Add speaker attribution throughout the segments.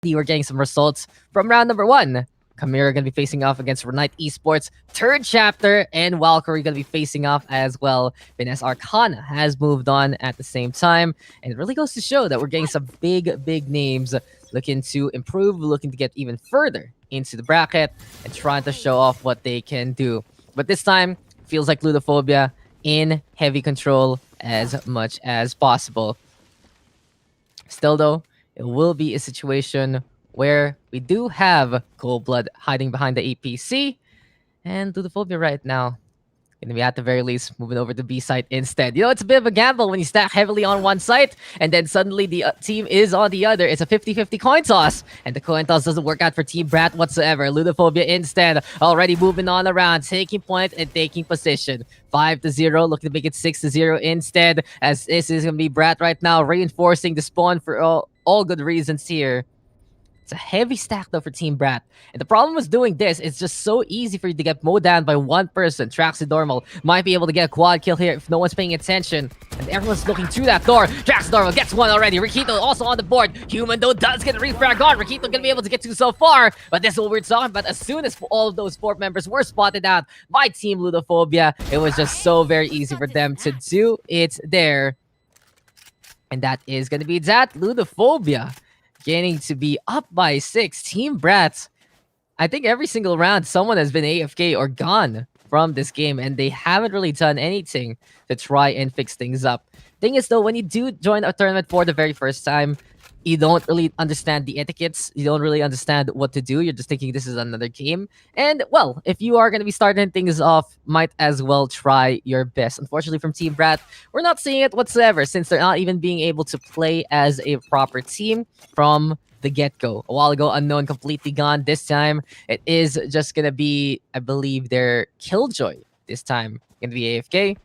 Speaker 1: we're getting some results from round number 1. Kamira gonna be facing off against Valorant Esports third chapter, and Valkyrie gonna be facing off as well. Finesse Arcana has moved on at the same time, and it really goes to show that we're getting some big names looking to improve, looking to get even further into the bracket, and trying to show off what they can do. But this time, feels like Ludophobia in heavy control as much as possible. Still, though, it will be a situation where we do have Cold Blood hiding behind the APC, and Ludophobia right now gonna be at the very least moving over to B site instead. You know, it's a bit of a gamble when you stack heavily on one site and then suddenly the team is on the other. It's a 50-50 coin toss, and the coin toss doesn't work out for Team Brat whatsoever. Ludophobia instead already moving on around, taking point and taking position. 5-0, looking to make it 6-0 instead, as this is gonna be Brat right now reinforcing the spawn for all good reasons here. It's a heavy stack though for Team Brat. And the problem with doing this, it's just so easy for you to get mowed down by one person. Traxidormal might be able to get a quad kill here if no one's paying attention. And everyone's looking through that door. Traxidormal gets one already. Rikito also on the board. Human though does get a refrag on. Rikito gonna be able to get to so far. But this is what we're talking about. As soon as all of those 4 members were spotted out by Team Ludophobia, it was just so very easy for them to do it there. And that is gonna be that. Ludophobia getting to be up by 6. Team Brats, I think every single round someone has been AFK or gone from this game, and they haven't really done anything to try and fix things up. Thing is though, when you do join a tournament for the very first time, you don't really understand the etiquettes. You don't really understand what to do. You're just thinking this is another game. And, well, if you are going to be starting things off, might as well try your best. Unfortunately, from Team Brat, we're not seeing it whatsoever, since they're not even being able to play as a proper team from the get-go. A while ago, Unknown completely gone. This time, it is just going to be, I believe, their Killjoy this time. Going to be AFK.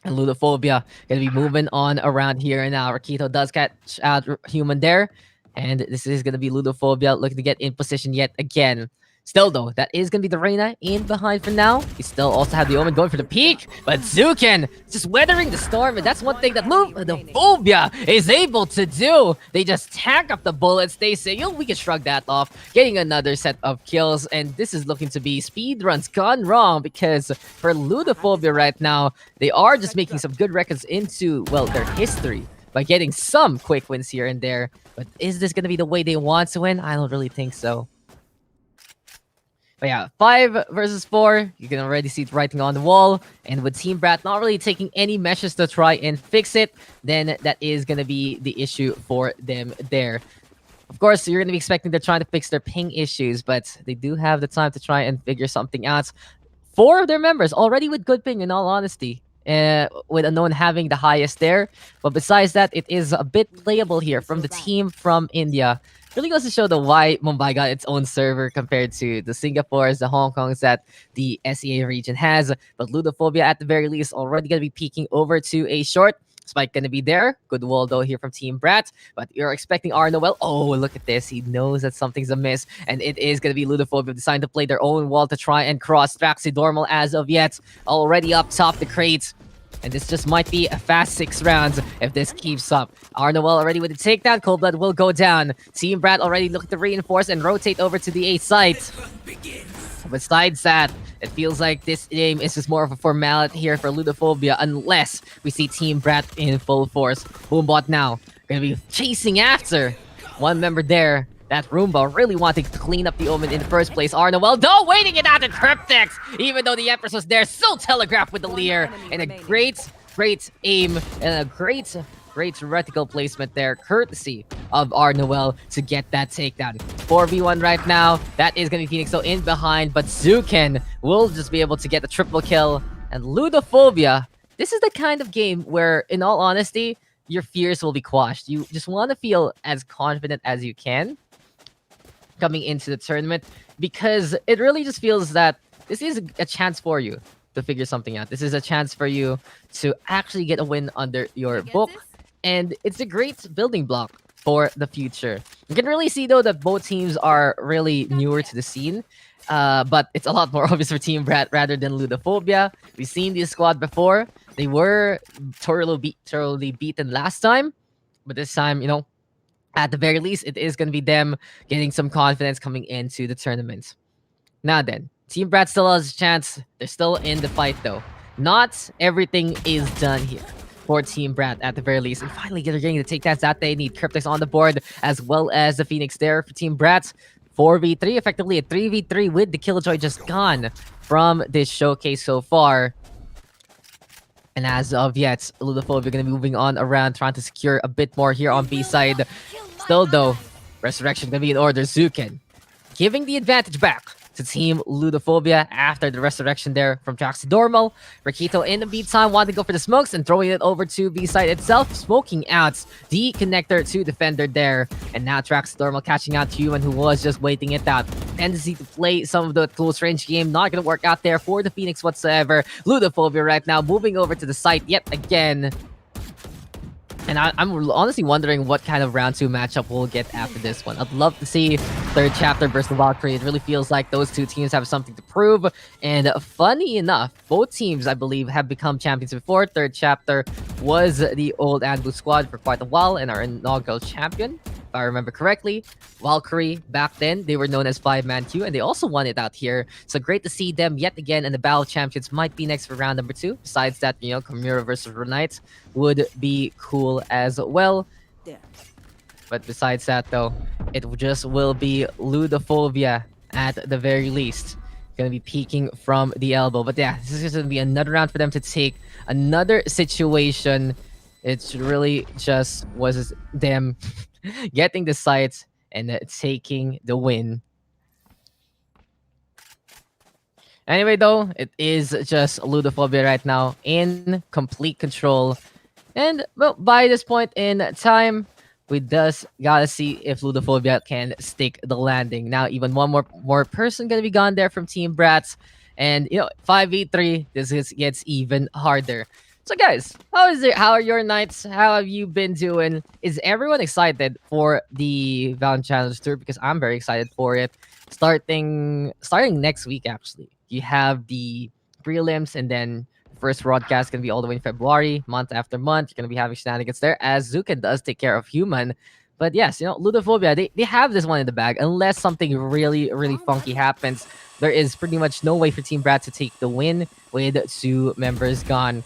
Speaker 1: And Ludophobia gonna be moving on around here and now. Rakito does catch out Human there. And this is gonna be Ludophobia looking to get in position yet again. Still though, that is gonna be the Reyna in behind for now. He still also have the Omen going for the peak, but Zuken just weathering the storm, and that's one thing that Ludophobia is able to do. They just tank up the bullets. They say, yo, we can shrug that off, getting another set of kills, and this is looking to be speedruns gone wrong, because for Ludophobia right now, they are just making some good records into, well, their history by getting some quick wins here and there. But is this gonna be the way they want to win? I don't really think so. But yeah, 5 versus 4, you can already see it writing on the wall. And with Team Brat not really taking any measures to try and fix it, then that is going to be the issue for them there. Of course, you're going to be expecting they're trying to fix their ping issues, but they do have the time to try and figure something out. 4 of their members already with good ping, in all honesty. With Unknown having the highest there. But besides that, it is a bit playable here from the team from India. Really goes to show the why Mumbai got its own server compared to the Singapores, the Hong Kongs that the SEA region has. But Ludophobia, at the very least, already going to be peeking over to a short. Spike going to be there. Good wall, though, here from Team Brat. But you're expecting R Noel. Oh, look at this. He knows that something's amiss. And it is going to be Ludophobia deciding to play their own wall to try and cross Traxidormal as of yet. Already up top the crate. And this just might be a fast 6 rounds if this keeps up. Arnoel already with the takedown. Cold Blood will go down. Team Brat already looking to reinforce and rotate over to the A site. Besides that, it feels like this game is just more of a formality here for Ludophobia unless we see Team Brat in full force. Boombot now gonna be chasing after one member there. That Roomba really wanting to clean up the Omen in the first place. Arnoel, though, waiting it out in Cryptex, even though the Empress was there, so telegraphed with the Leer, and a great aim, and a great reticle placement there, courtesy of Arnoel to get that takedown. 4v1 right now, that is going to be Phoenix, so in behind, but Zuken will just be able to get the triple kill, and Ludophobia, this is the kind of game where, in all honesty, your fears will be quashed. You just want to feel as confident as you can coming into the tournament, because it really just feels that this is a chance for you to figure something out. This is a chance for you to actually get a win under your book, and it's a great building block for the future. You can really see though that both teams are really newer to the scene, but it's a lot more obvious for Team Brat rather than Ludophobia. We've seen this squad before. They were thoroughly beaten last time, but this time, you know, At the very least, it is going to be them getting some confidence coming into the tournament. Now then, Team Brat still has a chance. They're still in the fight though. Not everything is done here for Team Brat at the very least. And finally, they're getting the takedowns that they need. Cryptics on the board as well as the Phoenix there for Team Brat. 4v3, effectively a 3v3 with the Killjoy just gone from this showcase so far. And as of yet, Ludophobia going to be moving on around, trying to secure a bit more here on B side. Still though, Resurrection going to be in order. Zukin giving the advantage back to Team Ludophobia after the resurrection there from Traxidormal. Rakito in the meantime wanting to go for the smokes and throwing it over to B-side itself, smoking out the connector to Defender there. And now Traxidormal catching out Human, who was just waiting it out. Tendency to play some of the close range game, not going to work out there for the Phoenix whatsoever. Ludophobia right now moving over to the site yet again. And I'm honestly wondering what kind of round 2 matchup we'll get after this one. I'd love to see third chapter versus Valkyrie. It really feels like those two teams have something to prove. And funny enough, both teams, I believe, have become champions before. Third chapter was the old Anbu squad for quite a while and our inaugural champion, if I remember correctly. Valkyrie, back then, they were known as 5-man queue, and they also won it out here. So great to see them yet again, and the Battle Champions might be next for round number 2. Besides that, you know, Kamura versus Renite would be cool as well.
Speaker 2: There.
Speaker 1: But besides that, though, it just will be Ludophobia at the very least. Gonna be peeking from the elbow. But yeah, this is just gonna be another round for them to take. Another situation. It's really just was them getting the sights and taking the win. Anyway, though, it is just Ludophobia right now in complete control. And, well, by this point in time, we just gotta see if Ludophobia can stick the landing. Now, even one more person gonna be gone there from Team Brats. And, you know, 5v3, gets even harder. So guys, how are your nights? How have you been doing? Is everyone excited for the Valorant Challenge Tour? Because I'm very excited for it. Starting next week, actually. You have the prelims, and then first broadcast gonna be all the way in February, month after month. You're gonna be having shenanigans there, as Zukin does take care of Human. But yes, you know, Ludophobia, they have this one in the bag. Unless something really, really funky happens, there is pretty much no way for Team Brat to take the win with 2 members gone.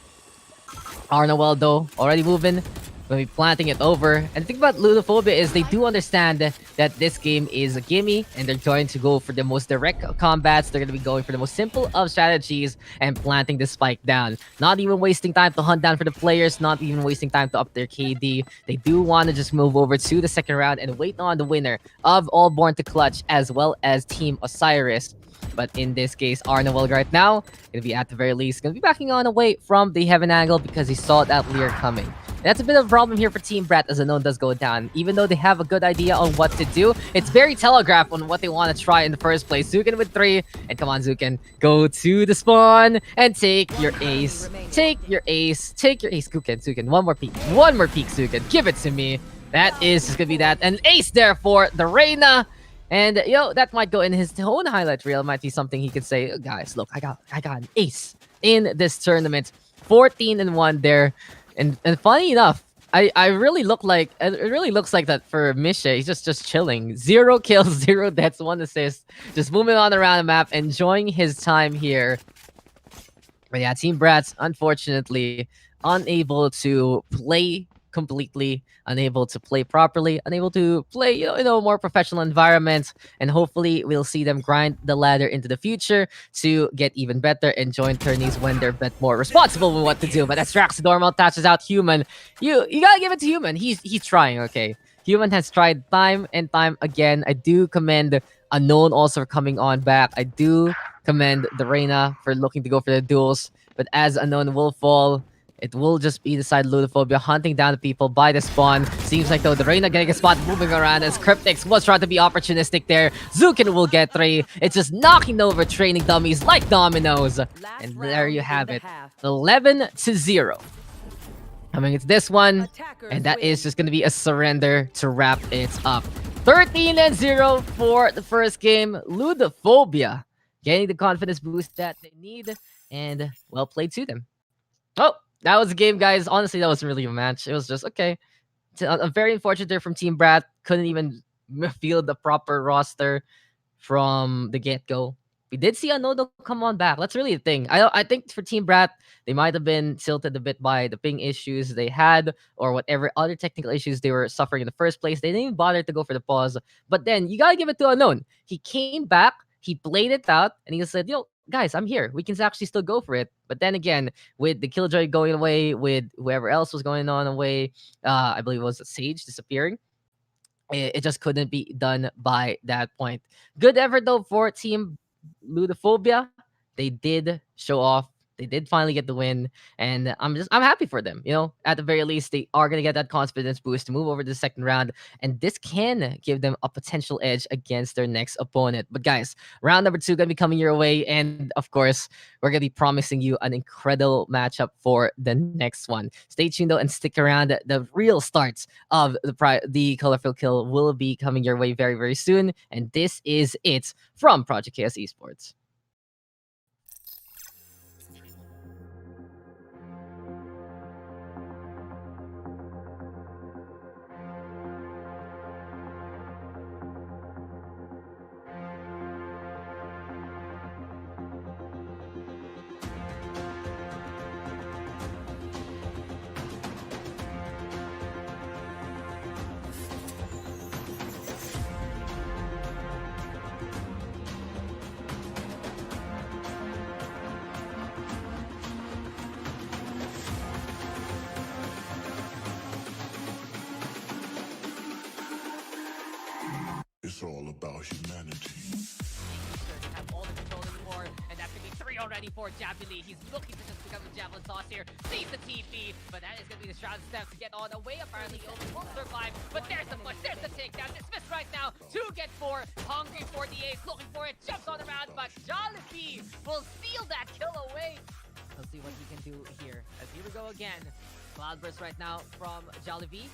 Speaker 1: Arnold, though, already moving. Gonna be planting it over. And the thing about Ludophobia is they do understand that this game is a gimme, and they're going to go for the most direct combats. They're gonna be going for the most simple of strategies and planting the spike down. Not even wasting time to hunt down for the players, not even wasting time to up their KD. They do want to just move over to the second round and wait on the winner of All Born to Clutch as well as Team Osiris. But in this case, Arnold right now, gonna be at the very least, gonna be backing on away from the Heaven Angle because he saw that Lear coming. And that's a bit of a problem here for Team Brat as Unknown does go down. Even though they have a good idea on what to do, it's very telegraphed on what they want to try in the first place. Zukin with 3, and come on Zukin, go to the spawn and take your ace. Take your ace. Take your ace, Zukin. One more peek, Zukin. Give it to me. That is just gonna be that. An ace there for the Reina. And, you know, that might go in his own highlight reel. It might be something he could say, oh, guys, look, I got an ace in this tournament. 14-1 there. And funny enough, I really look like, it really looks like that for Misha. He's just chilling. 0 kills, 0 deaths, 1 assist. Just moving on around the map, enjoying his time here. But yeah, Team Brats, unfortunately, unable to play completely, unable to play properly, unable to play, you know, in a more professional environment. And hopefully we'll see them grind the ladder into the future to get even better and join tourneys when they're a bit more responsible with what to do. But that's Traxidormal touches out Human. You gotta give it to Human. He's trying, okay? Human has tried time and time again. I do commend Unknown also for coming on back. I do commend the Reina for looking to go for the duels. But as Unknown will fall, it will just be the side Ludophobia hunting down the people by the spawn. Seems like though the Reina getting a spot moving around as Cryptics was trying to be opportunistic there. Zukin will get 3. It's just knocking over training dummies like dominoes. And there you have it. 11-0. I mean, it's this one. And that is just going to be a surrender to wrap it up. 13-0 for the first game. Ludophobia getting the confidence boost that they need. And well played to them. Oh, that was a game, guys. Honestly, that wasn't really a match. It was just, okay, very unfortunate there from Team Brat. Couldn't even field the proper roster from the get go. We did see a Nodo come on back. That's really the thing. I think for Team Brat, they might have been tilted a bit by the ping issues they had or whatever other technical issues they were suffering in the first place. They didn't even bother to go for the pause. But then you gotta give it to Unknown. He came back, he played it out, and he said, "Yo, guys, I'm here. We can actually still go for it." But then again, with the Killjoy going away, with whoever else was going on away, I believe it was Sage disappearing, it just couldn't be done by that point. Good effort though for Team Ludophobia. They did show off. They did finally get the win, and I'm happy for them. At the very least, they are gonna get that confidence boost to move over to the second round, and this can give them a potential edge against their next opponent. But guys, round number 2 gonna be coming your way, and of course, we're gonna be promising you an incredible matchup for the next one. Stay tuned though, and stick around. The real starts of the colorful kill will be coming your way very very soon, and this is it from Project Chaos Esports.
Speaker 2: It's all about humanity.
Speaker 3: Doesn't have all the control anymore, and that's gonna be 3 already for Javili. He's looking to just become a javelin sauce here. Sees the TP, but that is gonna be the shroud steps to get on away. Apparently, Omen will survive, but there's the push, there's the takedown. Dismissed right now. 2 get 4. Hungry for the ace, looking for it. Jumps on around, but Jollibee will steal that kill away. Let's see what he can do here. As here we go again. Cloudburst right now from Jollibee.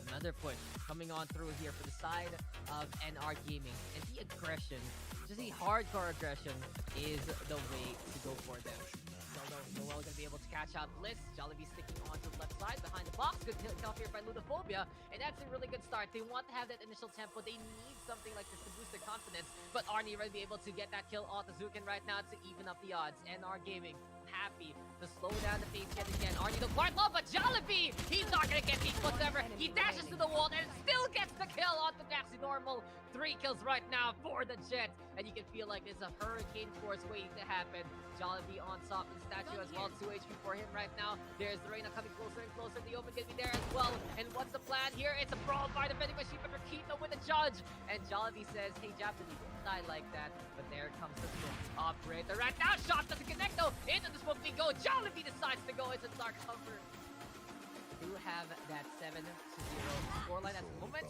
Speaker 3: Another push coming on through here for the side of NR Gaming. And the aggression, just the hardcore aggression, is the way to go for them. Noel gonna be able to catch out Bliss. Jollibee sticking onto the left side behind the box. Good kill off here by Ludophobia. And that's a really good start. They want to have that initial tempo. They need something like this to boost their confidence. But Arnie will be able to get that kill on the Zukin right now to even up the odds. NR Gaming happy to slow down the pace yet again. Arnie the quite low, but Jollibee, he's not gonna get beat whatsoever. He dashes to the wall and still gets the kill on the maxi normal. 3 kills right now for the Jet. And you can feel like there's a hurricane force waiting to happen. Jollibee on top of the statue as well. 2 HP for him right now. There's the Reina coming closer and closer. The Omen gonna be there as well. And what's the plan here? It's a brawl by the vending machine, but Rakito with the judge. And Jollibee says, hey, Japanese, don't die like that. But there comes the smoke operator right now. Shot doesn't connect though. Into the smoke we go. Jollibee decides to go into the dark cover. Do have that 7-0 scoreline at the moment.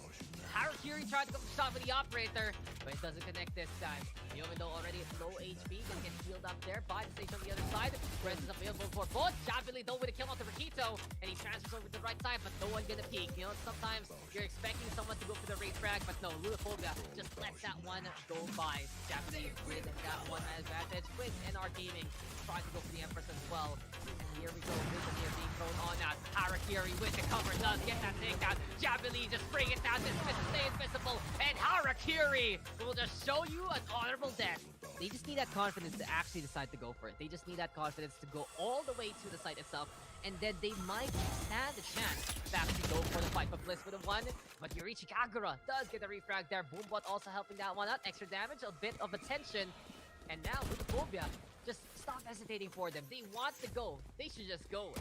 Speaker 3: Harakiri tried to go for the shot with the operator, but it doesn't connect this time. Even though already at low HP, gonna get healed up there by the stage on the other side. Press is available for both. Javili though with a kill onto Rakito, and he transfers over to the right side, but no one gonna peek. Sometimes you're expecting someone to go for the raid frag, but no, Ludophobia just lets that one go by. Japanese with that one advantage with NR Gaming trying to go for the Empress as well. Here we go, Vision being thrown on now. Harakiri with the cover does get that takedown. Javili just bring it down, dismiss, stay invisible, and Harakiri will just show you an honorable death. They just need that confidence to actually decide to go for it. They just need that confidence to go all the way to the site itself, and then they might stand a chance to actually go for the fight for Bliss with a 1. But Yorichi Kagura does get a refrag there. Boombot also helping that one out. Extra damage, a bit of attention. And now with Phobia, just stop hesitating for them. They want to go. They should just go.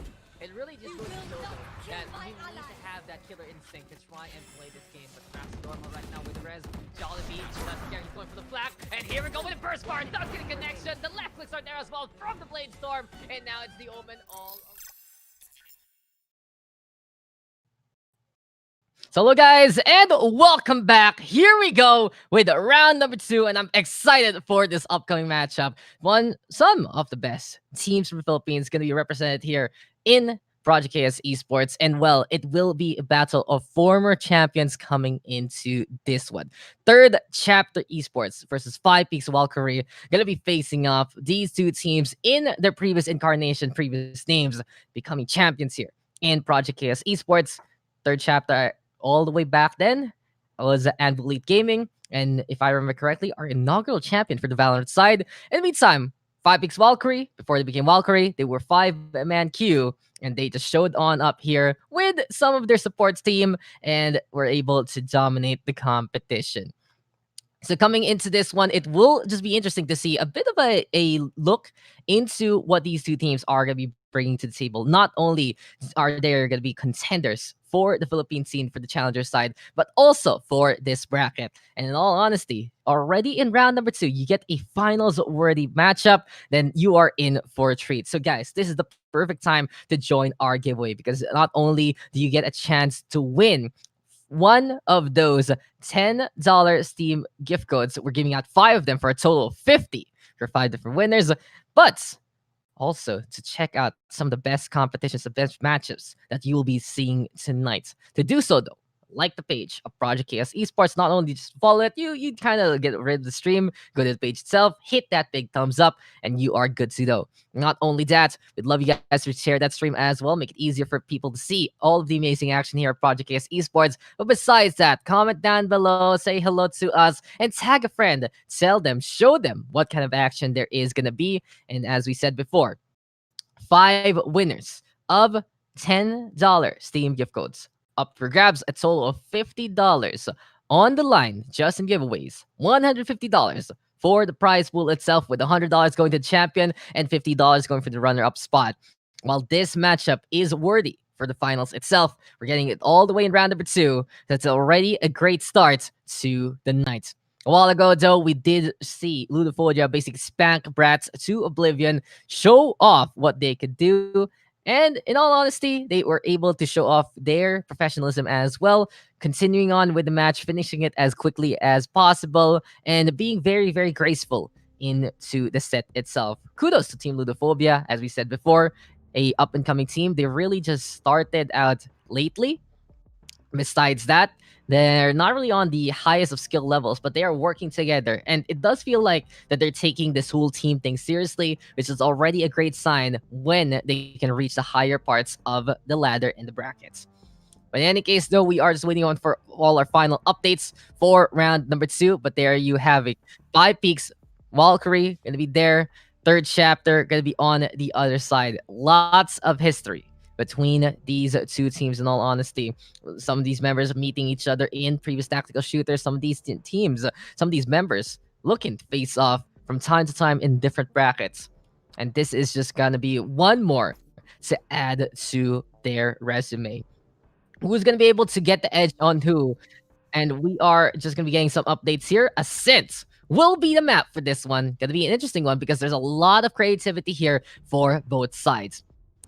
Speaker 3: It really just goes to show them that you need to have that killer instinct to try and play this game. But perhaps normal right now with the res. Jollibee just he's going for the flag. And here we go with the burst bar. Not getting connection. The left clicks are there as well from the Blade Storm. And now it's the Omen all.
Speaker 1: So hello guys, and welcome back. Here we go with round number 2, and I'm excited for this upcoming matchup. Some of the best teams from the Philippines going to be represented here in Project Chaos Esports, and well, it will be a battle of former champions coming into this one. Third Chapter Esports versus 5 Peaks Valkyrie going to be facing off these two teams in their previous incarnation, previous names, becoming champions here in Project Chaos Esports. third chapter all the way back then was Anvil Elite Gaming, and if I remember correctly, our inaugural champion for the Valorant side. In the meantime, 5 Peaks Valkyrie, before they became Valkyrie, they were 5-man queue, and they just showed on up here with some of their supports team and were able to dominate the competition. So coming into this one, it will just be interesting to see a bit of a look into what these two teams are going to be bringing to the table. Not only are they going to be contenders for the Philippine scene for the challenger side, but also for this bracket. And in all honesty, already in round number 2, you get a finals worthy matchup, then you are in for a treat. So guys, this is the perfect time to join our giveaway, because not only do you get a chance to win one of those $10 Steam gift codes. We're giving out 5 of them for a total of 50 for 5 different winners. But also to check out some of the best competitions, the best matches that you will be seeing tonight. To do so, though, like the page of Project Chaos Esports. Not only just follow it, you kind of get rid of the stream, go to the page itself, hit that big thumbs up, and you are good to go. Not only that, we'd love you guys to share that stream as well, make it easier for people to see all of the amazing action here at Project Chaos Esports. But besides that, comment down below, say hello to us, and tag a friend. Tell them, show them what kind of action there is going to be. And as we said before, 5 winners of $10 Steam gift codes up for grabs, a total of $50 on the line just in giveaways. $150 for the prize pool itself, with $100 going to the champion and $50 going for the runner-up spot. While this matchup is worthy for the finals itself, we're getting it all the way in round number 2. That's already a great start to the night. A while ago, though, we did see Ludophobia basically spank Brats to oblivion, show off what they could do. And in all honesty, they were able to show off their professionalism as well, continuing on with the match, finishing it as quickly as possible, and being very, very graceful into the set itself. Kudos to Team Ludophobia, as we said before, a up-and-coming team. They really just started out lately. Besides that, they're not really on the highest of skill levels, but they are working together. And it does feel like that they're taking this whole team thing seriously, which is already a great sign when they can reach the higher parts of the ladder in the brackets. But in any case, though, we are just waiting on for all our final updates for round number 2. But there you have it. 5 Peaks, Valkyrie, going to be there. Third chapter, going to be on the other side. Lots of history between these two teams, in all honesty. Some of these members meeting each other in previous tactical shooters. Some of these teams, some of these members looking to face off from time to time in different brackets. And this is just gonna be one more to add to their resume. Who's gonna be able to get the edge on who? And we are just gonna be getting some updates here. Ascent will be the map for this one. Gonna be an interesting one because there's a lot of creativity here for both sides.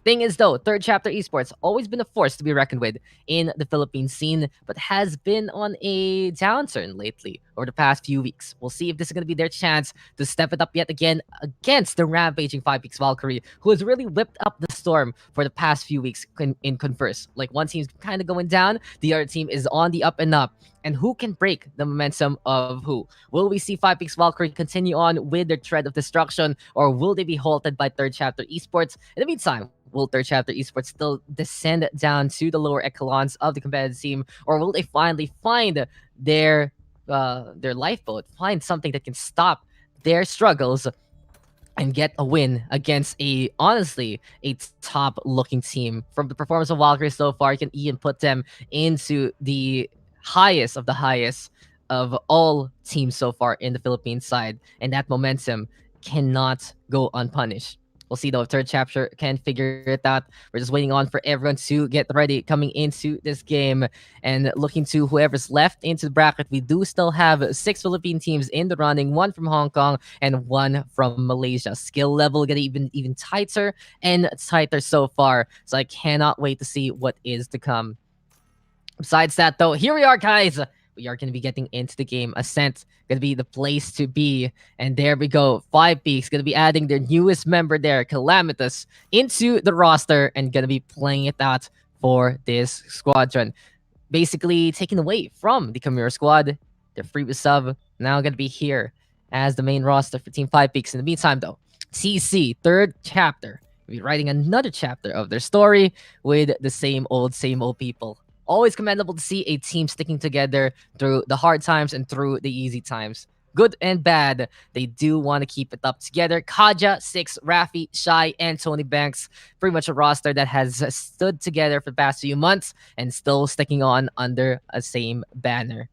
Speaker 1: Thing is, though, Third Chapter Esports always been a force to be reckoned with in the Philippine scene, but has been on a downturn lately over the past few weeks. We'll see if this is going to be their chance to step it up yet again against the rampaging 5 Peaks Valkyrie, who has really whipped up the storm for the past few weeks in Converse. Like, one team's kind of going down, the other team is on the up and up. And who can break the momentum of who? Will we see 5 Peaks Valkyrie continue on with their thread of destruction, or will they be halted by Third Chapter Esports? In the meantime, will Third Chapter Esports still descend down to the lower echelons of the competitive team, or will they finally find their lifeboat, find something that can stop their struggles and get a win against honestly a top looking team? From the performance of Valkyrie so far, you can even put them into the highest of the highest of all teams so far in the Philippine side, and that momentum cannot go unpunished. We'll see though if Third Chapter can figure it out. We're just waiting on for everyone to get ready coming into this game, and looking to whoever's left into the bracket. We do still have 6 Philippine teams in the running, 1 from Hong Kong and 1 from Malaysia. Skill level getting even tighter and tighter so far, so I cannot wait to see what is to come. Besides that, though, here we are, guys. We are going to be getting into the game. Ascent going to be the place to be. And there we go. 5 Peaks going to be adding their newest member there, Calamitous, into the roster and going to be playing it out for this squadron. Basically taken away from the Chimera squad. Their previous sub now going to be here as the main roster for Team 5 Peaks. In the meantime, though, TC, Third Chapter, will be writing another chapter of their story with the same old people Always commendable to see a team sticking together through the hard times and through the easy times. Good and bad, they do want to keep it up together. Kaja, Six, Rafi, Shy, and Tony Banks, pretty much a roster that has stood together for the past few months and still sticking on under a same banner.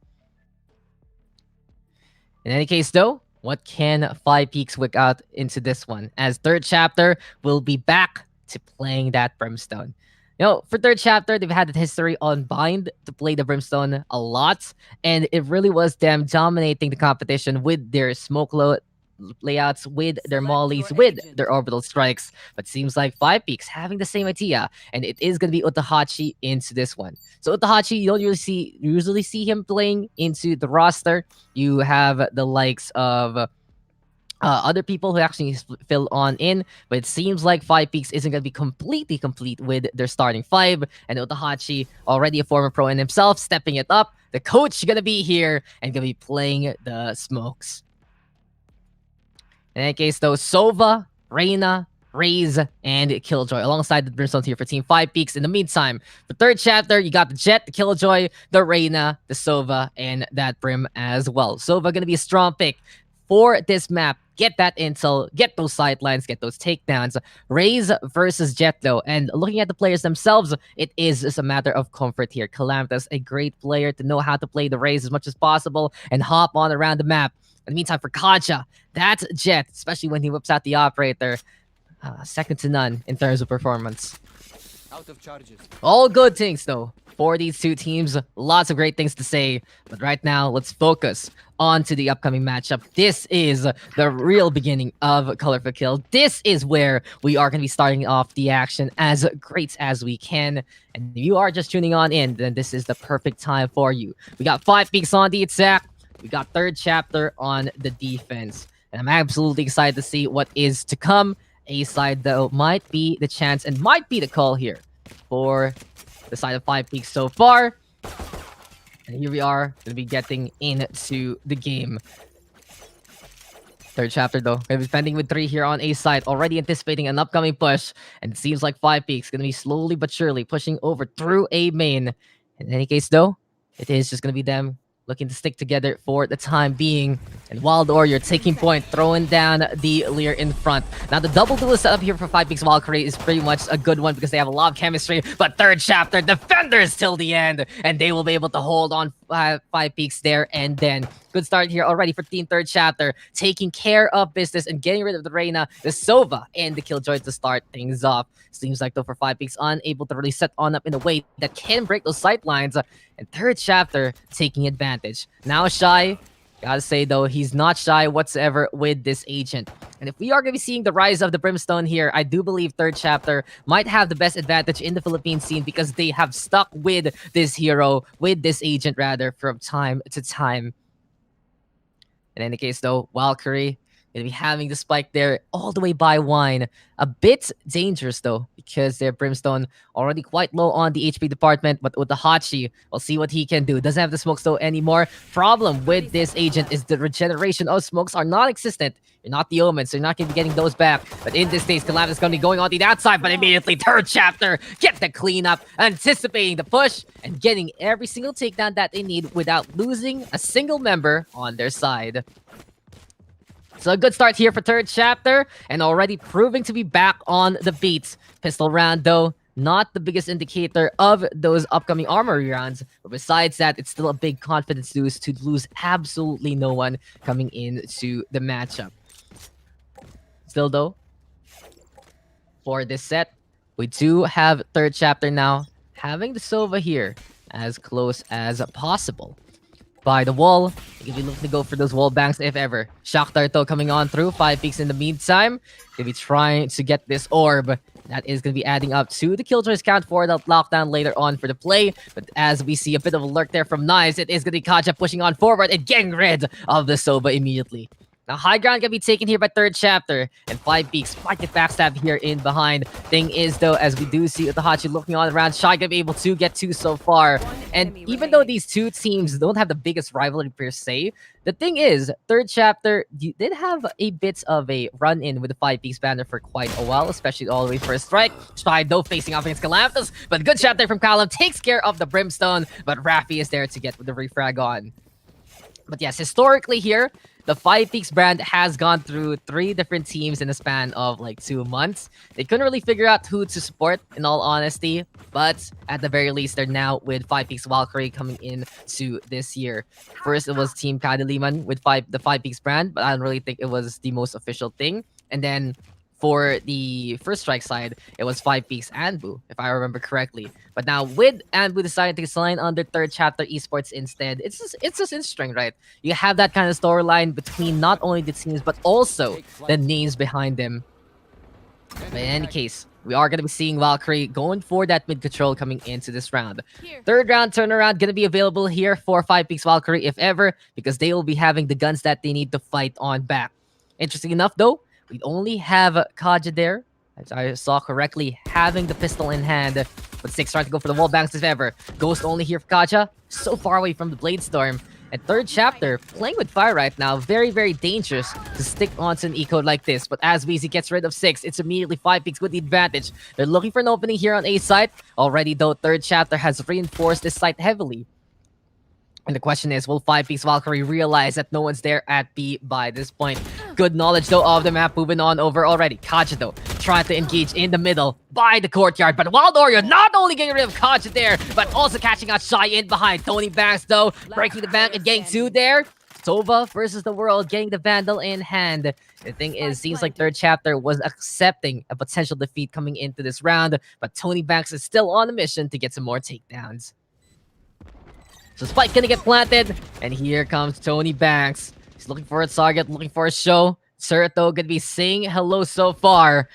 Speaker 1: In any case, though, what can Five Peaks work out into this one? As third chapter will be back to playing that Brimstone. For third chapter, they've had the history on Bind to play the Brimstone a lot, and it really was them dominating the competition with their smoke layouts, with their mollies, with their orbital strikes. But seems like Five Peaks having the same idea, and it is going to be Utahachi into this one. So Utahachi, you don't usually see him playing into the roster. You have the likes of other people who actually fill on in, but it seems like Five Peaks isn't going to be completely complete with their starting five, and Utahachi, already a former pro in himself, stepping it up. The coach going to be here and going to be playing the smokes. In any case, though, Sova, Reina, Raze, and Killjoy alongside the Brimstone here for Team Five Peaks. In the meantime, for third chapter, you got the Jet, the Killjoy, the Reina, the Sova, and that Brim as well. Sova going to be a strong pick for this map. Get that intel, get those sidelines, get those takedowns. Raze versus Jet, though, and looking at the players themselves, it is just a matter of comfort here. Calamitous, a great player to know how to play the Raze as much as possible and hop on around the map. In the meantime, for Kaja, that's Jet, especially when he whips out the operator. Second to none in terms of performance.
Speaker 4: Out of charges.
Speaker 1: All good things, though, for these two teams. Lots of great things to say. But right now, let's focus on to the upcoming matchup. This is the real beginning of Color for Kill. This is where we are going to be starting off the action as great as we can. And if you are just tuning on in, then this is the perfect time for you. We got Five Peaks on the attack. We got third chapter on the defense. And I'm absolutely excited to see what is to come. A side, though, might be the chance and might be the call here for the side of Five Peaks so far. And here we are going to be getting into the game. Third chapter, though, going to be spending with 3 here on A side, already anticipating an upcoming push. And it seems like Five Peaks going to be slowly but surely pushing over through A main. In any case, though, it is just going to be them looking to stick together for the time being. And Wild Warrior taking point, throwing down the Lear in front. Now, the double duelist setup here for Five Peaks Valkyrie is pretty much a good one because they have a lot of chemistry. But third chapter, defenders till the end. And they will be able to hold on Five Peaks there and then. Good start here already for Team Third Chapter, taking care of business and getting rid of the Reina, the Sova, and the Killjoy to start things off. Seems like, though, for Five Peaks, unable to really set on up in a way that can break those sight lines. And Third Chapter taking advantage. Now Shy, gotta say, though, he's not shy whatsoever with this agent. And if we are going to be seeing the rise of the Brimstone here, I do believe Third Chapter might have the best advantage in the Philippine scene because they have stuck with this hero, with this agent, rather, from time to time. In any case, though, Valkyrie going to be having the spike there all the way by Wine. A bit dangerous, though, because their Brimstone already quite low on the HP department, but Utahachi, we'll see what he can do. Doesn't have the smokes, though, anymore. Problem with this agent is the regeneration of smokes are non-existent. You're not the Omen, so you're not going to be getting those back. But in this case, Calamitous is going to be going on the outside, but immediately Third Chapter get the cleanup, anticipating the push, and getting every single takedown that they need without losing a single member on their side. So a good start here for Third Chapter, and already proving to be back on the beat. Pistol round, though, not the biggest indicator of those upcoming armory rounds. But besides that, it's still a big confidence boost to lose absolutely no one coming into the matchup. Still, though, for this set, we do have Third Chapter now, having the Sova here as close as possible. By the wall, you can be looking to go for those wall banks if ever. Shakhtar, though, coming on through. Five Peaks in the meantime. Gonna be trying to get this orb. That is going to be adding up to the Killjoy's count for the lockdown later on for the play. But as we see a bit of a lurk there from Knives, it is going to be Kaja pushing on forward and getting rid of the Soba immediately. Now, high ground can be taken here by third chapter, and 5 peaks might get backstab here in behind. Thing is, though, as we do see Utahachi looking on around, Shy gonna be able to get 2 so far. And even though these two teams don't have the biggest rivalry per se, the thing is, third chapter did have a bit of a run-in with the 5 peaks banner for quite a while, especially all the way for a strike. Shy, though, facing off against Galactus, but good shot there from Callum, takes care of the Brimstone, but Raffi is there to get the refrag on. But yes, historically here, the 5 Peaks brand has gone through 3 different teams in the span of like 2 months. They couldn't really figure out who to support, in all honesty. But at the very least, they're now with 5 Peaks Valkyrie coming in to this year. First, it was Team Kadiliman with the 5 Peaks brand, but I don't really think it was the most official thing. And then for the first strike side, it was 5 Peaks Anbu, if I remember correctly. But now with Anbu deciding to sign under third chapter esports instead, it's just interesting, right? You have that kind of storyline between not only the teams but also the names behind them. But in any case, we are going to be seeing Valkyrie going for that mid control coming into this round. Third round turnaround going to be available here for 5 Peaks Valkyrie if ever, because they will be having the guns that they need to fight on back. Interesting enough though, we only have Kaja there, as I saw correctly, having the pistol in hand. But 6 trying to go for the wall banks if ever. Ghost only here for Kaja, so far away from the Blade Storm. And third chapter, playing with fire right now, very, very dangerous to stick onto an eco like this. But as Weezy gets rid of 6, it's immediately 5 Peaks with the advantage. They're looking for an opening here on A site. Already though, third chapter has reinforced this site heavily. And the question is, will 5 Peaks Valkyrie realize that no one's there at B by this point? Good knowledge, though, of the map moving on over already. Kaja, though, trying to engage in the middle by the courtyard. But Wild Oreo not only getting rid of Kaja there, but also catching out Shy in behind. Tony Banks, though, breaking the bank and getting 2 there. Tova versus the world, getting the Vandal in hand. The thing is, seems like third chapter was accepting a potential defeat coming into this round. But Tony Banks is still on a mission to get some more takedowns. So Spike gonna get planted, and here comes Tony Banks. He's looking for a target, looking for a show. Surto gonna be saying hello so far.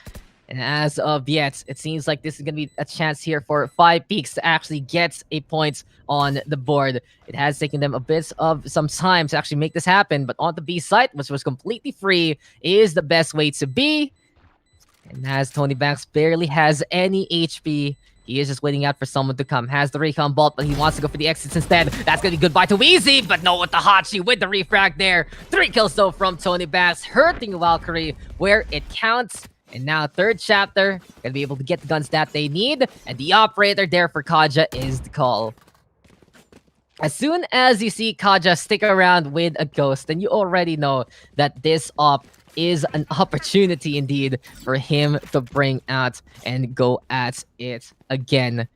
Speaker 1: And as of yet, it seems like this is gonna be a chance here for 5 Peaks to actually get a point on the board. It has taken them a bit of some time to actually make this happen, but on the B site, which was completely free, is the best way to be. And as Tony Banks barely has any HP, he is just waiting out for someone to come. Has the recon bolt, but he wants to go for the exits instead. That's going to be goodbye to Weezy, but no, with the Hachi with the refrag there. 3 kills though from Tony Banks, hurting Valkyrie where it counts. And now third chapter, going to be able to get the guns that they need. And the operator there for Kaja is the call. As soon as you see Kaja stick around with a ghost, then you already know that this op is an opportunity indeed for him to bring out and go at it again.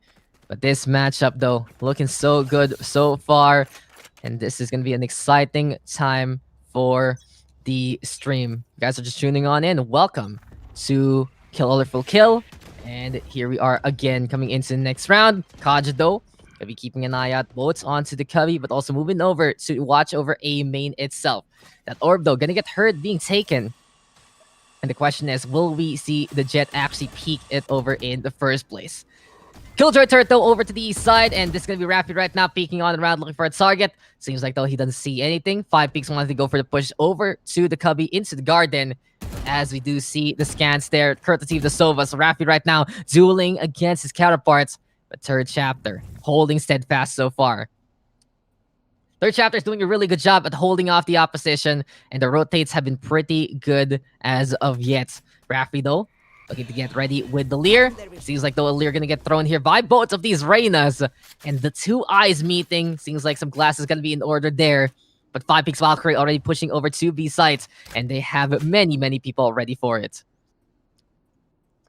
Speaker 1: But this matchup though, looking so good so far, and this is going to be an exciting time for the stream. You guys are just tuning on in, welcome to Kill Colorful Kill, and here we are again coming into the next round. Kaja though, gonna be keeping an eye out both onto the cubby, but also moving over to watch over A main itself. That orb though, gonna get hurt being taken. And the question is, will we see the Jet actually peek it over in the first place? Killjoy turret though over to the east side, and this is gonna be Rapid right now, peeking on around looking for a target. Seems like though he doesn't see anything. 5 Peaks wanted to go for the push over to the cubby into the garden. As we do see the scans there, courtesy of the Sova. So Rapid right now dueling against his counterparts. But third chapter holding steadfast so far. Third chapter is doing a really good job at holding off the opposition, and the rotates have been pretty good as of yet. Raffi though, looking to get ready with the Leer. Seems like though a Leer gonna get thrown here by both of these Reynas, and the 2 eyes meeting. Seems like some glass is gonna be in order there. But 5 Peaks Valkyrie already pushing over to B sites, and they have many people ready for it.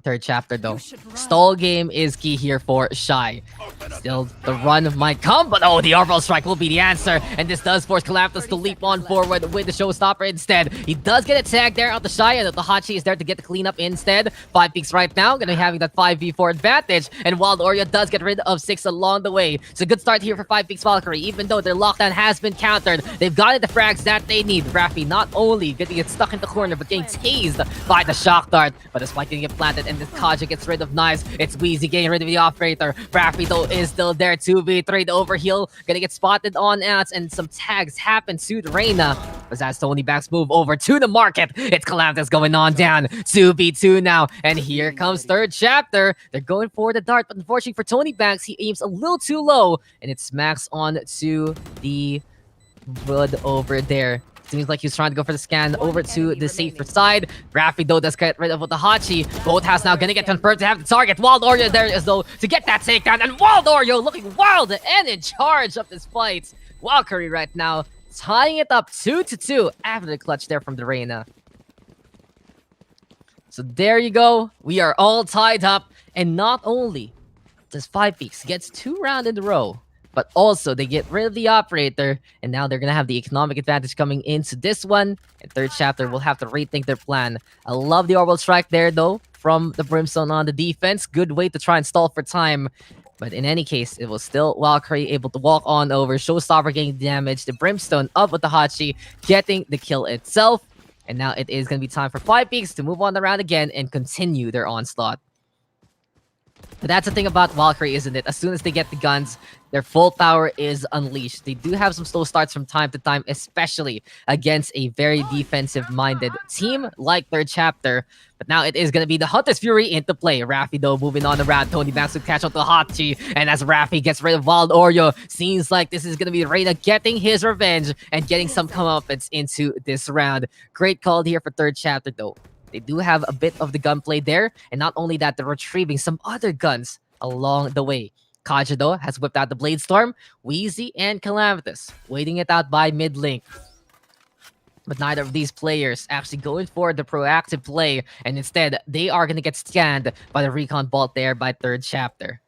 Speaker 1: Third chapter though, stall game is key here for Shy. Still, the run might come, but oh, the orbital strike will be the answer, and this does force Galactus to leap on forward with the showstopper instead. He does get a tag there out the Shy, and the Hachi is there to get the cleanup instead. 5 Peaks right now gonna be having that 5v4 advantage, and Wild Oreo does get rid of 6 along the way. It's a good start here for 5 Peaks Valkyrie, even though their lockdown has been countered. They've gotten the frags that they need. Raffi not only getting it stuck in the corner, but getting tased by the shock dart, but the spike getting it planted, and this Kaja gets rid of knives. It's Weezy getting rid of the operator. Raffi though is still there. 2v3, the overheal gonna get spotted on outs, and some tags happen to the Reyna. But as Tony Banks move over to the market, it's Calamitous going on down. 2v2 now. And here comes third chapter. They're going for the dart, but unfortunately for Tony Banks, he aims a little too low. And it smacks on to the wood over there. Seems like he's trying to go for the scan over to the safer side. Rafi though does get rid of the Hachi. Both has now gonna get confirmed to have the target. Wild Oreo there as though to get that takedown. And Wild Oreo looking wild and in charge of this fight. Valkyrie right now tying it up 2-2 after the clutch there from the Reyna. So there you go. We are all tied up. And not only does 5peaks gets 2 rounds in a row, but also they get rid of the operator, and now they're gonna have the economic advantage coming into this one. And third chapter will have to rethink their plan. I love the orbital strike there though from the Brimstone on the defense. Good way to try and stall for time. But in any case, it was still Valkyrie able to walk on over. Showstopper getting damage. The Brimstone up with the Hachi getting the kill itself. And now it is gonna be time for 5peaks to move on the round again and continue their onslaught. But that's the thing about Valkyrie, isn't it? As soon as they get the guns, their full power is unleashed. They do have some slow starts from time to time, especially against a very defensive-minded team like third chapter. But now it is going to be the Hunter's Fury into play. Rafi, though, moving on around. Tony Banks will catch up to Hachi. And as Rafi gets rid of Wild Oreo, seems like this is going to be Reyna getting his revenge and getting some comeuppance into this round. Great call here for third chapter, though. They do have a bit of the gunplay there, and not only that, they're retrieving some other guns along the way. Kaja, though, has whipped out the Blade Storm, Wheezy, and Calamitous, waiting it out by mid-link. But neither of these players actually going for the proactive play, and instead, they are going to get scanned by the Recon Bolt there by third chapter.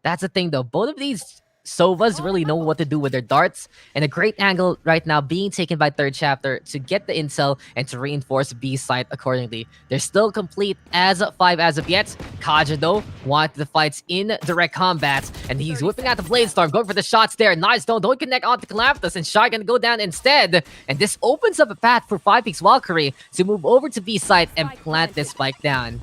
Speaker 1: That's the thing, though. Both of these Sovas really know what to do with their darts, and a great angle right now being taken by third chapter to get the intel and to reinforce B site accordingly. They're still complete as 5 as of yet. Kaja, though, wanted the fights in direct combat, and he's whipping out the Blade Storm, going for the shots there. Nice, don't connect onto Calamitous, and Shy gonna go down instead. And this opens up a path for 5peaks Valkyrie to move over to B site and plant this spike down.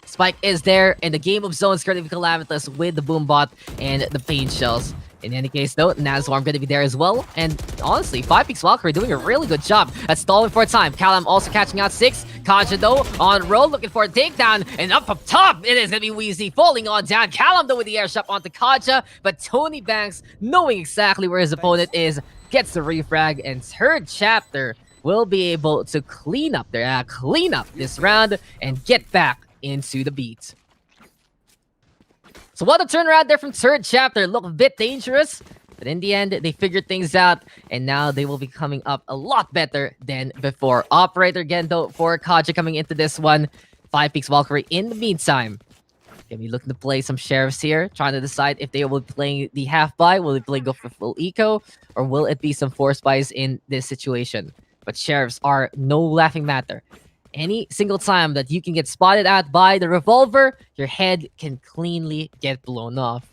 Speaker 1: Spike is there, and the game of zones currently Calamitous with the Boombot and the Pain Shells. In any case, though, Nazarm going to be there as well. And honestly, 5peaks Valkyrie doing a really good job at stalling for time. Callum also catching out 6. Kaja, though, on roll, looking for a takedown. And up top, it is going to be Wheezy falling on down. Callum, though, with the air shot onto Kaja. But Tony Banks, knowing exactly where his opponent is, gets the refrag. And third chapter will be able to clean up this round and get back into the beat. So what a turnaround there from third chapter. Looked a bit dangerous, but in the end, they figured things out, and now they will be coming up a lot better than before. Operator again, though, for Kaja coming into this one. 5peaks Valkyrie in the meantime. Gonna be looking to play some Sheriffs here, trying to decide if they will be playing the half buy, will they play go for full eco, or will it be some force buys in this situation? But Sheriffs are no laughing matter. Any single time that you can get spotted at by the revolver, your head can cleanly get blown off.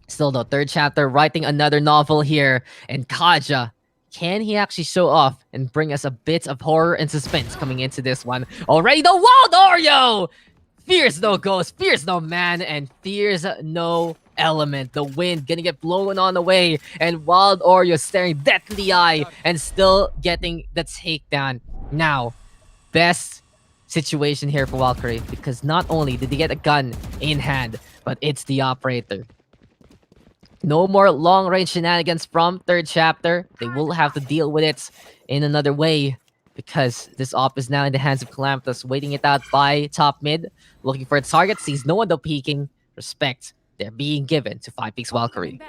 Speaker 1: Still though, third chapter writing another novel here. And Kaja, can he actually show off and bring us a bit of horror and suspense coming into this one? Already the Wild Oreo! Fears no ghost, fears no man, and fears no element. The wind gonna get blown on away, and Wild Oreo staring death in the eye and still getting the takedown. Now, best situation here for Valkyrie, because not only did they get a gun in hand, but it's the operator. No more long-range shenanigans from third chapter. They will have to deal with it in another way, because this op is now in the hands of Calamitous, waiting it out by top mid, looking for a target, sees no one though peeking. Respect, they're being given to 5peaks Valkyrie.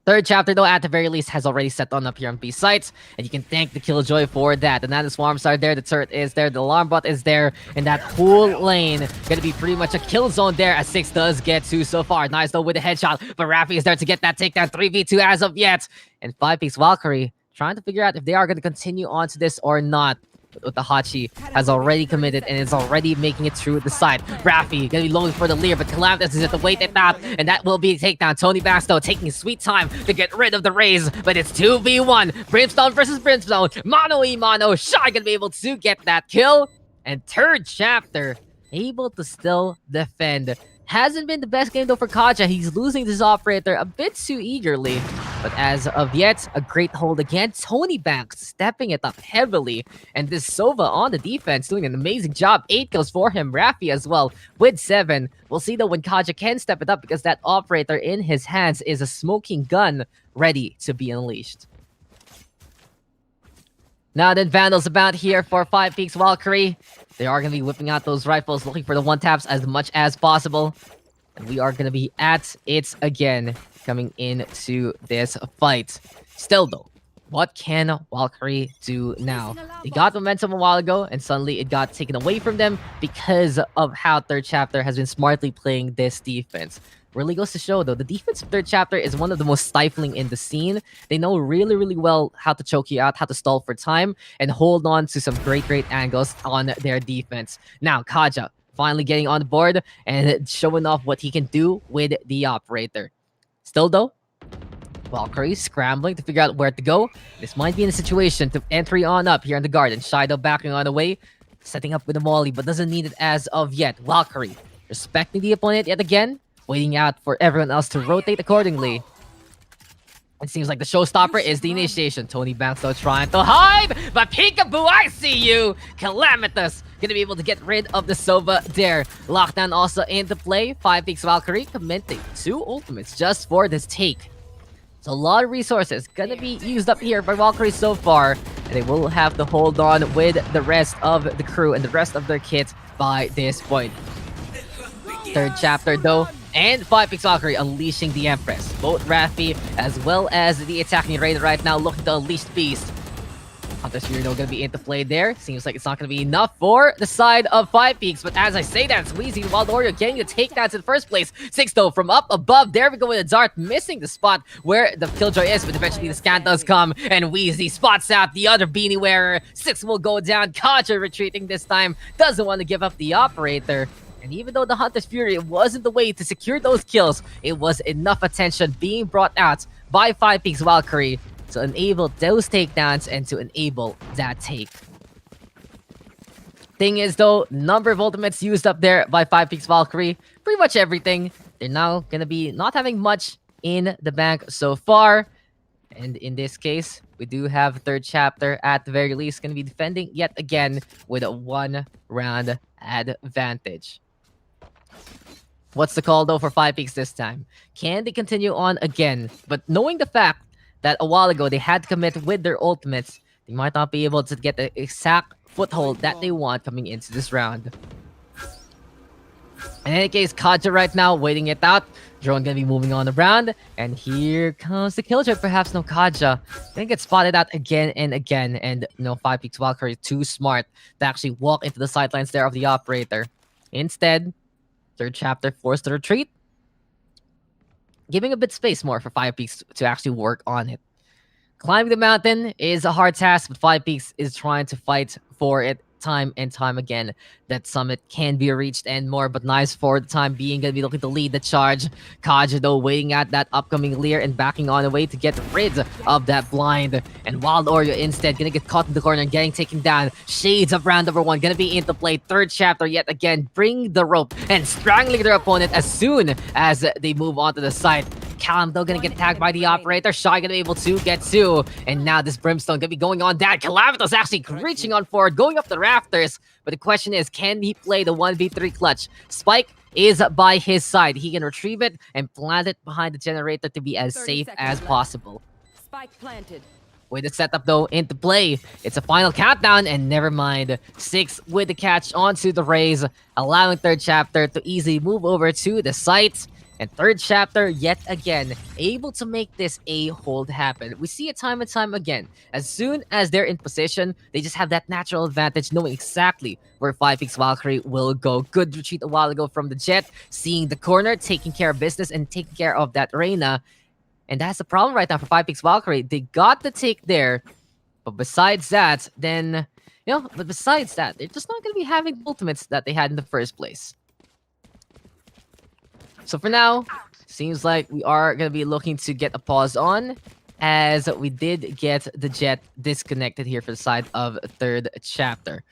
Speaker 1: Third chapter, though, at the very least, has already set on up here on B sites, and you can thank the Killjoy for that. The Nana Swarms are there, the turret is there, the alarm bot is there, and that whole lane gonna be pretty much a kill zone there, as 6 does get 2 so far. Nice, though, with a headshot, but Rafi is there to get that takedown, 3v2 as of yet, and 5peaks Valkyrie trying to figure out if they are going to continue on to this or not. But the Hachi has already committed and is already making it through the side. Rafi gonna be looking for the leer, but Calamitous is at the wait it out, and that will be a takedown. Tony Banks, though, taking sweet time to get rid of the raise, but it's 2v1. Brimstone versus Brimstone. Mano y mano. Shy gonna be able to get that kill. And third chapter able to still defend Hasn't been the best game though for Kaja. He's losing this operator a bit too eagerly. But as of yet, a great hold again. Tony Banks stepping it up heavily. And this Sova on the defense doing an amazing job. 8 kills for him. Rafi as well with 7. We'll see though when Kaja can step it up because that operator in his hands is a smoking gun ready to be unleashed. Now then, Vandals about here for 5 Peaks Valkyrie. They are going to be whipping out those rifles, looking for the one-taps as much as possible. And we are going to be at it again, coming into this fight. Still though, what can Valkyrie do now? They got momentum a while ago, and suddenly it got taken away from them because of how Third Chapter has been smartly playing this defense. Really goes to show though, the defense of Third Chapter is one of the most stifling in the scene. They know really well how to choke you out, how to stall for time, and hold on to some great angles on their defense. Now, Kaja finally getting on the board and showing off what he can do with the operator. Still though, Valkyrie scrambling to figure out where to go. This might be in a situation to entry on up here in the garden. Shido backing on the way, setting up with a molly, but doesn't need it as of yet. Valkyrie respecting the opponent yet again, waiting out for everyone else to rotate accordingly. It seems like the showstopper is the initiation. Tony Banks though trying to hide, but Peekaboo, I see you! Calamitous gonna be able to get rid of the Sova there. Lockdown also into play. 5 Peaks Valkyrie committing 2 ultimates just for this take. So a lot of resources gonna be used up here by Valkyrie so far. And they will have to hold on with the rest of the crew and the rest of their kit by this point. Third Chapter though, and 5 Peaks Valkyrie unleashing the Empress. Both Rafi as well as the attacking Raider right now looking to unleash the Beast. Hunter's Fury gonna be into play there. Seems like it's not gonna be enough for the side of 5 Peaks, but as I say that, Squeezy Wild Oreo getting the takedowns in the first place. 6 though from up above. There we go with the dart, missing the spot where the Killjoy is, but eventually the scan does come, and Wheezy spots out the other beanie wearer. 6 will go down. Kaja retreating this time, doesn't want to give up the operator. And even though the Hunter's Fury wasn't the way to secure those kills, it was enough attention being brought out by 5 Peaks Valkyrie to enable those takedowns and to enable that take. Thing is though, number of ultimates used up there by 5 Peaks Valkyrie, pretty much everything. They're now gonna be not having much in the bank so far. And in this case, we do have Third Chapter at the very least gonna be defending yet again with a 1-round advantage. What's the call though for 5 Peaks this time? Can they continue on again? But knowing the fact that a while ago they had to commit with their ultimates, they might not be able to get the exact foothold that they want coming into this round. In any case, Kaja right now waiting it out. Drone gonna be moving on around, and here comes the Killjoy. Perhaps no Kaja. Gonna get spotted out again and again, and no 5 Peaks Valkyrie too smart to actually walk into the sidelines there of the operator. Instead, Third Chapter forced to retreat, giving a bit space more for 5 Peaks to actually work on it. Climbing the mountain is a hard task, but 5 Peaks is trying to fight for it time and time again. That summit can be reached and more, but nice for the time being, gonna be looking to lead the charge. Kaja though waiting at that upcoming Leer and backing on the way to get rid of that blind. And Wild Oreo instead gonna get caught in the corner and getting taken down. Shades of round number 1 gonna be into play. Third Chapter yet again, bring the rope and strangling their opponent as soon as they move onto the site. Callum though gonna get tagged by the operator. Shy gonna be able to get 2. And now this Brimstone gonna be going on down. Calamitas actually reaching on forward, going up the rafters. But the question is, can he play the 1v3 clutch? Spike is by his side. He can retrieve it and plant it behind the generator to be as safe as possible.
Speaker 4: Spike planted.
Speaker 1: With the setup though into play, it's a final countdown, and never mind. 6 with the catch onto the Raze, allowing Third Chapter to easily move over to the site. And Third Chapter, yet again, able to make this a hold happen. We see it time and time again. As soon as they're in position, they just have that natural advantage, knowing exactly where 5 Peaks Valkyrie will go. Good retreat a while ago from the Jet, seeing the corner, taking care of business, and taking care of that Reyna. And that's the problem right now for 5 Peaks Valkyrie. They got the take there, but besides that, then, they're just not going to be having ultimates that they had in the first place. So for now, seems like we are going to be looking to get a pause on, as we did get the Jet disconnected here for the side of Third Chapter.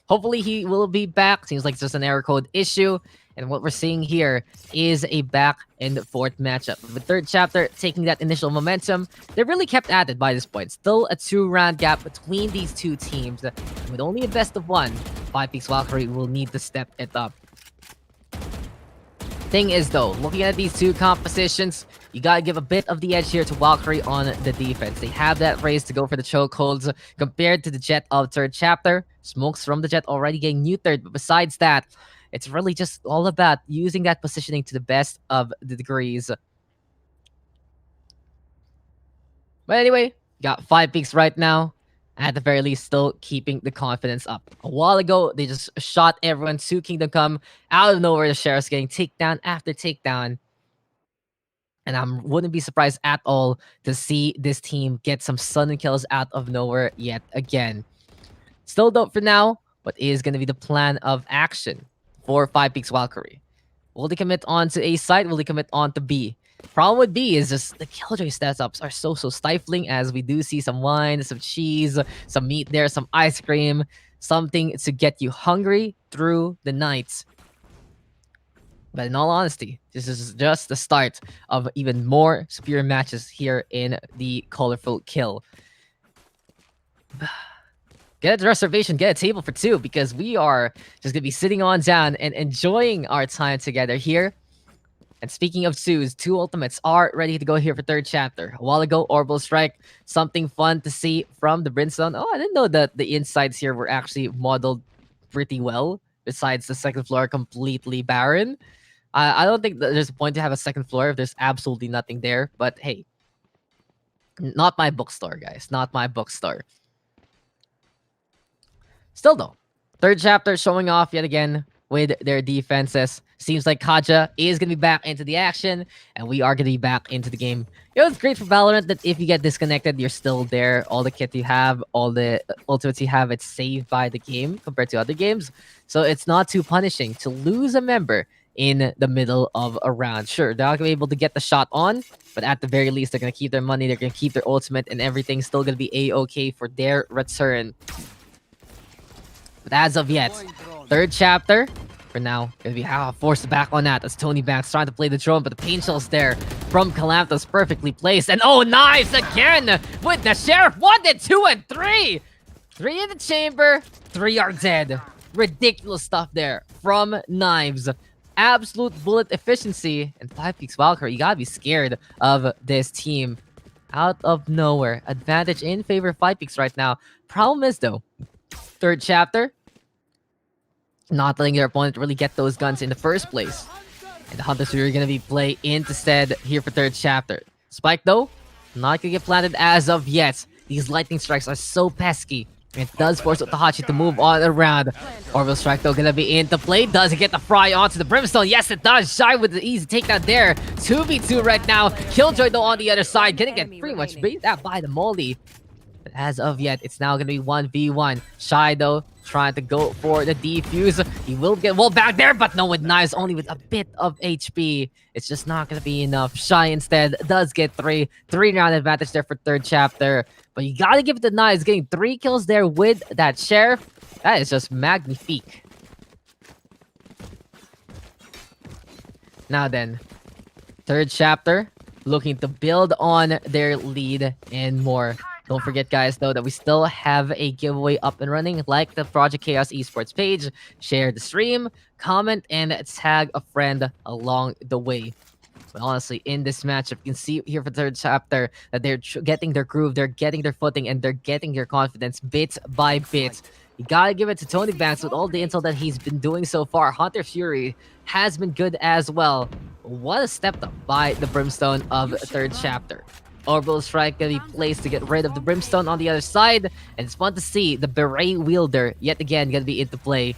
Speaker 1: Hopefully he will be back. Seems like it's just an error code issue. And what we're seeing here is a back and forth matchup. The third chapter taking that initial momentum. They really kept at it by this point. Still a 2-round gap between these two teams. With only a best of 1, 5 Peaks Valkyrie will need to step it up. Thing is though, looking at these two compositions, you gotta give a bit of the edge here to Valkyrie on the defense. They have that raise to go for the chokeholds compared to the Jet of third chapter. Smokes from the Jet already getting neutered, but besides that, it's really just all about using that positioning to the best of the degrees. But anyway, got 5 Peaks right now. At the very least, still keeping the confidence up. A while ago, they just shot everyone to Kingdom Come. Out of nowhere, the Sheriff's getting takedown after takedown. And I wouldn't be surprised at all to see this team get some sudden kills out of nowhere yet again. Still don't for now. What is going to be the plan of action for 5 Peaks Valkyrie? Will they commit on to A site? Will they commit on to B? Problem with B is just the Killjoy stats are so stifling, as we do see some wine, some cheese, some meat there, some ice cream, something to get you hungry through the night. But in all honesty, this is just the start of even more superior matches here in the Colorful Kill. Get a reservation, get a table for 2, because we are just going to be sitting on down and enjoying our time together here. And speaking of 2s, 2 ultimates are ready to go here for third chapter. A while ago, Orbital Strike, something fun to see from the Brimstone. Oh, I didn't know that the insides here were actually modeled pretty well, besides the second floor completely barren. I don't think that there's a point to have a second floor if there's absolutely nothing there. But hey, not my bookstore, guys. Not my bookstore. Still though, third chapter showing off yet again with their defenses. Seems like Kaja is going to be back into the action, and we are going to be back into the game. You know, it's great for Valorant that if you get disconnected, you're still there. All the kit you have, all the ultimates you have, it's saved by the game compared to other games. So it's not too punishing to lose a member in the middle of a round. Sure, they're not going to be able to get the shot on, but at the very least, they're going to keep their money, they're going to keep their ultimate, and everything's still going to be A-okay for their return. But as of yet, third chapter, for now, going to be forced back on that as Tony Banks trying to play the drone, but the pain shell's there from Calamthus perfectly placed. And oh, Knives again with the Sheriff. 1 and 2 and 3. 3 in the chamber, 3 are dead. Ridiculous stuff there from Knives. Absolute bullet efficiency. And 5 Peaks Valkyrie, you gotta be scared of this team. Out of nowhere. Advantage in favor of 5 Peaks right now. Problem is though, third chapter, not letting their opponent really get those guns in the first place. And the Hunters are going to be play instead here for third chapter. Spike though, not going to get planted as of yet. These lightning strikes are so pesky. It does force Otahachi to move on around. Orbital Strike though gonna be into play. Does it get the fry onto the Brimstone? Yes, it does. Shy with the easy takedown there. 2v2 right now. Killjoy though on the other side. Gonna get pretty much beat out by the Molly. But as of yet, it's now gonna be 1v1. Shy though, trying to go for the defuse. He will get wall back there, but no, with Knives only with a bit of HP. It's just not gonna be enough. Shy instead does get 3-round advantage there for third chapter. But you gotta give it to Knives, getting 3 kills there with that Sheriff. That is just magnifique. Now then, third chapter, looking to build on their lead and more. Don't forget, guys, though, that we still have a giveaway up and running. Like the Project Chaos Esports page, share the stream, comment, and tag a friend along the way. But honestly, in this matchup, you can see here for the third chapter that they're getting their groove, they're getting their footing, and they're getting their confidence bit by bit. You gotta give it to Tony Banks with all the intel that he's been doing so far. Hunter Fury has been good as well. What a step up by the Brimstone of third chapter. Orbital Strike gonna be placed to get rid of the Brimstone on the other side. And it's fun to see the Beret Wielder yet again gonna be into play.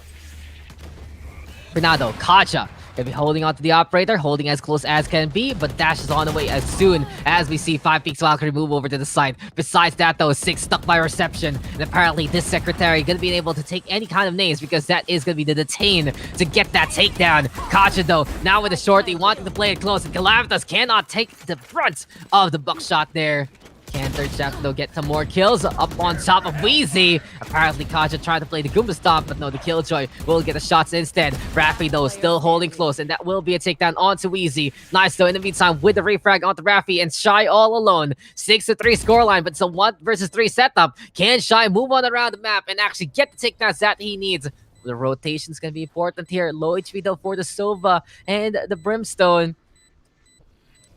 Speaker 1: For now though, Kacha gonna be holding on to the Operator, holding as close as can be, but Dash is on the way as soon as we see 5 Peaks Valkyrie move over to the side. Besides that though, 6 stuck by reception, and apparently this Secretary gonna be able to take any kind of names because that is gonna be the detain to get that takedown. Kacha though, now with the shorty wanting to play it close, and Calamthus cannot take the front of the buckshot there. Can third chapter though get some more kills up on top of Wheezy? Apparently Kaja tried to play the Goomba Stomp, but no, the Killjoy will get the shots instead. Raffi though still holding close, and that will be a takedown onto Wheezy. Nice though in the meantime with the refrag onto Raffi, and Shy all alone. 6-3 scoreline, but it's a 1 versus 3 setup. Can Shy move on around the map and actually get the takedowns that he needs? The rotation's gonna be important here. Low HP though for the Sova and the Brimstone.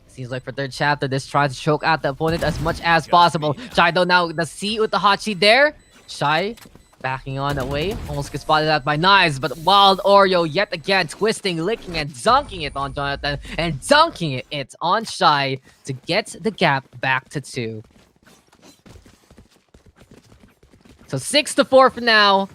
Speaker 1: Seems like for third chapter, this tries to choke out the opponent as much as possible. Shy though now the C with the hot sheet there. Shy backing on away. Almost gets spotted out by Knives, but Wild Oreo yet again twisting, licking, and dunking it on Jonathan, and dunking it on Shy to get the gap back to 2. So 6-4 for now.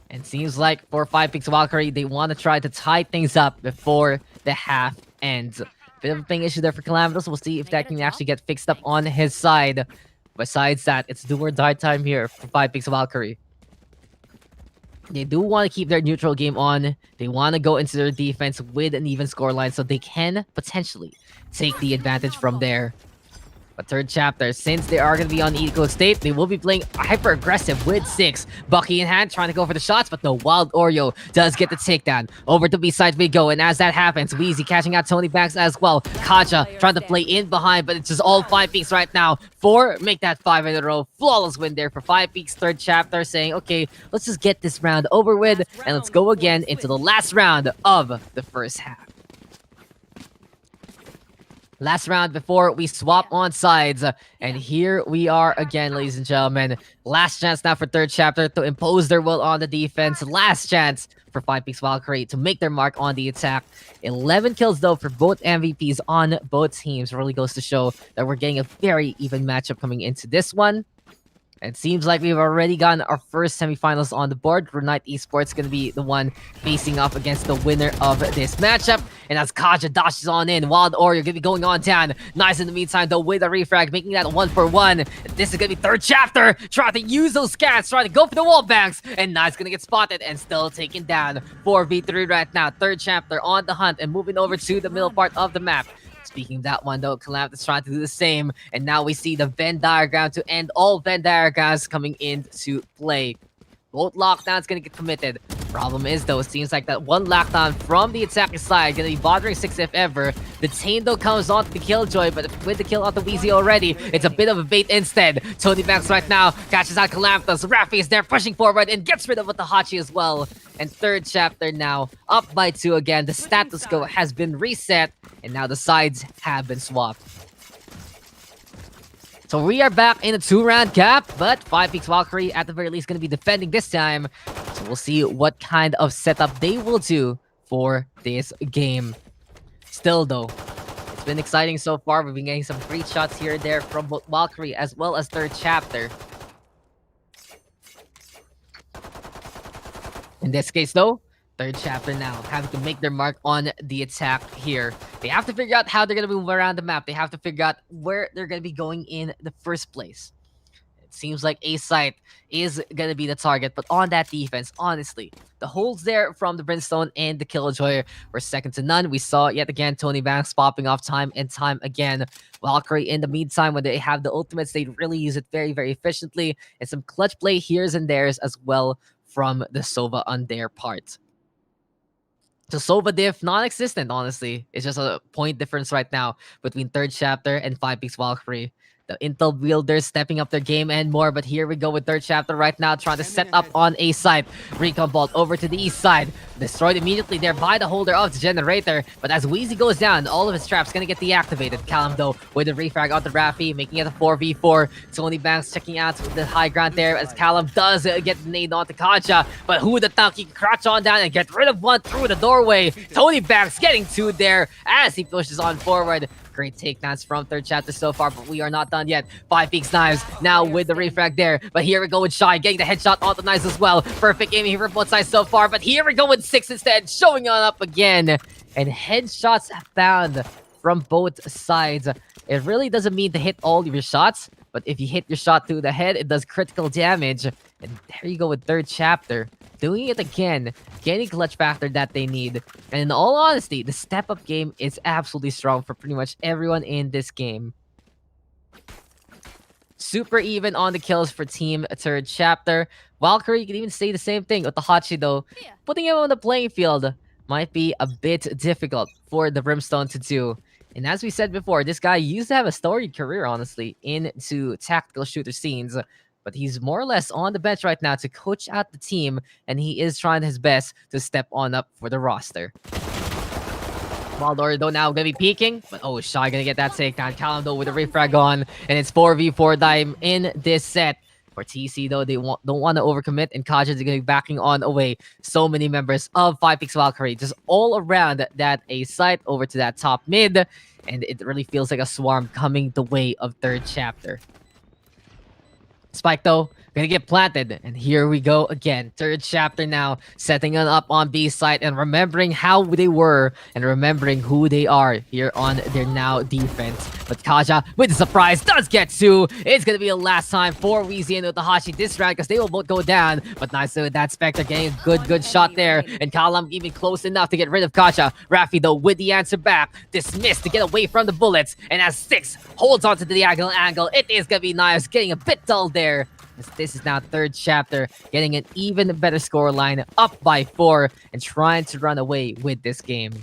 Speaker 1: And seems like for 5pix Valkyrie, they want to try to tie things up before the half ends. Bit of a ping issue there for Calamitous. We'll see if that can actually get fixed up on his side. Besides that, it's do or die time here for 5pix Valkyrie. They do want to keep their neutral game on. They want to go into their defense with an even scoreline so they can potentially take the advantage from there. But third chapter, since they are going to be on equal state, they will be playing hyper-aggressive with 6. Bucky in hand, trying to go for the shots, but no, Wild Oreo does get the takedown. Over to B side we go, and as that happens, Wheezy catching out Tony Banks as well. Kaja trying to play in behind, but it's just all 5pix right now. 4, make that 5 in a row. Flawless win there for 5pix. Third chapter saying, okay, let's just get this round over with, and let's go again into the last round of the first half. Last round before we swap on sides. And here we are again, ladies and gentlemen. Last chance now for third chapter to impose their will on the defense. Last chance for 5pix Valkyrie to make their mark on the attack. 11 kills though for both MVPs on both teams. Really goes to show that we're getting a very even matchup coming into this one. It seems like we've already gotten our first semifinals on the board. Valorant Esports going to be the one facing off against the winner of this matchup. And as Kaja dashes on in, Wild Oreo going to be going on down. Nice in the meantime, though, with a refrag, making that 1-for-1. This is going to be third chapter. Trying to use those scans, trying to go for the wall banks. And Nice going to get spotted and still taken down. 4v3 right now. Third chapter on the hunt and moving over to the middle part of the map. Speaking of that one, though, Calamitous trying to do the same. And now we see the Venn diagram to end all Venn diagrams coming into play. Both lockdowns going to get committed. Problem is, though, it seems like that one lockdown from the attacking side going to be bothering 6 if ever. The Tain, though, comes onto the Killjoy, but with the kill onto Wheezy already, it's a bit of a bait instead. Tony Banks right now catches out Calamitous. Raffi is there pushing forward and gets rid of Watahachi as well. And third chapter now up by 2 again. The status quo has been reset, and now the sides have been swapped. So we are back in a 2-round gap, but 5pix Valkyrie at the very least going to be defending this time. So we'll see what kind of setup they will do for this game. Still though, it's been exciting so far. We've been getting some free shots here and there from both Valkyrie as well as third chapter. In this case though, third chapter now having to make their mark on the attack here. They have to figure out how they're going to move around the map. They have to figure out where they're going to be going in the first place. It seems like A site is going to be the target, but on that defense, honestly, the holds there from the Brimstone and the Killjoy were second to none. We saw yet again Tony Banks popping off time and time again. Valkyrie in the meantime, when they have the ultimates, they really use it very, very efficiently. And some clutch play here's and there's as well from the Sova on their part. So Sova diff, non-existent, honestly. It's just a point difference right now between third chapter and 5pix Valkyrie. The Intel builders stepping up their game and more, but here we go with third chapter right now, trying to set up on A side. Recon Bolt over to the east side. Destroyed immediately there by the holder of the generator, but as Wheezy goes down, all of his traps gonna get deactivated. Callum though with the refrag onto Raffi, making it a 4v4. Tony Banks checking out the high ground there as Callum does get the nade onto Kaja, but who the thunk, he can crouch on down and get rid of one through the doorway. Tony Banks getting 2 there as he pushes on forward. Great takedowns from third chapter so far, but we are not done yet. 5pix Knives now with the refrag there, but here we go with Shy getting the headshot onto Knives as well. Perfect aiming here for both sides so far, but here we go with 6 instead, showing on up again. And headshots found from both sides. It really doesn't mean to hit all of your shots, but if you hit your shot through the head, it does critical damage. And there you go with third chapter. Doing it again, getting clutch factor that they need. And in all honesty, the step-up game is absolutely strong for pretty much everyone in this game. super even on the kills for Team Third Chapter. Valkyrie can even say the same thing with the Hachi though. Putting him on the playing field might be a bit difficult for the Brimstone to do. And as we said before, this guy used to have a storied career, honestly, into tactical shooter scenes. But he's more or less on the bench right now to coach out the team, and he is trying his best to step on up for the roster. Valdor though now gonna be peeking, but oh, Shy gonna get that takedown. Callum though with a refrag on, and it's 4v4 time in this set. For TC though, they don't want to overcommit, and Kaja is gonna be backing on away. So many members of 5pix Valkyrie just all around that A site over to that top mid, and it really feels like a swarm coming the way of Third Chapter. Spike though, gonna get planted, and here we go again. Third Chapter now setting it up on B side and remembering how they were and remembering who they are here on their now defense. But Kaja with the surprise does get two. It's gonna be a last time for Weezy and Utahashi this round because they will both go down. But nice with that Spectre getting a good shot there, and Kalam even close enough to get rid of Kaja. Rafi though with the answer back, dismissed to get away from the bullets, and as 6 holds on to the diagonal angle, it is gonna be Knives getting a bit dull there. This is now Third Chapter getting an even better scoreline, up by 4 and trying to run away with this game.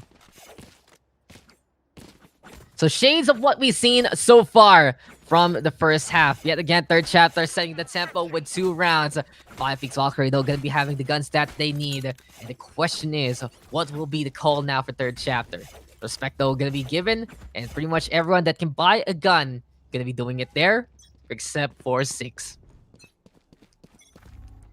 Speaker 1: So shades of what we've seen so far from the first half. Yet again, Third Chapter setting the tempo with 2 rounds. 5pix Valkyrie though gonna be having the guns that they need. And the question is, what will be the call now for Third Chapter? Respect though gonna be given, and pretty much everyone that can buy a gun gonna be doing it there, except for 6.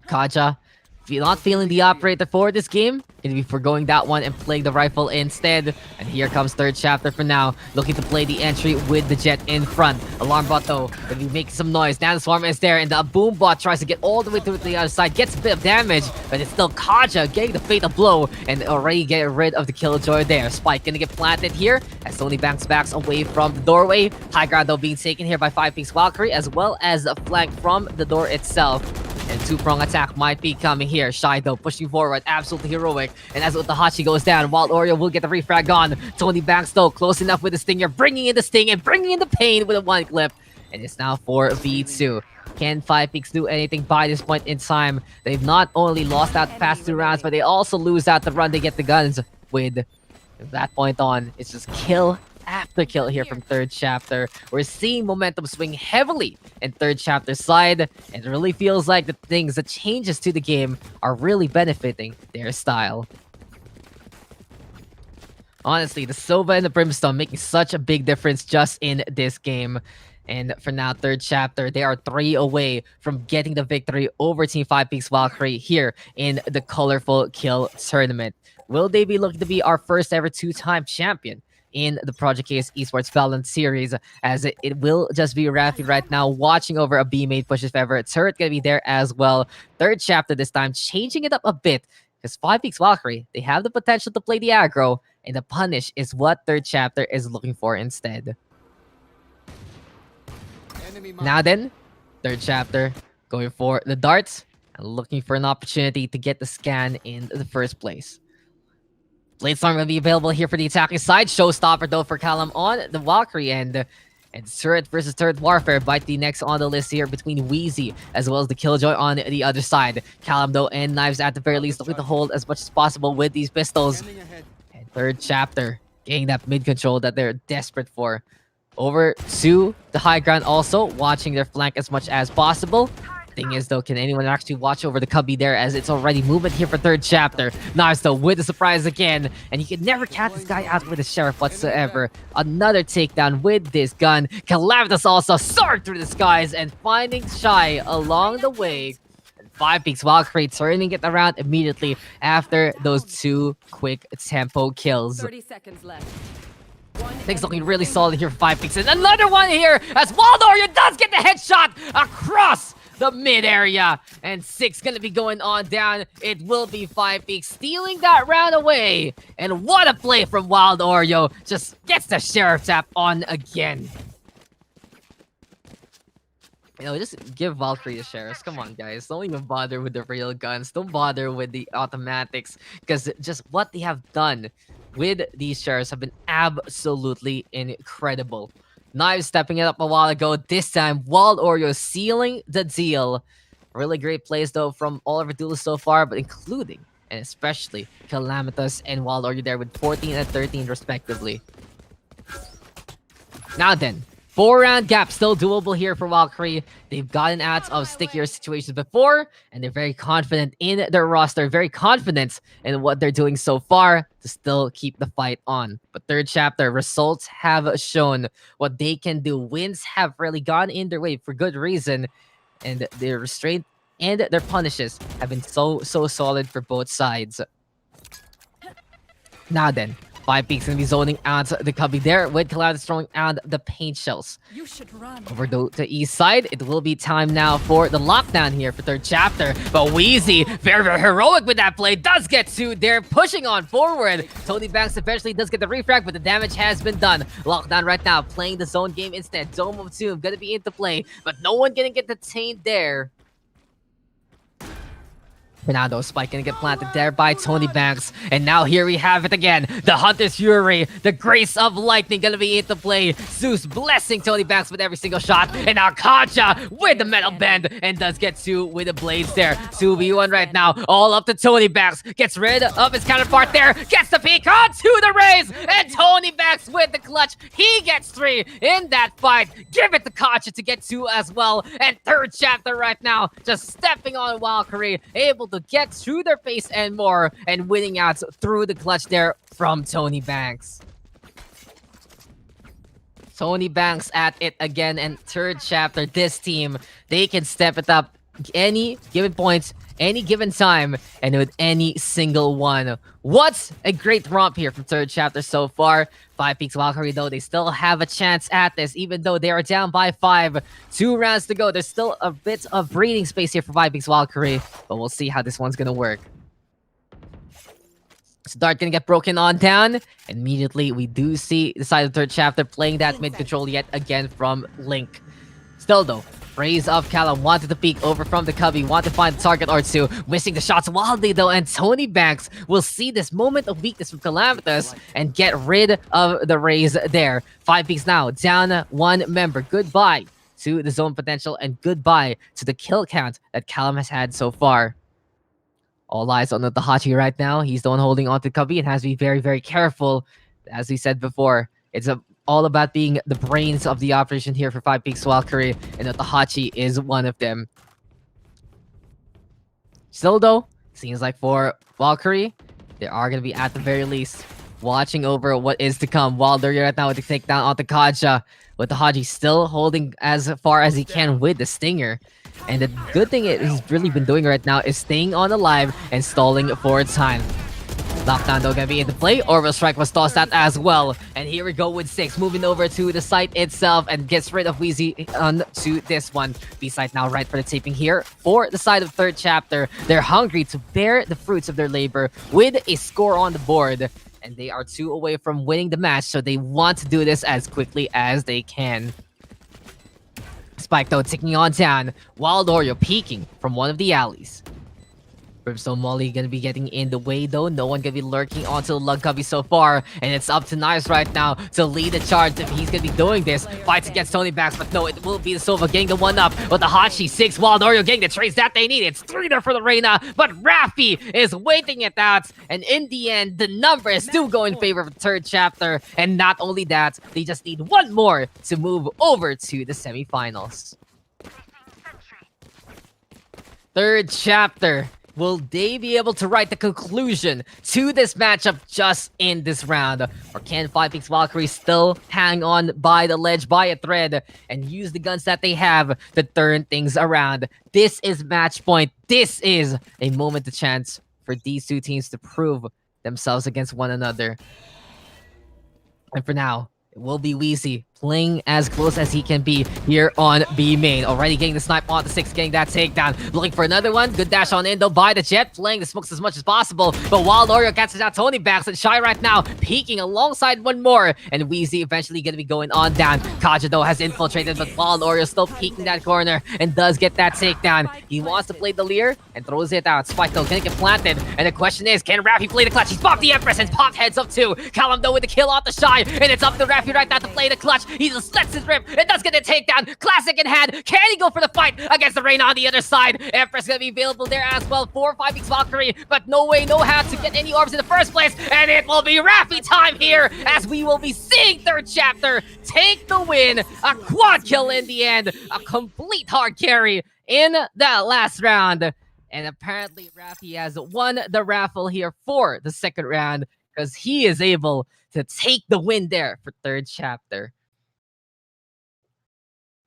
Speaker 1: Kaja, if you're not feeling the operator for this game, gonna be forgoing that one and playing the rifle instead. And here comes Third Chapter for now, looking to play the entry with the jet in front. Alarm bot though, gonna be making some noise. Now the swarm is there, and the boom bot tries to get all the way through to the other side, gets a bit of damage, but it's still Kaja getting the fatal blow and already getting rid of the killjoy there. Spike gonna get planted here as Sony backs away from the doorway. High ground though being taken here by 5pix Valkyrie, as well as a flank from the door itself. And 2-prong attack might be coming here. Shy though pushing forward, absolutely heroic. And as Utahashi goes down, Wild Oreo will get the refrag on. Tony Banks though close enough with the stinger, bringing in the sting and bringing in the pain with a 1 clip. And it's now 4v2. Can 5pix do anything by this point in time? They've not only lost out the past 2 rounds, but they also lose out the run they get the guns with. From that point on, it's just kill after kill here from Third Chapter. We're seeing momentum swing heavily in Third Chapter's side, and it really feels like the things, the changes to the game are really benefiting their style. Honestly, the Sova and the Brimstone making such a big difference just in this game. And for now, Third Chapter, they are 3 away from getting the victory over Team 5pix Valkyrie here in the Colorful Kill Tournament. Will they be looking to be our first ever 2-time champion in the Project Chaos Esports Valorant series, as it will just be Rafi right now watching over a B-main push if ever. Turret gonna be there as well. Third Chapter this time changing it up a bit, because 5pix Valkyrie, they have the potential to play the aggro, and the punish is what Third Chapter is looking for instead. Now then, Third Chapter going for the darts and looking for an opportunity to get the scan in the first place. Bladestorm will be available here for the attacking side. Showstopper though for Callum on the Valkyrie end. And Turret versus Turret Warfare might be next on the list here between Wheezy as well as the Killjoy on the other side. Callum though and Knives at the very least looking to hold as much as possible with these pistols. And Third Chapter getting that mid control that they're desperate for. Over to the high ground also, watching their flank as much as possible. Thing is though, can anyone actually watch over the cubby there, as it's already movement here for Third Chapter. Knives though with the surprise again, and you can never catch this guy out with a sheriff whatsoever. Another takedown with this gun. Calamitas also soared through the skies and finding Shy along the way. 5pix Valkyrie turning it around immediately after those 2 quick tempo kills.
Speaker 4: 30 seconds left.
Speaker 1: Things looking really solid here for 5pix. And another one here as Waldoria does get the headshot across the mid area. And 6 gonna be going on down. It will be 5pix stealing that round away. And what a play from Wild Oreo. Just gets the sheriff tap on again. You know, just give Valkyrie the sheriffs. Come on, guys. Don't even bother with the real guns. Don't bother with the automatics. Because just what they have done with these sheriffs have been absolutely incredible. Knives stepping it up a while ago. This time, Wild Oreo sealing the deal. Really great plays though from all of our duelists so far, but including and especially Calamitous and Wild Oreo there with 14 and 13 respectively. Now then, 4-round gap still doable here for Valkyrie. They've gotten out of stickier situations before, and they're very confident in their roster, very confident in what they're doing so far to still keep the fight on. But third chapter, results have shown what they can do. Wins have really gone in their way for good reason, and their restraint and their punishes have been so solid for both sides. Now then, 5peaks gonna be zoning out the cubby there with Calamitous throwing out the paint shells.
Speaker 4: You should run.
Speaker 1: Over the east side, it will be time now for the lockdown here for third chapter. But Wheezy, very heroic with that play, does get to there, pushing on forward. Tony Banks eventually does get the refrag, but the damage has been done. Lockdown right now, playing the zone game instead. Dome of Doom gonna be into play, but no one gonna get detained there. Fernando Spike gonna get planted there by Tony Banks. And now here we have it again. The Hunter's Fury, the Grace of Lightning gonna be into play. Zeus blessing Tony Banks with every single shot. And now Kaja with the metal bend and does get 2 with the blades there. 2v1 right now, all up to Tony Banks. Gets rid of his counterpart there. Gets the peek onto the raise. And Tony Banks with the clutch. He gets 3 in that fight. Give it to Kaja to get 2 as well. And third chapter right now, just stepping on Valkyrie. Able to get through their face and more, and winning out through the clutch there from Tony Banks. Tony Banks at it again, and third chapter, this team, they can step it up any given point, any given time, and with any single one. What a great romp here from third chapter so far. 5peaks Valkyrie, though, they still have a chance at this, even though they are down by 5. 2 rounds to go. There's still a bit of breathing space here for 5peaks Valkyrie, but we'll see how this one's gonna work. Dart gonna get broken on down. Immediately, we do see the side of third chapter playing that mid control yet again from Link. Still, though, Raise of Callum wanted to peek over from the cubby, wanted to find the target or 2, missing the shots wildly though, and Tony Banks will see this moment of weakness from Calamitous and get rid of the raise there. 5peaks now, down 1 member. Goodbye to the zone potential and goodbye to the kill count that Callum has had so far. All eyes on the Hachi right now. He's the one holding on to cubby and has to be very careful. As we said before, it's all about being the brains of the operation here for 5peaks Valkyrie, and Tahachi is one of them. Still though, seems like for Valkyrie, they are going to be at the very least watching over what is to come, while they're right now with the takedown onto Kaja, with Tahachi still holding as far as he can with the Stinger. And the good thing he's really been doing right now is staying on alive and stalling for time. Lockdown though gonna be into play. Orbital Strike was tossed out as well. And here we go with 6, moving over to the site itself and gets rid of Wheezy onto this one. B-side now right for the taping here. For the side of third chapter, they're hungry to bear the fruits of their labor with a score on the board. And they are 2 away from winning the match, so they want to do this as quickly as they can. Spike though ticking on down. Wild Oreo peeking from one of the alleys. Brimstone Molly gonna be getting in the way though. No one gonna be lurking onto the lug cubby so far. And it's up to Knives right now to lead the charge if he's gonna be doing this. Fights against Tony Banks, but no, it will be the Silva getting the 1-up. But the Hachi 6, Wild Oreo getting the trades that they need. It's 3 there for the Reina, but Rafi is waiting it out. And in the end, the number is still going in favor of the third chapter. And not only that, they just need 1 more to move over to the semifinals. Third chapter. Will they be able to write the conclusion to this matchup just in this round? Or can 5peaks Valkyrie still hang on by the ledge, by a thread, and use the guns that they have to turn things around? This is match point. This is a moment to chance for these 2 teams to prove themselves against one another. And for now, it will be Wheezy playing as close as he can be here on B main. Already getting the snipe on the 6, getting that takedown. Looking for another one. Good dash on in though by the Jet, playing the smokes as much as possible. But Wild Oreo catches out Tony Banks and Shy right now, peeking alongside 1 more. And Wheezy eventually gonna be going on down. Kaja though has infiltrated, but Wild Oreo still peeking that corner and does get that takedown. He wants to play the Leer and throws it out. Spike though gonna get planted. And the question is, can Rafi play the clutch? He's popped the Empress and popped heads up too. Callum though with the kill off the Shy. And it's up to Rafi right now to play the clutch.
Speaker 3: He just lets his rip and does get a takedown. Classic in hand. Can he go for the fight against the Reina on the other side? Empress gonna be available there as well for 5x Valkyrie, but no way, no how to get any orbs in the first place. And it will be Rafi time here as we will be seeing third chapter take the win. A quad kill in the end. A complete hard carry in that last round. And apparently Rafi has won the raffle here for the second round because he is able to take the win there for third chapter.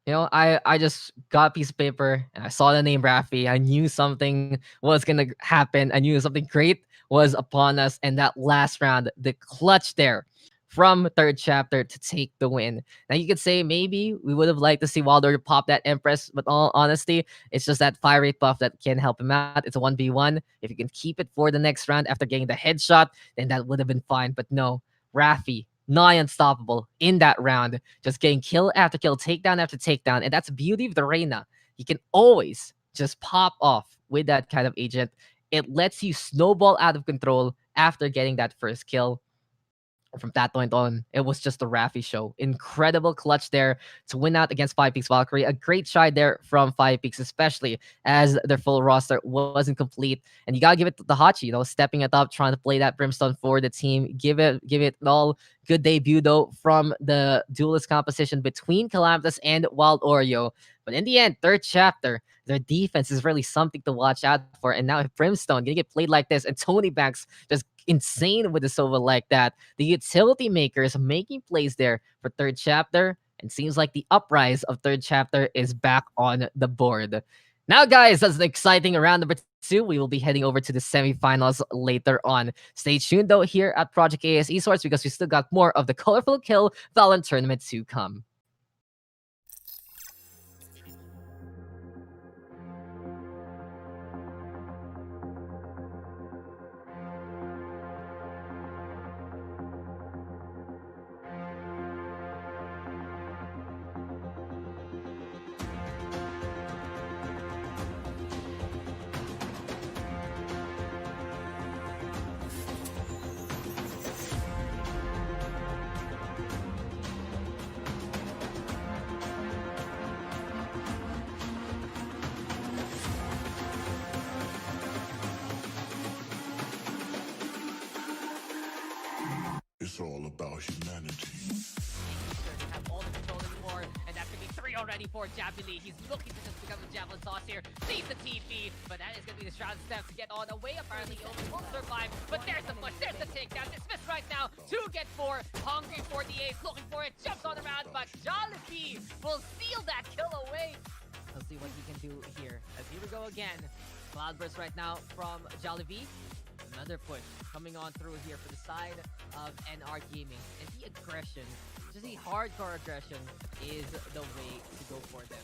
Speaker 3: You know, I just got a piece of paper and I saw the name Rafi. I knew something was gonna happen. I knew something great was upon us. And that last round, the clutch there from third chapter to take the win. Now you could say maybe we would have liked to see Wilder pop that Empress, but all honesty, it's just that fire rate buff that can help him out. It's a 1v1. If you can keep it for the next round after getting the headshot, then that would have been fine. But no, Rafi, nigh unstoppable in that round, just getting kill after kill, takedown after takedown. And that's the beauty of the Reina. You can always just pop off with that kind of agent. It lets you snowball out of control after getting that first kill. From that point on, it was just a Rafi show. Incredible clutch there to win out against 5x Valkyrie. A great try there from 5x, especially as their full roster wasn't complete. And you gotta give it to the Hachi, you know, stepping it up, trying to play that Brimstone for the team. Give it all. Good debut though from the duelist composition between Calamitous and Wild Oreo. But in the end, third chapter, their defense is really something to watch out for. And now if Brimstone gonna get played like this and Tony Banks just insane with the Sova like that, the utility makers making plays there for third chapter, and seems like the uprise of third chapter is back on the board. Now, guys, that's an exciting round number 2. We will be heading over to the semifinals later on. Stay tuned though here at Project Chaos Esports because we still got more of the Colorful Kill Valorant Tournament to come.
Speaker 2: It's all about humanity.
Speaker 3: Doesn't have all the control anymore, and that's gonna be 3 already for Javelin. He's looking to just become a Javelin sauce here. Sees the TP, but that is gonna be the shroud step to get on the way. Apparently, Omen will survive, but there's the push, there's the takedown. Dismissed right now. 2 get 4. Hungry for the ace, looking for it. Jumps on around, but Jollibee will steal that kill away. Let's see what he can do here. As here we go again. Cloudburst right now from Jollibee. Another push coming on through here for the side of NR Gaming. And the aggression, just the hardcore aggression, is the way to go for them.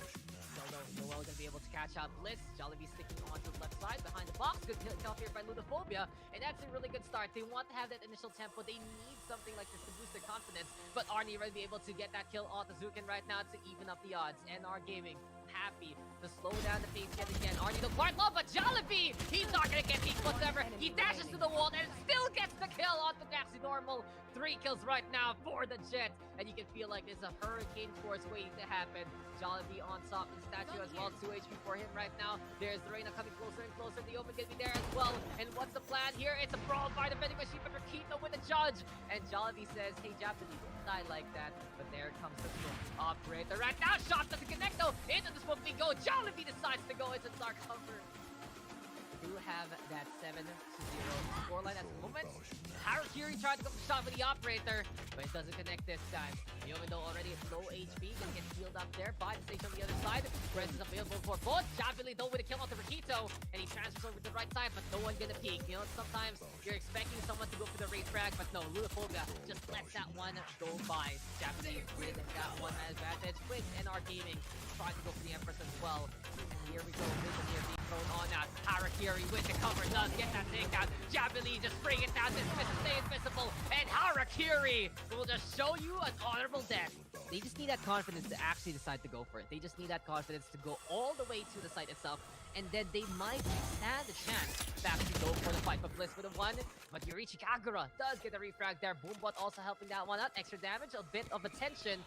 Speaker 3: Noel gonna be able to catch out Bliss. Jollibee sticking onto the left side behind the box. Good kill here by Ludophobia. And that's a really good start. They want to have that initial tempo. They need something like this to boost their confidence. But Arnie will be able to get that kill on the Zukin right now to even up the odds. NR Gaming happy to slow down the pace yet again. Arnie the quite low, but Jollibee, he's not gonna get beat whatsoever. He dashes to the wall and still gets the kill on the Maxi Normal. 3 kills right now for the Jet. And you can feel like there's a hurricane force waiting to happen. Jollibee on top of the statue as well. 2 HP for him right now. There's the Reina coming closer and closer. The Omen gonna be there as well. And what's the plan here? It's a brawl by the vending machine, but Rakito with the judge. And Jollibee says, hey, Japanese, don't die like that. But there comes the smoke operator right now. Shot doesn't connect though. Into the smoke we go. Jollibee decides to go into dark cover. Do have that 7-0 scoreline at the moment. Harakiri tried to go for the shot with the operator, but it doesn't connect this time. Even though already at low HP, gonna get healed up there by the stage on the other side. Press is available for both. Javelin though with a kill onto Rakito, and he transfers over to the right side, but no one gonna peek. You know, sometimes you're expecting someone to go for the raid frag, but no, Ludophobia just lets that one go by. Javelin with that one-man advantage with NR Gaming trying to go for the Empress as well. Here we go, Vision here being thrown on now. Harakiri with the cover does get that takedown. Javelin just bring it down, dismiss and stay invisible, and Harakiri will just show you an honorable death. They just need that confidence to actually decide to go for it. They just need that confidence to go all the way to the site itself, and then they might stand a chance to actually go for the fight for Bliss with a 1. But Yorichi Kagura does get a refrag there. Boombot also helping that one out. Extra damage, a bit of attention.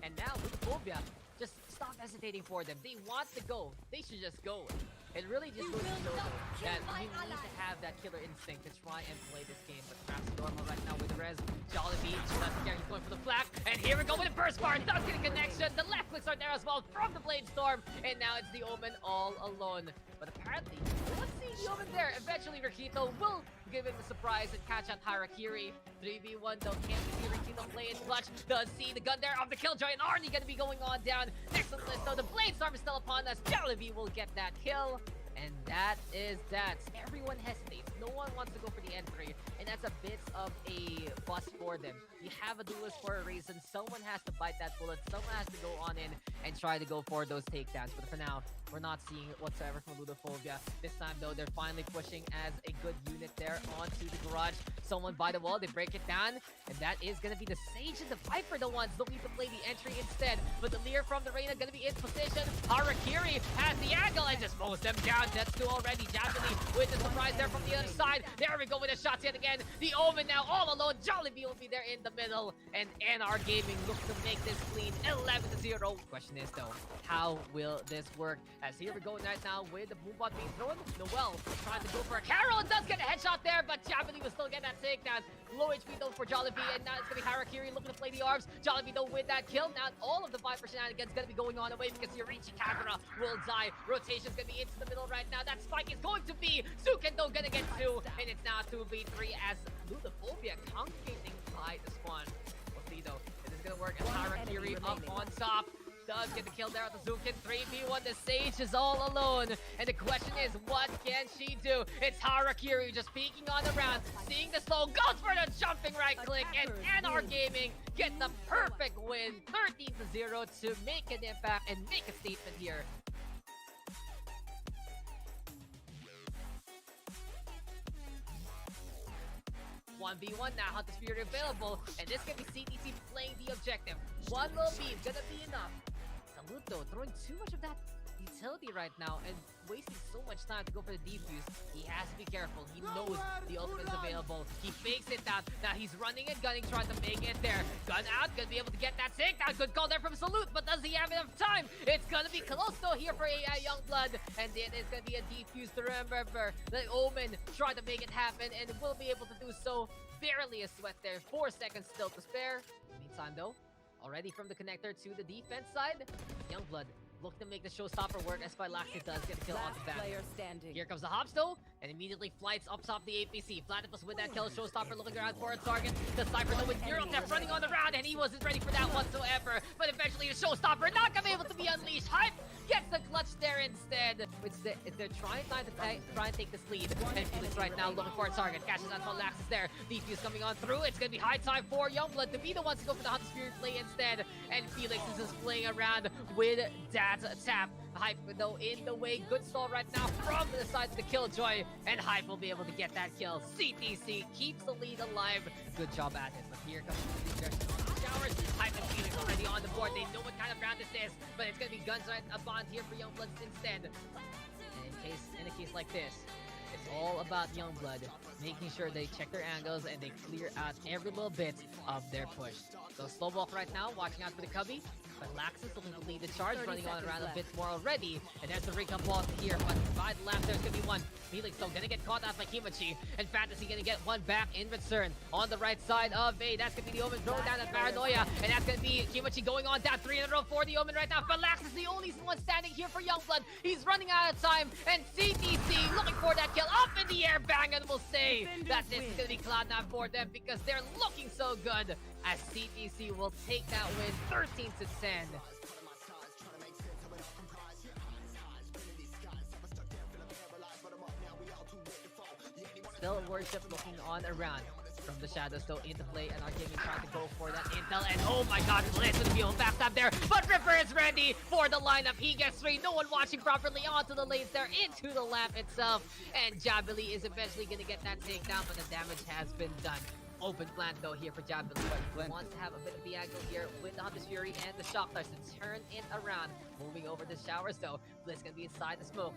Speaker 3: And now Ludophobia just stop hesitating for them. They want to go. They should just go. It really just goes to show that you need to have that killer instinct to try and play this game. But perhaps normal right now with the res. Jollibee, he's going for the flag. And here we go with the burst bar. Does get a connection. The left clicks are there as well from the Blade Storm. And now it's the Omen all alone. But apparently, let's see the Omen there. Eventually, Rakito will give him the surprise and catch out Harakiri. 3v1 though, can't see Rakito play it clutch. Does see the gun there of the Killjoy and Arnie gonna be going on down. Next on the list though, the Blade Storm is still upon us. Jollibee will get that kill. And that is that. Everyone hesitates. No one wants to go for the entry. And that's a bit of a bust for them. You have a duelist for a reason. Someone has to bite that bullet. Someone has to go on in and try to go for those takedowns. But for now, we're not seeing it whatsoever from Ludophobia. This time though, they're finally pushing as a good unit there onto the garage. Someone by the wall, they break it down. And that is going to be the Sage and the Viper, the ones looking to play the entry instead. But the Leer from the Reyna going to be in position. Harakiri has the angle and just mows them down. That's two already. Jollibee with the surprise there from the other side. There we go with the shots yet again. The Omen now all alone. Jollibee will be there in the middle. And NR Gaming looks to make this clean 11-0. Question is though, how will this work? As here we go right now with the Boombot being thrown. Noel trying to go for a Carol. Does get a headshot there, but Jollibee will still get that takedown. Low HP though for Jollibee, and now it's going to be Harakiri looking to play the arms. Jollibee though with that kill. Now all of the Viper shenanigans going to be going on away because Yorichi Kagura will die. Rotation's going to be into the middle right now. That spike is going to be Sukendo going to get 2, and it's now 2v3 as Ludophobia congregating by the spawn. We'll see though if this is going to work. And Harakiri up on top. Does get the kill there with the Zukin. 3v1, the Sage is all alone. And the question is, what can she do? It's Harakiri just peeking on the round, seeing the slow, goes for the jumping right click, and NR Gaming gets the perfect win, 13-0 to make an impact and make a statement here. One v one now, Hunter's Fury available, and this can be CTC playing the objective. One little beam gonna be enough. Salute though, throwing too much of that utility right now and wasting so much time to go for the defuse. He has to be careful. He knows the ultimate is available. He fakes it down. Now he's running and gunning, trying to make it there. Gun out, gonna be able to get that takedown. Good call there from Salute, but does he have enough time? It's gonna be close though here for AI Youngblood, and it is gonna be a defuse to remember. The Omen tried to make it happen and will be able to do so. Barely a sweat there. 4 seconds still to spare. Meantime though, already from the connector to the defense side, Youngblood look to make the showstopper work as Laxi does get a kill on the back. Here comes the hops though, and immediately flights up top the APC. Platypus with that kill, showstopper looking around for a target. The Cypher though with Eurotep running on the round, and he wasn't ready for that whatsoever. But eventually the showstopper not gonna be able to be unleashed. Hype gets the clutch there instead. They're trying to try and take this lead. And Felix right now looking for a target. Catches out Laxis there. Defuse coming on through. It's gonna be high time for Youngblood to be the ones to go for the Hunter's Fury play instead. And Felix is just playing around with that tap. Hype though in the way. Good stall right now from the side of the Killjoy. And Hype will be able to get that kill. CTC keeps the lead alive. Good job at it. But here comes the showers. Hype and Felix already on the board. They know what kind of round this is. But it's going to be guns right upon here for Youngblood instead. And in a case like this, it's all about Youngblood making sure they check their angles and they clear out every little bit of their push. So slow walk right now, watching out for the Cubby. But Laxis looking to lead the charge, running on around a bit more already. And there's the recap ball here, but by the left, there's going to be one. Felix though gonna get caught out by Kimachi, and Fantasy gonna get one back in return. On the right side of A, that's gonna be the Omen throwing down at Paranoia, and that's gonna be Kimachi going on down 3 in a row for the Omen right now. But Lax is the only one standing here for Youngblood. He's running out of time, and CTC looking for that kill up in the air. Bang, and we'll say that this is gonna be Cloud9 for them because they're looking so good as CTC will take that win 13-10. Still Worship looking on around from the shadows though into play, and our gaming trying to go for that intel, and oh my god, Blitz with the Beal backstab there, but Ripper is ready for the lineup. He gets 3, no one watching properly onto the lanes there, into the lap itself, and Jabili is eventually gonna get that takedown, but the damage has been done. Open plant though here for Jabili, but wants to have a bit of the angle here with the Hunter's Fury and the Shock Stars to turn it around. Moving over the showers though, Blitz gonna be inside the smoke.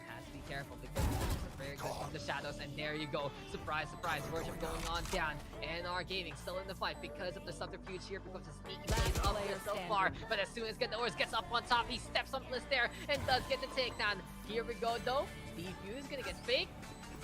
Speaker 3: Has be careful because it's very good from the shadows. And there you go. Surprise, surprise. Worship going on down. And our gaming still in the fight because of the subterfuge here. Because the sneaky plays up here so far. But as soon as Gadores gets up on top, he steps on Bliss there and does get the takedown. Here we go though. Defuse gonna get faked.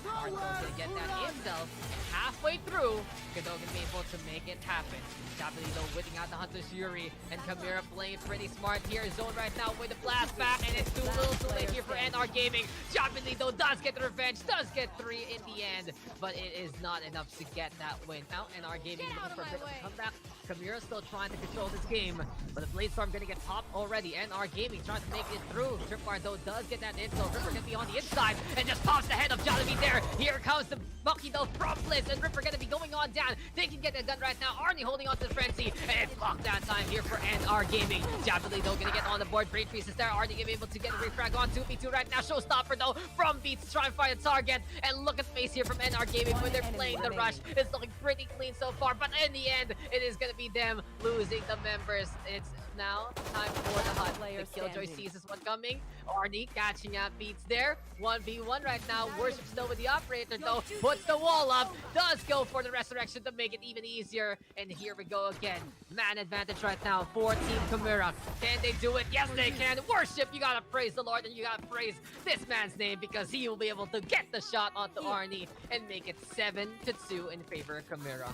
Speaker 3: Arno's gonna get that himself. Halfway through, Godot gonna be able to make it happen. Japanese though whipping out the Hunter's Fury, and Kamira playing pretty smart here. Zone right now with the blast back, and it's too little too late here for NR Gaming. Japanese though does get the revenge, does get 3 in the end, but it is not enough to get that win. Now NR Gaming looking for a bit of a comeback. Kamira still trying to control this game, but the Bladestorm gonna get popped already. NR Gaming trying to make it through. Tripwire though does get that intel. Ripper gonna be on the inside and just pops the head of Jollibee there. Here comes the Bucky though from Blitz, and Ripper gonna be going on down. They can get the gun right now. Arnie holding on to the frenzy, and it's lockdown time here for NR Gaming. Japanese though gonna get on the board. Brain Freeze is there. Arnie gonna be able to get a refrag on 2v2 right now. Showstopper though from Beats trying to find a target, and look at the face here from NR Gaming when they're playing the rush. It's looking pretty clean so far, but in the end, it is gonna be them losing the members. It's now time for the hunt. The Killjoy sees this one coming. Arnie catching out Beats there. 1v1 right now. Worship still with the operator though. Puts the wall up. Does go for the resurrection to make it even easier. And here we go again. Man advantage right now for Team Kamira. Can they do it? Yes, they can. Worship, you gotta praise the Lord and you gotta praise this man's name because he will be able to get the shot onto Arnie and make it 7-2 in favor of Kamira.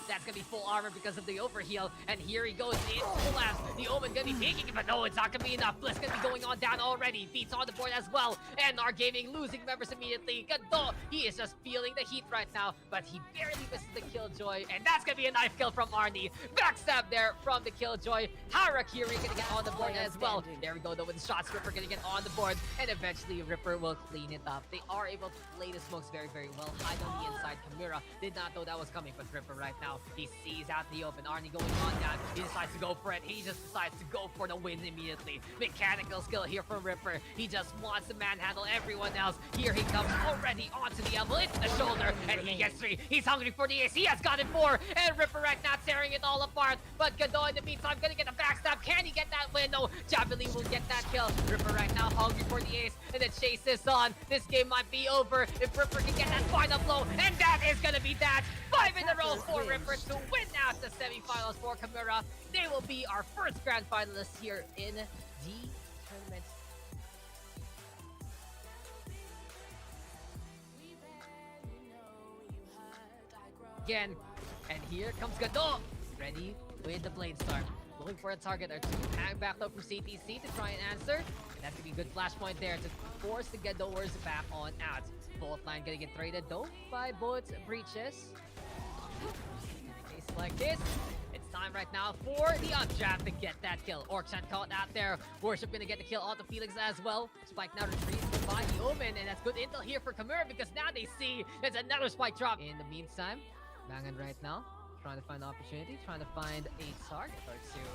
Speaker 3: That's gonna be full armor because of the overheal. And here he goes into the last. The Omen gonna be taking it, but no, it's not gonna be enough. Bliss gonna be going on down already. Beats on the board as well. And our gaming losing members immediately. Gadot, he is just feeling the heat right now, but he barely misses the Killjoy. And that's gonna be a knife kill from Arnie. Backstab there from the Killjoy. Harakiri gonna get on the board as well. There we go though with the shots. Ripper gonna get on the board. And eventually Ripper will clean it up. They are able to play the smokes very, very well. Hide on the inside. Kamira did not know that was coming, but Ripper right now, he sees out the open. Arnie going on down. He decides to go for it. He just decides to go for the win immediately. Mechanical skill here from Ripper. He just wants to manhandle everyone else. Here he comes already onto the elbow, into the shoulder, and he gets 3. He's hungry for the ace. He has gotten 4, and Ripper right now tearing it all apart. But Godot in the meantime gonna get a backstab. Can he get that win? No, Javelin will get that kill. Ripper right now hungry for the ace, and the chase is on. This game might be over if Ripper can get that final blow, and that is gonna be that. 5 in a row for Ripper to win out the semifinals for Kamira. They will be our first grand finalists here in the tournament. Again, and here comes Gadot, ready with the Bladestorm. Looking for a target or two. Hang back though from CTC to try and answer. And that's gonna be a good flashpoint there to force the Gadors back on out. Both line gonna get traded though by both breaches. In a case like this, it's time right now for the updraft to get that kill. Orkshan caught out there. Worship gonna get the kill onto Felix as well. Spike now retreats by the Omen, and that's good intel here for Kamira because now they see there's another spike drop. In the meantime, Bangin right now, trying to find the opportunity, trying to find a target or two.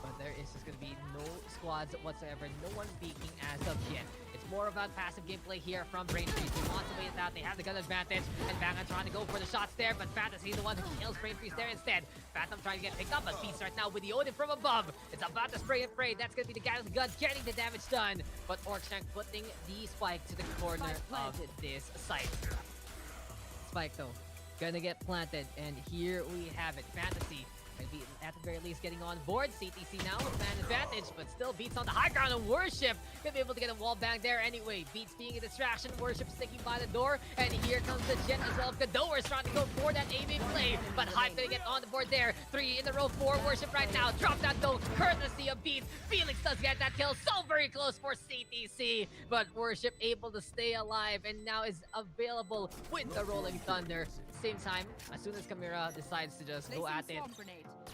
Speaker 3: But there is just going to be no squads whatsoever, no one peeking as of yet. It's more about passive gameplay here from Brain Freeze. He wants to wait it out, they have the gun advantage, and Bangin trying to go for the shots there, but Fantasy the one who kills Brain Freeze there instead. Phantom trying to get picked up, but Beats right now with the Odin from above. It's about to spray and pray. That's going to be the guy with the gun getting the damage done. But Orkshank putting the spike to the corner of this site. Spike though, gonna get planted, and here we have it. Fantasy maybe at the very least getting on board. CTC now with man advantage, but still Beats on the high ground, and Worship gonna be able to get a wall bang there anyway. Beats being a distraction, Worship sticking by the door, and here comes the Jet as well. Gador is trying to go for that aiming play, but Hype gonna get on the board there. 3 in a row for Worship right now. Drop that though, courtesy of Beats. Felix does get that kill, so very close for CTC, but Worship able to stay alive and now is available with the Rolling Thunder. Same time, as soon as Kamira decides to just go at it,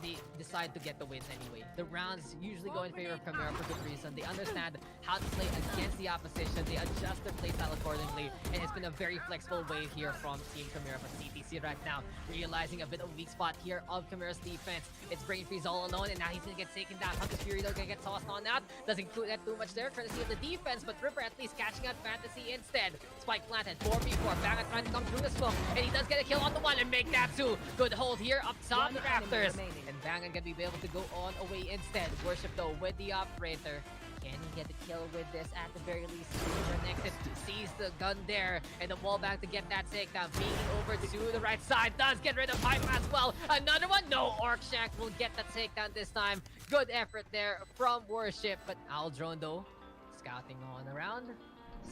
Speaker 3: they decide to get the wins anyway. The rounds usually go in favor of Kamira for good reason. They understand how to play against the opposition. They adjust their playstyle accordingly, and it's been a very flexible way here from Team Kamira. But CTC right now realizing a bit of a weak spot here of Kamira's defense. It's Brain Freeze all alone, and now he's gonna get taken down. Hunter's Fury though gonna get tossed on out. Doesn't get too much there, courtesy of the defense, but Ripper at least catching out Fantasy instead. Spike planted, 4v4. Bangin trying to come through the smoke, and he does get a kill on the one and make that 2. Good hold here up top the rafters. And Bangin gonna be able to go on away instead. Worship though with the operator. Can he get the kill with this? At the very least, Nexus sees the gun there and the wall back to get that takedown. Being over to the right side, does get rid of Hype as well. Another one, no, Orkshank will get the takedown this time. Good effort there from Worship, but Aldrone though, scouting on around.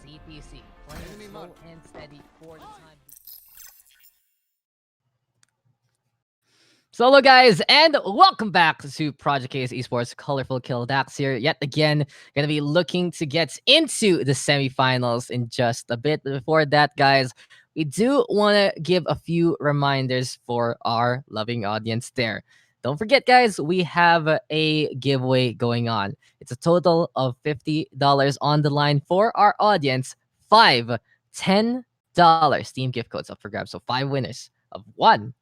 Speaker 3: CPC playing slow and steady for the time.
Speaker 1: So hello guys, and welcome back to Project Chaos Esports. Colorful Kill Dax here, yet again, gonna be looking to get into the semifinals in just a bit. But before that, guys, we do want to give a few reminders for our loving audience there. Don't forget, guys, we have a giveaway going on. It's a total of $50 on the line for our audience. Five $10 Steam gift codes up for grabs. So 5 winners of one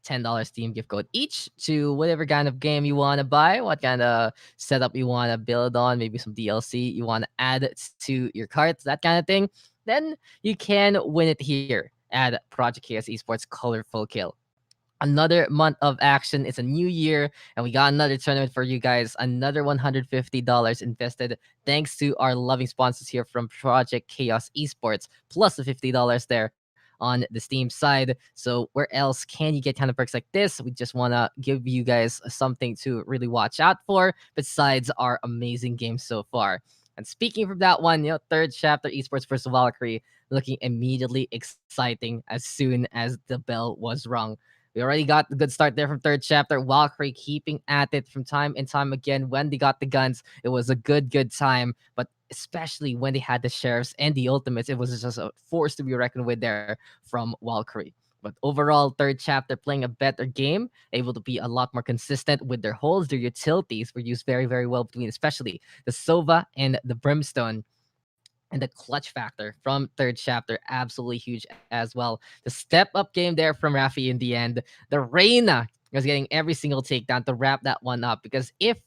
Speaker 1: $10 Steam gift code each to whatever kind of game you want to buy, what kind of setup you want to build on, maybe some DLC you want to add to your carts, that kind of thing. Then you can win it here at Project Chaos Esports Colorful Kill. Another month of action. It's a new year, and we got another tournament for you guys. Another $150 invested, thanks to our loving sponsors here from Project Chaos Esports, plus the $50 there on the Steam side. So where else can you get kind of perks like this? We just want to give you guys something to really watch out for besides our amazing game so far. And speaking from that one, third chapter Esports versus Valkyrie looking immediately exciting as soon as the bell was rung. We already got the good start there from third chapter. Valkyrie keeping at it from time and time again. When they got the guns, it was a good time. But especially when they had the sheriffs and the ultimates, it was just a force to be reckoned with there from Valkyrie. But overall, third chapter playing a better game, able to be a lot more consistent with their holds. Their utilities were used very well between, especially the Sova and the Brimstone. And the clutch factor from third chapter, absolutely huge as well. The step up game there from Rafi in the end. The Reina was getting every single takedown to wrap that one up. Because if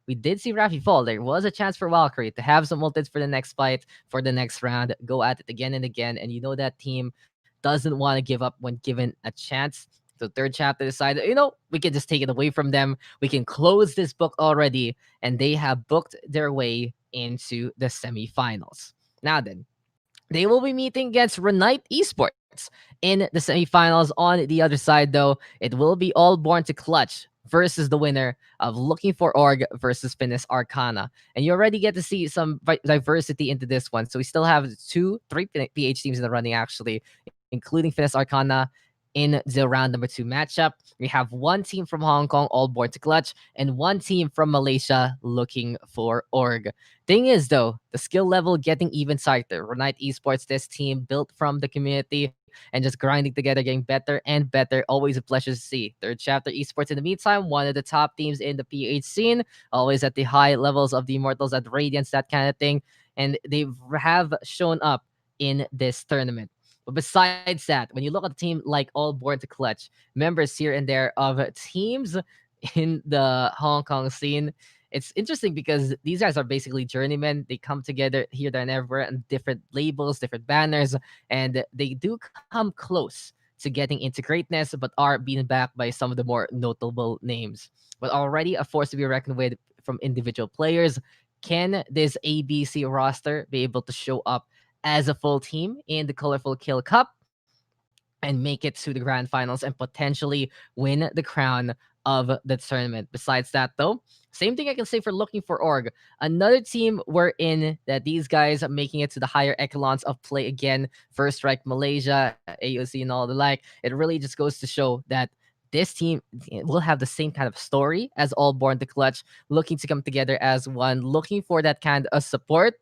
Speaker 1: we did see Rafi fall, there was a chance for Valkyrie to have some ultimates for the next fight, for the next round, go at it again and again. And you know that team doesn't want to give up when given a chance. So third chapter decided, we can just take it away from them. We can close this book already. And they have booked their way into the semifinals. Now then, they will be meeting against Renite Esports in the semifinals. On the other side, though, it will be all born to clutch versus the winner of Looking for Org versus Finis Arcana. And you already get to see some diversity into this one. So we still have three PH teams in the running, actually, including Finis Arcana in the round number 2 matchup. We have one team from Hong Kong, all born to clutch, and one team from Malaysia looking for Org. Thing is, though, the skill level getting even tighter. Renite Esports, this team built from the community and just grinding together, getting better and better. Always a pleasure to see. Third chapter Esports, in the meantime, one of the top teams in the PH scene, always at the high levels of the Immortals, at Radiance, that kind of thing. And they have shown up in this tournament. But besides that, when you look at a team like All Born to Clutch, members here and there of teams in the Hong Kong scene, it's interesting because these guys are basically journeymen. They come together here, there, and everywhere, and different labels, different banners, and they do come close to getting into greatness, but are being backed by some of the more notable names. But already a force to be reckoned with from individual players. Can this ABC roster be able to show up as a full team in the Colorful Kill Cup and make it to the grand finals and potentially win the crown of the tournament? Besides that, though, same thing I can say for Looking for Org. Another team we're in that these guys are making it to the higher echelons of play again. First Strike Malaysia, AOC, and all the like. It really just goes to show that this team will have the same kind of story as All Born to Clutch, looking to come together as one, looking for that kind of support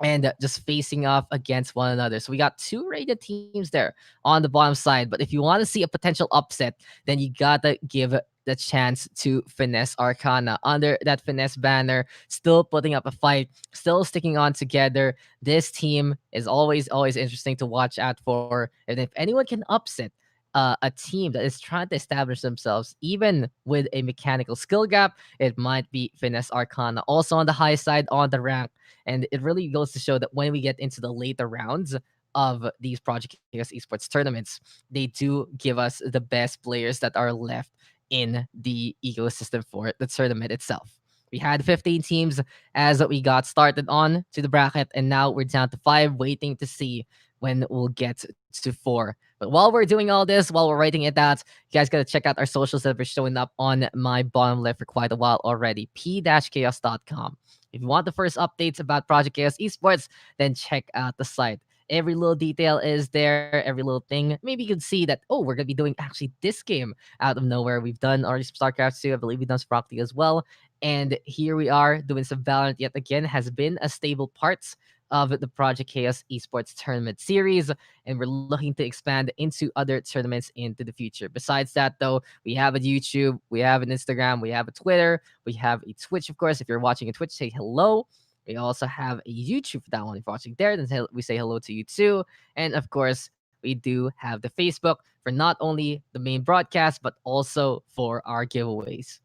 Speaker 1: and just facing off against one another. So we got two rated teams there on the bottom side. But if you want to see a potential upset, then you gotta give the chance to Finesse Arcana under that Finesse banner, still putting up a fight, still sticking on together. This team is always interesting to watch out for. And if anyone can upset a team that is trying to establish themselves, even with a mechanical skill gap, it might be Finesse Arcana. Also on the high side, on the rank. And it really goes to show that when we get into the later rounds of these Project Chaos Esports tournaments, they do give us the best players that are left in the ecosystem for the tournament itself. We had 15 teams as we got started on to the bracket, and now we're down to 5, waiting to see when we'll get to 4. But while we're doing all this, while we're writing it out, you guys gotta check out our socials that have been showing up on my bottom left for quite a while already. p-chaos.com. If you want the first updates about Project Chaos Esports, then check out the site. Every little detail is there, every little thing. Maybe you can see that, oh, we're gonna be doing actually this game out of nowhere. We've done already StarCraft 2, I believe we've done Sprockly as well. And here we are doing some Valorant yet again, has been a stable part of the Project Chaos Esports tournament series, and we're looking to expand into other tournaments into the future. Besides that, though, we have a YouTube, we have an Instagram, we have a Twitter, we have a Twitch, of course. If you're watching a Twitch, say hello. We also have a YouTube for that one. If you're watching there, then we say hello to you too. And of course, we do have the Facebook for not only the main broadcast, but also for our giveaways.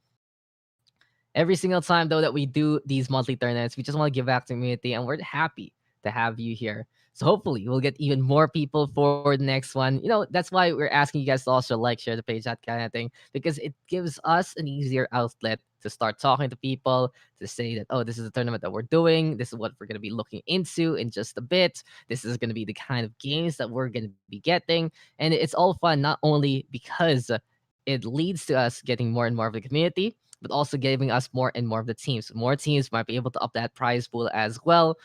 Speaker 1: Every single time though that we do these monthly tournaments, we just want to give back to the community, and we're happy to have you here. So hopefully we'll get even more people for the next one. That's why we're asking you guys to also like, share the page, that kind of thing, because it gives us an easier outlet to start talking to people, to say that, oh, this is a tournament that we're doing. This is what we're going to be looking into in just a bit. This is going to be the kind of games that we're going to be getting. And it's all fun, not only because it leads to us getting more and more of the community, but also giving us more and more of the teams. More teams might be able to up that prize pool as well,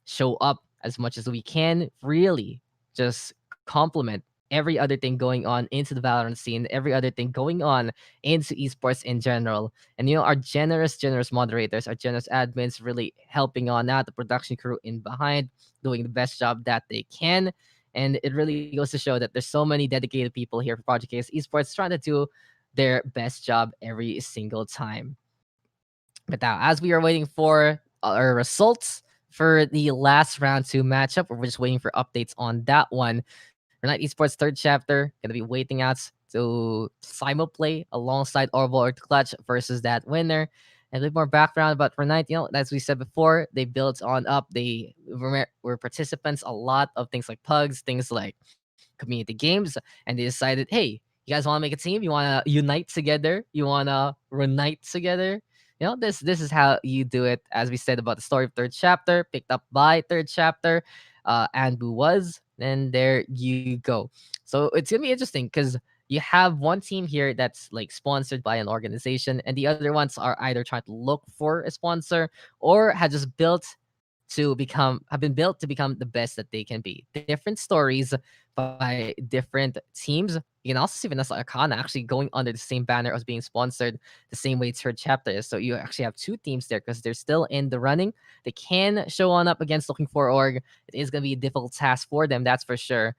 Speaker 1: show up as much as we can, really just complement every other thing going on into the Valorant scene, every other thing going on into esports in general. And our generous moderators, our generous admins really helping on that, the production crew in behind, doing the best job that they can. And it really goes to show that there's so many dedicated people here for Project Chaos Esports trying to do their best job every single time. But now, as we are waiting for our results for the last round 2 matchup, we're just waiting for updates on that one. Renite Esports third chapter gonna be waiting out to simul play alongside Orville or Clutch versus that winner. And a bit more background about Renite, as we said before, they built on up. They were participants a lot of things like pugs, things like community games, and they decided, hey, you guys want to make a team? You want to unite together? You want to reunite together? This is how you do it. As we said about the story of third chapter, picked up by third chapter, Anbu was, and there you go. So it's gonna be interesting because you have one team here that's like sponsored by an organization, and the other ones are either trying to look for a sponsor or have just have been built to become the best that they can be. Different stories by different teams. You can also see Vanessa Arcana actually going under the same banner as being sponsored the same way third chapter is. So you actually have two teams there because they're still in the running. They can show on up against Looking for Org. It is going to be a difficult task for them, that's for sure.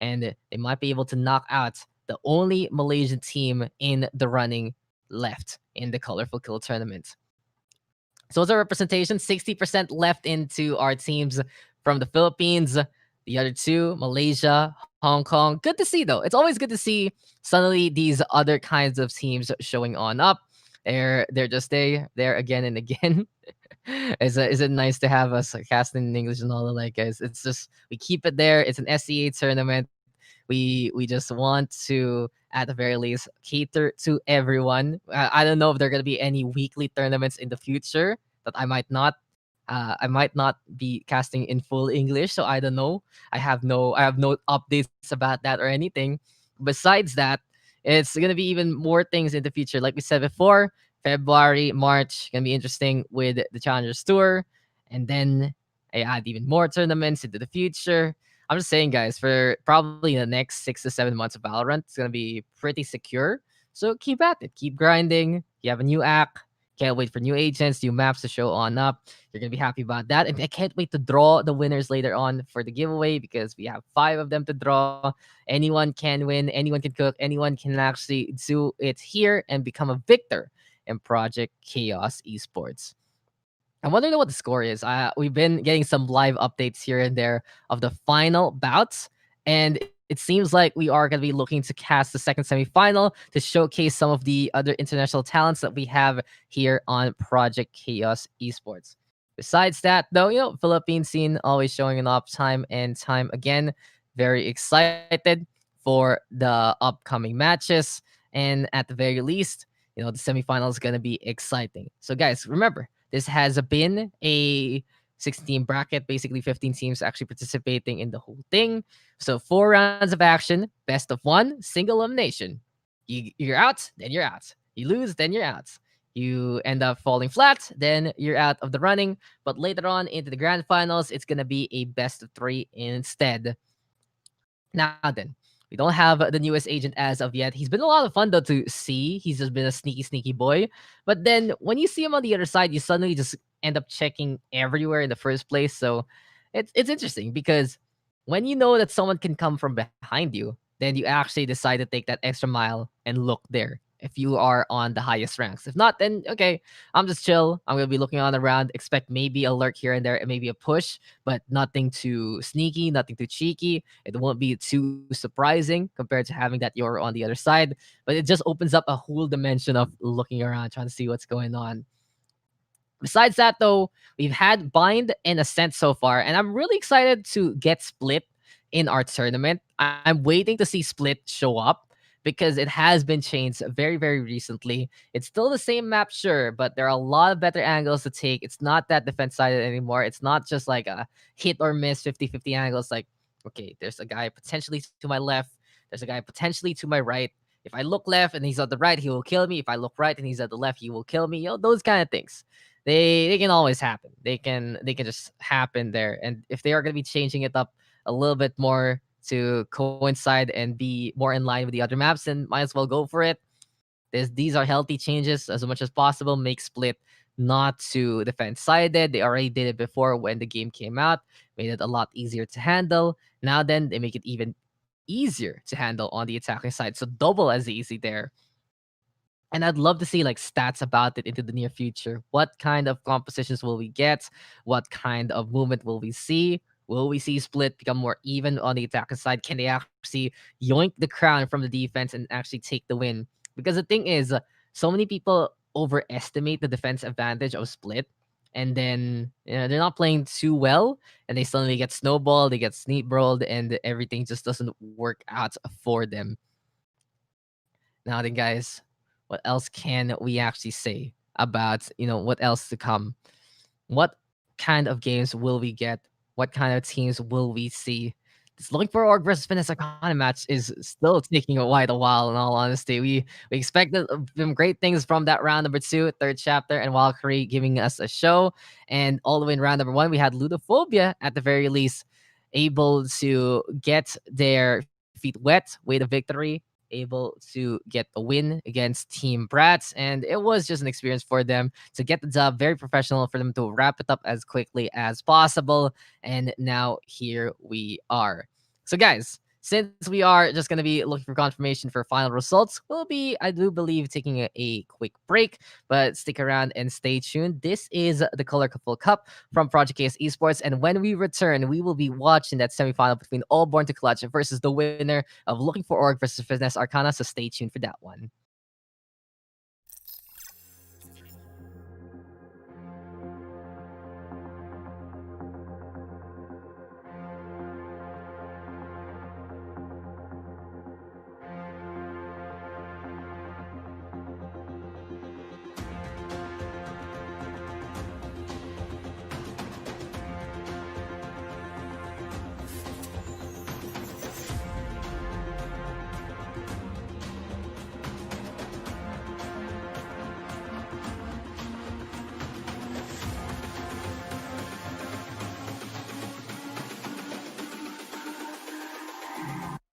Speaker 1: And they might be able to knock out the only Malaysian team in the running left in the Colorful Kill tournament. So as a representation, 60% left into our teams from the Philippines. The other two, Malaysia, Hong Kong. Good to see, though. It's always good to see suddenly these other kinds of teams showing on up. They're just there again and again. Is it nice to have us casting in English and all that, guys? It's just we keep it there. It's an SEA tournament. We just want to, at the very least, cater to everyone. I don't know if there are gonna be any weekly tournaments in the future that I might not be casting in full English, so I don't know. I have no updates about that or anything. Besides that, it's gonna be even more things in the future. Like we said before, February, March gonna be interesting with the Challengers Tour, and then I add even more tournaments into the future. I'm just saying, guys, for probably the next 6 to 7 months of Valorant, it's gonna be pretty secure. So keep at it, keep grinding. You have a new app. Can't wait for new agents, new maps to show on up. You're gonna be happy about that. And I can't wait to draw the winners later on for the giveaway because we have 5 of them to draw. Anyone can win, anyone can cook, anyone can actually do it here and become a victor in Project Chaos Esports. I wonder what the score is. We've been getting some live updates here and there of the final bouts, and it seems like we are going to be looking to cast the second semifinal to showcase some of the other international talents that we have here on Project Chaos Esports. Besides that, though, Philippine scene always showing up time and time again. Very excited for the upcoming matches, and at the very least, the semifinal is gonna be exciting. So guys, remember this has been a 16 bracket, basically 15 teams actually participating in the whole thing. So 4 rounds of action, best of one, single elimination. You're out, then you're out. You lose, then you're out. You end up falling flat, then you're out of the running. But later on into the grand finals, it's gonna be a best of three instead. Now then, we don't have the newest agent as of yet. He's been a lot of fun though to see. He's just been a sneaky, sneaky boy. But then when you see him on the other side, you suddenly just end up checking everywhere in the first place. So it's interesting because when you know that someone can come from behind you, then you actually decide to take that extra mile and look there. If you are on the highest ranks. If not, then okay, I'm just chill. I'm gonna be looking on around, expect maybe a lurk here and there, and maybe a push, but nothing too sneaky, nothing too cheeky. It won't be too surprising compared to having that you're on the other side. But it just opens up a whole dimension of looking around, trying to see what's going on. Besides that, though, we've had Bind and Ascent so far, and I'm really excited to get Split in our tournament. I'm waiting to see Split show up because it has been changed very, very recently. It's still the same map, sure, but there are a lot of better angles to take. It's not that defense sided anymore. It's not just like a hit or miss 50-50 angles. Like, okay, there's a guy potentially to my left, there's a guy potentially to my right. If I look left and he's on the right, he will kill me. If I look right and he's at the left, he will kill me. Those kind of things. They can always happen. They can just happen there. And if they are going to be changing it up a little bit more to coincide and be more in line with the other maps, then might as well go for it. These are healthy changes as much as possible. Make Split not too defense sided. They already did it before when the game came out, made it a lot easier to handle. Now then, they make it even easier to handle on the attacking side. So double as easy there. And I'd love to see like stats about it into the near future. What kind of compositions will we get? What kind of movement will we see? Will we see Split become more even on the attacking side? Can they actually yoink the crown from the defense and actually take the win? Because the thing is, so many people overestimate the defense advantage of Split. And then they're not playing too well, and they suddenly get snowballed, they get sneak brawled, and everything just doesn't work out for them. Now then, guys, what else can we actually say about what else to come? What kind of games will we get? What kind of teams will we see? This looking for Org versus Fitness Arcana match is still taking quite a while. In all honesty, we expected some great things from that round number two, third chapter, and Valkyrie giving us a show. And all the way in round number one, we had Ludophobia at the very least able to get their feet wet, way to victory, able to get the win against Team Brats. And it was just an experience for them to get the job, very professional for them to wrap it up as quickly as possible. And now here we are. So, guys, since we are just going to be looking for confirmation for final results, we'll be, I do believe, taking a quick break, but stick around and stay tuned. This is the Colorful Cup from Project Chaos Esports, and when we return, we will be watching that semifinal between All Born to Clutch versus the winner of Looking for Org versus Fitness Arcana, so stay tuned for that one.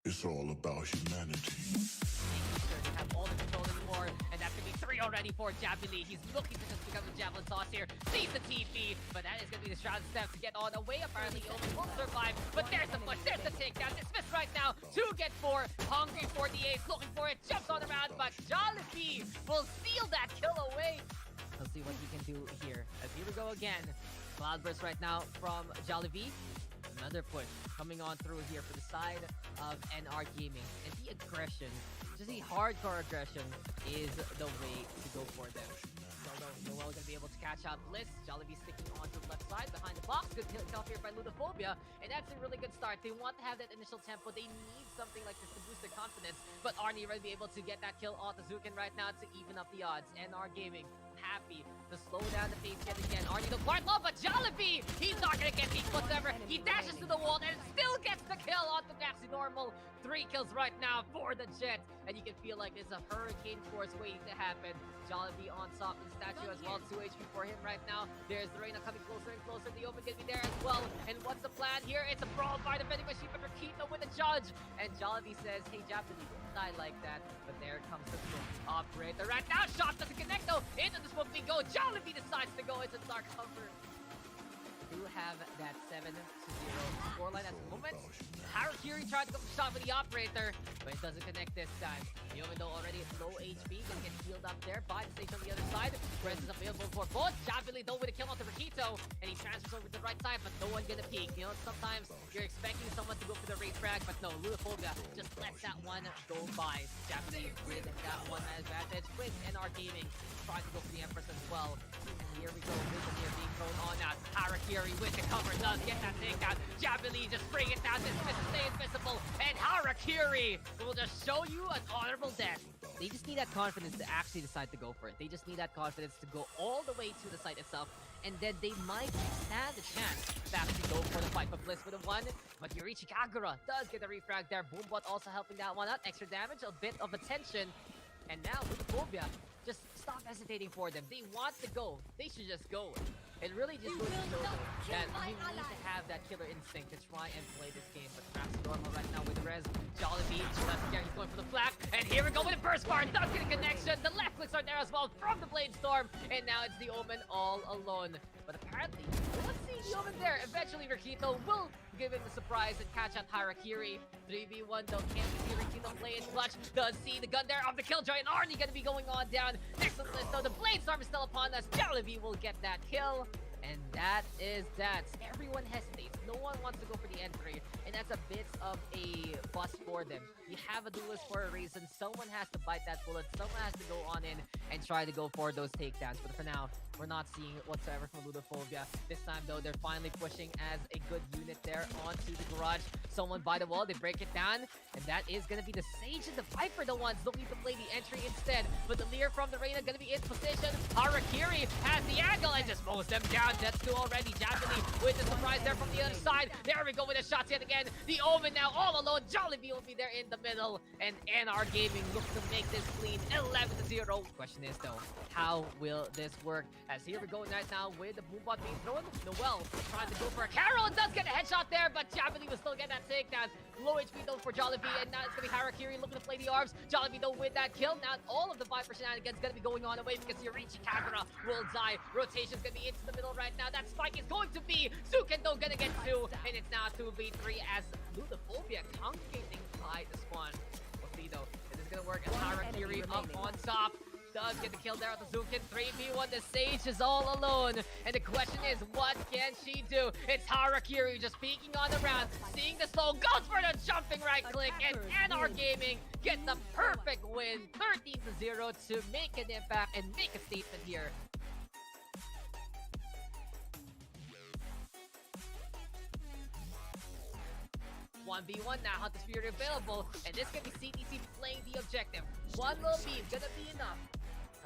Speaker 2: It's all about humanity.
Speaker 3: Doesn't have all the control anymore, and that's gonna be three already for Javelin. He's looking to just become a Javelin sauce here. Sees the TP, but that is gonna be the Shroud Step to get on the way. Apparently, Omen will survive, but there's the push, there's the takedown. Dismissed right now to get four. Hungry for the ace, looking for it, jumps on around, but Jollibee will steal that kill away. Let's see what he can do here. As here we go again. Cloudburst right now from Jollibee. Another push coming on through here for the side of NR Gaming. And the aggression, just the hardcore aggression, is the way to go for them. So though. Noel gonna be able to catch out Bliss. Jollibee sticking onto the left side behind the box. Good kill off here by Ludophobia. And that's a really good start. They want to have that initial tempo. They need something like this to boost their confidence. But Arnie will be able to get that kill on the Zukin right now to even up the odds. NR Gaming happy to slow down the pace yet again. Arnie the quite low, but Jollibee, he's not gonna get beat whatsoever. He dashes to the wall and still gets the kill on the Maxi Normal. 3 kills right now for the Jet. And you can feel like there's a hurricane force waiting to happen. Jollibee on top of the statue as well. 2 HP for him right now. There's the Reina coming closer and closer. The Open gonna be there as well. And what's the plan here? It's a brawl by the vending machine, but Rakito with the judge. And Jollibee says, hey, Japanese, don't die like that. But there comes the operator right now. Shot doesn't connect though. Into the smoke we go. Jollibee decides to go into dark cover. Do have that 7-0 scoreline at the moment. Harakiri tried to go for the shot with the operator, but it doesn't connect this time. Even though already it's low HP, gonna get healed up there by the stage on the other side. Presence available for both. Javelin though with a kill onto Rakito, and he transfers over to the right side, but no one gonna peek. You know, sometimes you're expecting someone to go for the raid frag, but no, Ludophobia just lets that one go by. Javelin with that one advantage with NR Gaming trying to go for the Empress as well. Here we go, Vision here being thrown on us. Harakiri with the cover does get that takedown. Javelin just bring it down. This is stay invisible, and Harakiri will just show you an honorable death. They just need that confidence to actually decide to go for it. They just need that confidence to go all the way to the site itself, and then they might stand a chance to actually go for the fight for Bliss with a 1. But Yorichi Kagura does get the refrag there. Boombot also helping that one out. Extra damage, a bit of attention. And now with the Phobia, just stop hesitating for them. They want to go. They should just go. It really just goes to show that you need to have that killer instinct to try and play this game. But perhaps normal right now with Rez. Jollibee, he's going for the flag. And here we go with the burst bar. Not getting connection. The left clicks are there as well from the Blade Storm. And now it's the Omen all alone. But apparently, let's see the Omen there. Eventually, Rakito will give him the surprise and catch out Harakiri. 3v1 though, can't see Rakito play it clutch. Does see the gun there of the Killjoy, and Arnie gonna be going on down. Next on the list though, the Blade Storm is still upon us. Jollibee will get that kill. And that is that. Everyone hesitates. No one wants to go for the entry. And that's a bit of a bust for them. You have a duelist for a reason. Someone has to bite that bullet. Someone has to go on in and try to go for those takedowns. But for now, we're not seeing it whatsoever from Ludophobia. This time, though, they're finally pushing as a good unit there onto the garage. Someone by the wall, they break it down. And that is going to be the Sage and the Viper, the ones looking to play the entry instead. But the Leer from the Reina going to be in position. Harakiri has the angle and just mows them down. That's 2 already. Japanese with the surprise there from the other side. There we go with the shots yet again. The Omen now all alone. Jollibee will be there in the middle. And NR Gaming looks to make this clean 11-0. Question is though, how will this work? As here we go right now with the Boombot being thrown. Noel trying to go for a Carol. It does get a headshot there, but Japanese will still get that takedown. Low HP though for Jollibee, and now it's going to be Harakiri looking to play the arms. Jollibee though with that kill. Now all of the Viper shenanigans going to be going on away because Yorichi Kagura will die. Rotation's going to be into the middle right now. That spike is going to be Suken though going to get 2, and it's now 2v3 as Ludophobia congregating by the spawn. We'll see though if this is going to work as Harakiri up on top. Does get the kill there at the Zukin. 3v1, the Sage is all alone. And the question is, what can she do? It's Harakiri just peeking on the round, seeing the slow, goes for the jumping right click, and NR Gaming gets the perfect win, 13-0 to make an impact and make a statement here. 1v1 now, Hunter's Fury available, and this can be CTC playing the objective. One little beam, gonna be enough.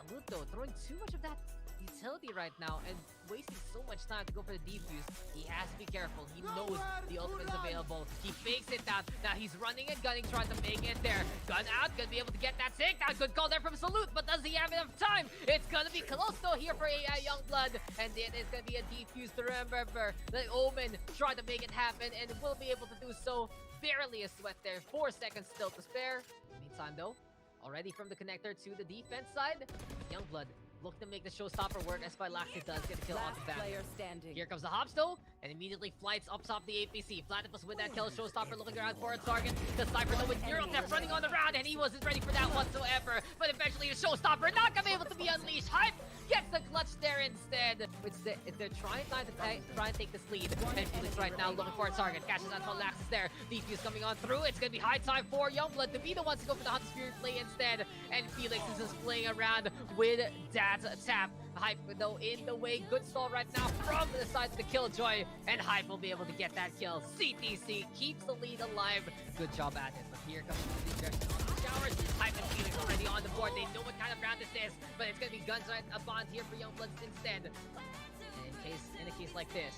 Speaker 3: Salute though, throwing too much of that utility right now and wasting so much time to go for the defuse. He has to be careful. He knows the ultimate is available. He fakes it down. Now he's running and gunning, trying to make it there. Gun out, gonna be able to get that takedown. Good call there from Salute, but does he have enough time? It's gonna be close though here for AI Youngblood, and it is gonna be a defuse to remember. The Omen tried to make it happen and will be able to do so. Barely a sweat there. 4 seconds still to spare. Meantime though, already from the connector to the defense side, Youngblood look to make the showstopper work as Phylaxis does get a kill on the back. Here comes the hops though, and immediately flights up top the APC. Platypus with that kill, showstopper looking around for a target. The Sniper though with Eurotep running on the round, and he wasn't ready for that whatsoever. But eventually the showstopper not gonna be able to be unleashed. Hype gets the clutch there instead. They're trying to take this lead. And Felix right now looking for a target. Catches out Phylaxis there. Defuse coming on through. It's gonna be high time for Youngblood to be the ones to go for the Hunter's Fury play instead. And Felix is just playing around with that tap. Hype though in the way. Good stall right now from the side of the Killjoy, and Hype will be able to get that kill. CTC keeps the lead alive. Good job at it. But here comes the injection on the showers. Hype and Felix already on the board. They know what kind of round this is, but it's gonna be guns right upon here for Youngbloods instead. And in a case like this,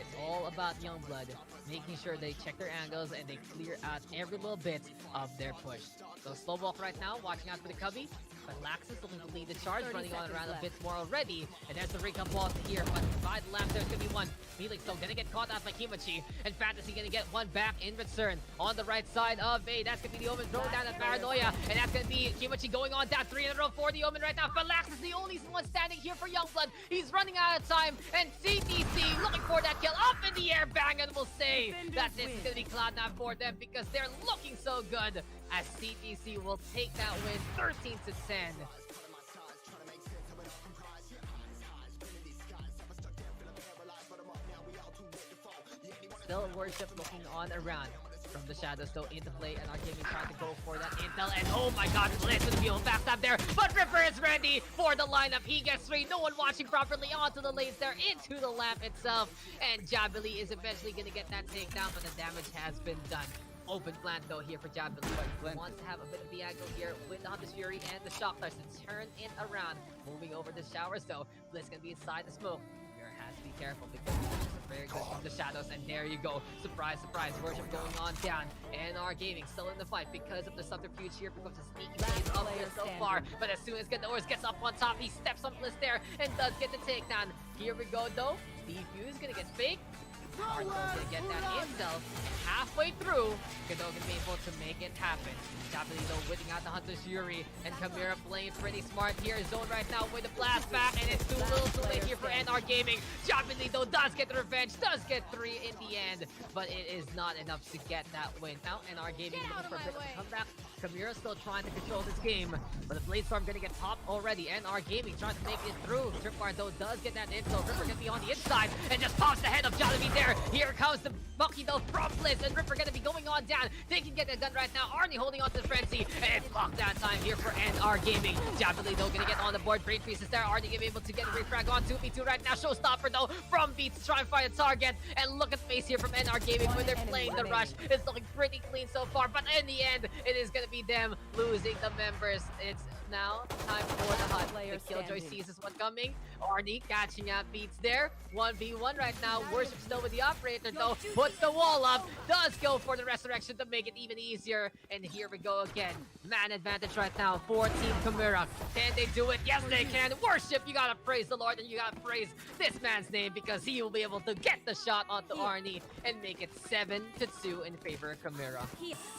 Speaker 3: it's all about Youngblood making sure they check their angles and they clear out every little bit of their push. So slow walk right now, watching out for the Cubby. But Laxus looking to lead the charge, running on around a bit more already. And there's the recon ball here, but by the left there's gonna be one. Felix though gonna get caught out by Kimachi, and Fantasy gonna get one back in return. On the right side of A, that's gonna be the Omen throwing down at Paranoia, and that's gonna be Kimachi going on down 3 in a row for the Omen right now. But Laxus the only one standing here for Youngblood. He's running out of time, and CTC looking for that kill up in the air. Bang, and we'll say that this is gonna be Cloud9 for them because they're looking so good. As CTC will take that win 13-10. Still Worship looking on around from the shadows though into play, and Argaming trying to go for that intel, and oh my god, Blitz with the own backstab there, but Ripper is ready for the lineup. He gets 3, no one watching properly onto the lanes there, into the lamp itself, and Jabili is eventually gonna get that takedown, but the damage has been done. Open plant though here for Jabili, but he wants to have a bit of the angle here with the Hunter's Fury and the Shock Stars to turn it around. Moving over the showers though, Blitz gonna be inside the smoke. Has to be careful because he's very good from the shadows, and there you go. Surprise, surprise. Worship going on down, and Argaming still in the fight because of the subterfuge here, because the sneaky plays up there so far. But as soon as Gadores gets up on top, he steps on Bliss there and does get the takedown. Here we go though. Defuse gonna get faked. Arno's gonna get that intel, and halfway through, Godot gonna be able to make it happen. Jabili though whipping out the Hunter's Fury, and Kamira playing pretty smart here. Zone right now with the blast back, and it's too little too late here for NR Gaming. Jabili though does get the revenge, does get 3 in the end, but it is not enough to get that win. Now NR Gaming looking for a bit of a comeback. Kamira still trying to control this game, but the Blade Storm gonna get popped already. NR Gaming trying to make it through. Tripwire though does get that intel. Ripper gonna be on the inside and just pops the head of Jabili there. Here comes the Bucky though from Blitz, and Ripper gonna be going on down. They can get the gun right now. Arnie holding on to the frenzy, and it's lockdown time here for NR Gaming. Jabili though gonna get on the board. Brain Freeze is there. Arnie gonna be able to get a refrag on 2v2 right now. Showstopper though from Beats to try and find a target. And look at the face here from NR Gaming when they're playing the rush. It's looking pretty clean so far, but in the end, it is gonna be them losing the members. It's now time for the hot player. Killjoy sees this one coming. Arnie catching out Beats there. 1v1 right now. Worship still with the operator though. Puts the wall up. Does go for the resurrection to make it even easier. And here we go again. Man advantage right now for Team Kamira. Can they do it? Yes, they can. Worship, you gotta praise the Lord, and you gotta praise this man's name because he will be able to get the shot onto Arnie and make it 7-2 in favor of Kamira.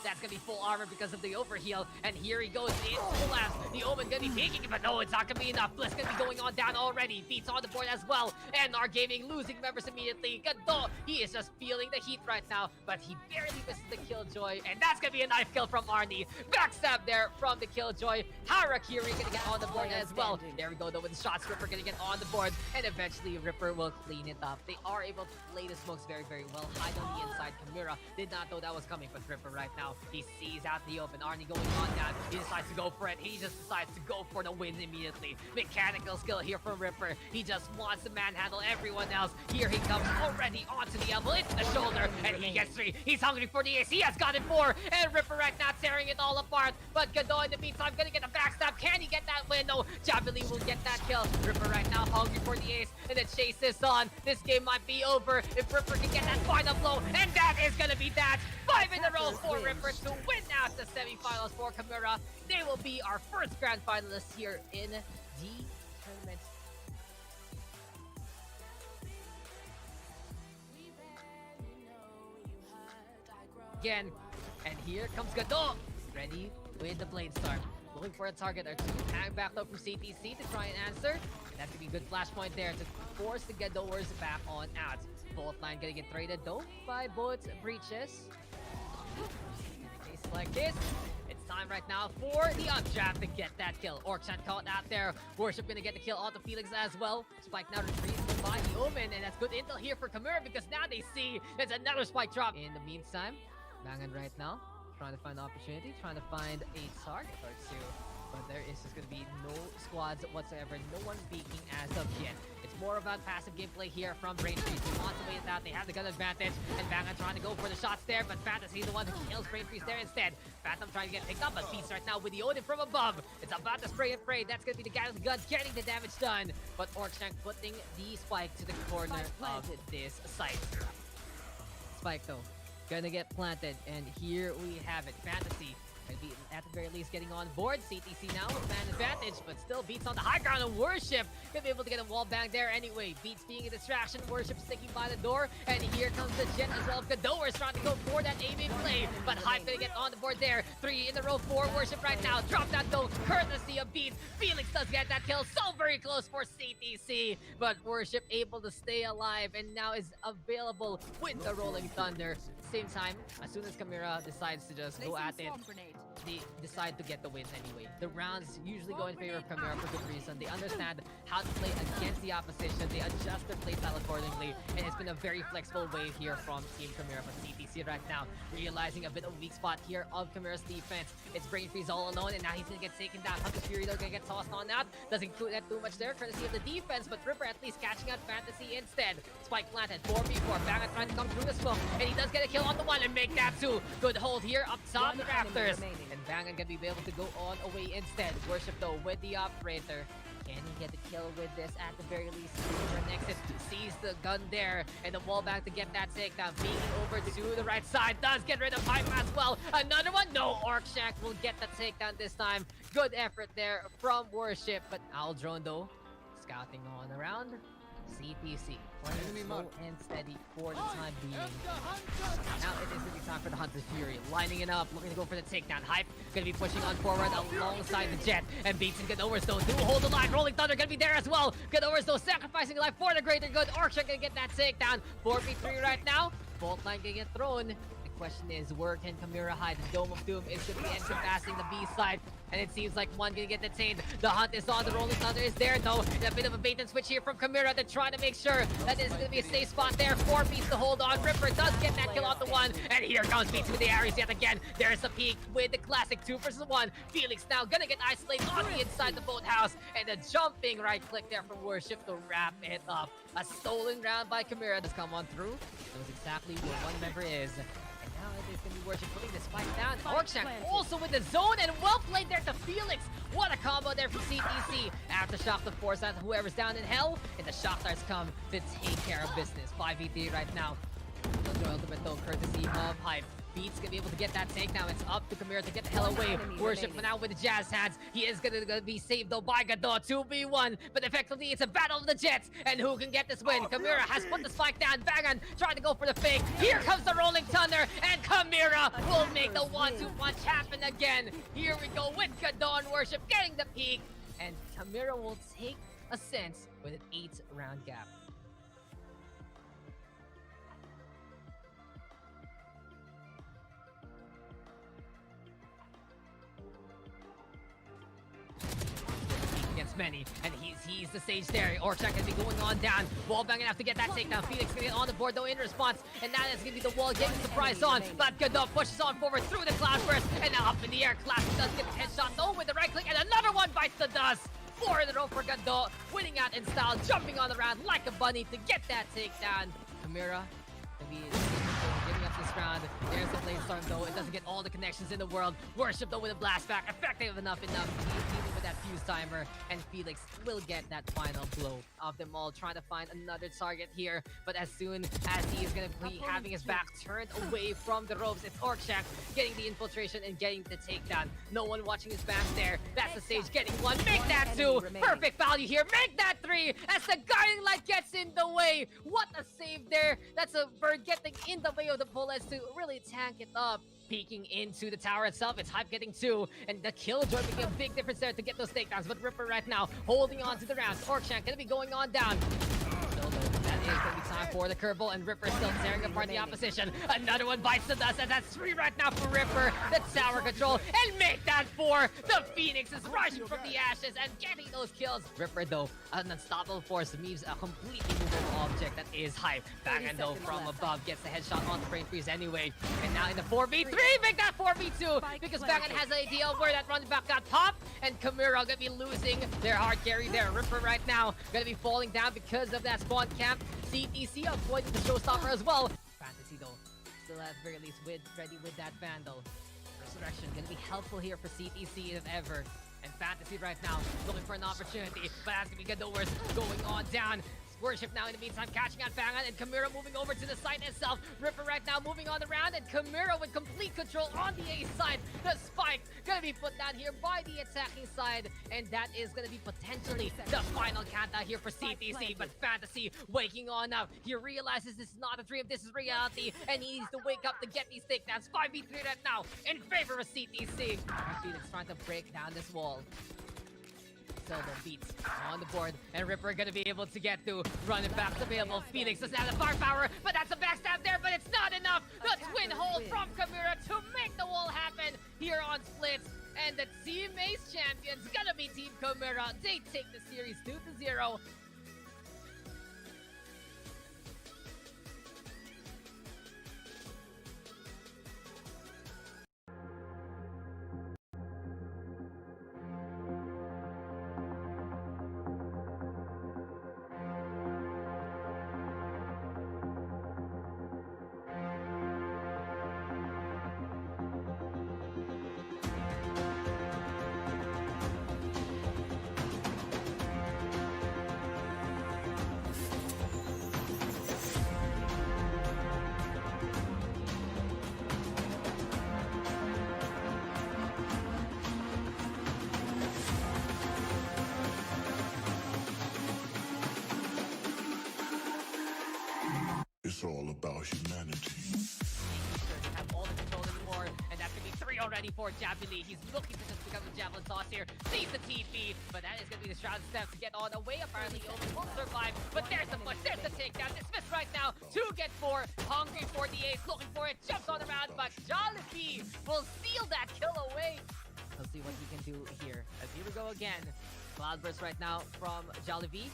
Speaker 3: That's gonna be full armor because of the overheal. And here he goes into the last. The Omen gonna be taking it, but no, it's not gonna be enough. Bliss gonna be going on down already. Beats on the board as well. And our gaming losing members immediately. Gadot, he is just feeling the heat right now, but he barely misses the Killjoy. And that's gonna be a knife kill from Arnie. Backstab there from the Killjoy. Harakiri gonna get on the board as well. There we go though with the shots. Ripper gonna get on the board. And eventually Ripper will clean it up. They are able to play the smokes very, very well. Hide on the inside. Kamira did not know that was coming, but Ripper right now, he sees out the open. Arnie going on down. He decides to go for it. He just decides to go for the win immediately. Mechanical skill here from Ripper. He just wants to manhandle everyone else. Here he comes already onto the elbow, into the shoulder, and he gets 3. He's hungry for the ace. He has gotten 4, and Ripper right now tearing it all apart. But Godot in the meantime gonna get a backstab. Can he get that win? No, Jabili will get that kill. Ripper right now hungry for the ace, and the chase is on. This game might be over if Ripper can get that final blow, and that is gonna be that. 5 in a row for Ripper to win out the semifinals for Kamira. They will be our first grand finalists here in the tournament. Again, and here comes Gadot, ready with the Blade Storm. Looking for a target or two. Hang back though from CTC to try and answer. And that's gonna be a good flashpoint there to force the Gadoers back on out. Both line gonna get traded though by both breaches. In a case like this, it's time right now for the updraft to get that kill. Orcshan caught out there. Worship gonna get the kill onto Felix as well. Spike now retrieved by the Omen, and that's good intel here for Kamira because now they see it's another spike drop. In the meantime, Bangan right now trying to find the opportunity, trying to find a target or two. but there is just going to be no squads whatsoever, no one peeking as of yet. It's more about passive gameplay here from Brainfreeze. He wants to wait it out. They have the gun advantage, and Bangan trying to go for the shots there, but Fantasy the one who kills Brainfreeze there instead. Phantom trying to get picked up, but Beats right now with the Odin from above. It's about to spray and pray. That's going to be the guy with the gun getting the damage done, but Orkshank putting the spike to the corner of this site. Spike though, gonna get planted, and here we have it. Fantasy gonna be at the very least getting on board. CTC now with man advantage, but still Beats on the high ground, and Worship gonna be able to get a wall bang there anyway. Beats being a distraction, Worship sticking by the door, and here comes the Jet as well. Godor is trying to go for that aiming play, but Hype gonna get on the board there. 3 in a row for Worship right now. Drop that though, courtesy of Beats. Felix does get that kill, so very close for CTC, but Worship able to stay alive, and now is available with the Rolling Thunder. Same time, as soon as Kamira decides to just go at it, they decide to get the win anyway. The rounds usually go in favor of Kamira for good reason. They understand how to play against the opposition. They adjust their playstyle accordingly, and it's been a very flexible way here from Team Kamira. But CTC right now realizing a bit of weak spot here of Kamira's defense. It's Brainfreeze all alone, and now he's gonna get taken down. Hunter's Fury though gonna get tossed on out. Doesn't get too much there, courtesy of the defense, but Ripper at least catching out Fantasy instead. Spike planted, 4v4. Bangan trying to come through the smoke, and he does get a kill on the one and make that 2. Good hold here up top the rafters. And Bangan gonna be able to go on away instead. Worship though with the operator. Can he get the kill with this at the very least? Nexus sees the gun there, and the wall back to get that takedown. Being over to the right side, does get rid of Hype as well. Another one, no, Orkshank will get the takedown this time. Good effort there from Worship, but Owl Drone though, scouting on around. CTC playing slow and steady for the time being. Now it is going to be time for the Hunter's Fury. Lining it up, looking to go for the takedown. Hype going to be pushing on forward alongside the Jet. And Beats and Godovers though do hold the line. Rolling Thunder going to be there as well. Godovers though sacrificing life for the greater good. Orkshank going to get that takedown. 4v3 right now. Bolt line going to get thrown. Question is, where can Kamira hide? The Dome of Doom is going to be encompassing the B side, and it seems like one going to get detained. The hunt is on, the Rolling Thunder is there though. A bit of a bait and switch here from Kamira. They're trying to make sure that this is going to be a safe spot there. 4 Beats to hold on. Ripper does get that kill off the one, and here comes Beats with the Ares yet again. There's a peek with the classic 2 versus 1. Felix now going to get isolated on the inside the boathouse, and a jumping right click there from Worship to wrap it up. A stolen round by Kamira has come on through. Knows exactly where one member is. Now it is going to be Worship putting the spike down. Orkshank also with the zone, and well played there to Felix. What a combo there from CTC. Aftershock to force out whoever's down in hell, and the Shock Stars come to take care of business. 5v3 right now. The ultimate though, courtesy of Hype. Beats gonna be able to get that tank now. It's up to Kamira to get the hell away. Worship for now with the Jazz hands. He is gonna be saved though by Godot. 2v1, but effectively it's a battle of the Jets. And who can get this win? Kamira has put the spike down. Bangan trying to go for the fake. Here comes the Rolling Thunder, and Kamira will make the 1-2 punch happen again. Here we go with Godot and Worship getting the peak, and Kamira will take a sense with an 8-round gap. Against many, and he's the stage there. Orkshank gonna be going on down. Wall banging have to get that takedown. Felix gonna get on the board though in response, and now that's gonna be the wall getting surprise on. But Godot pushes on forward through the cloud burst, and now up in the air. Classic does get the headshot though with the right click, and another one bites the dust. 4 in a row for Godot, winning out in style, jumping on the round like a bunny to get that takedown. Kamira gonna be giving up this round. There's the blade storm though. It doesn't get all the connections in the world. Worship though with a blast back, effective enough. Even with that fuse timer, and Felix will get that final blow of them all, trying to find another target here. But as soon as he is gonna be having his back turned away from the ropes, it's Orkshank getting the infiltration and getting the takedown. No one watching his back there. That's the stage getting 1. Make that 2. Perfect value here. Make that 3 as the guiding light gets in the way. What a save there. That's a bird getting in the way of the bullets to really tank it up. Peeking into the tower itself, it's Hype getting 2, and the Killjoy making a big difference there to get those takedowns. But Ripper right now holding on to the rounds. Orkshank gonna be going on down. Still though, that is going to be time for the curveball, and Ripper still tearing apart the opposition. Another one bites the dust, and that's 3 right now for Ripper. The tower control, and make that 4. The Phoenix is rushing from the ashes and getting those kills. Ripper, though, an unstoppable force, means a completely movable object that is hype. Bangan, though, from above, gets the headshot on the Brain Freeze anyway. And now in the 4v3, make that 4v2, because Bangan has an idea of where that running back got popped, and Kamura gonna be losing their hard carry there. Ripper right now gonna be falling down because of that spawn camp. CTC avoiding the showstopper as well. Fantasy, though, still at very least ready with that Vandal. Resurrection gonna be helpful here for CTC if ever. And Fantasy right now looking for an opportunity, but that's gonna be Gador's going on down. Worship now in the meantime catching out Bangan, and Kamura moving over to the site itself. Ripper right now moving on the round, and Kamura with complete control on the A side. The spike gonna be put down here by the attacking side, and that is gonna be potentially the final countdown here for CTC. But Fantasy waking on up. He realizes this is not a dream, this is reality, and he needs to wake up to get these takedowns. 5v3 right now in favor of CTC. Phoenix trying to break down this wall. Silver beats on the board, and Ripper gonna be able to get through. Running back available. Phoenix doesn't have the firepower, but that's a backstab there, but it's not enough. The twin hold from Kamura to make the wall happen here on Splits. And the Team Ace champions gonna be Team Kamura. They take the series 2-0.
Speaker 2: It's all about humanity.
Speaker 3: Doesn't have all the control anymore, and that's gonna be 3 already for Javelin. He's looking to just become the Javelin sauce here. Sees the TP, but that is gonna be the Shroud Step to get on the way. Apparently, Omen will survive, but there's the push, there's the takedown. Dismissed right now to get 4. Hungry for the ace, looking for it, jumps on around, but Jollibee will steal that kill away. Let's see what he can do here. As here we go again. Cloudburst right now from Jollibee.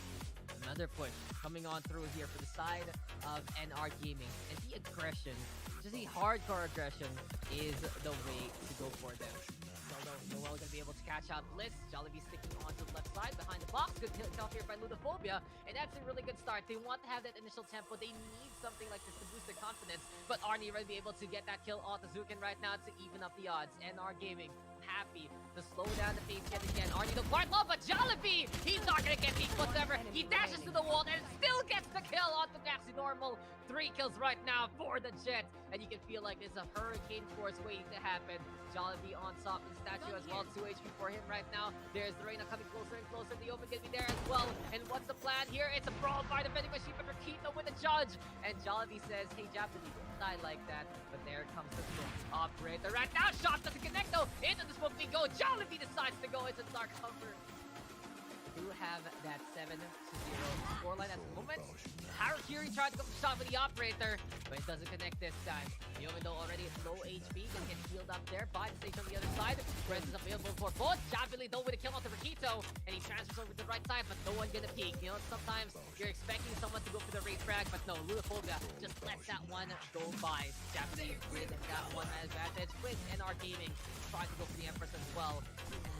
Speaker 3: Another push coming on through here for the side of NR Gaming. And the aggression, just the hardcore aggression, is the way to go for them. Noel gonna be able to catch out Bliss. Jollibee sticking onto the left side behind the box. Good kill off here by Ludophobia. And that's a really good start. They want to have that initial tempo. They need something like this to boost their confidence. But Arnie will be able to get that kill on the Zukin right now to even up the odds. NR Gaming happy to slow down the pace yet again. Arnie the quite low, but Jollibee, he's not gonna get beat whatsoever. He dashes to the wall and still gets the kill onto Maxi Normal. 3 kills right now for the Jet. And you can feel like there's a hurricane force waiting to happen. Jollibee on top of the statue as well. 2 HP for him right now. There's the Reina coming closer and closer. The Open gonna be there as well. And what's the plan here? It's a brawl by the vending machine, but Rakito with the judge. And Jollibee says, hey, Japanese, don't die like that. But there comes the smoke operator right now. Shot doesn't connect though. Into the smoke we go. Jollibee decides to go into the dark cover. Do have that 7-0 scoreline at the moment. Harakiri tried to go for the shot with the operator, but it doesn't connect this time. Even though already low HP, gonna get healed up there by the station on the other side. Press is available for both. Javelin though with a kill onto Rakito, and he transfers over to the right side, but no one gonna peek. You know, sometimes you're expecting someone to go for the raid frag, but no, Ludophobia just lets that one go by. Javelin with that one-man advantage with NR Gaming. Trying to go for the Empress as well.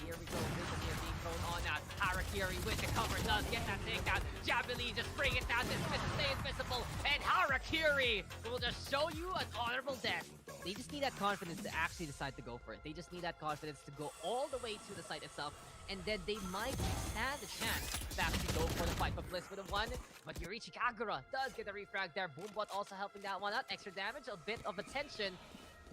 Speaker 3: Here we go, Vision here being thrown on that. Harakiri with the cover does get that takedown. Javelin just bring it down, dismiss to stay invisible, and Harakiri will just show you an honorable death. They just need that confidence to actually decide to go for it. They just need that confidence to go all the way to the site itself, and then they might stand a chance to actually go for the fight for Bliss with a 1. But Yorichi Kagura does get a refrag there. Boombot also helping that one out. Extra damage, a bit of attention,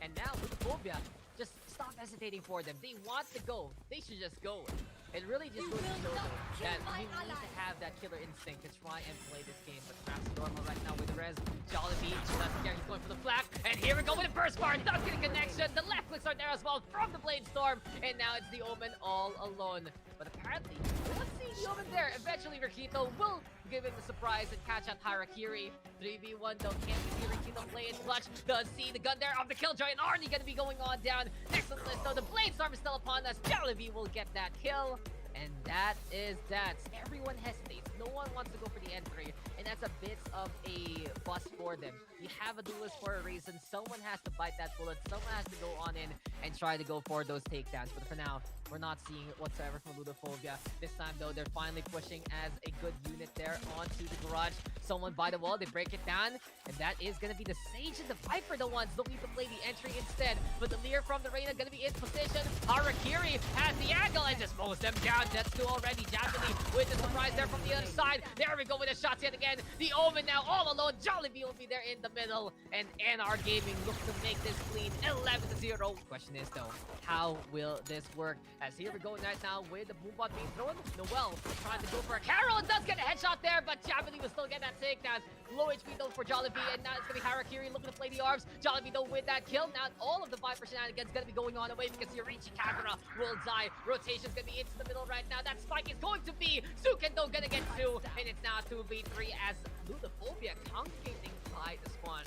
Speaker 3: and now Ludophobia, just stop hesitating for them. They want to go. They should just go. It really just goes to show them that you need to have that killer instinct to try and play this game. But perhaps normal right now with the res. Jollibee, he's going for the flag. And here we go with a burst bar. Not getting connection. The left clicks are there as well from the Blade Storm. And now it's the Omen all alone. But apparently, let's see the Omen there. Eventually, Rikito will give him the surprise and catch out Harakiri. 3v1 though, can't see Rikito play it clutch. Does see the gun there of the Killjoy and Arnie gonna be going on down. Next on the list though, the Blade Storm is still upon us. Jollibee will get that kill. And that is that. Everyone hesitates. No one wants to go for the entry. And that's a bit of a bust for them. You have a duelist for a reason. Someone has to bite that bullet. Someone has to go on in and try to go for those takedowns. But for now, we're not seeing it whatsoever from Ludophobia. This time, though, they're finally pushing as a good unit there onto the garage. Someone by the wall. They break it down. And that is going to be the Sage and the Viper, the ones looking to play the entry instead. But the Leer from the Reina going to be in position. Harakiri has the angle and just mows them down. Jets 2 already. Jollibee with the surprise there from the other side. There we go with the shots yet again. The Omen now all alone. Jollibee will be there in the middle. And NR Gaming looks to make this clean 11-0. Question is though, how will this work? As here we go right now with the boombot being thrown. Noel trying to go for a Carol and does get a headshot there, but Jollibee will still get that takedown. Low HP though for Jollibee, and now it's gonna be Harakiri looking to play the arms. Jollibee though with that kill. Now all of the Viper shenanigans gonna be going on away because Yorichi Kagura will die. Rotation's gonna be into the middle right now. That spike is going to be Sukendo gonna get 2, and it's now 2v3 as Ludophobia congregating by the spawn.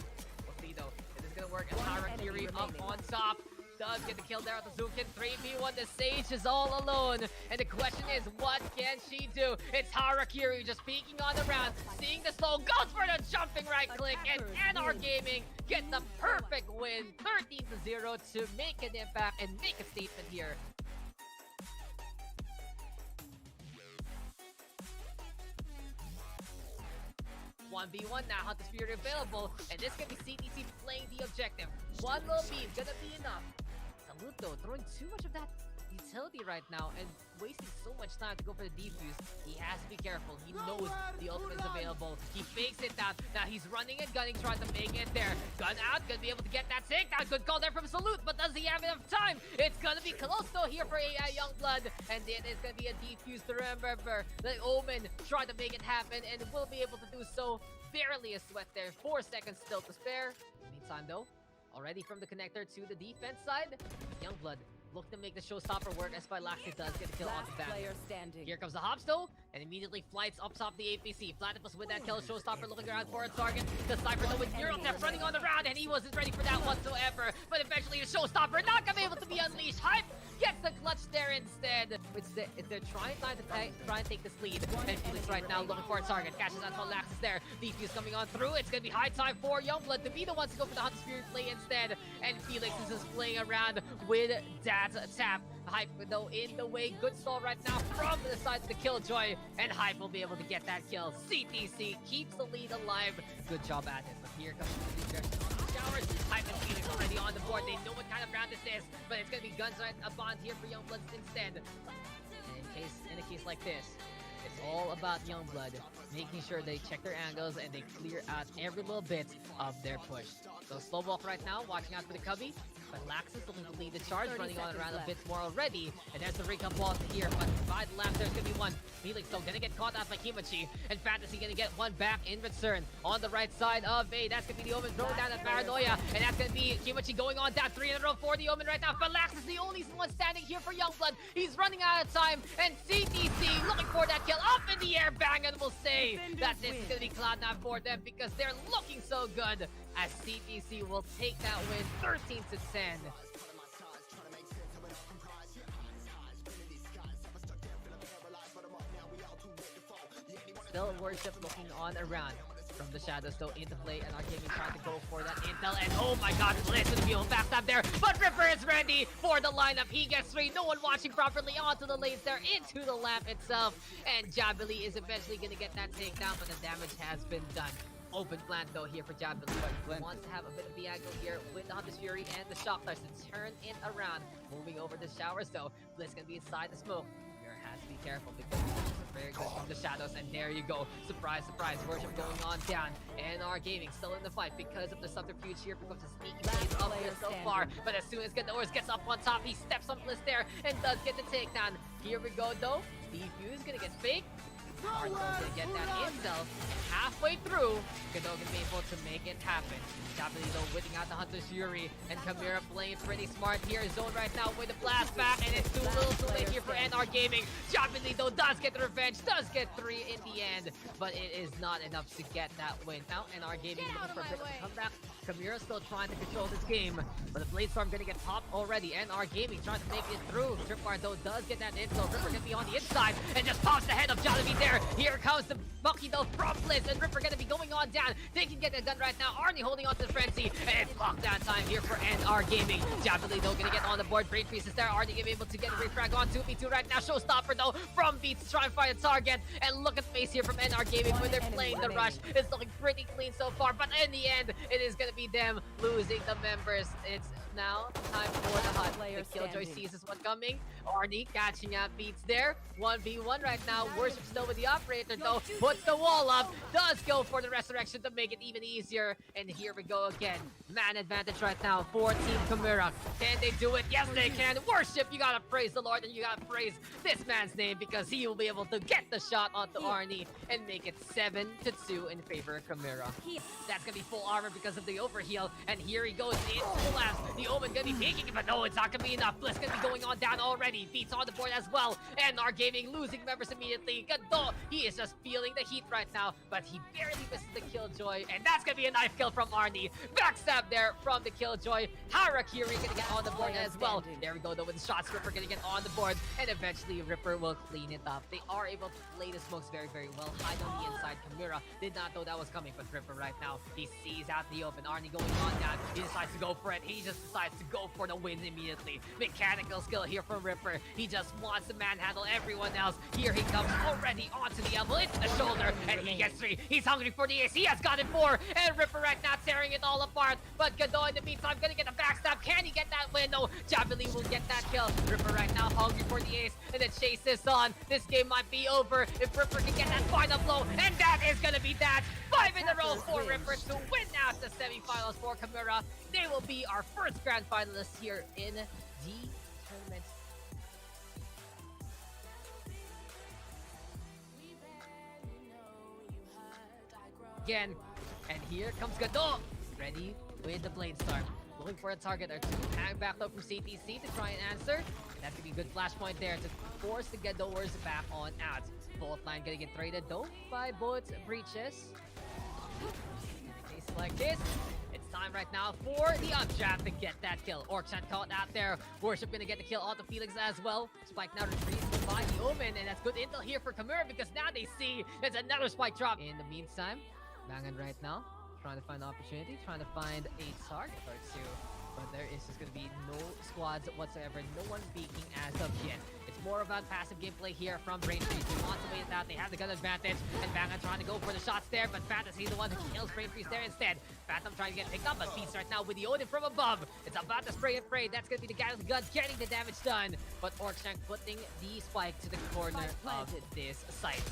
Speaker 3: We'll see though if this is gonna work. And Harakiri up on top. Does get the kill there with the Zukin. 3v1, the Sage is all alone. And the question is, what can she do? It's Harakiri just peeking on the round, seeing the slow, goes for the jumping right click, and NR Gaming gets the perfect win, 13-0 to make an impact and make a statement here. One v one now, Hunter's Fury available, and this can be CTC playing the objective. One little beam gonna be enough. Salute though, throwing too much of that utility right now and wasting so much time to go for the defuse. He has to be careful. He knows the ultimate is available. He fakes it down. Now he's running and gunning, trying to make it there. Gun out, gonna be able to get that takedown. Good call there from Salute, but does he have enough time? It's gonna be close though here for AI Youngblood, and it is gonna be a defuse to remember. The Omen tried to make it happen and will be able to do so. Barely a sweat there. 4 seconds still to spare. Meantime though, already from the connector to the defense side, Youngblood look to make the showstopper work as Laxi does get a kill on the back. Here comes the Hops though, and immediately flights up top the APC. Platypus with that kill, showstopper looking around for a target. The Cypher though with Eurotep running on the round, and he wasn't ready for that whatsoever. But eventually the showstopper not gonna be able to be unleashed. Hype gets the clutch there instead. They're trying to try and take this lead. And Felix right now looking for a target. Catches out Laxis there. Defuse coming on through. It's gonna be high time for Youngblood to be the ones to go for the Hunter's Fury play instead. And Felix is just playing around with that tap. Hype though in the way. Good stall right now from the side of the Killjoy. And Hype will be able to get that kill. CTC keeps the lead alive. Good job at it. But here comes the showers. Hype and Felix already on the board. They know what kind of round this is. But it's gonna be guns right upon here for Youngblood instead. And in a case like this, it's all about Youngblood making sure they check their angles and they clear out every little bit of their push. So slow walk right now, watching out for the Cubby. But Laxis looking to lead the charge, running on around a bit more already. And there's the recap ball here, but by the left there's gonna be one. Felix though gonna get caught out by Kimachi, and Fantasy gonna get one back in return. On the right side of A, that's gonna be the Omen thrown down at Paranoia, and that's gonna be Kimachi going on down 3 in a row for the Omen right now. But Lax is the only one standing here for Youngblood. He's running out of time, and CTC looking for that kill up in the air. Bang, and we'll say that this is gonna be Cloud9 for them because they're looking so good. As CTC will take that win 13-10. Still Worship looking on around from the shadows though into play, and our gaming trying to go for that intel, and oh my god, Blitz with the Beal backstab there, but Ripper is ready for the lineup. He gets 3, no one watching properly onto the lanes there, into the lamp itself, and Jabili is eventually gonna get that takedown, but the damage has been done. Open plant though here for Jabili, but he wants to have a bit of the angle here with the Hunter's Fury and the Shock Stars to turn it around. Moving over the showers though, Blitz gonna be inside the smoke. Here has to be careful because he's very good from the shadows, and there you go. Surprise, surprise, Worship going on down. And our gaming still in the fight because of the subterfuge here, becomes a sneaky plays up here so far. But as soon as Gendors gets up on top, he steps on Bliss there and does get the takedown. Here we go though. Defuse gonna get faked. Arno's gonna get that intel. Halfway through, Godot gonna be able to make it happen. Japanese though whipping out the Hunter's Fury, and Chimera playing pretty smart here. Zone right now with the blast back, and it's too little too late here for NR Gaming. Japanese though does get the revenge, does get 3 in the end, but it is not enough to get that win. Now NR Gaming looking for a bit of a comeback. Chimera still trying to control this game, but the Blade Storm gonna get popped already. NR Gaming trying to make it through. Tripwire though does get that intel. Ripper gonna be on the inside and just pops the head of Jollibee there. Here comes the Bucky though from Blitz, and Ripper gonna be going on down. They can get the gun right now. Arnie holding on to the frenzy, and it's lockdown time here for NR Gaming. Japanese though gonna get on the board. Brain Freeze is there. Arnie gonna be able to get a refrag on 2v2 right now. Showstopper though from Beats trying to find a target, and look at the face here from NR Gaming when they're playing the rush. It's looking pretty clean so far, but in the end, it is gonna be them losing the members. It's now time for the hunt. The Killjoy sees this one coming. Arnie catching out Beats there. 1v1 right now. Worship still with the operator though. Puts the wall up. Does go for the resurrection to make it even easier. And here we go again. Man advantage right now for Team Chimera. Can they do it? Yes, they can. Worship, you gotta praise the Lord, and you gotta praise this man's name, because he will be able to get the shot onto Arnie and make it 7-2 in favor of Chimera. That's gonna be full armor because of the overheal. And here he goes into the last. The Omen gonna be taking it, but no, it's not gonna be enough. Bliss gonna be going on down already. Beats on the board as well. And our gaming losing members immediately. Godot, he is just feeling the heat right now, but he barely misses the Killjoy. And that's gonna be a knife kill from Arnie. Backstab there from the Killjoy. Harakiri gonna get on the board as well. There we go though with the shots. Ripper gonna get on the board, and eventually Ripper will clean it up. They are able to play the smokes very, very well. Hide on the inside. Chimera did not know that was coming, but Ripper right now, he sees out the open. Arnie going on down. He decides to go for it. He just decides to go for the win immediately. Mechanical skill here from Ripper. He just wants to manhandle everyone else. Here he comes already onto the elbow, into the shoulder, and he gets 3. He's hungry for the ace. He has gotten 4, and Ripper right now tearing it all apart. But Godot in the meantime gonna get a backstab. Can he get that win? No, Javelin will get that kill. Ripper right now hungry for the ace, and then chase this on. This game might be over if Ripper can get that final blow, and that is gonna be that. 5 in a row for Ripper to win out the semifinals for Chimera. They will be our first grand finalists here in the tournament. Again, and here comes Godot, ready with the Blade Storm. Looking for a target or two. Hang back though from CTC to try and answer. And that's gonna be a good flashpoint there to force the Godowers back on out. Both line gonna get traded though by both breaches. In a case like this, it's time right now for the updraft to get that kill. Orkshan caught out there. Worship gonna get the kill onto Felix as well. Spike now retrieves by the Omen, and that's good intel here for Chimera, because now they see there's another spike drop. In the meantime, Bangan right now trying to find the opportunity, trying to find a target or two. But there is just going to be no squads whatsoever, no one peeking as of yet. It's more about passive gameplay here from Brain Freeze. He wants to wait it out. They have the gun advantage, and Bangan trying to go for the shots there, but Fantasy the one who kills Brain Freeze there instead. Phantom trying to get picked up, but Beats right now with the Odin from above. It's about to spray and pray. That's going to be the guy with the gun getting the damage done. But Orkshank putting the spike to the corner of this site.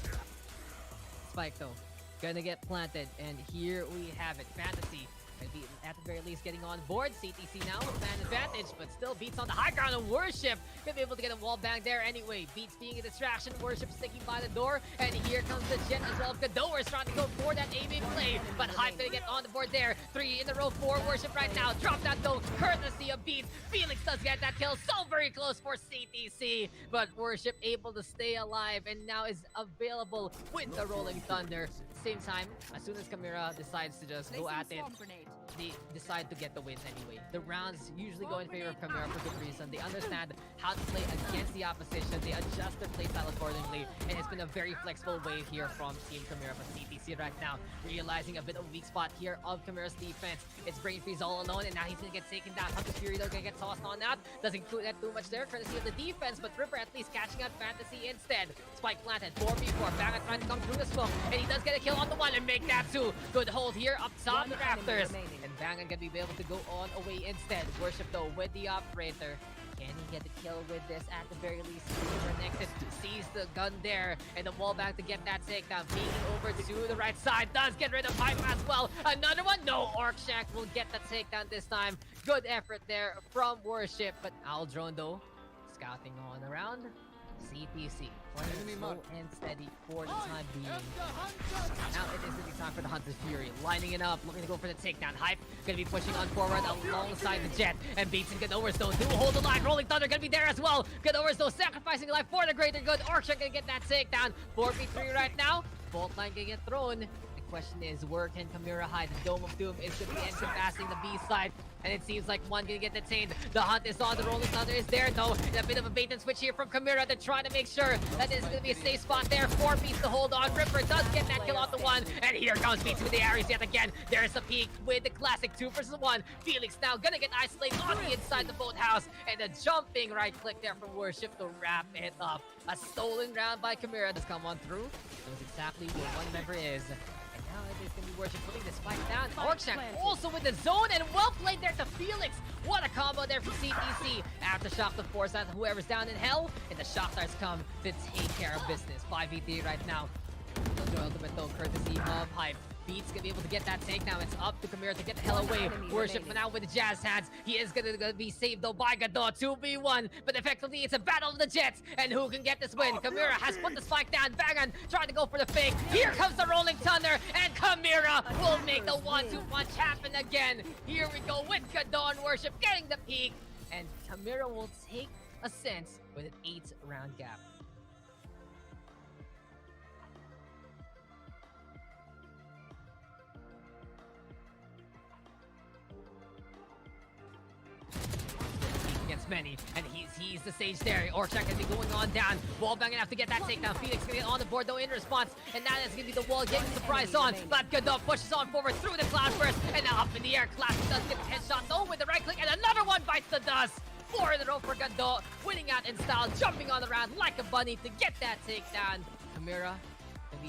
Speaker 3: Spike though gonna get planted, and here we have it. Fantasy gonna be at the very least getting on board. CTC now with man advantage, but still Beats on the high ground, and Worship gonna be able to get a wall bang there anyway. Beats being a distraction, Worship sticking by the door, and here comes the Jet as well. Godowers trying to go for that aiming play, but Hype gonna get on the board there. 3 in a row for Worship right now. Drop that though, courtesy of Beats. Felix does get that kill, so very close for CTC, but Worship able to stay alive, and now is available with the Rolling Thunder. Same time, as soon as Chimera decides to just go at it, they decide to get the win anyway. The rounds usually go in favor of Chimera for good reason. They understand how to play against the opposition. They adjust their playstyle accordingly, and it's been a very flexible way here from Team Chimera. But CTC right now realizing a bit of a weak spot here of Chimera's defense. It's Brain Freeze all alone, and now he's gonna get taken down. Hunter's Fury though gonna get tossed on out. Doesn't get too much there, courtesy of the defense, but Ripper at least catching out Fantasy instead. Spike planted, 4v4. Bangan trying to come through the smoke, and he does get a kill on the one and make that 2. Good hold here up top the rafters. And Bangan gonna be able to go on away instead. Worship though with the operator. Can he get the kill with this at the very least? Nexus sees the gun there, and the wall back to get that takedown. Peeking over to the right side, does get rid of Hype as well. Another one, no, Orkshank will get the takedown this time. Good effort there from Worship, but Owl Drone though, scouting on around.
Speaker 1: CTC playing slow and steady for the time being. Now it is going to be time for the Hunter's Fury. Lining it up, looking to go for the takedown. Hype going to be pushing on forward alongside the Jet. And Beats and Gadowers though do hold the line. Rolling Thunder going to be there as well. Gadowers though sacrificing life for the greater good. Orksha going to get that takedown. 4v3 right now. Bolt line going to get thrown. The question is, where can Kamira hide? The Dome of Doom is going to be encompassing the B side. And it seems like one gonna get detained. The hunt is on. The Rolling Thunder is there though. A bit of a bait and switch here from Kamira. They're trying to make sure that this is gonna be a safe spot there. 4 Beats to hold on. Ripper does get that kill off the one. And here comes Beats with the Ares yet again. There's a peek with the classic 2 versus 1. Felix now gonna get isolated on the inside the boathouse. And a jumping right click there from Worship to wrap it up. A stolen round by Kamira does come on through. Knows exactly where one member is. Now it is going to be Worship putting this fight down. Orkshank also with the zone, and well played there to Felix. What a combo there from CTC. Aftershock to force out whoever's down in hell, and the Shock Stars come to take care of business. 5v3 right now. Killjoy ultimate though, courtesy of Hype. Beats gonna be able to get that take now. It's up to Kamira to get the hell away. Worship for now with the jazz hands. He is gonna be saved though by Gadot. 2v1, but effectively it's a battle of the Jets. And who can get this win? Kamira has put the spike down. Bangan trying to go for the fake. Here comes the Rolling Thunder, and Kamira will make the 1-2 punch happen again. Here we go with Gadot and Worship getting the peak. And Kamira will take a sense with an 8-round gap. Against many, and he's the sage there. Orchak gonna be going on down. Wall banging out to get that takedown. Felix gonna get on the board though in response, and that is gonna be the wall getting surprise on. But Gadot pushes on forward through the cloud burst, and now up in the air. Classic does get the headshot though with the right click, and another one bites the dust. 4 in a row for Gadot, winning out in style, jumping on the round like a bunny to get that takedown. Kamira gonna be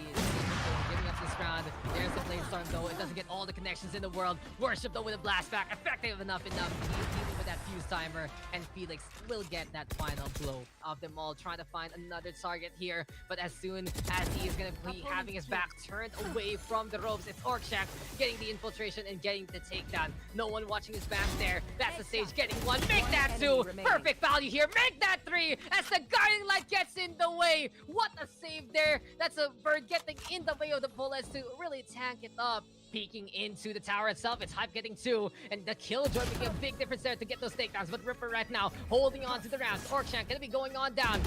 Speaker 1: giving up this round. There's the flame storm though. It doesn't get all the connections in the world. Worship though with a blast back. Effective enough. He's dealing with that fuse timer. And Felix will get that final blow of them all. Trying to find another target here. But as soon as he is going to be having his back turned away from the ropes, it's Orkshank getting the infiltration and getting the takedown. No one watching his back there. That's the stage getting 1. Make that 2. Perfect value here. Make that 3 as the guiding light gets in the way. What a save there. That's a bird getting in the way of the bullets to really tank it up. Peeking into the tower itself, it's Hype getting 2, and the Killjoy making a big difference there to get those takedowns. But Ripper right now holding on to the rounds. Orkshank gonna be going on down.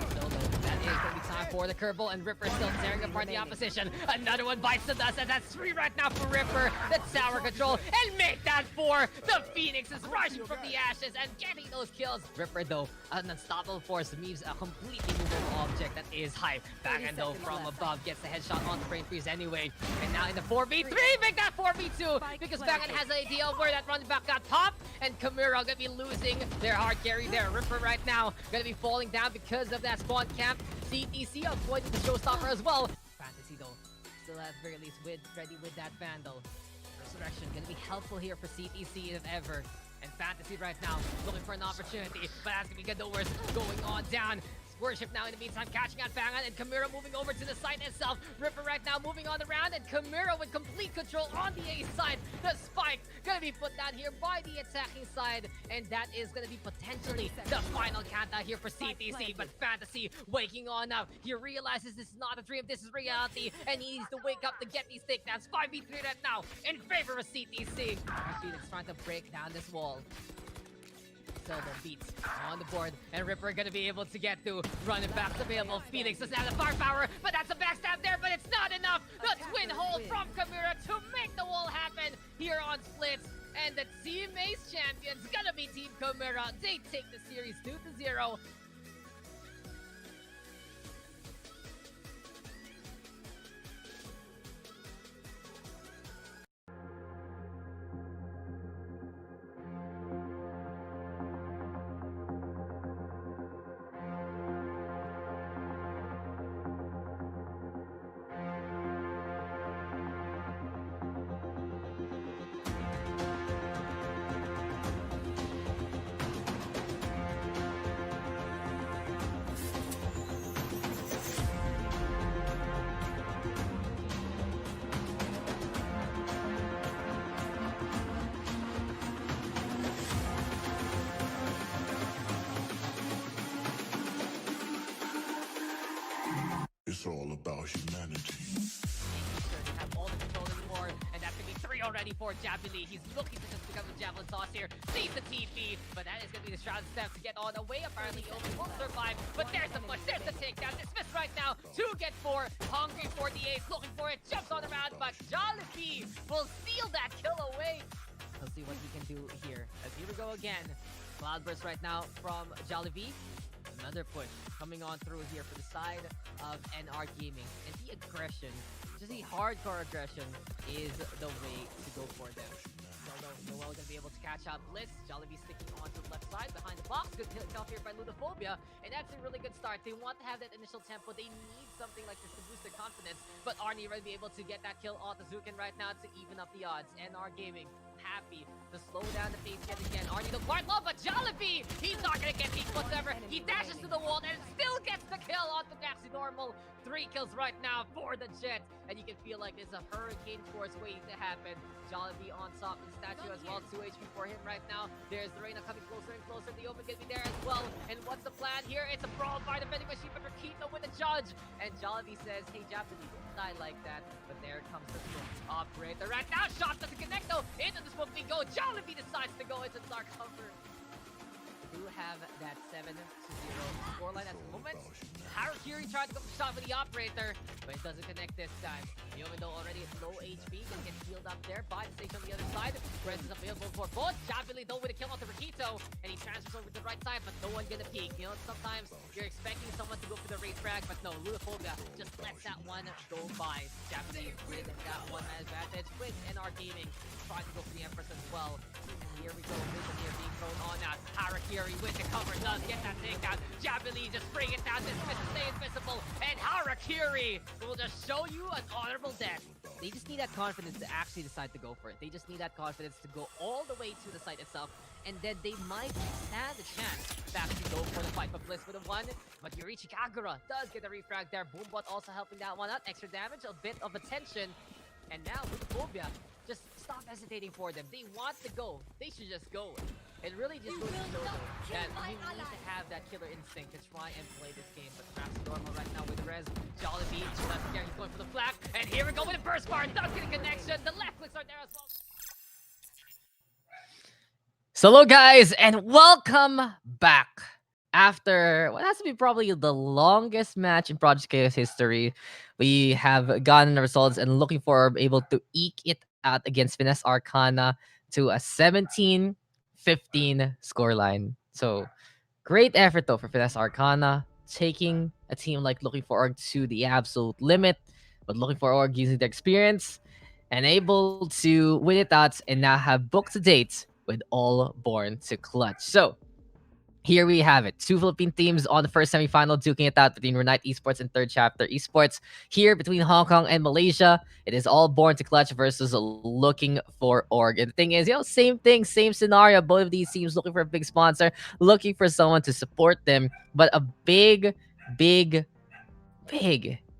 Speaker 1: Still though, that is gonna be time for the curveball, and Ripper still tearing apart the opposition. Another one bites the dust, and that's 3 right now for Ripper. The tower control, and make that 4. The Phoenix is rushing from the ashes and getting those kills. Ripper though, an unstoppable force, means a completely movable object that is Hype. Bangan though from above gets the headshot on the brain freeze anyway. And now in the 4v3, make that 4v2 because Bangan has an idea of where that running back got popped, and Kamira gonna be losing their hard carry there. Ripper right now gonna be falling down because of that spawn camp. CTC avoiding the showstopper as well. Fantasy though, still at the very least ready with that Vandal. Resurrection gonna be helpful here for CTC if ever. And Fantasy right now looking for an opportunity, but that's gonna be Gadowers going on down. Worship now in the meantime catching out Bangan, and Kamira moving over to the site itself. Ripper right now moving on the round, and Kamira with complete control on the A side. The spike gonna be put down here by the attacking side, and that is gonna be potentially the final countdown here for CTC. But Fantasy waking on up. He realizes this is not a dream, this is reality, and he needs to wake up to get these takedowns. 5v3 right now in favor of CTC. Felix trying to break down this wall. Silver Beats on the board, and Ripper gonna be able to get through. Running back's available. Felix doesn't have the firepower, but that's a backstab there, but it's not enough. The twin hold from Kamira to make the wall happen here on Splits. And the Team Ace champions gonna be Team Kamira. They take the series 2-0.
Speaker 2: about humanity.
Speaker 3: They have all the control anymore, and that's gonna be 3 already for Javelin. He's looking to just become a Javelin sauce here. Sees the TP, but that is gonna be the Shroud step to get on the way. Apparently, Open will survive, but there's the push, there's the takedown. Dismissed right now. 2 get 4. Hungry for the ace, looking for it, jumps on around, but Jollibee will steal that kill away. Let's see what he can do here. As here we go again. Cloudburst right now from Jollibee. Another push coming on through here for the side of NR Gaming. And the aggression, just the hardcore aggression, is the way to go for them. Noel gonna be able to catch out Bliss. Jollibee sticking onto the left side behind the box. Good kill here by Ludophobia. And that's a really good start. They want to have that initial tempo. They need something like this to boost their confidence. But Arnie will be able to get that kill on the Zukin right now to even up the odds. NR Gaming happy to slow down the pace yet again. Arnie the quite low, but Jollibee, he's not gonna get peaked whatsoever. He dashes to the wall and still gets the kill onto Maxi Normal. 3 kills right now for the Jet. And you can feel like it's a hurricane force waiting to happen. Jollibee on top of the statue as well. 2 HP for him right now. There's the Reina coming closer and closer. The Open gonna be there as well. And what's the plan here? It's a brawl by the vending machine, but Rakito with the judge. And Jollibee says, hey, Japanese, don't die like that. But there comes the operator right now. Shot doesn't connect though. Into the smoke we go. Jollibee decides to go into the dark cover. We do have that 7-0 scoreline at the moment. Harakiri tried to go for the shot with the operator, but it doesn't connect this time. Even though already it's low HP, gonna get healed up there by the station on the other side. Press is available for both. Javelin though with a kill onto Rakito, and he transfers over to the right side, but no one gonna peek. You know, sometimes you're expecting someone to go for the raid frag, but no, Ludophobia just lets that one go by. Javelin with that one-man advantage with NR Gaming trying to go for the Empress as well. And here we go, Vision here being thrown on now. Harakiri with the cover does get that takedown. Javelin just bring it down, dismiss, stay invisible, and Harakiri will just show you an honorable death. They just need that confidence to actually decide to go for it. They just need that confidence to go all the way to the site itself, and then they might stand a chance to actually go for the fight for Bliss with a 1. But Yorichi Kagura does get a refrag there. Boombot also helping that one out. Extra damage, a bit of attention. And now with Phobia, just stop hesitating for them. They want to go. They should just go. It really just goes to show that you need to have that killer instinct to try and play this game. But perhaps Normal right now with Rez. Jollibee, left here, he's going for the flag. And here we go with a burst bar. Not getting connection. The left clicks are there as well.
Speaker 1: So hello guys, and welcome back. After what has to be probably the longest match in Project Chaos history, we have gotten the results and looking for able to eke it out against Finesse Arcana to a 17-15 scoreline. So great effort though for Finesse Arcana, taking a team like Looking for Org to the absolute limit, but Looking for Org using their experience and able to win it out and now have booked a date with All Born to Clutch. So here we have it. 2 Philippine teams on the first semifinal duking it out between Renite Esports and Third Chapter Esports. Here between Hong Kong and Malaysia, it is All Born to Clutch versus Looking for Org. And the thing is, same thing, same scenario. Both of these teams looking for a big sponsor, looking for someone to support them, but a big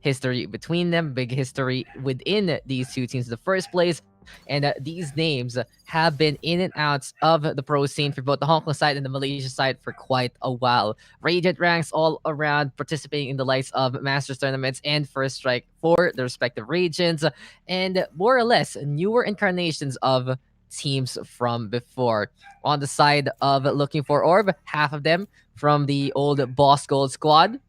Speaker 1: history between them, big history within these two teams in the first place. And these names have been in and out of the pro scene for both the Hong Kong side and the Malaysia side for quite a while. Radiant ranks all around, participating in the likes of Masters tournaments and First Strike for the respective regions, and more or less newer incarnations of teams from before. On the side of Looking for Orb, half of them from the old Boss Gold squad.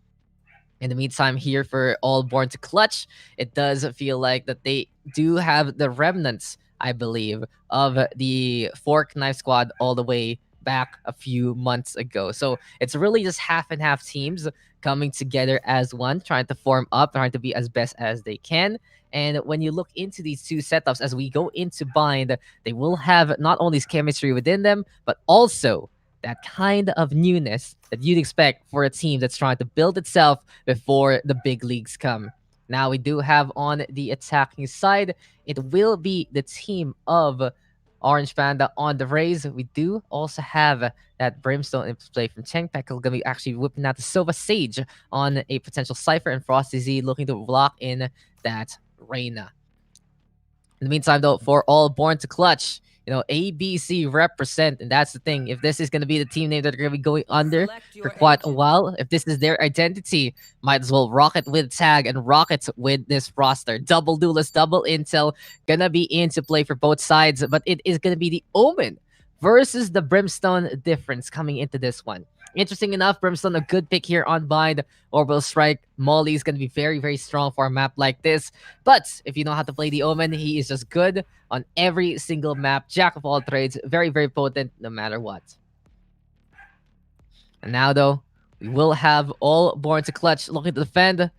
Speaker 1: In the meantime, here for All Born to Clutch, it does feel like that they do have the remnants, I believe, of the Fork Knife Squad all the way back a few months ago. So it's really just half and half teams coming together as one, trying to form up, trying to be as best as they can. And when you look into these two setups, as we go into Bind, they will have not only chemistry within them, but also that kind of newness that you'd expect for a team that's trying to build itself before the big leagues come. Now we do have on the attacking side, it will be the team of Orange Panda on the Rays. We do also have that Brimstone in play from Chengpek. We're going to be actually whipping out the Silva Sage on a potential Cypher, and Frosty Z looking to block in that Reina. In the meantime, though, for All Born to Clutch, ABC represent, and that's the thing. If this is going to be the team name that they're going to be going under for quite a while, if this is their identity, might as well rock it with tag and rock it with this roster. Double duelist, double intel, gonna be into play for both sides, but it is gonna be the Omen versus the Brimstone difference coming into this one. Interesting enough, Brimstone a good pick here on Bind. Orbital Strike, Molly is going to be very, very strong for a map like this. But if you know how to play the Omen, he is just good on every single map. Jack of all trades, very, very potent no matter what. And now, though, we will have all Born to Clutch looking to defend.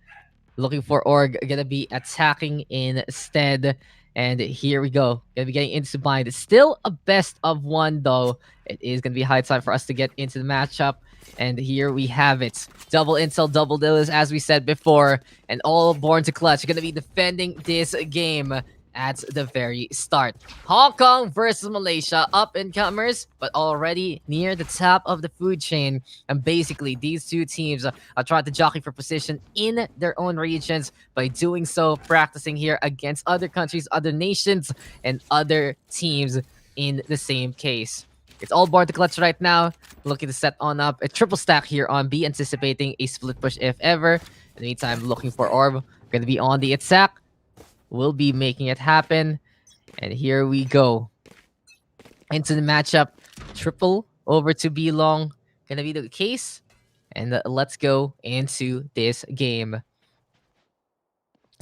Speaker 1: Looking for Org, gonna be attacking instead. And here we go. Gonna be getting into Bind. It's still a best of one, though. It is gonna be high time for us to get into the matchup. And here we have it. Double intel, double dealers, as we said before. And all Born to Clutch are gonna be defending this game at the very start. Hong Kong versus Malaysia, up-and-comers, but already near the top of the food chain. And basically, these two teams are trying to jockey for position in their own regions by doing so, practicing here against other countries, other nations, and other teams in the same case. It's all Born to Clutch right now, looking to set on up a triple stack here on B, anticipating a split push if ever. In the meantime, looking for Orb, going to be on the attack. We'll be making it happen. And here we go. Into the matchup. Triple over to B long. Gonna be the case. And let's go into this game.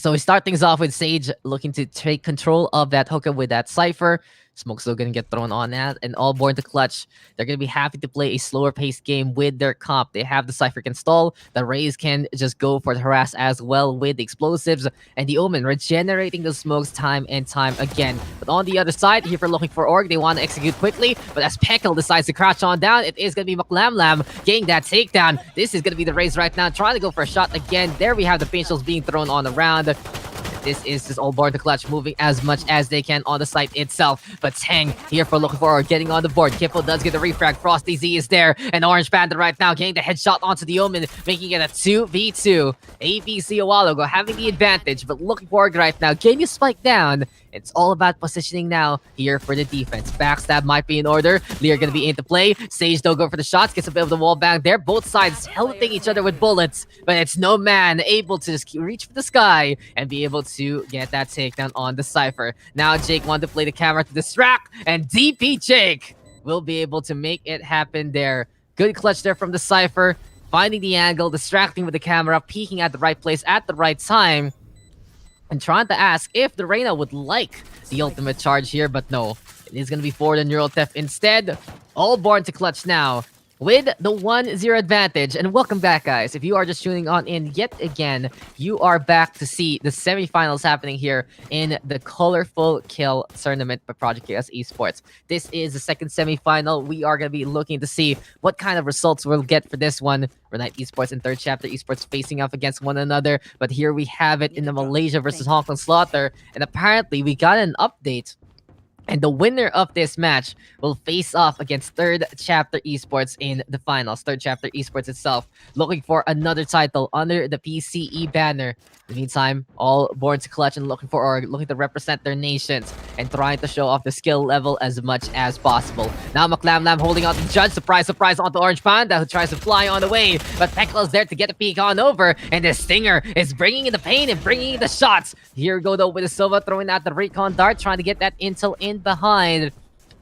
Speaker 1: So we start things off with Sage looking to take control of that hookah with that Cypher. Smoke's still gonna get thrown on that, and all Born to Clutch. They're gonna be happy to play a slower paced game with their comp. They have the Cypher can stall, the Rays can just go for the harass as well with the explosives, and the Omen regenerating the smokes time and time again. But on the other side, here for looking for Org, they want to execute quickly, but as Peckle decides to crouch on down, it is gonna be McLamlam getting that takedown. This is gonna be the Rays right now, trying to go for a shot again. There we have the paint shells being thrown on around. This is just all Born to Clutch, moving as much as they can on the site itself. But Tang here for looking for getting on the board. Kippo does get the refrag. Frosty Z is there. And Orange Panda right now getting the headshot onto the Omen, making it a 2v2. ABC a while ago having the advantage, but looking for right now. Getting a spike down. It's all about positioning now here for the defense. Backstab might be in order. Lear gonna be into play. Sage though go for the shots. Gets a bit of the wall bang there. Both sides helping each other with bullets. But it's no man able to just reach for the sky and be able to get that takedown on the Cypher. Now Jake wanted to play the camera to distract. And DP Jake will be able to make it happen there. Good clutch there from the Cypher. Finding the angle, distracting with the camera, peeking at the right place at the right time. And trying to ask if the Reyna would like the ultimate charge here, but no. It is going to be for the Neural Theft instead. All Born to Clutch now with the 1-0 advantage. And welcome back, guys. If you are just tuning on in yet again, you are back to see the semifinals happening here in the Colorful Kill Tournament by Project Chaos Esports. This is the second semifinal. We are going to be looking to see what kind of results we'll get for this one. Renite Esports and Third Chapter Esports facing off against one another. But here we have it in the Malaysia versus Hong Kong Slaughter. And apparently we got an update. And the winner of this match will face off against Third Chapter Esports in the finals. Third Chapter Esports itself looking for another title under the PCE banner. In the meantime, all Born to Clutch and looking to represent their nations and trying to show off the skill level as much as possible. Now McLamlam holding out the judge. Surprise, surprise onto Orange Panda, who tries to fly on the way. But Peckle's there to get a peek on over. And the Stinger is bringing in the pain and bringing in the shots. Here we go though with the Sova throwing out the recon dart, trying to get that intel in behind.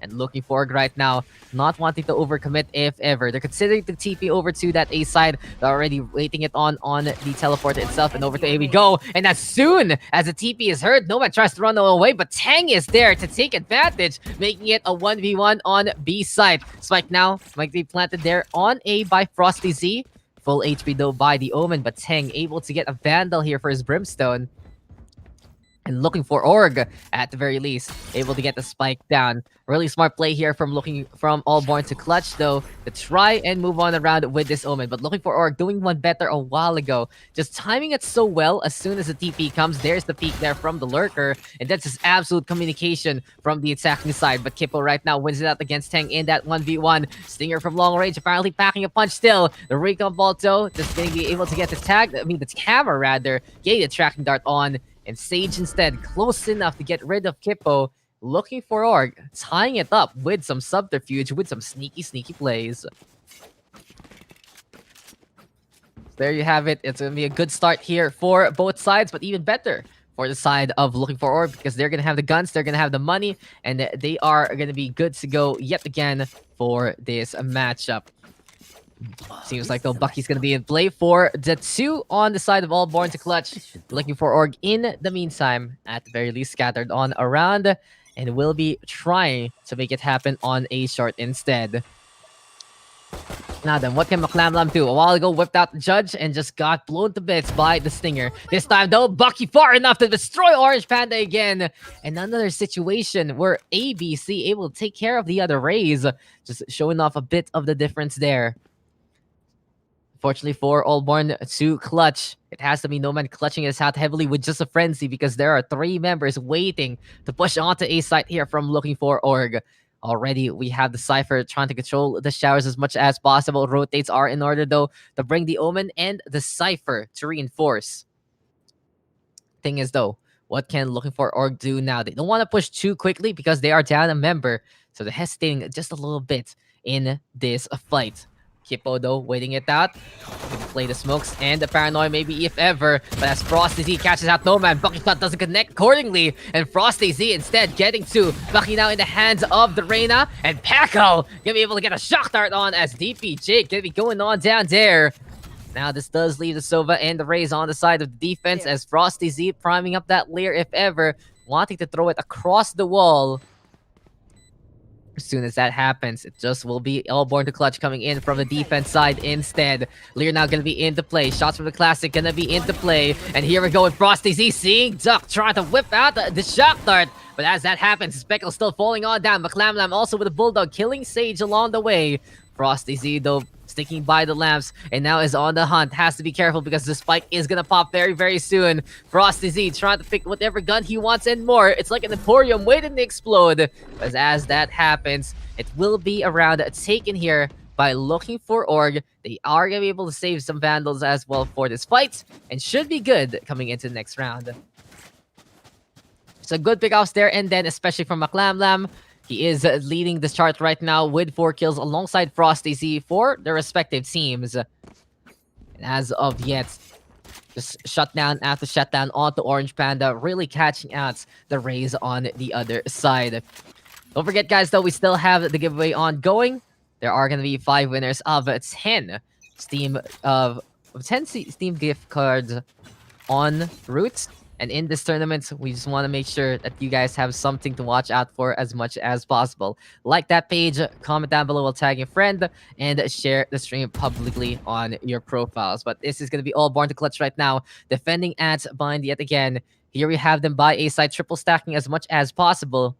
Speaker 1: And looking for right now, not wanting to overcommit if ever. They're considering to TP over to that A side. They're already waiting it on the teleport itself, and over to A we go. And as soon as the TP is heard, no one tries to run away, but Tang is there to take advantage, making it a 1v1 on B side. Spike now might be planted there on A by Frosty Z. Full HP though by the Omen, but Tang able to get a Vandal here for his Brimstone. And looking for Org at the very least, able to get the spike down. Really smart play here from all Born to Clutch though, to try and move on around with this Omen. But looking for Org, doing one better a while ago. Just timing it so well. As soon as the TP comes, there's the peek there from the Lurker. And that's just absolute communication from the attacking side. But Kippo right now wins it out against Tang in that 1v1. Stinger from long range, apparently packing a punch still. The recon ball though, just going to be able to get the camera rather, getting the tracking dart on. And Sage instead, close enough to get rid of Kippo, Looking for Org, tying it up with some subterfuge, with some sneaky plays. There you have it. It's going to be a good start here for both sides, but even better for the side of Looking for Orb because they're going to have the guns, they're going to have the money, and they are going to be good to go yet again for this matchup. Seems like though Bucky's going to be in play for the 2 on the side of All Born to clutch. Looking for Org in the meantime, at the very least, scattered on around, and will be trying to make it happen on A short instead. Now then, what can McLamlam do? A while ago, whipped out the Judge and just got blown to bits by the Stinger. This time, though, Bucky far enough to destroy Orange Panda again. And another situation where ABC able to take care of the other Rays. Just showing off a bit of the difference there. Fortunately for Allborn to clutch, it has to be Nomad clutching this out heavily with just a frenzy because there are 3 members waiting to push onto A site here from Looking for Org. Already, we have the Cypher trying to control the showers as much as possible. Rotates are in order, though, to bring the Omen and the Cypher to reinforce. Thing is, though, what can Looking for Org do now? They don't want to push too quickly because they are down a member. So they're hesitating just a little bit in this fight. Kippo, though, waiting it out. Going to play the smokes and the paranoia, maybe if ever. But as Frosty Z catches out Nomad, Bucky shot doesn't connect accordingly. And Frosty Z instead getting to Bucky now in the hands of the Reyna. And Paco gonna be able to get a shock dart on as DP Jake gonna be going on down there. Now this does leave the Sova and the Rays on the side of the defense as Frosty Z priming up that Leer if ever. Wanting to throw it across the wall. As soon as that happens, it just will be Allborn to clutch coming in from the defense side instead. Lear now gonna be into play. Shots from the Classic gonna be into play. And here we go with Frosty Z seeing Duck trying to whip out the shock dart. But as that happens, Speckle still falling on down. McLamlam also with a Bulldog killing Sage along the way. Frosty Z though sticking by the lamps and now is on the hunt. Has to be careful because the spike is gonna pop very soon. Frosty Z trying to pick whatever gun he wants and more. It's like an Emporium waiting to explode. As that happens, it will be around taken here by Looking for Org. They are gonna be able to save some Vandals as well for this fight and should be good coming into the next round. So good pickoffs there and then, especially from McLamlam. He is leading the chart right now with 4 kills alongside Frosty Z for their respective teams. And as of yet, just shutdown after shutdown onto Orange Panda, really catching out the Rays on the other side. Don't forget, guys, though, we still have the giveaway ongoing. There are going to be 5 winners of 10 Steam gift cards en route. And in this tournament, we just want to make sure that you guys have something to watch out for as much as possible. Like that page, comment down below while tagging a friend, and share the stream publicly on your profiles. But this is going to be all Born to Clutch right now, defending at Bind yet again. Here we have them by A side, triple stacking as much as possible.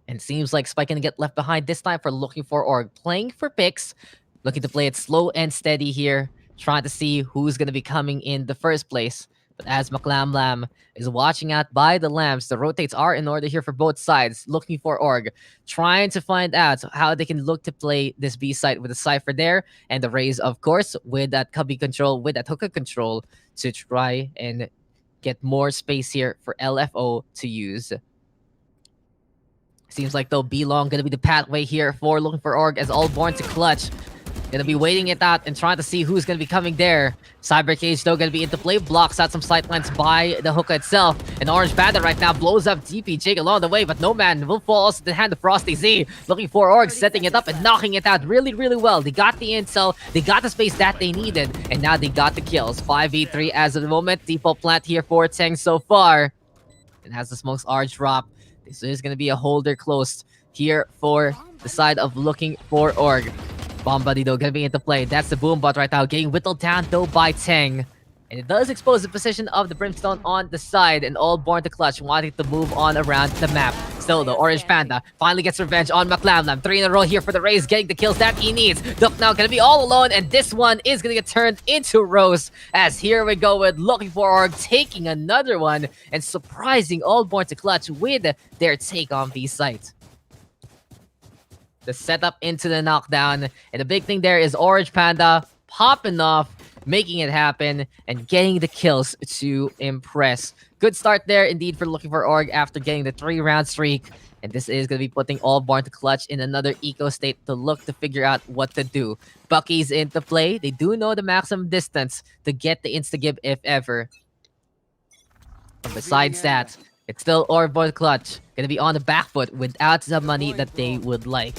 Speaker 1: And seems like Spike going to get left behind this time for Looking for Org. Playing for picks, looking to play it slow and steady here, trying to see who's going to be coming in the first place. But as McLamlam is watching out by the lamps, the rotates are in order here for both sides. Looking for Org, trying to find out how they can look to play this B site with the Cypher there, and the Rays, of course, with that cubby control, with that hookah control, to try and get more space here for LFO to use. Seems like though B-Long gonna be the pathway here for Looking for Org as all Born to clutch. Gonna be waiting it out and trying to see who's gonna be coming there. Cyber Cage though gonna be into play, blocks out some sight lines by the hookah itself. And Orange Panda right now blows up DP Jake along the way, but no man will fall also to the hand of Frosty Z. Looking for Org, setting it up and knocking it out really well. They got the intel, they got the space that they needed, and now they got the kills. 5v3 as of the moment. Default plant here for Teng so far. And as the smokes are dropped, this is gonna be a holder close here for the side of Looking for Org. Bomb Buddy though gonna be into play. That's the boom bot right now, getting whittled down though by Teng. And it does expose the position of the Brimstone on the side, and all Born to clutch, wanting to move on around the map. Still though, Orange Panda finally gets revenge on McLamlam. 3 in a row here for the Rays, getting the kills that he needs. Duck now gonna be all alone, and this one is gonna get turned into Rose. As here we go with Looking for Org, taking another one, and surprising all Born to clutch with their take on B site. The setup into the knockdown, and the big thing there is Orange Panda popping off making it happen and getting the kills to impress. Good start there indeed for looking for Org after getting the 3-round streak. And this is going to be putting all Born to Clutch in another eco state to look to figure out what to do. Bucky's into play. They do know the maximum distance to get the insta-give if ever. But besides that, it's still all Born to Clutch. Going to be on the back foot without the money that they would like.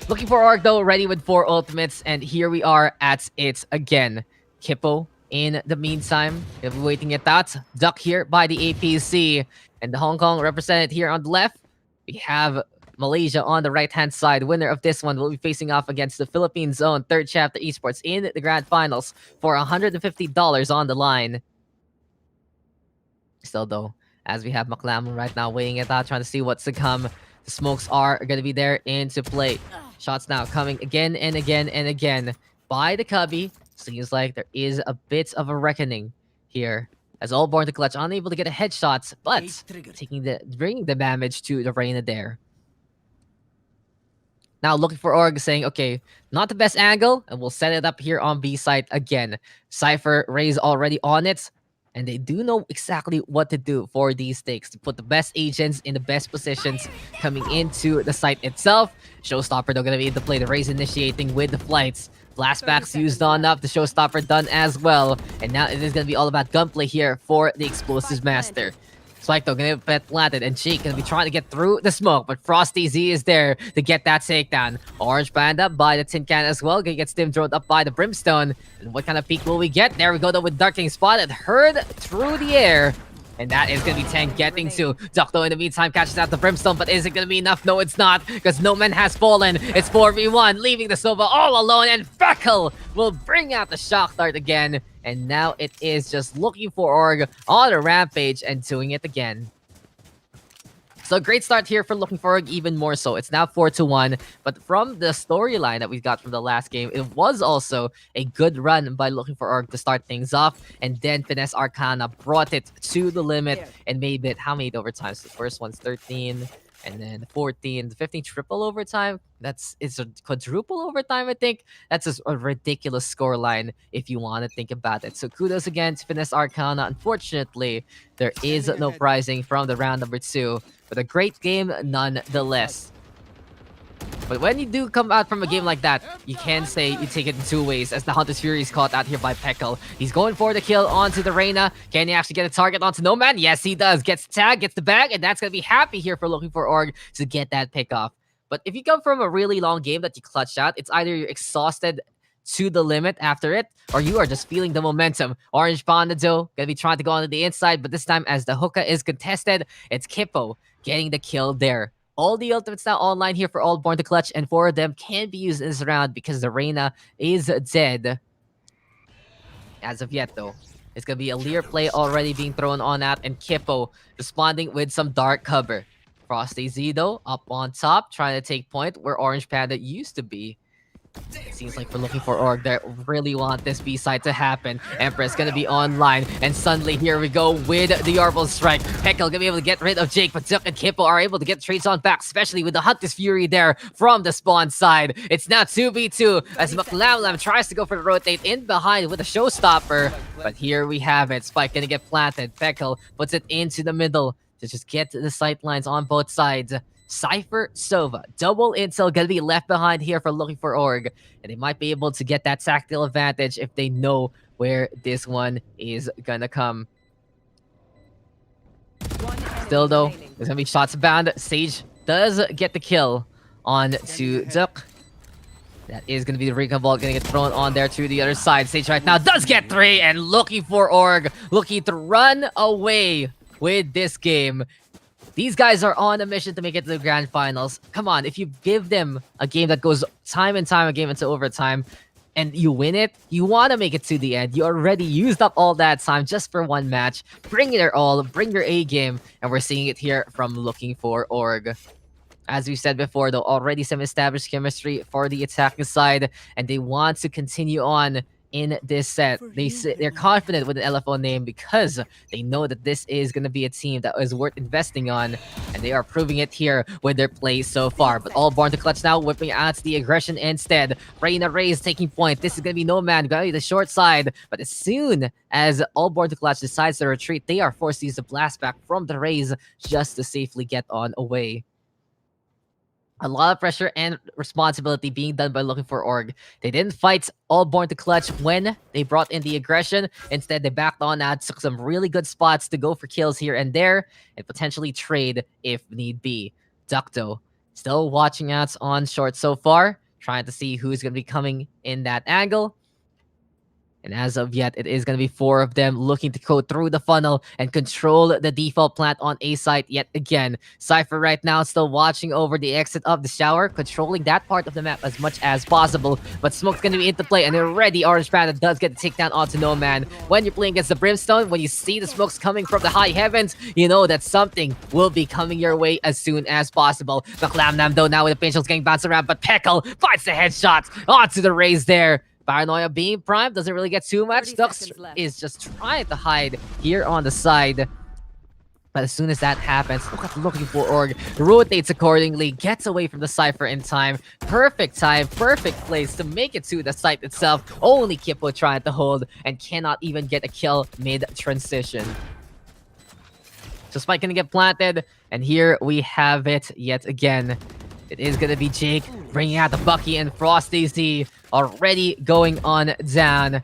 Speaker 1: Looking for Org though, ready with 4 ultimates. And here we are at it again. Kippo in the meantime, we'll be waiting it out. Duck here by the APC. And the Hong Kong represented here on the left. We have Malaysia on the right-hand side. Winner of this one will be facing off against the Philippines' own Third Chapter Esports in the grand finals for $150 on the line. Still though, as we have McLamlin right now weighing it out, trying to see what's to come. The smokes are going to be there into play. Shots now coming again and again and again by the Cubby. Seems like there is a bit of a reckoning here. As all Born to Clutch unable to get a headshot, but bringing the damage to the Reyna there. Now looking for Org, saying, okay, not the best angle, and we'll set it up here on B site again. Cypher, Ray's already on it, and they do know exactly what to do for these stakes, to put the best agents in the best positions coming into the site itself. Showstopper, though, gonna be into play. The Ray's initiating with the flights. Flashbacks used on up, the Showstopper done as well. And now it is going to be all about gunplay here for the Explosives Master. Spike though, gonna get planted, and Jake gonna be trying to get through the smoke, but Frosty Z is there to get that takedown. Orange Panda by the tin can as well, gonna get stim thrown up by the Brimstone. And what kind of peek will we get? There we go though with Darking spotted, heard through the air. And that is going to be Tank getting to. Ducto in the meantime catches out the Brimstone, but is it going to be enough? No, it's not, because no man has fallen. It's 4v1, leaving the Sova all alone, and Feckle will bring out the Shock Dart again. And now it is just looking for Org on a rampage and doing it again. So great start here for looking for Org, even more so. It's now 4-1, but from the storyline that we got from the last game, it was also a good run by looking for Org to start things off, and then Finesse Arcana brought it to the limit and made it, how many overtimes? The first one's 13, and then 14, 15 triple overtime. It's a quadruple overtime, I think. That's just a ridiculous scoreline if you want to think about it. So kudos again to Finesse Arcana. Unfortunately, there is no prizing from the round number 2. But a great game nonetheless. But when you do come out from a game like that, you can say you take it in 2 ways, as the Hunter's Fury is caught out here by Peckle. He's going for the kill onto the Reyna. Can he actually get a target onto No Man? Yes, he does. Gets the tag, gets the bag, and that's going to be happy here for looking for Org to get that pick off. But if you come from a really long game that you clutched out, it's either you're exhausted to the limit after it, or you are just feeling the momentum. Orange Panda though, gonna be trying to go onto the inside, but this time as the hookah is contested, it's Kippo getting the kill there. All the ultimates now online here for all Born to Clutch, and 4 of them can be used in this round because the Reyna is dead. As of yet though, it's gonna be a Lear play already being thrown on that, and Kippo responding with some dark cover. Frosty Z though, up on top, trying to take point where Orange Panda used to be. It seems like we're looking for Org that really want this B-side to happen. Empress gonna be online, and suddenly here we go with the Orbital Strike. Peckle gonna be able to get rid of Jake, but Duck and Kippo are able to get trades on back, especially with the Hunter's Fury there from the spawn side. It's now 2v2 as McLamlam tries to go for the rotate in behind with a Showstopper. But here we have it. Spike gonna get planted. Peckle puts it into the middle to just get the sight lines on both sides. Cypher, Sova, double intel gonna be left behind here for looking for Org, and they might be able to get that tactical advantage if they know where this one is gonna come. Still though, there's gonna be shots abound. Sage does get the kill on to Duck. That is gonna be the recon ball gonna get thrown on there to the other side. Sage right now does get 3, and looking for Org, looking to run away with this game. These guys are on a mission to make it to the grand finals. Come on, if you give them a game that goes time and time again into overtime, and you win it, you want to make it to the end. You already used up all that time just for one match. Bring your all, bring your A game, and we're seeing it here from looking for Org. As we said before, though, already some established chemistry for the attacking side, and they want to continue on in this set. They're confident with the LFO name because they know that this is going to be a team that is worth investing on, and they are proving it here with their play so far. But all born to clutch now, whipping out the aggression instead. Reina Rays taking point. This is going to be Nomad going to the short side, but as soon as all born to clutch decides to retreat, they are forced to use the blast back from the Rays just to safely get on away. A lot of pressure and responsibility being done by looking for Org. They didn't fight all born to clutch when they brought in the aggression. Instead, they backed on that, took some really good spots to go for kills here and there, and potentially trade if need be. Ducto still watching out on short so far, trying to see who's going to be coming in that angle. And as of yet, it is going to be 4 of them looking to go through the funnel and control the default plant on A site yet again. Cypher right now still watching over the exit of the shower, controlling that part of the map as much as possible. But Smoke's going to be into play, and already Orange Panda does get the takedown onto Nomad. When you're playing against the Brimstone, when you see the smokes coming from the high heavens, you know that something will be coming your way as soon as possible. McLamnam though now with the pinch getting bounced around, but Peckle finds the headshot onto the Rays there. Paranoia being primed doesn't really get too much. Dux is just trying to hide here on the side. But as soon as that happens, look at looking for Org. Rotates accordingly, gets away from the Cypher in time. Perfect time, perfect place to make it to the site itself. Only Kippo trying to hold and cannot even get a kill mid-transition. So Spike gonna get planted, and here we have it yet again. It is going to be Jake bringing out the Bucky and Frosty Z already going on down.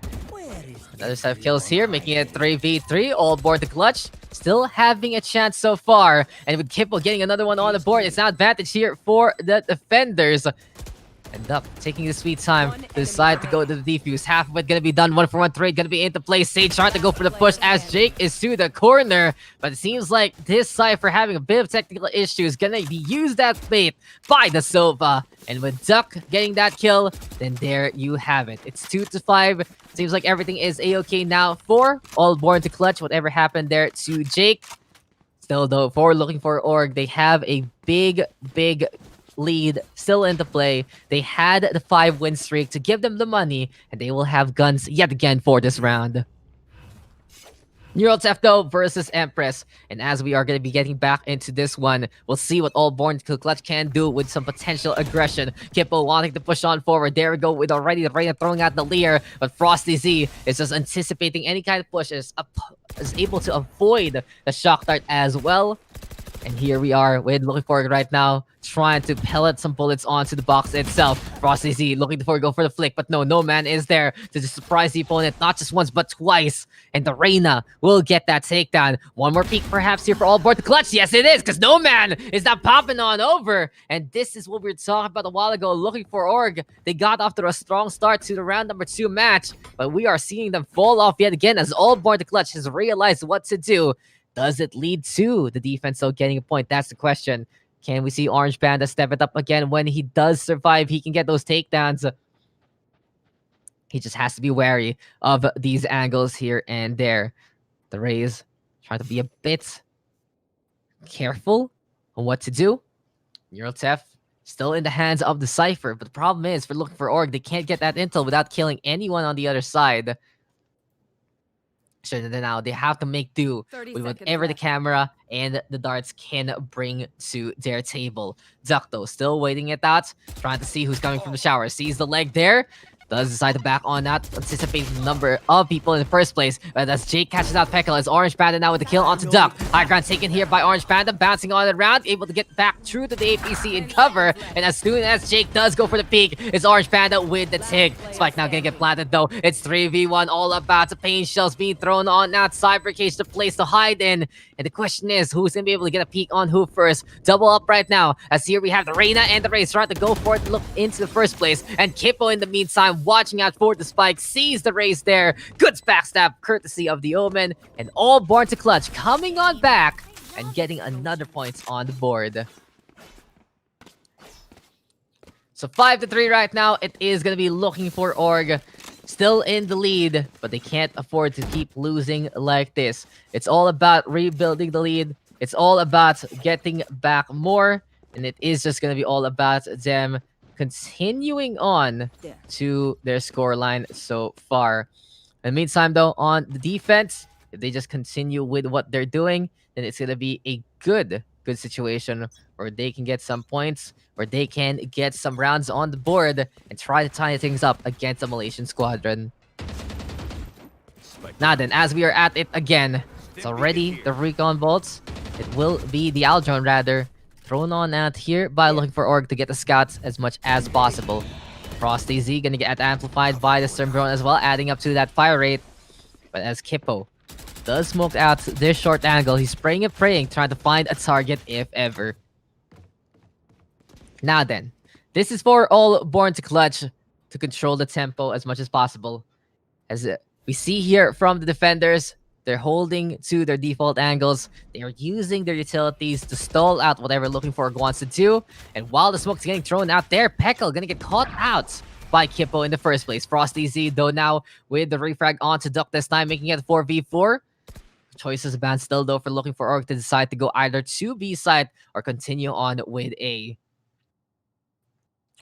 Speaker 1: Another set of kills here, making it 3v3, all aboard the clutch. Still having a chance so far. And with Kippo getting another one on the board, it's an advantage here for the defenders. End up taking the sweet time to decide to go to the defuse. Half of it gonna be done. 1-for-1 trade gonna be into play. Sage trying to go for the push as Jake is to the corner. But it seems like this Cypher having a bit of technical issues gonna be used as bait by the Sova. And with Duck getting that kill, then there you have it. It's 2-5. Seems like everything is a-okay now for all born to clutch. Whatever happened there to Jake. Still though, for looking for Org, they have a big lead still into play. They had the 5-win streak to give them the money, and they will have guns yet again for this round. Neural Theft though versus Empress, and as we are going to be getting back into this one, we'll see what all born to clutch can do with some potential aggression. Kippo wanting to push on forward. There we go with already the Reina throwing out the Leer, but Frosty Z is just anticipating any kind of push, is able to avoid the shock dart as well. And here we are with looking for it right now, trying to pellet some bullets onto the box itself. Frosty Z looking to go for the flick, but no man is there to just surprise the opponent, not just once, but twice. And the Reina will get that takedown. One more peek perhaps here for all aboard the clutch. Yes, it is, because no man is not popping on over. And this is what we were talking about a while ago, looking for Org. They got off to a strong start to the round number 2 match, but we are seeing them fall off yet again as all aboard the clutch has realized what to do. Does it lead to the defense though getting a point? That's the question. Can we see Orange Panda step it up again when he does survive? He can get those takedowns. He just has to be wary of these angles here and there. The Rays trying to be a bit careful on what to do. Neural Theft still in the hands of the Cypher, but the problem is for looking for Org, they can't get that intel without killing anyone on the other side. So now they have to make do with whatever the camera and the darts can bring to their table. Ducto still waiting it out, trying to see who's coming from the shower. Sees the leg there. Does decide to back on that, anticipating the number of people in the first place. But as Jake catches out Peckle, as Orange Panda now with the kill onto Duck. High ground taken here by Orange Panda, bouncing on it around, able to get back through to the APC in cover. And as soon as Jake does go for the peek, it's Orange Panda with the TIG. Spike now gonna get planted though. It's 3v1, all about the pain shells being thrown on that Cyber Cage, the place to hide in. And the question is, who's gonna be able to get a peek on who first? Double up right now, as here we have the Reina and the Rays trying to go for it, look into the first place. And Kippo in the meantime, watching out for the spike, sees the Rays there. Good backstab courtesy of the Omen, and all born to clutch coming on back and getting another point on the board. So 5-3 right now. It is going to be looking for Org. Still in the lead, but they can't afford to keep losing like this. It's all about rebuilding the lead. It's all about getting back more, and it is just going to be all about them continuing on to their scoreline so far. In the meantime, though, on the defense, if they just continue with what they're doing, then it's gonna be a good situation where they can get some points, where they can get some rounds on the board and try to tie things up against the Malaysian squadron. Now then, as we are at it again, it's already the recon bolts. It will be the Aldrone rather, thrown on out here by looking for Org to get the scouts as much as possible. Frosty Z gonna get amplified by the Sturm drone as well, adding up to that fire rate. But as Kippo does smoke out this short angle, he's spraying and praying, trying to find a target if ever. Now then, this is for all born to clutch to control the tempo as much as possible. As we see here from the defenders, they're holding to their default angles. They are using their utilities to stall out whatever looking for wants to do. And while the smoke's getting thrown out there, Peckle gonna get caught out by Kippo in the first place. Frosty Z, though, now with the refrag onto Duck this time, making it a 4v4. Choices banned still, though, for looking for Org to decide to go either to B side or continue on with A.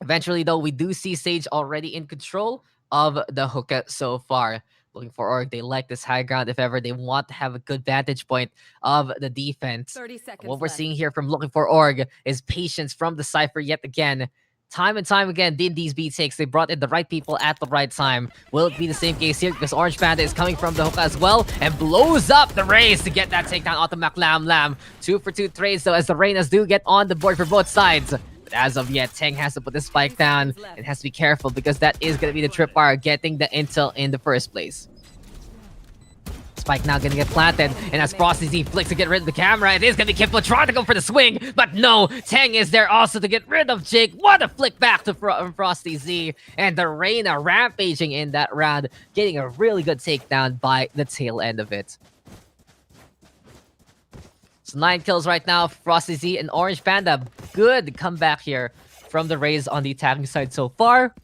Speaker 1: Eventually, though, we do see Sage already in control of the hookah so far. Looking for Org, they like this high ground if ever. They want to have a good vantage point of the defense.
Speaker 4: 30 seconds
Speaker 1: What we're
Speaker 4: left.
Speaker 1: seeing here from looking for Org is patience from the Cypher yet again. Time and time again, did these B takes. They brought in the right people at the right time. Will it be the same case here? Because Orange Panda is coming from the hookah as well and blows up the Rays to get that takedown onto Maclam Lam. 2 for 2 trades, though, as the Reynas do get on the board for both sides. But as of yet, Teng has to put the spike down and has to be careful because that is going to be the tripwire getting the intel in the first place. Spike now gonna get planted, and as Frosty Z flicks to get rid of the camera, it is gonna be Kippo trying to go for the swing, but no, Teng is there also to get rid of Jake. What a flick back to Frosty Z, and the Reyna rampaging in that round, getting a really good takedown by the tail end of it. So 9 kills right now, Frosty Z and Orange Panda. Good comeback here from the Rays on the attacking side so far.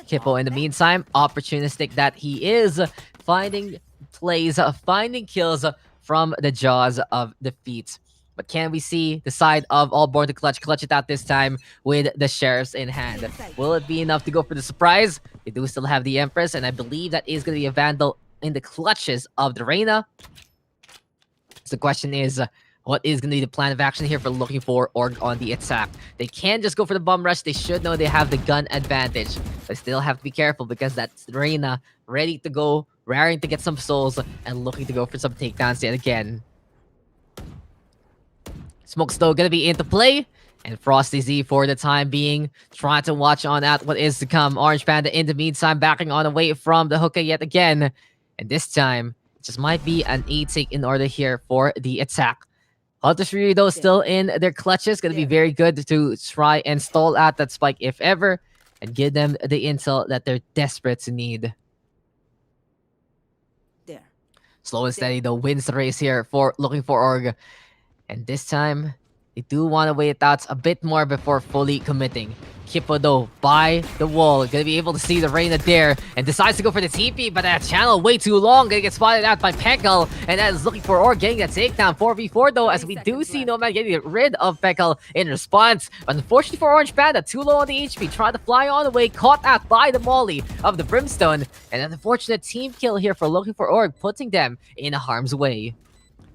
Speaker 1: Kippo, in the meantime, opportunistic that he is, finding plays, finding kills from the jaws of defeat. But can we see the side of all born to clutch it out this time with the sheriffs in hand? Will it be enough to go for the surprise? They do still have the Empress, and I believe that is going to be a Vandal in the clutches of the Reyna. So the question is, what is going to be the plan of action here for looking for Org on the attack? They can't just go for the bomb rush. They should know they have the gun advantage. They still have to be careful because that's Reyna ready to go, raring to get some souls, and looking to go for some takedowns yet again. Smoke's still going to be into play. And Frosty Z, for the time being, trying to watch on out what is to come. Orange Panda, in the meantime, backing on away from the hookah yet again. And this time, it just might be an A take in order here for the attack. Hunters Fury, though, still in their clutches. Going to be very good to try and stall out that spike if ever, and give them the intel that they're desperate to need.
Speaker 4: There.
Speaker 1: Slow and steady, though, wins the race here for looking for Org. And this time, they do want to wait it out a bit more before fully committing. Kippo, though, by the wall, gonna be able to see the Reyna there, and decides to go for the TP, but that channel way too long, gonna get spotted out by Peckle, and that is looking for Org getting that takedown. 4v4, though, as we do see Nomad getting rid of Peckle in response. But unfortunately for Orange Panda, too low on the HP, trying to fly on the way, caught out by the Molly of the Brimstone, and an unfortunate team kill here for looking for Org, putting them in harm's way.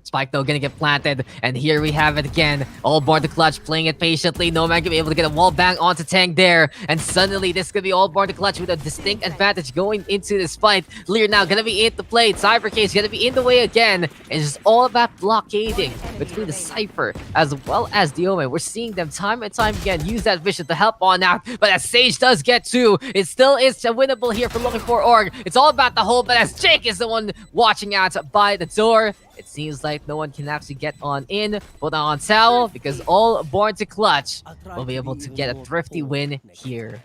Speaker 1: Spike, though, gonna get planted, and here we have it again. All born to clutch, playing it patiently. No man gonna be able to get a wall bang onto Tang there, and suddenly this could be all born to clutch with a distinct advantage going into this fight. Lear now gonna be in the play. Cypher Case gonna be in the way again. It's just all about blockading between the Cypher as well as the Omen. We're seeing them time and time again use that vision to help on out, but as Sage does get two, it still is winnable here for looking for Org. It's all about the hole, but as Jake is the one watching out by the door, it seems like no one can actually get on in. Put on Towel, because all born to clutch will be able to get a thrifty win here.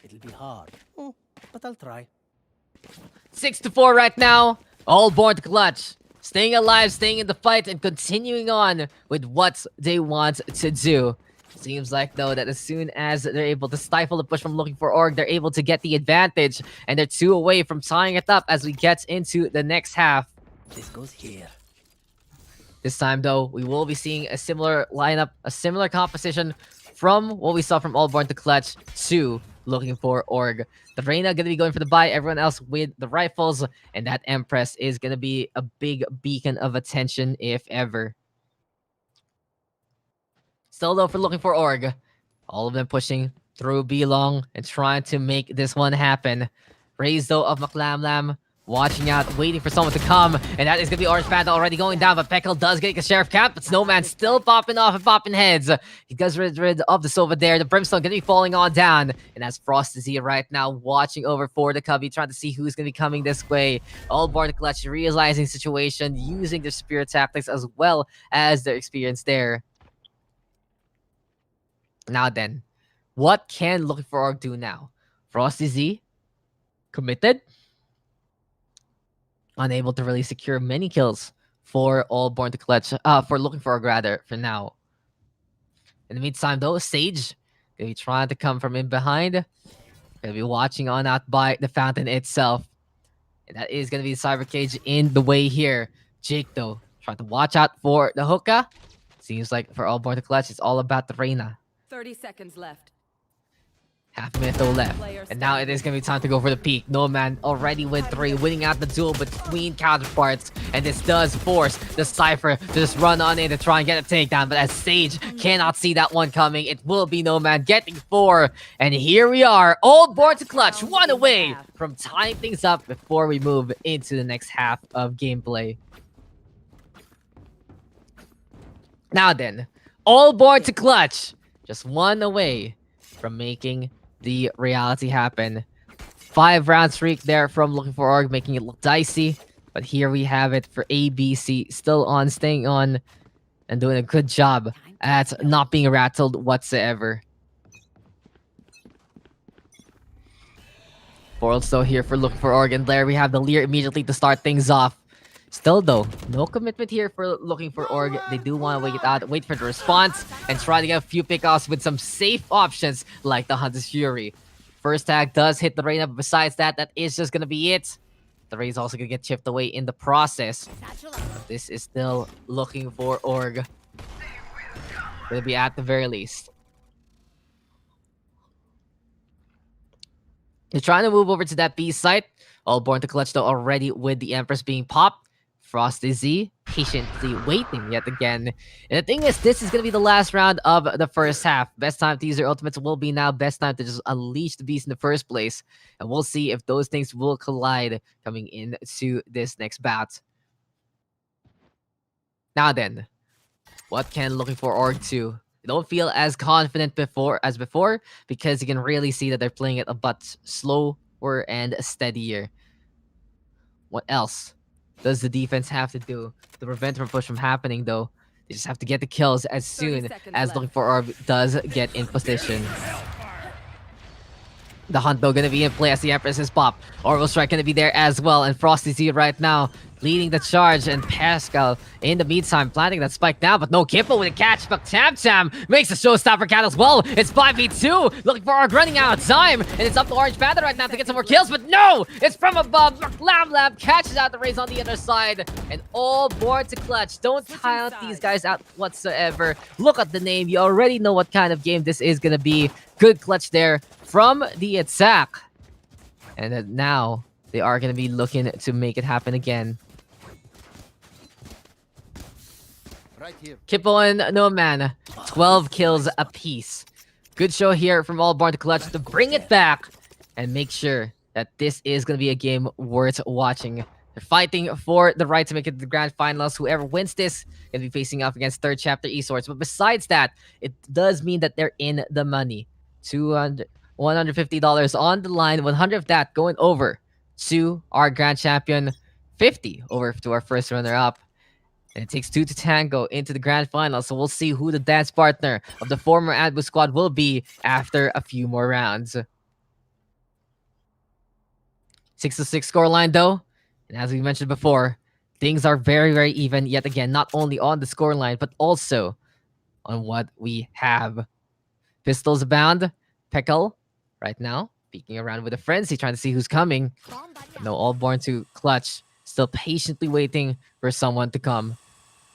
Speaker 5: It'll be hard, but I'll try.
Speaker 1: 6-4 right now. All born to clutch. Staying alive, staying in the fight, and continuing on with what they want to do. Seems like, though, that as soon as they're able to stifle the push from looking for Org, they're able to get the advantage. And they're 2 away from tying it up as we get into the next half.
Speaker 5: This goes here.
Speaker 1: This time, though, we will be seeing a similar lineup, a similar composition from what we saw from Allborn to Clutch to looking for Org. The Reyna gonna be going for the buy, everyone else with the rifles, and that Empress is gonna be a big beacon of attention if ever. Still though, for looking for Org, all of them pushing through B-Long and trying to make this one happen. Raze though of McLamlam watching out, waiting for someone to come, and that is gonna be Orange Panda already going down, but Peckle does get a Sheriff Cap, but Snowman still popping off and popping heads. He does rid of the Sova there, the Brimstone gonna be falling on down, and that's Frost is here right now, watching over for the Cubby, trying to see who's gonna be coming this way. All Born to Clutch, realizing situation, using their spirit tactics as well as their experience there. Now then, what can Looking for Org do now? Frosty Z, committed, unable to really secure many kills for All Born to Clutch, for Looking for Org rather, for now. In the meantime though, Sage gonna be trying to come from in behind, gonna be watching on out by the fountain itself. And that is gonna be the Cyber Cage in the way here. Jake though, trying to watch out for the hookah. Seems like for All Born to Clutch, it's all about the Reyna.
Speaker 4: 30 seconds left.
Speaker 1: Half a minute though left. And now it is going to be time to go for the peak. No Man already with 3, winning out the duel between counterparts. And this does force the Cypher to just run on in to try and get a takedown. But as Sage cannot see that one coming, it will be No Man getting 4. And here we are, All Born to Clutch, 1 away from tying things up before we move into the next half of gameplay. Now then, All Born to Clutch, just 1 away from making the reality happen. 5-round streak there from Looking for Org, making it look dicey. But here we have it for ABC, still on, staying on, and doing a good job at not being rattled whatsoever. Foral still here for Looking for Org, and there we have the Leer immediately to start things off. Still though, no commitment here for Looking for Org. They do want to wait it out, wait for the response, and try to get a few pickoffs with some safe options like the Hunter's Fury. First tag does hit the Reyna, but besides that, that is just going to be it. The Reyna's also going to get chipped away in the process. This is still Looking for Org. Going to be at the very least. They're trying to move over to that B site. All Born to Clutch though already with the Empress being popped. Frosty Z patiently waiting yet again. And the thing is, this is going to be the last round of the first half. Best time to use their ultimates will be now. Best time to just unleash the beast in the first place. And we'll see if those things will collide coming into this next bout. Now then, what can Looking for Org do? They don't feel as confident as before because you can really see that they're playing it a bit slower and steadier. What else does the defense have to do to prevent from push from happening though? They just have to get the kills as soon as Looking for Org does get in position. The Hunt though gonna be in play as the Empress is popped. Orbital Strike gonna be there as well, and Frosty Z right now leading the charge, and Pascal in the meantime planting that spike now, but no Kippo with a catch, but Tam Tam makes a showstopper count as well. It's 5v2, Looking for Org running out of time, and it's up to Orange Panda right now to get some more kills, but no! It's from above, Lam catches out the Raze on the other side, and All Born to Clutch. Don't count these guys out whatsoever. Look at the name, you already know what kind of game this is gonna be. Good clutch there from the attack. And now they are gonna be looking to make it happen again.
Speaker 5: Right here.
Speaker 1: Kippo and No Man, 12 kills apiece. Good show here from All Born to Clutch to bring it back and make sure that this is going to be a game worth watching. They're fighting for the right to make it to the grand finals. Whoever wins this going to be facing off against Third Chapter Esports. But besides that, it does mean that they're in the money. $150 on the line, 100 of that going over to our grand champion, 50 over to our first runner-up. And it takes 2 to tango into the grand final, so we'll see who the dance partner of the former Adbu squad will be after a few more rounds. 6-6 scoreline though, and as we mentioned before, things are very, very even yet again, not only on the scoreline, but also on what we have. Pistols abound. Peckle, right now, peeking around with a frenzy, trying to see who's coming. But no, All Born to Clutch, still patiently waiting for someone to come.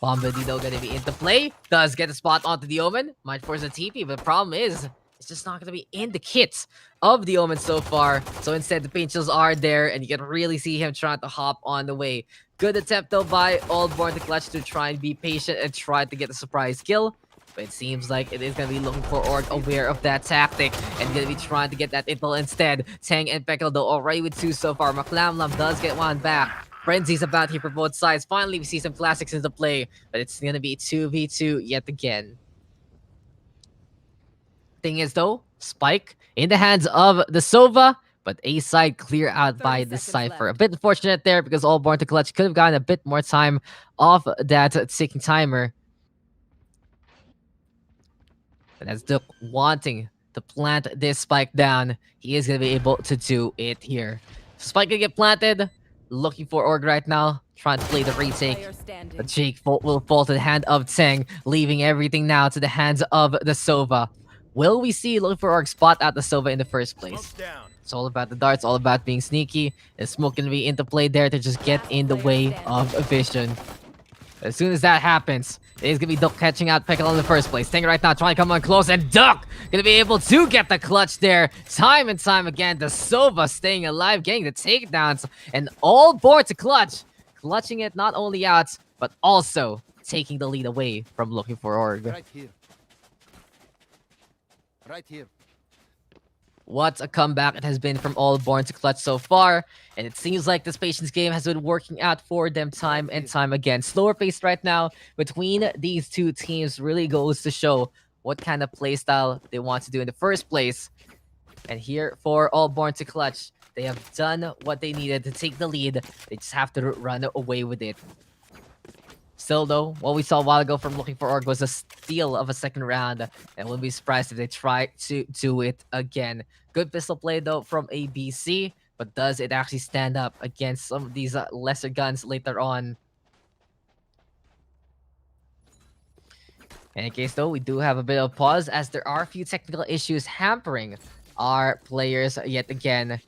Speaker 1: Bombadillo gonna be into play. Does get a spot onto the Omen. Might force a TP, but the problem is, it's just not gonna be in the kit of the Omen so far. So instead, the paint chills are there, and you can really see him trying to hop on the way. Good attempt though by Allborn to clutch to try and be patient and try to get a surprise kill. But it seems like it is going to be looking for Org aware of that tactic and going to be trying to get that intel instead. Tang and Pekel though already with 2 so far. Maclamlam does get 1 back. Frenzy's about here for both sides. Finally, we see some classics into play, but it's going to be 2v2 yet again. Thing is though, Spike in the hands of the Sova, but A side clear out by the Cypher. A bit unfortunate there because Allborn to clutch could have gotten a bit more time off that ticking timer. But as Duke wanting to plant this Spike down, he is going to be able to do it here. Spike gonna get planted. Looking for Org right now. Trying to play the retake. But Jake will fall to the hand of Teng, leaving everything now to the hands of the Sova. Will we see looking for Org spot at the Sova in the first place? It's all about the darts, all about being sneaky. And Smoke gonna be into play there to just get in the way of vision. As soon as that happens, it's gonna be Duck catching out Pekel in the first place. Teng right now trying to come on close, and Duck gonna be able to get the clutch there. Time and time again, the Sova staying alive, getting the takedowns, and Allborn to clutch. Clutching it not only out, but also taking the lead away from looking for Org.
Speaker 5: Right here. Right here.
Speaker 1: What a comeback it has been from Allborn to clutch so far. And it seems like this patience game has been working out for them time and time again. Slower paced right now between these two teams really goes to show what kind of playstyle they want to do in the first place. And here for Allborn to clutch, they have done what they needed to take the lead. They just have to run away with it. Still though, what we saw a while ago from looking for Org was a steal of a second round, and wouldn't be surprised if they try to do it again. Good pistol play though from ABC, but does it actually stand up against some of these lesser guns later on? In any case though, we do have a bit of pause as there are a few technical issues hampering our players yet again.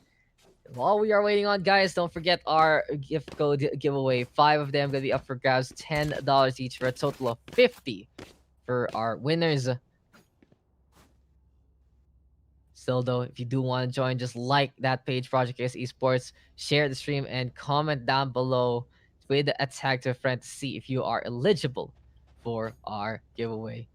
Speaker 1: While we are waiting on, guys, don't forget our gift code giveaway. 5 of them gonna be up for grabs, $10 each for a total of $50 for our winners. Still though, if you do want to join, just like that page, Project Chaos Esports, share the stream, and comment down below with a tag to a friend to see if you are eligible for our giveaway.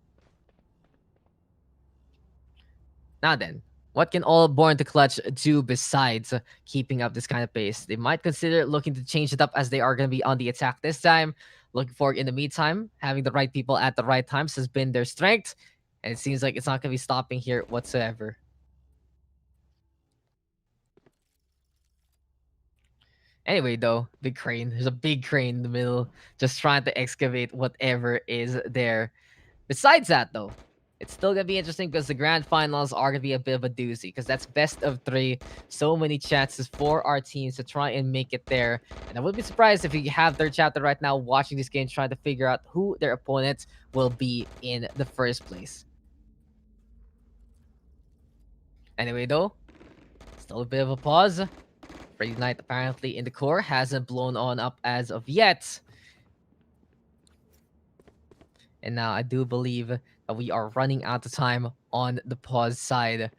Speaker 1: Now then, what can Allborn to clutch do besides keeping up this kind of pace? They might consider looking to change it up as they are going to be on the attack this time. Looking for, in the meantime, having the right people at the right times has been their strength. And it seems like it's not going to be stopping here whatsoever. Anyway, though, big crane. There's a big crane in the middle, just trying to excavate whatever is there. Besides that, though, it's still going to be interesting because the grand finals are going to be a bit of a doozy because that's best of 3. So many chances for our teams to try and make it there. And I wouldn't be surprised if you have their chapter right now watching this game trying to figure out who their opponent will be in the first place. Anyway, though, still a bit of a pause. Freddy Knight apparently in the core hasn't blown on up as of yet. And now I do believe that we are running out of time on the pause side.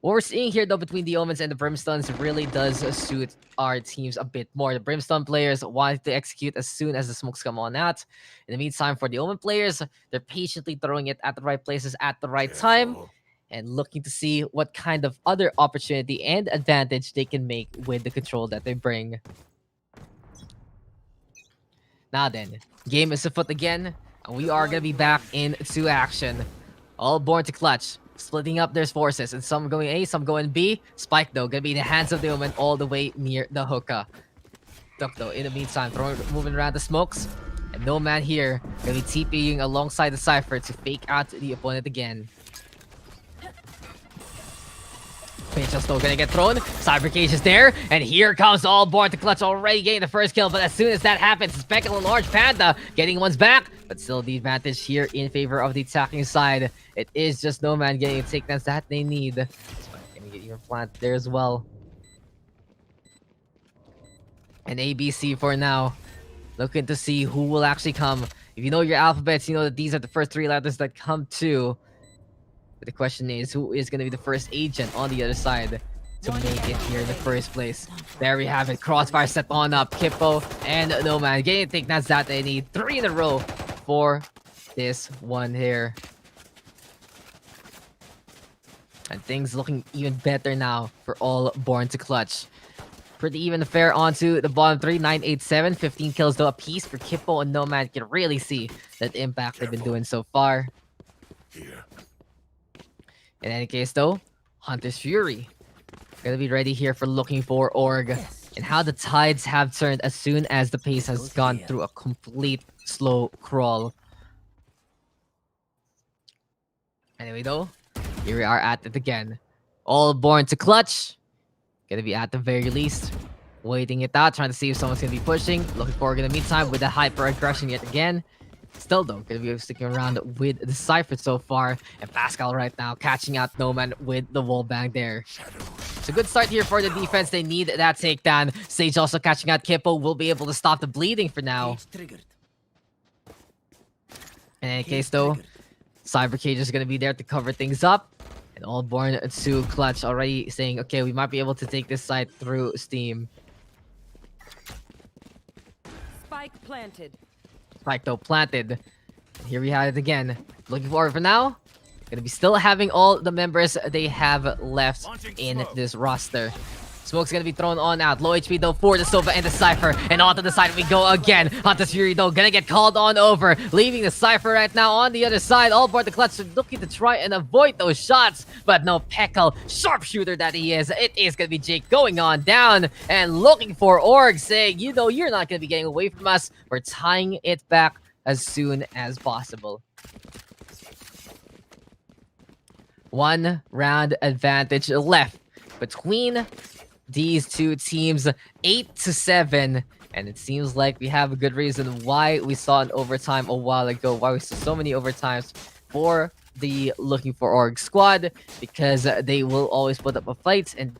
Speaker 1: What we're seeing here though between the Omens and the Brimstones really does suit our teams a bit more. The Brimstone players want to execute as soon as the smokes come on out. In the meantime, for the Omen players, they're patiently throwing it at the right places at the right time. And looking to see what kind of other opportunity and advantage they can make with the control that they bring. Now then, game is afoot again, and we are going to be back into action. Allborn to clutch, splitting up their forces, and some going A, some going B. Spike, though, going to be in the hands of the Omen all the way near the hookah. Duck, though, in the meantime, moving around the smokes. And no man here going to be TPing alongside the Cypher to fake out the opponent again. Pinch's still gonna get thrown. Cyber Cage is there, and here comes Allborn to clutch, already getting the first kill. But as soon as that happens, Speckle and Orange Panda getting one's back, but still the advantage here in favor of the attacking side. It is just no man getting the takedowns that they need. Gonna get even planted there as well. And ABC for now, looking to see who will actually come If you know your alphabets, you know that these are the first 3 letters that come to. But the question is, who is going to be the first agent on the other side to make it here in the first place? There we have it. Crossfire set on up. Kippo and Nomad getting take that's that they need 3 in a row for this one here. And things looking even better now for all Born to Clutch. Pretty even affair onto the bottom 3. 9-8-7. 15 kills though apiece for Kippo and Nomad. You can really see that impact they've been doing so far.
Speaker 2: Here.
Speaker 1: In any case though, Hunter's Fury gonna be ready here for looking for Org. And how the tides have turned as soon as the pace has gone through a complete slow crawl. Anyway though, here we are at it again. All Born to Clutch. Gonna be at the very least waiting it out, trying to see if someone's gonna be pushing. Looking forward in the meantime with the hyper aggression yet again. Still though, gonna be sticking around with the Cypher so far. And Pascal right now catching out Noman with the wallbang there. It's a good start here for the defense. They need that takedown. Sage also catching out Kippo. Will be able to stop the bleeding for now. In any case though, Cyber Cage is gonna be there to cover things up. And all Born to Clutch already saying, okay, we might be able to take this side through Steam.
Speaker 4: Spike planted.
Speaker 1: Spike though planted. And here we have it again. Looking forward for now. Gonna be still having all the members they have left in this roster. Smoke's gonna be thrown on out. Low HP though for the Sova and the Cypher. And onto the side we go again. Hunter's Fury though gonna get called on over. Leaving the Cypher right now on the other side. All Born to Clutch looking to try and avoid those shots. But no, Pekal, sharpshooter that he is. It is gonna be Jake going on down. And looking for Org saying, you know, you're not gonna be getting away from us. We're tying it back as soon as possible. 1 round advantage left between these two teams, 8-7, and it seems like we have a good reason why we saw an overtime a while ago, why we saw so many overtimes for the Looking for Org squad, because they will always put up a fight and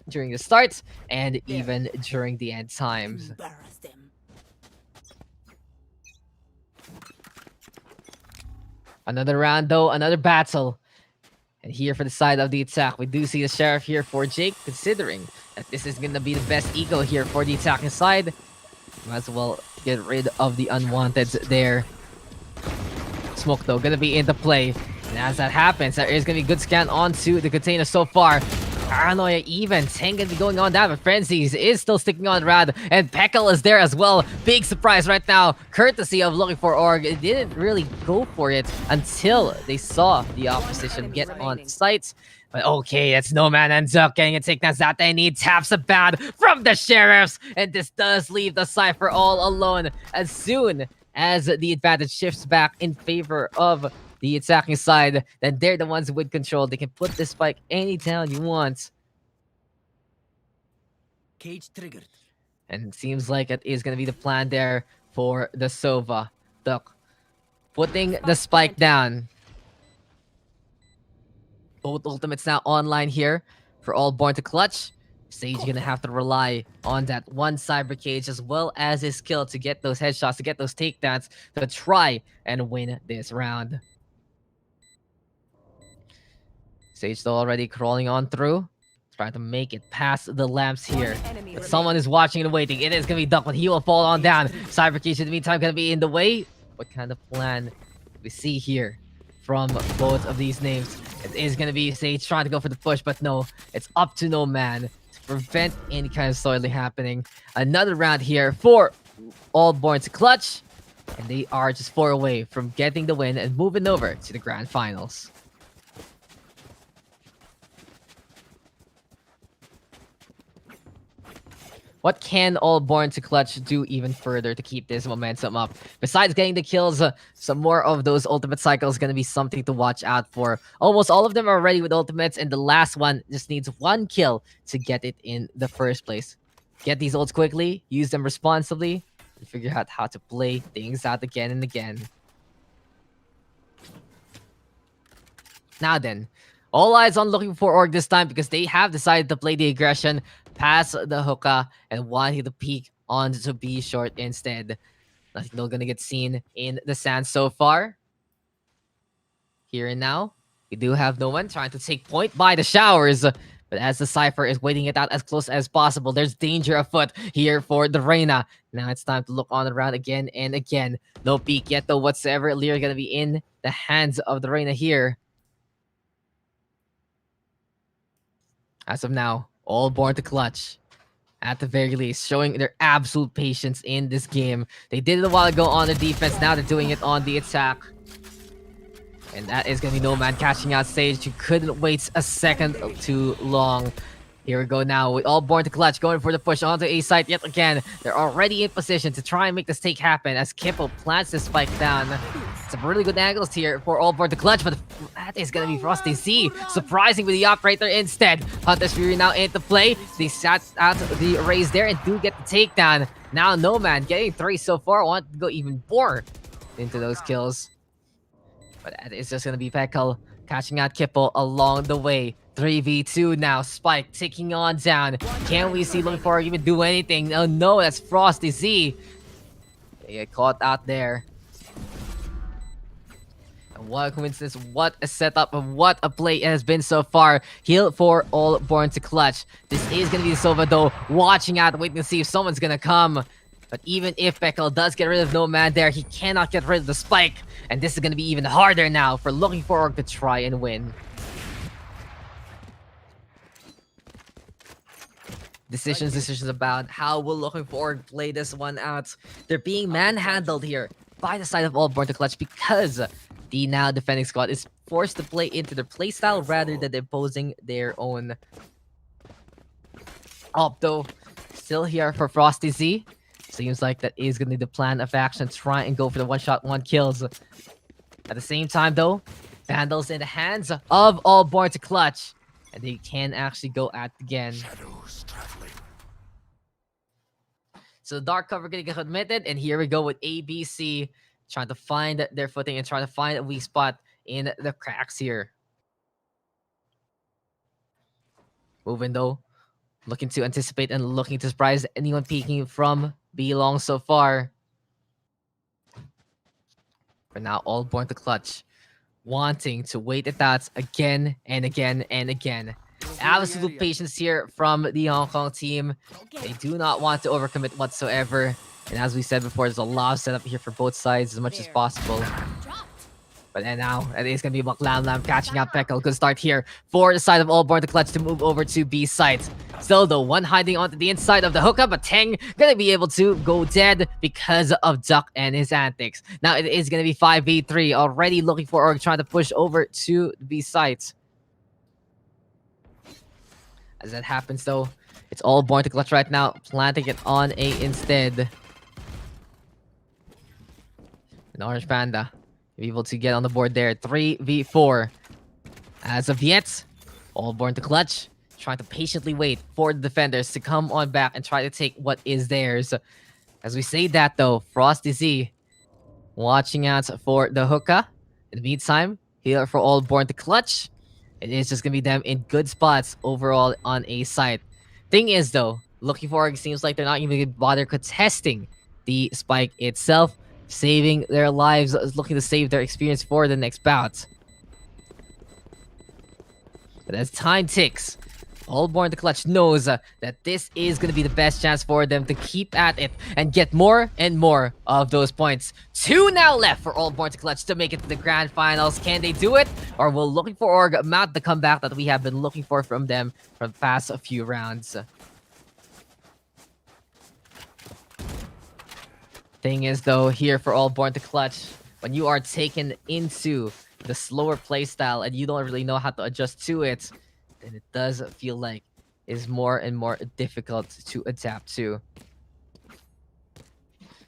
Speaker 1: during the start and even during the end times. Another round though, another battle. And here for the side of the attack, we do see the Sheriff here for Jake, considering that this is going to be the best eagle here for the attacking side. Might as well get rid of the unwanted there. Smoke though, going to be into play. And as that happens, there is going to be a good scan onto the container so far. Paranoia even. 10 gonna be going on down, but Frenzies is still sticking on Rad. And Pekal is there as well. Big surprise right now, courtesy of Looking for Org. It didn't really go for it until they saw the opposition get on site. But okay, that's Nomad ends up getting a takedown that they need. Taps a bad from the Sheriffs. And this does leave the Cypher all alone as soon as the advantage shifts back in favor of the attacking side. Then they're the ones with control. They can put this spike anytime you want.
Speaker 5: Cage triggered.
Speaker 1: And it seems like it is going to be the plan there for the Sova. Duck. Putting the spike down. Both ultimates now online here for all Born to Clutch. Sage gonna have to rely on that one Cyber Cage as well as his skill to get those headshots, to get those takedowns, to try and win this round. Sage though already crawling on through, trying to make it past the lamps here. But someone is watching and waiting. It is gonna be Duck, but he will fall on down. Cyber Cage in the meantime gonna be in the way. What kind of plan do we see here from both of these names? It is gonna be Sage trying to go for the push, but no, it's up to Nomad to prevent any kind of soiling happening. Another round here for all Born to Clutch, and they are just 4 away from getting the win and moving over to the grand finals. What can all Born to Clutch do even further to keep this momentum up? Besides getting the kills, some more of those ultimate cycles going to be something to watch out for. Almost all of them are ready with ultimates, and the last one just needs 1 kill to get it in the first place. Get these ults quickly, use them responsibly, and figure out how to play things out again and again. Now then, all eyes on Looking for Org this time because they have decided to play the aggression, pass the hookah, and want you to peek onto B short instead. Nothing though gonna get seen in the sand so far. Here and now, we do have no one trying to take point by the showers. But as the Cypher is waiting it out as close as possible, there's danger afoot here for the Reyna. Now it's time to look on around again and again. No peek yet though whatsoever. Lear gonna be in the hands of the Reyna here. As of now, all born to clutch. At the very least, showing their absolute patience in this game. They did it a while ago on the defense, now they're doing it on the attack. And that is going to be Nomad catching out Sage, who couldn't wait a second too long. Here we go now, with all born to clutch, going for the push onto A site yet again. They're already in position to try and make this take happen as Kippo plants the spike down. Some really good angles here for all born to clutch, but that is going to be Frosty Z. Surprising with the operator instead. Hunter's Fury now into play. They sat out the raise there and do get the takedown. Now Nomad getting 3 so far, want to go even more into those kills. But that is just going to be Pekal catching out Kippo along the way. 3v2 now. Spike taking on down. Can we see looking for even do anything? Oh no, that's Frosty Z. They get caught out there. And what a coincidence. What a setup and what a play it has been so far. Heal for all born to clutch. This is going to be Sova though. Watching out, waiting to see if someone's going to come. But even if Pekal does get rid of Nomad there, he cannot get rid of the spike. And this is going to be even harder now for Looking for Org to try and win. Decisions about how will Looking for Org play this one out. They're being manhandled here by the side of all born to clutch because the now defending squad is forced to play into their playstyle rather than imposing their own. Opto still here for Frosty Z. Seems like that is going to be the plan of action. Try and go for the one-shot, one kills. At the same time, though, Vandals in the hands of all born to clutch. And they can actually go at it again.
Speaker 2: Shadows traveling.
Speaker 1: So dark cover getting committed. And here we go with ABC. Trying to find their footing and trying to find a weak spot in the cracks here. Moving, though. Looking to anticipate and looking to surprise anyone peeking from B long so far. For now, all born to clutch. Wanting to wait it out again and again and again. Absolute patience here from the Hong Kong team. They do not want to overcommit whatsoever. And as we said before, there's a lot of setup here for both sides as much as possible. But then now, it is going to be Lam Lam catching out Pekal. Good start here for the side of all born to clutch to move over to B site. Still though, one hiding onto the inside of the hookah, but Teng going to be able to go dead because of Duck and his antics. Now it is going to be 5v3. Already Looking for Org trying to push over to the B site. As that happens though, it's all born to clutch right now, planting it on A instead. An Orange Panda able to get on the board there. 3v4. As of yet, all born to clutch. Trying to patiently wait for the defenders to come on back and try to take what is theirs. As we say that though, Frosty Z watching out for the hookah. In the meantime, here for all born to clutch. It is just going to be them in good spots overall on A side. Thing is though, Looking for it seems like they're not even going to bother contesting the spike itself. Saving their lives, looking to save their experience for the next bout. But as time ticks, all born to clutch knows that this is going to be the best chance for them to keep at it and get more and more of those points. 2 now left for all born to clutch to make it to the grand finals. Can they do it? Or will Looking for Org mount the comeback that we have been looking for from them for the past few rounds? Thing is though, here for all born to clutch, when you are taken into the slower playstyle and you don't really know how to adjust to it, then it does feel like it's more and more difficult to adapt to.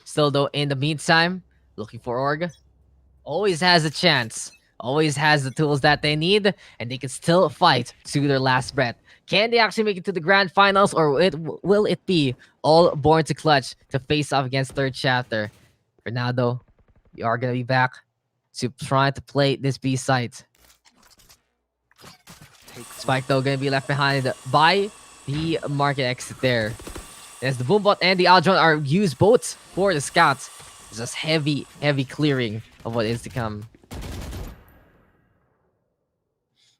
Speaker 1: Still though, in the meantime, Looking for Org always has a chance, always has the tools that they need, and they can still fight to their last breath. Can they actually make it to the grand finals, or will it be all born to clutch to face off against Third Chapter? For now though, we are going to be back to try to play this B site. Spike though going to be left behind by the market exit there. As the Boombot and the Aldron are used both for the scouts. It's just heavy clearing of what is to come.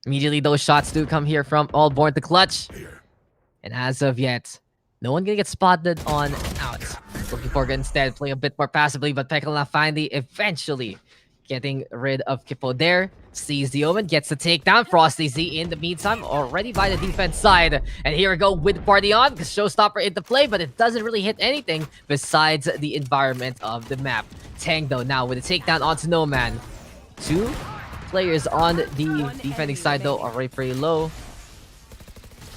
Speaker 1: Immediately, those shots do come here from All Born to Clutch. And as of yet, no one gonna get spotted on out. Looking for instead, play a bit more passively, but Pekka now finally, eventually, getting rid of Kippo there. Sees the Omen, gets the takedown. Frosty Z in the meantime, already by the defense side. And here we go with the party on, because Showstopper into play, but it doesn't really hit anything besides the environment of the map. Tang, though, now with a takedown onto No Man. 2 players on the defending side, though, are right pretty low.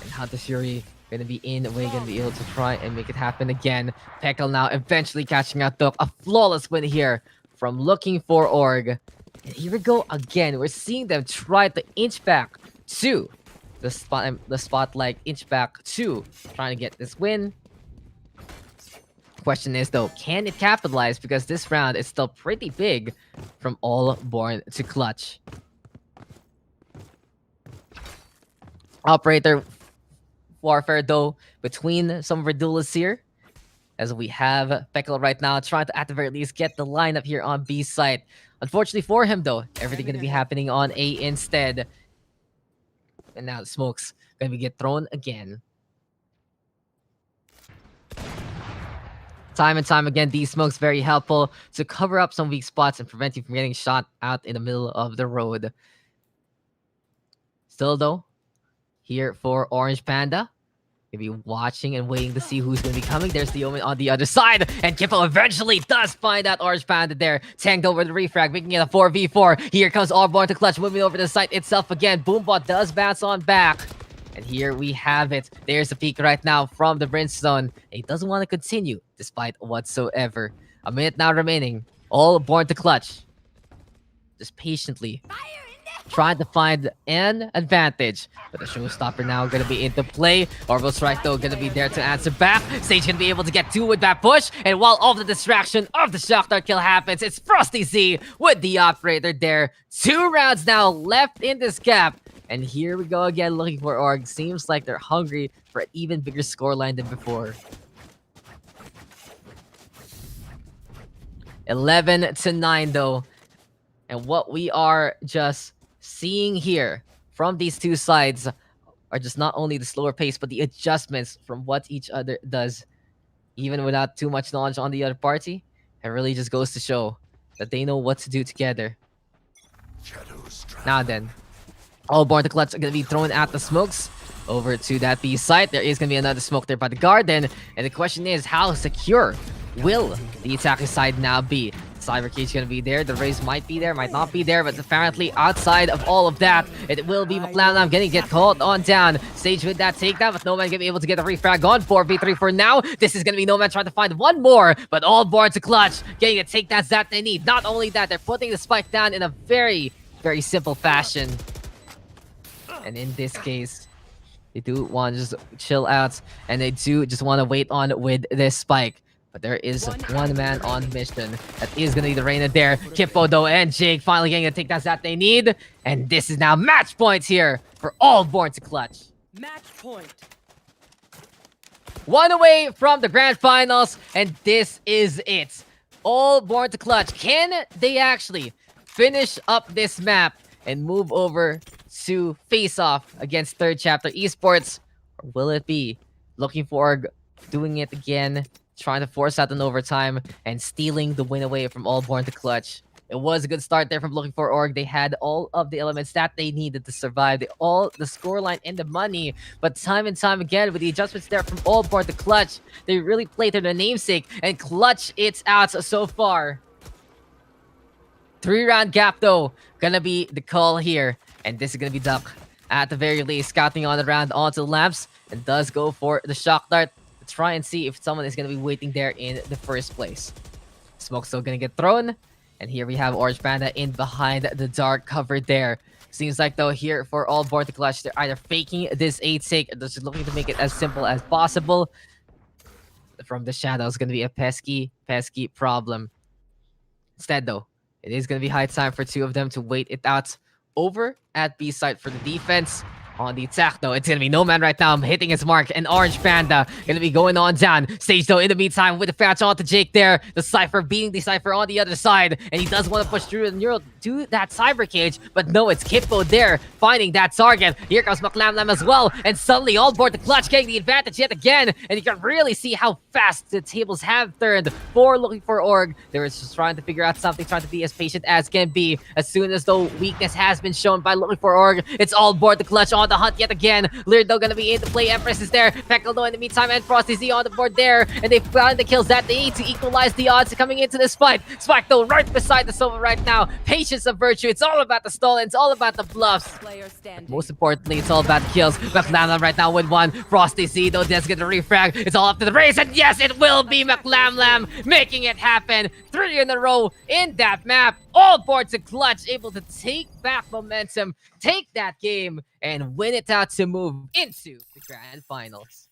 Speaker 1: And Hunter Fury gonna be in, we're gonna be able to try and make it happen again. Pekel now eventually catching out though. A flawless win here from Looking for Org. And here we go again. We're seeing them try to inch back to the spotlight, inch back to trying to get this win. Question is though, can it capitalize? Because this round is still pretty big from All Born to Clutch. Operator warfare though between some of our duelists here, as we have Pekel right now trying to at the very least get the lineup here on B side. Unfortunately for him though, everything gonna be happening on A instead. And now the smokes gonna get thrown again. Time and time again, these smokes very helpful to cover up some weak spots and prevent you from getting shot out in the middle of the road. Still though, here for Orange Panda, gonna be watching and waiting to see who's gonna be coming. There's the Omen on the other side, and Kippo eventually does find that Orange Panda there. Tanked over the refrag, making it a 4v4. Here comes All Born to Clutch, moving over to the site itself again. Boombot does bounce on back. And here we have it. There's a peek right now from the Brimstone. He doesn't want to continue, despite whatsoever. A minute now remaining. All Born to Clutch. Just patiently trying to find an advantage. But the Showstopper now gonna be into play. Orbital Strike though gonna be there to answer back. Sage gonna be able to get 2 with that push. And while all the distraction of the Shock Dart kill happens, it's Frosty Z with the Operator there. 2 rounds now left in this gap. And here we go again, Looking for Org. Seems like they're hungry for an even bigger scoreline than before. 11-9 though. And what we are just seeing here from these two sides are just not only the slower pace, but the adjustments from what each other does. Even without too much knowledge on the other party, it really just goes to show that they know what to do together. Now then, All Born to Clutch are going to be thrown at the smokes over to that B site. There is going to be another smoke there by the garden. And the question is, how secure will the attacking side now be? Cyber Cage going to be there. The Raze might be there, might not be there. But apparently, outside of all of that, it will be McLeod now getting get called on down. Sage with that takedown, but No Man going to be able to get a refrag on. 4v3 for now. This is going to be No Man trying to find one more. But All Born to Clutch, getting the takedowns that they need. Not only that, they're putting the spike down in a very, very simple fashion. And in this case, they do want to just chill out, and they do just want to wait on with this spike. But there is one man on mission that is going to be the Reina there. Kippo, though, and Jake finally getting the takedowns that they need. And this is now match points here for All Born to Clutch.
Speaker 4: Match point.
Speaker 1: 1 away from the grand finals, and this is it. All Born to Clutch. Can they actually finish up this map and move over to face off against Third Chapter Esports? Or will it be Looking for doing it again, trying to force out an overtime and stealing the win away from All Born to Clutch? It was a good start there from Looking for Org. They had all of the elements that they needed to survive. The scoreline and the money. But time and time again, with the adjustments there from All Born to Clutch, they really played to their namesake and clutch it out so far. 3-round gap though, gonna be the call here. And this is gonna be Duck at the very least, scouting on the round onto the lamps, and does go for the Shock Dart to try and see if someone is gonna be waiting there in the first place. Smoke's still gonna get thrown, and here we have Orange Panda in behind the dark cover there. Seems like though here for All Born to Clutch, they're either faking this 8-take or they're just looking to make it as simple as possible. From the shadows, gonna be a pesky problem. Instead though, it is gonna be high time for 2 of them to wait it out over at B site for the defense. on the attack, though. It's going to be No Man right now hitting his mark, and Orange Panda going to be going on down. Sage, though, in the meantime, with the patch onto Jake there. The Cypher beating the Cypher on the other side, and he does want to push through and Neural to that Cyber Cage, but no, it's Kippo there finding that target. Here comes McLamlam as well, and suddenly all board the clutch, getting the advantage yet again, and you can really see how fast the tables have turned for looking for Org. They're just trying to figure out something, trying to be as patient as can be. As soon as the weakness has been shown by looking for Org, it's all board the clutch on the hunt yet again. Lyrdo gonna be in to play. Empress is there. Peckle though in the meantime, and Frosty Z on the board there, and they found the kills that they need to equalize the odds coming into this fight. Spike though right beside the Sova right now. Patience of virtue. It's all about the stall, and it's all about the bluffs.
Speaker 4: Player standing.
Speaker 1: Most importantly, it's all about the kills. McLamlam right now with one. Frosty Z though does get the refrag. It's all up to the race, and yes, it will be McLamlam making it happen. 3 in a row in that map. All board to clutch, able to take back momentum, take that game, and win it out to move into the grand finals.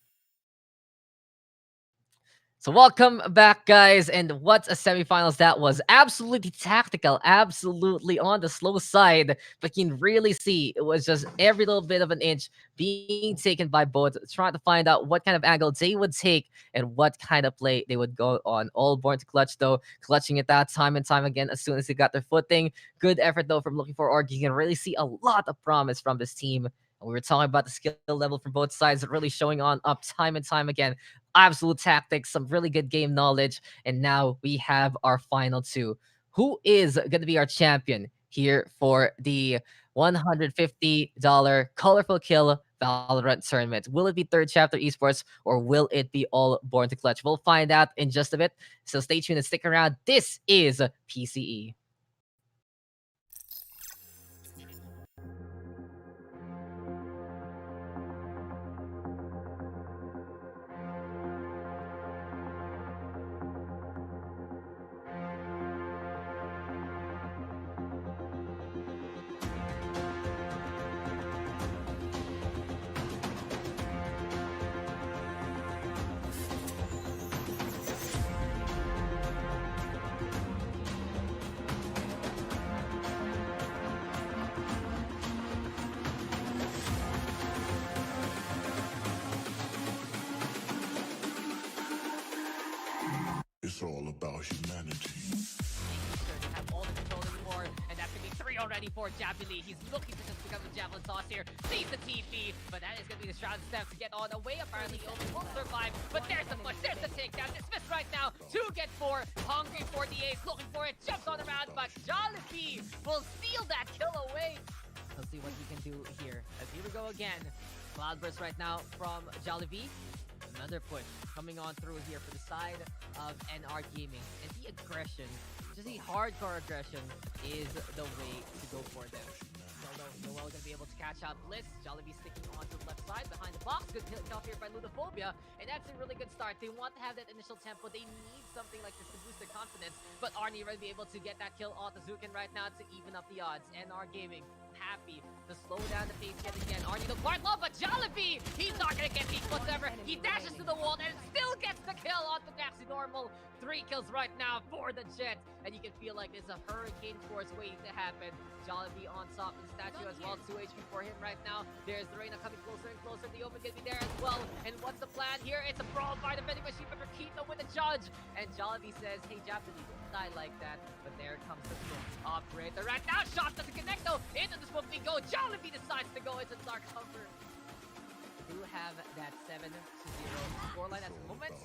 Speaker 1: So welcome back, guys, and what a semifinals that was. Absolutely tactical, absolutely on the slow side, but you can really see it was just every little bit of an inch being taken by both, trying to find out what kind of angle they would take and what kind of play they would go on. All born to clutch, though, clutching it out time and time again as soon as they got their footing. Good effort, though, from looking for Org. You can really see a lot of promise from this team. And we were talking about the skill level from both sides, really showing on up time and time again. Absolute tactics, some really good game knowledge, and now we have our final two. Who is going to be our champion here for the $150 Colorful Kill Valorant Tournament? Will it be Third Chapter Esports, or will it be all Born to Clutch? We'll find out in just a bit, so stay tuned and stick around. This is PCE.
Speaker 2: It's all about humanity.
Speaker 3: Doesn't have all the control anymore, and that's gonna be 3 already for Jabbily. He's looking to just become a Javelin Sauce here. Sees the TP, but that is gonna be the Shroud Step to get on the way. Apparently, Omen will survive, but there's the push, there's the takedown. Dismissed right now. 2 get 4. Hungry for the ace, looking for it. Jumps on the round, but Jollibee will steal that kill away. Let's see what he can do here. As here we go again. Cloudburst right now from Jollibee. Another push coming on through here for the side of NR Gaming. And the aggression, just the hardcore aggression, is the way to go for them. Noel gonna be able to catch out Bliss. Jollibee sticking onto the left side behind the box. Good kill off here by Ludophobia. And that's a really good start. They want to have that initial tempo. They need something like this to boost their confidence. But Arnie will be able to get that kill on the Zukin right now to even up the odds. NR Gaming happy to slow down the pace yet again. Arnie the quite low, but Jollibee, he's not gonna get beat whatsoever. He dashes to the wall and still gets the kill onto Maxi Normal. 3 kills right now for the Jet, and you can feel like it's a hurricane force waiting to happen. Jollibee on top of the statue as well. 2 HP for him right now. There's the Reina coming closer and closer. The Open gonna be there as well. And what's the plan here? It's a brawl by the vending machine, but Rakito with the judge. And Jollibee says, hey, Japanese, don't die like that. But there comes the operator right now. Shot doesn't connect though. Into the smoke we go. Jollibee decides to go into the dark cover. Do have that 7-0 scoreline at the moment.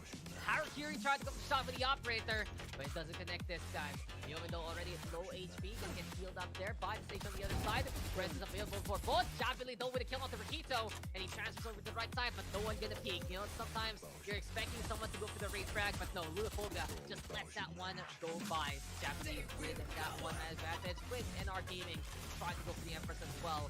Speaker 3: Harakiri tried to go for the shot with the operator, but it doesn't connect this time. Even though already it's low HP, gonna get healed up there by the stage on the other side. Presence available for both. Jabbily though with a kill onto Rakito, and he transfers over to the right side, but no one gonna peek. You know, sometimes you're expecting someone to go for the raid frag, but no, Ludophobia just lets that one go by. Jabbily with that one-man advantage with NR Gaming, trying to go for the Empress as well.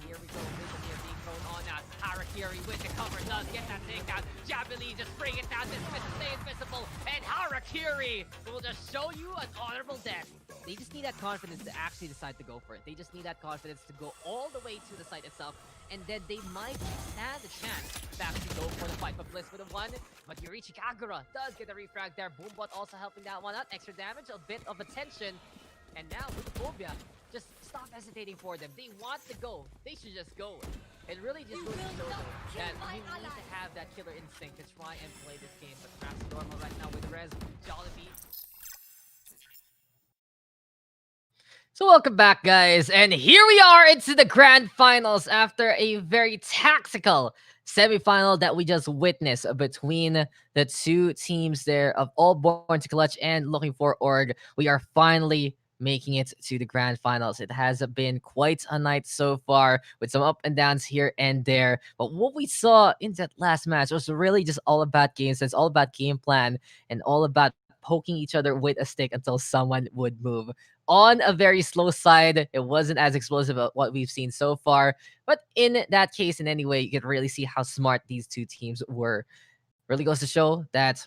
Speaker 3: Here we go, Vision here being thrown on out. Harakiri with the cover does get that takedown. Jabbily just bring it down, dismiss and stay invisible, and Harakiri will just show you an honorable death. They just need that confidence to actually decide to go for it. They just need that confidence to go all the way to the site itself, and then they might stand a chance to actually go for the fight. But Bliss with a 1, but Yorichi Kagura does get the refrag there. Boombot also helping that one out. Extra damage, a bit of attention, and now with Phobia, just stop hesitating for them. They want to go. They should just go. It really just goes to show though that you need to have that killer instinct to try and play this game. But perhaps normal right now with Rez, Jollibee.
Speaker 1: So welcome back, guys, and here we are into the grand finals after a very tactical semifinal that we just witnessed between the two teams there of All Born to Clutch and Looking for Org. We are finally making it to the grand finals. It has been quite a night so far with some up and downs here and there. But what we saw in that last match was really just all about game sense, all about game plan, and all about poking each other with a stick until someone would move on a very slow side. It wasn't as explosive as what we've seen so far. But in that case, in any way, you could really see how smart these two teams were. Really goes to show that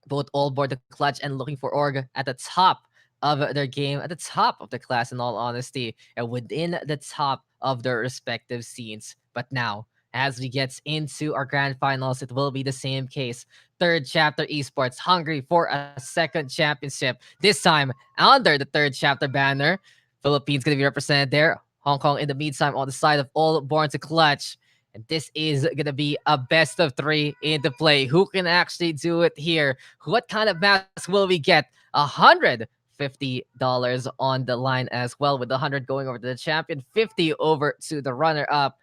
Speaker 1: both All Board the Clutch and Looking for Org at the top of their game, at the top of the class, in all honesty, and within the top of their respective scenes. But now, as we get into our grand finals, it will be the same case. Third chapter esports, hungry for a second championship. This time, under the third chapter banner, Philippines gonna be represented there. Hong Kong in the meantime on the side of All Born to Clutch. And this is gonna be a best of three into play. Who can actually do it here? What kind of mask will we get? $150 on the line as well, with 100 going over to the champion, 50 over to the runner-up.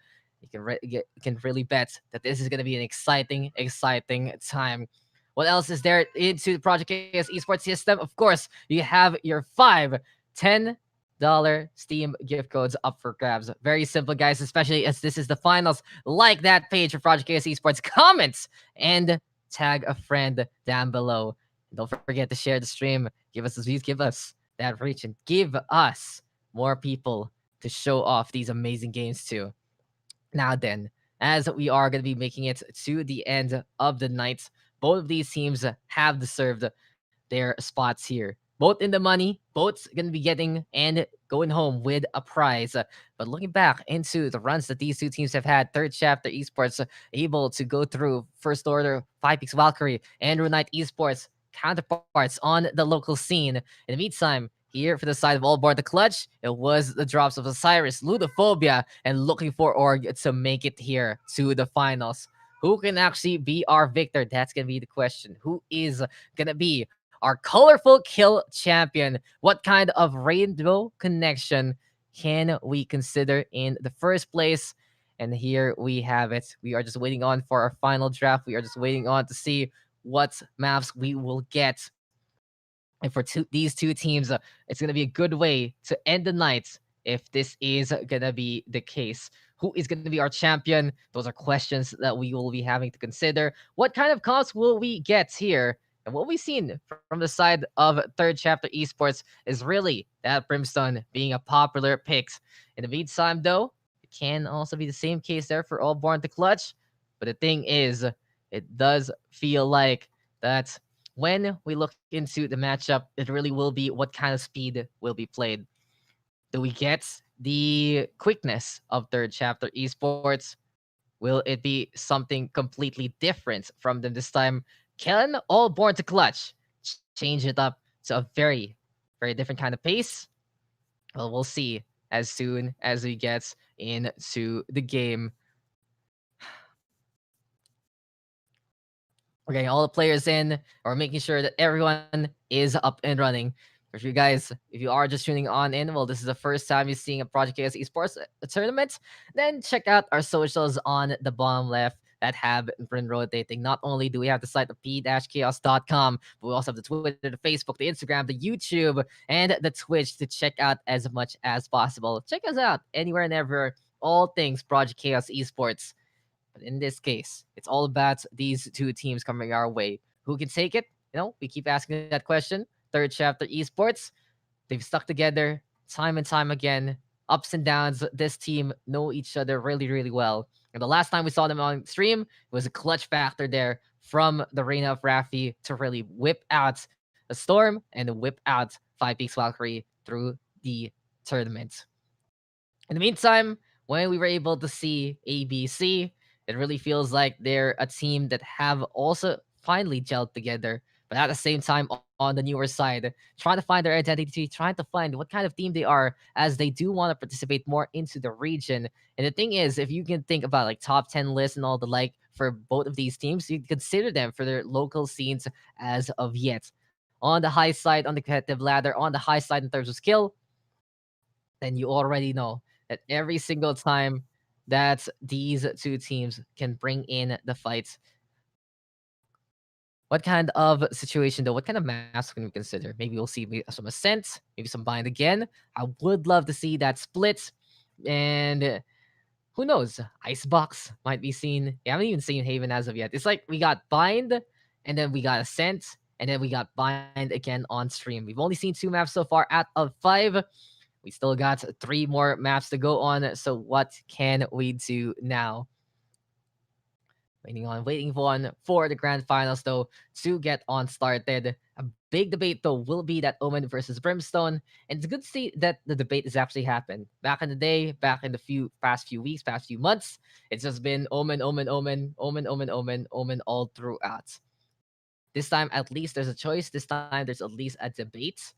Speaker 1: You can really bet that this is gonna be an exciting time. What else is there into the Project Chaos Esports system? Of course, you have your 5 $10 Steam gift codes up for grabs. Very simple, guys, especially as this is the finals. Like that page for Project Chaos Esports, comments, and tag a friend down below. And don't forget to share the stream. Give us those views, give us that reach, and give us more people to show off these amazing games to. Now then, as we are going to be making it to the end of the night, both of these teams have deserved their spots here. Both in the money, both going to be getting and going home with a prize. But looking back into the runs that these two teams have had, Third Chapter Esports able to go through First Order, 5 Valkyrie, and Runite Esports counterparts on the local scene. In the meantime, here for the side of All Board the Clutch, it was the drops of Osiris, Ludophobia, and Looking for Org to make it here to the finals. Who can actually be our victor? That's going to be the question. Who is going to be our colorful kill champion? What kind of rainbow connection can we consider in the first place? And here we have it. We are just waiting on for our final draft. We are just waiting on to see what maps we will get. And for these two teams, it's going to be a good way to end the night if this is going to be the case. Who is going to be our champion? Those are questions that we will be having to consider. What kind of comps will we get here? And what we've seen from the side of Third Chapter Esports is really that Brimstone being a popular pick. In the meantime, though, it can also be the same case there for All Born to Clutch. But the thing is, it does feel like that when we look into the matchup, it really will be what kind of speed will be played. Do we get the quickness of Third Chapter Esports? Will it be something completely different from them this time? Can All Born to Clutch change it up to a very different kind of pace? Well, we'll see as soon as we get into the game. We're getting all the players in. We're making sure that everyone is up and running. For you guys, if you are just tuning on in, well, this is the first time you're seeing a Project Chaos Esports tournament, then check out our socials on the bottom left that have been rotating. Not only do we have the site of p-chaos.com, but we also have the Twitter, the Facebook, the Instagram, the YouTube, and the Twitch to check out as much as possible. Check us out anywhere and ever. All things Project Chaos Esports. But in this case, it's all about these two teams coming our way. Who can take it? We keep asking that question. Third Chapter Esports, they've stuck together time and time again. Ups and downs. This team know each other really well. And the last time we saw them on stream, it was a clutch factor there from the Reign of Raffi to really whip out the Storm and whip out 5 Valkyrie through the tournament. In the meantime, when we were able to see ABC, it really feels like they're a team that have also finally gelled together. But at the same time, on the newer side, trying to find their identity, trying to find what kind of team they are, as they do want to participate more into the region. And the thing is, if you can think about like top 10 lists and all the like for both of these teams, you consider them for their local scenes as of yet. On the high side, on the competitive ladder, on the high side in terms of skill, then you already know that every single time that these two teams can bring in the fights, what kind of situation though? What kind of maps can we consider? Maybe we'll see some Ascent, maybe some Bind again. I would love to see that split. And who knows? Icebox might be seen. Yeah, I haven't even seen Haven as of yet. It's like we got Bind, and then we got Ascent, and then we got Bind again on stream. We've only seen 2 maps so far out of 5. We still got 3 more maps to go on. So what can we do now? Waiting for the grand finals though to get on started. A big debate though will be that Omen versus Brimstone, and it's good to see that the debate has actually happened. Back in the day, back in the past few weeks, past few months, it's just been Omen, Omen, Omen, Omen, Omen, Omen, Omen all throughout. This time at least there's a choice. This time there's at least a debate.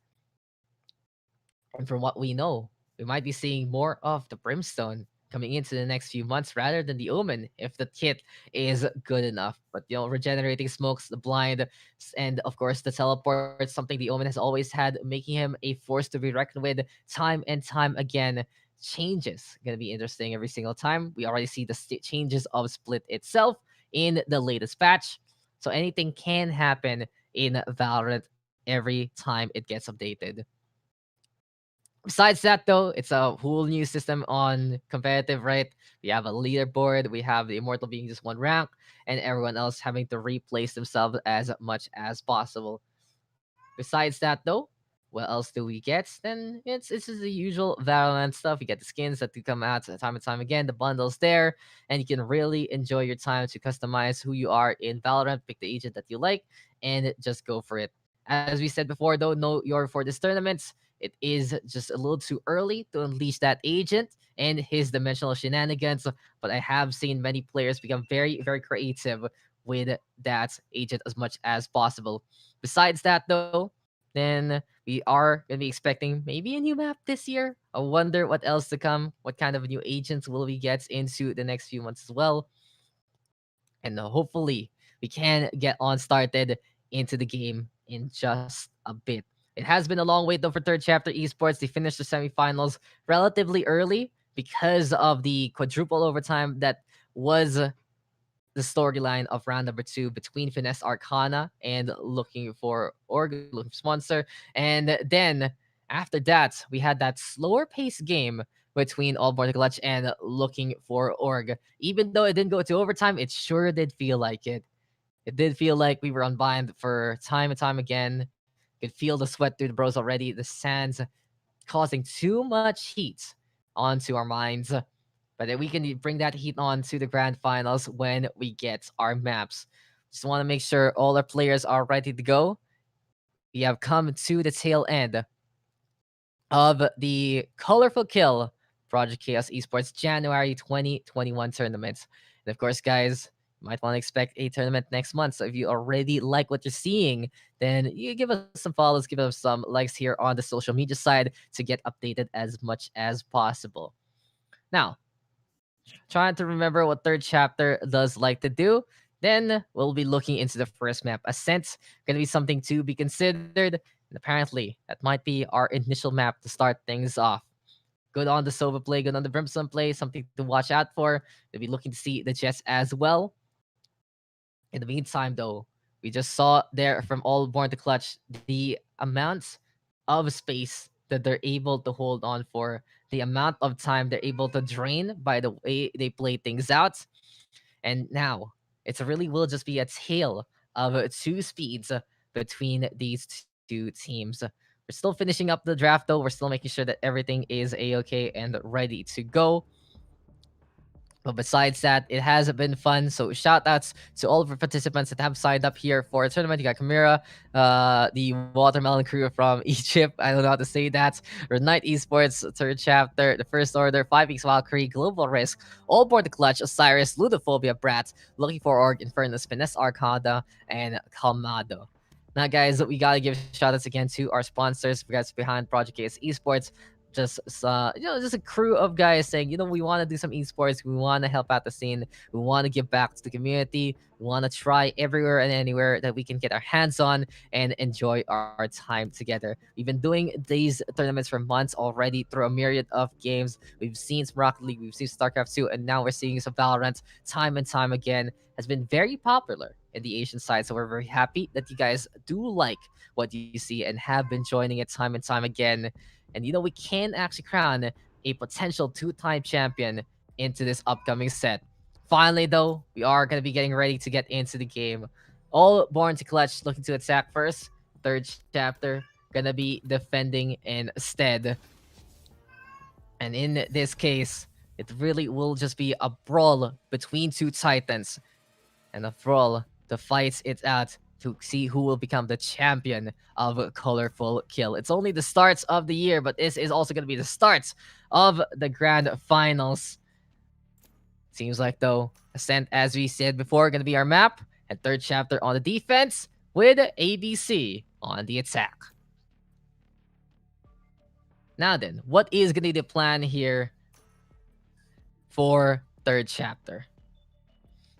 Speaker 1: And from what we know, we might be seeing more of the Brimstone coming into the next few months rather than the Omen if the kit is good enough. But regenerating smokes, the blind, and of course the teleport, something the Omen has always had, making him a force to be reckoned with time and time again. Changes gonna be interesting every single time. We already see the changes of Split itself in the latest patch. So anything can happen in Valorant every time it gets updated. Besides that, though, it's a whole new system on competitive, right? We have a leaderboard, we have the Immortal being just one rank, and everyone else having to replace themselves as much as possible. Besides that, though, what else do we get? Then it's just the usual Valorant stuff. You get the skins that do come out time and time again, the bundles there, and you can really enjoy your time to customize who you are in Valorant, pick the agent that you like, and just go for it. As we said before, though, know your for this tournament, it is just a little too early to unleash that agent and his dimensional shenanigans. But I have seen many players become very, very creative with that agent as much as possible. Besides that, though, then we are going to be expecting maybe a new map this year. I wonder what else to come. What kind of new agents will we get into the next few months as well? And hopefully we can get on started into the game in just a bit. It has been a long wait though for third chapter esports. They finished the semifinals relatively early because of the quadruple overtime that was the storyline of round number 2 between Finesse Arcana and looking for looking for sponsor. And then after that, we had that slower pace game between All Born Clutch and looking for Org. Even though it didn't go to overtime, it sure did feel like it. It did feel like we were unbind for time and time again. Could feel the sweat through the bros already. The sands causing too much heat onto our minds. But then we can bring that heat on to the grand finals when we get our maps. Just want to make sure all our players are ready to go. We have come to the tail end of the Colorful Kill Project Chaos Esports January 2021 tournament. And of course, guys, you might want to expect a tournament next month. So if you already like what you're seeing, then you give us some follows, give us some likes here on the social media side to get updated as much as possible. Now, trying to remember what third chapter does like to do, then we'll be looking into the first map. Ascent, gonna be something to be considered. And apparently, that might be our initial map to start things off. Good on the Sova play, good on the Brimstone play, something to watch out for. We'll be looking to see the Jets as well. In the meantime, though, we just saw there from All Born to Clutch the amount of space that they're able to hold on for, the amount of time they're able to drain by the way they play things out. And now it really will just be a tale of 2 speeds between these 2 teams. We're still finishing up the draft though. We're still making sure that everything is a-okay and ready to go. But besides that, it has been fun. So shout outs to all of our participants that have signed up here for a tournament. You got Kamira, the Watermelon crew from Egypt. I don't know how to say that. Renite Esports, third chapter, the first order, 5 Weeks Valkyrie, Global Risk, All Board the Clutch, Osiris, Ludophobia, Brat, Looking for Org, Infernus, Finesse Arcada, and Calmado. Now, guys, we gotta give shout outs again to our sponsors, guys behind Project Chaos Esports. Just just a crew of guys saying, we want to do some esports, we want to help out the scene, we want to give back to the community, we want to try everywhere and anywhere that we can get our hands on and enjoy our time together. We've been doing these tournaments for months already through a myriad of games. We've seen some Rocket League, we've seen StarCraft 2, and now we're seeing some Valorant time and time again. Has been very popular in the Asian side, so we're very happy that you guys do like what you see and have been joining it time and time again. And we can actually crown a potential two-time champion into this upcoming set. Finally, though, we are going to be getting ready to get into the game. All born to clutch, looking to attack first. Third chapter, going to be defending instead. And in this case, it really will just be a brawl between two titans. And a brawl to fight it out to see who will become the champion of Colorful Kill. It's only the starts of the year, but this is also going to be the start of the grand finals. Seems like, though, Ascent, as we said before, going to be our map, and third chapter on the defense with ABC on the attack. Now then, what is going to be the plan here for third chapter?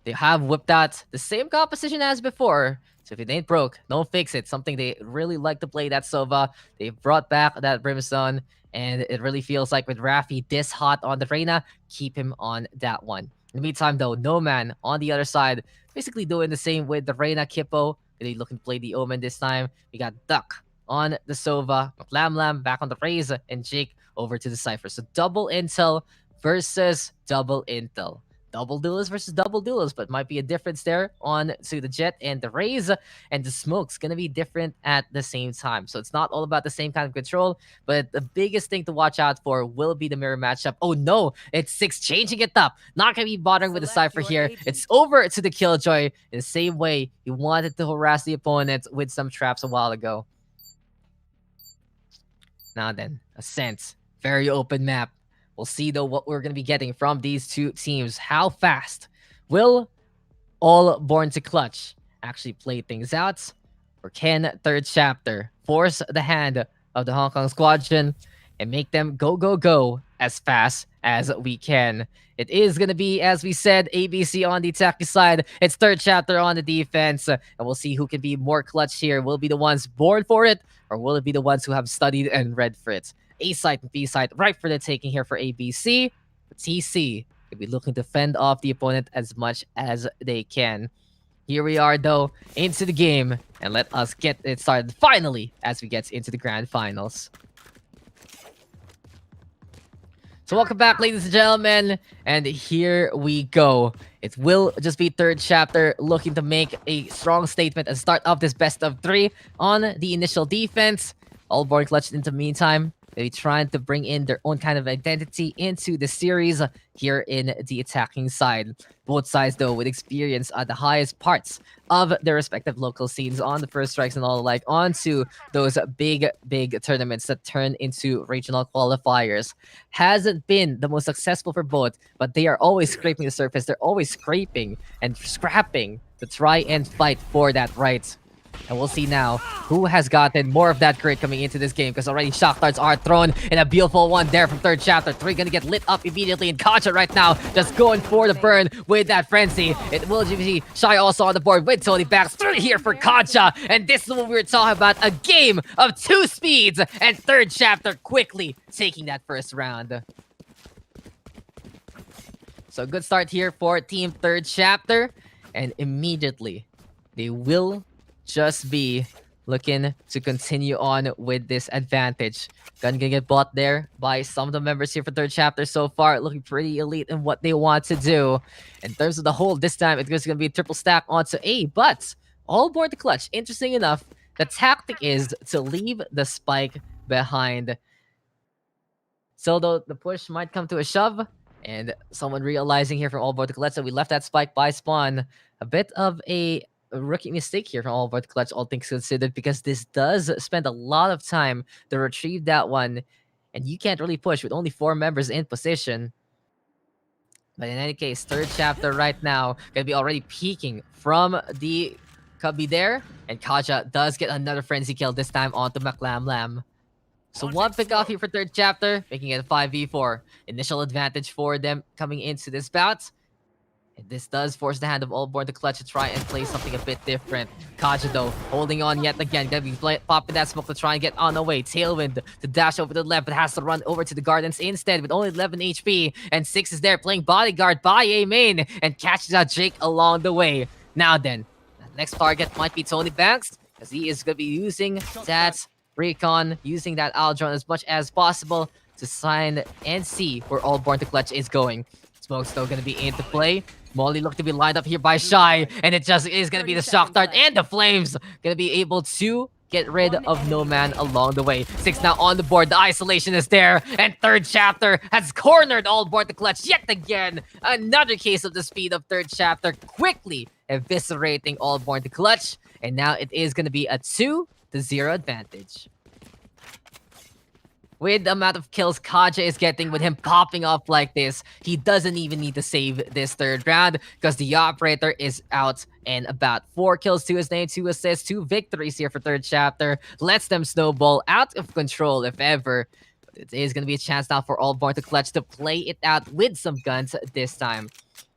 Speaker 1: They have whipped out the same composition as before. So if it ain't broke, don't fix it. Something they really like to play, that Sova. They brought back that Brimstone. And it really feels like with Raffi this hot on the Reyna, keep him on that one. In the meantime, though, No Man on the other side, basically doing the same with the Reyna Kippo. They looking to play the Omen this time. We got Duck on the Sova, Lam back on the Raze, and Jake over to the Cypher. So double intel versus double intel. Double duelist versus double duelist, but might be a difference there on to the Jet and the Raze, and the Smoke's gonna be different at the same time. So it's not all about the same kind of control, but the biggest thing to watch out for will be the mirror matchup. Oh no, it's Six changing it up. Not gonna be bothering with the Cypher here. It's over to the Killjoy in the same way he wanted to harass the opponent with some traps a while ago. Now then, Ascent, very open map. We'll see, though, what we're going to be getting from these two teams. How fast will All Born to Clutch actually play things out? Or can third chapter force the hand of the Hong Kong Squadron and make them go as fast as we can? It is going to be, as we said, ABC on the attacking side. It's third chapter on the defense. And we'll see who can be more clutch here. Will it be the ones born for it? Or will it be the ones who have studied and read for it? A side and B side right for the taking here for ABC. But TC will be looking to fend off the opponent as much as they can. Here we are, though, into the game. And let us get it started finally as we get into the grand finals. So welcome back, ladies and gentlemen, and here we go. It will just be third chapter looking to make a strong statement and start off this best of 3 on the initial defense. All Born clutched into the meantime. They're trying to bring in their own kind of identity into the series here in the attacking side. Both sides, though, with experience at the highest parts of their respective local scenes on the first strikes and all the like, onto those big tournaments that turn into regional qualifiers. Hasn't been the most successful for both, but they are always scraping the surface. They're always scraping and scrapping to try and fight for that right. And we'll see now who has gotten more of that grit coming into this game, because already shock darts are thrown, and a beautiful one there from third chapter. 3 gonna get lit up immediately, and Concha right now just going for the burn with that frenzy. It will be Shy also on the board with Tony backs 3 here for Concha, and this is what we were talking about, a game of 2 speeds, and third chapter quickly taking that first round. So good start here for team third chapter, and immediately they will just be looking to continue on with this advantage. Gonna get bought there by some of the members here for third chapter so far, looking pretty elite in what they want to do. In terms of the hold, this time it's gonna be a triple stack onto A, but all aboard the clutch. Interesting enough, the tactic is to leave the spike behind. So though the push might come to a shove, and someone realizing here from all aboard the clutch that we left that spike by spawn, a bit of a rookie mistake here from all about clutch, all things considered, because this does spend a lot of time to retrieve that one, and you can't really push with only 4 members in position. But in any case, third chapter right now gonna be already peeking from the could be there. And Kaja does get another frenzy kill, this time onto McLamlam. So one pick off here for third chapter, making it a 5v4. Initial advantage for them coming into this bout. And this does force the hand of Allborn to clutch to try and play something a bit different. Kaja though, holding on yet again. Gonna be popping that smoke to try and get on the way. Tailwind to dash over to the left, but has to run over to the gardens instead with only 11 HP. And 6 is there playing bodyguard by A main and catches out Jake along the way. Now then, the next target might be Tony Banks, as he is gonna be using that recon, using that Aldron as much as possible to sign and see where Allborn to clutch is going. Smoke's still gonna be into play. Molly looked to be lined up here by Shy, and it just is gonna be the shock dart and the flames gonna be able to get rid of No Man along the way. 6 now on the board, the isolation is there, and third chapter has cornered Allborn to clutch yet again. Another case of the speed of third chapter, quickly eviscerating Allborn to clutch, and now it is gonna be a 2-0 advantage. With the amount of kills Kaja is getting, with him popping off like this, he doesn't even need to save this third round because the operator is out and about. 4 kills to his name, 2 assists, 2 victories here for third chapter. Lets them snowball out of control if ever. But it is going to be a chance now for Allborn to clutch to play it out with some guns this time.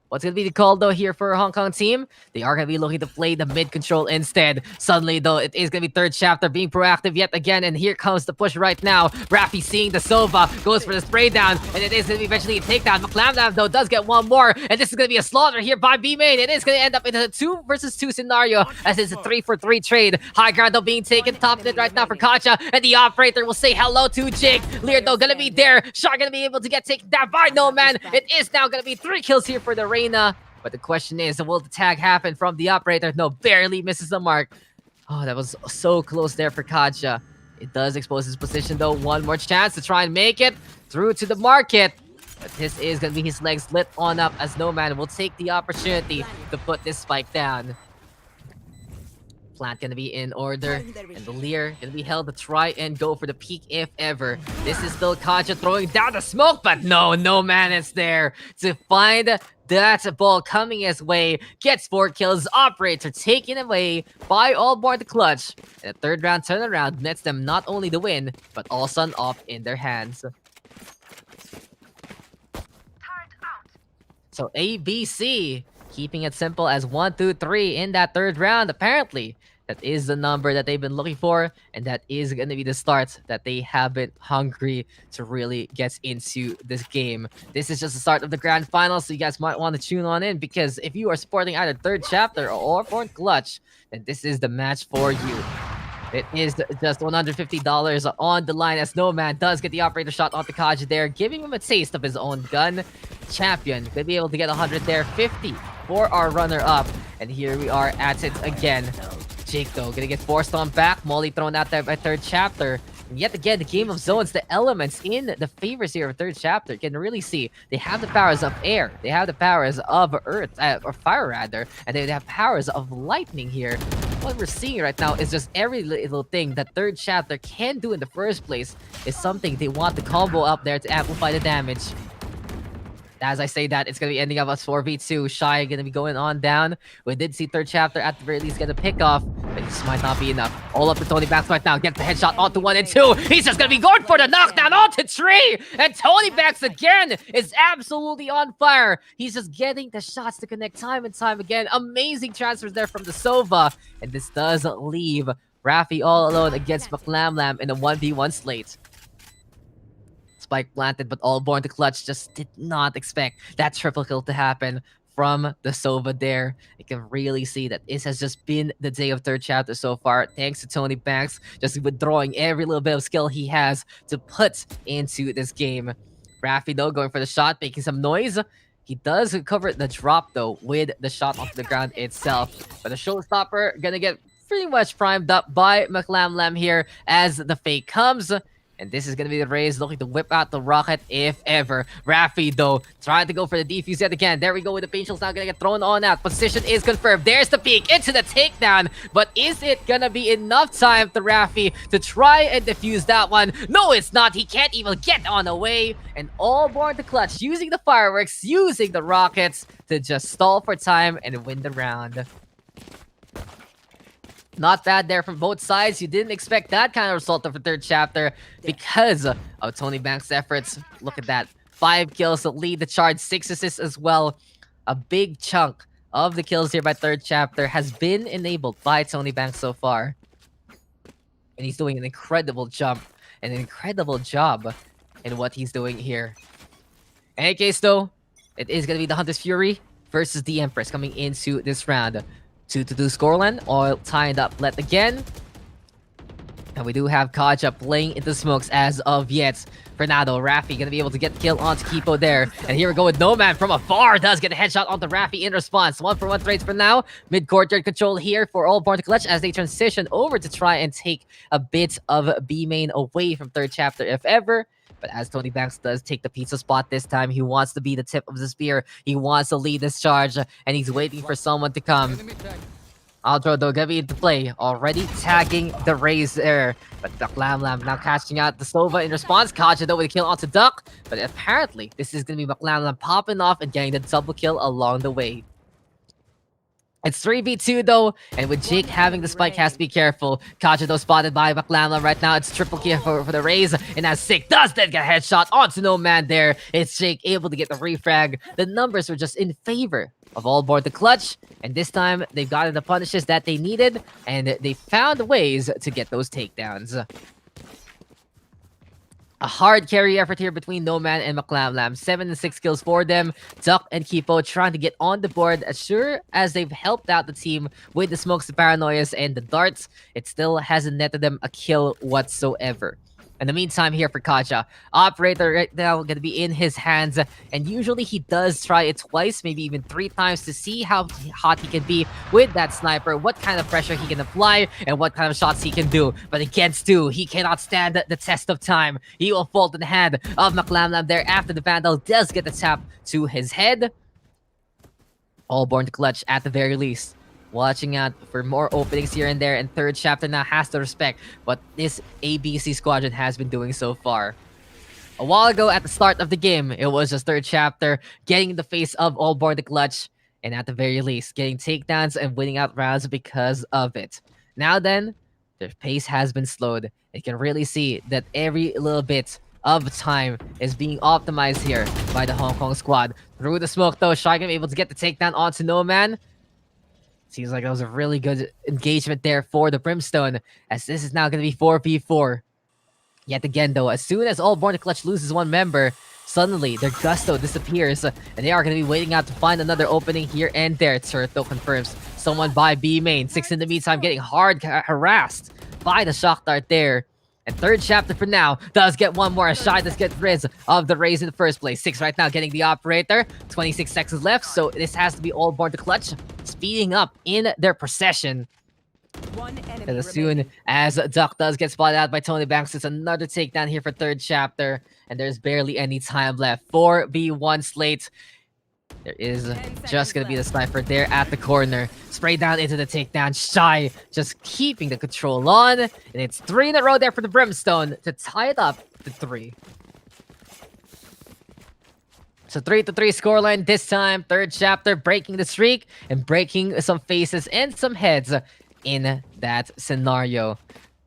Speaker 1: What's going to be the call, though, here for a Hong Kong team? They are going to be looking to play the mid control instead. Suddenly, though, it is going to be third chapter being proactive yet again. And here comes the push right now. Rafi seeing the Sova, goes for the spray down. And it is going to be eventually a takedown. McLamlam, though, does get one more. And this is going to be a slaughter here by B-Main. It is going to end up in a 2 versus 2 scenario, as it's a 3-for-3 trade. High ground, though, being taken. Top mid right now for Kacha. And the operator will say hello to Jake. Lear, though, going to be there. Shark going to be able to get taken down by No Man. It is now going to be 3 kills here for the Reina. But the question is, will the tag happen from the operator? No, barely misses the mark. Oh, that was so close there for Kaja. It does expose his position, though. One more chance to try and make it through to the market. But this is going to be his legs lit on up, as No Man will take the opportunity to put this spike down. Plant gonna be in order, and the Lear gonna be held to try and go for the peak if ever. This is still Kaja throwing down the smoke, but No Man is there to find that ball coming his way. Gets 4 kills, operator taken away by Allborn to clutch. And the third round turnaround nets them not only the win, but also an off in their hands. So ABC keeping it simple as 1, 2, 3 in that third round. Apparently, that is the number that they've been looking for, and that is going to be the start that they have been hungry to really get into this game. This is just the start of the grand final, so you guys might want to tune on in, because if you are supporting either third chapter or fourth clutch, then this is the match for you. It is just $150 on the line, as No Man does get the operator shot onto Kaja there, giving him a taste of his own gun. Champion could be able to get 100 there, 50 for our runner-up. And here we are at it again. Jake, though, gonna get forced on back. Molly thrown out there by third chapter. And yet again, the game of zones, the elements in the favors here of third chapter, you can really see they have the powers of air, they have the powers of earth, or fire rather, and they have powers of lightning here. What we're seeing right now is just every little thing that third chapter can do in the first place is something they want to combo up there to amplify the damage. As I say that, it's going to be ending up as 4v2. Shy going to be going on down. We did see third chapter at the very least get a pick off, but this might not be enough. All up to Tony Banks right now. Gets the headshot onto 1 and 2. He's just going to be going for the knockdown onto 3. And Tony Banks again is absolutely on fire. He's just getting the shots to connect time and time again. Amazing transfers there from the Sova. And this does leave Rafi all alone against McLamlam in a 1v1 slate. Spike planted, but Allborn to clutch just did not expect that triple kill to happen from the Sova there. You can really see that this has just been the day of third chapter so far, thanks to Tony Banks just withdrawing every little bit of skill he has to put into this game. Rafi, though, going for the shot, making some noise. He does recover the drop, though, with the shot onto the ground itself. But the showstopper gonna get pretty much primed up by McLamlam here as the fake comes. And this is going to be the Rays looking to whip out the rocket if ever. Rafi, though, trying to go for the defuse yet again. There we go with the paint shell's now going to get thrown on out. Position is confirmed. There's the peek into the takedown. But is it going to be enough time to Rafi to try and defuse that one? No, it's not. He can't even get on the way. And Allborn to clutch, using the fireworks, using the rockets to just stall for time and win the round. Not bad there from both sides. You didn't expect that kind of result of the third chapter because of Tony Banks' efforts. Look at that. 5 kills to lead the charge, 6 assists as well. A big chunk of the kills here by third chapter has been enabled by Tony Banks so far. And he's doing an incredible jump, an incredible job in what he's doing here. In any case though, it is going to be the Hunter's Fury versus the Empress coming into this round. 2-2 scoreline, all tied up yet again. And we do have Kaja playing into smokes as of yet. For now though, Raffi gonna be able to get the kill onto Kipo there. And here we go with Nomad from afar. Does get a headshot onto Raffi in response. 1-for-1 trades for now. Mid-courtyard control here for All Born to clutch as they transition over to try and take a bit of B main away from third chapter if ever. But as Tony Banks does take the pizza spot this time, he wants to be the tip of the spear. He wants to lead this charge, and he's waiting for someone to come.
Speaker 5: Enemy tag.
Speaker 1: Aldro though gonna be into play, already tagging the Raze there. But Duck Lam Lam now catching out the Sova in response. Kaja though with a kill onto Duck. But apparently, this is gonna be Lam Lam popping off and getting the double kill along the way. It's 3v2 though, and with Jake having the spike, has to be careful. Kaja though spotted by Baklamla right now. It's triple kill for the Raze, and as Sick does then get a headshot onto no man there. It's Jake able to get the refrag. The numbers were just in favor of All Board the clutch, and this time they've gotten the punishes that they needed, and they found ways to get those takedowns. A hard carry effort here between Nomad and McLamlam. 7 and 6 kills for them. Duck and Kipo trying to get on the board. As sure as they've helped out the team with the smokes, the paranoias, and the darts, it still hasn't netted them a kill whatsoever. In the meantime, here for Kaja, operator right now gonna be in his hands, and usually he does try it twice, maybe even 3 times to see how hot he can be with that sniper, what kind of pressure he can apply, and what kind of shots he can do. But against Stu, he cannot stand the test of time. He will fall to the hand of McLamlam there after the Vandal does get the tap to his head. All Born to clutch at the very least. Watching out for more openings here and there, and third chapter now has to respect what this ABC squadron has been doing so far. A while ago at the start of the game, it was just third chapter getting in the face of All Born the clutch, and at the very least, getting takedowns and winning out rounds because of it. Now then, their pace has been slowed. You can really see that every little bit of time is being optimized here by the Hong Kong squad. Through the smoke though, Shy gonna be able to get the takedown onto No Man. Seems like that was a really good engagement there for the Brimstone, as this is now going to be 4v4. Yet again, though, as soon as All Born to clutch loses one member, suddenly their gusto disappears, and they are going to be waiting out to find another opening here and there. Turret, though, confirms someone by B main. 6 in the meantime, getting hard harassed by the shock dart there. And third chapter for now does get one more. Shy does get rid of the Raze in the first place. 6 right now getting the operator. 26 seconds left, so this has to be All Born to clutch, speeding up in their procession.
Speaker 4: One enemy
Speaker 1: And as soon as Duck does get spotted out by Tony Banks, it's another takedown here for third chapter, and there's barely any time left. 4v1 slate. There is just going to be the sniper there at the corner. Spray down into the takedown. Shy just keeping the control on. And it's 3 in a row there for the Brimstone to tie it up to 3. So 3-3 scoreline this time. Third chapter breaking the streak and breaking some faces and some heads in that scenario.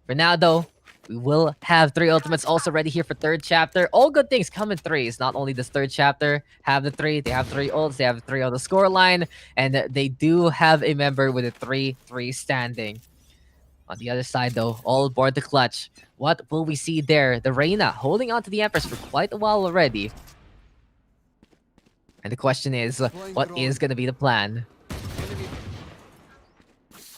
Speaker 1: For now though, we will have 3 ultimates also ready here for third chapter. All good things come in threes. Not only does third chapter have the 3, they have 3 ults, they have 3 on the scoreline, and they do have a member with a 3-3 standing. On the other side though, All Board the clutch. What will we see there? The Reyna holding on to the Empress for quite a while already. And the question is, what is going to be the plan?
Speaker 5: Enemy.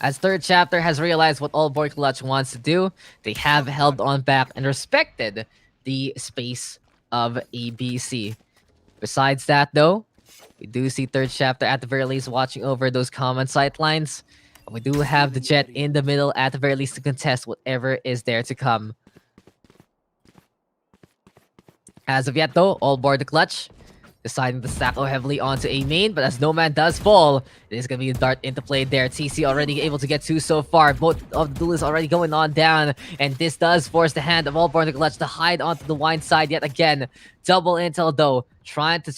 Speaker 1: As third chapter has realized what All Boy Clutch wants to do, they have held on back and respected the space of ABC. Besides that though, we do see third chapter at the very least watching over those common sightlines. And we do have the Jet in the middle at the very least to contest whatever is there to come. As of yet though, All Board the clutch deciding to stack heavily onto a main, but as No Man does fall, it is going to be a dart into play there. TC already able to get 2 so far. Both of the duelists already going on down, and this does force the hand of All Born the clutch to hide onto the wine side yet again. Double intel though, trying to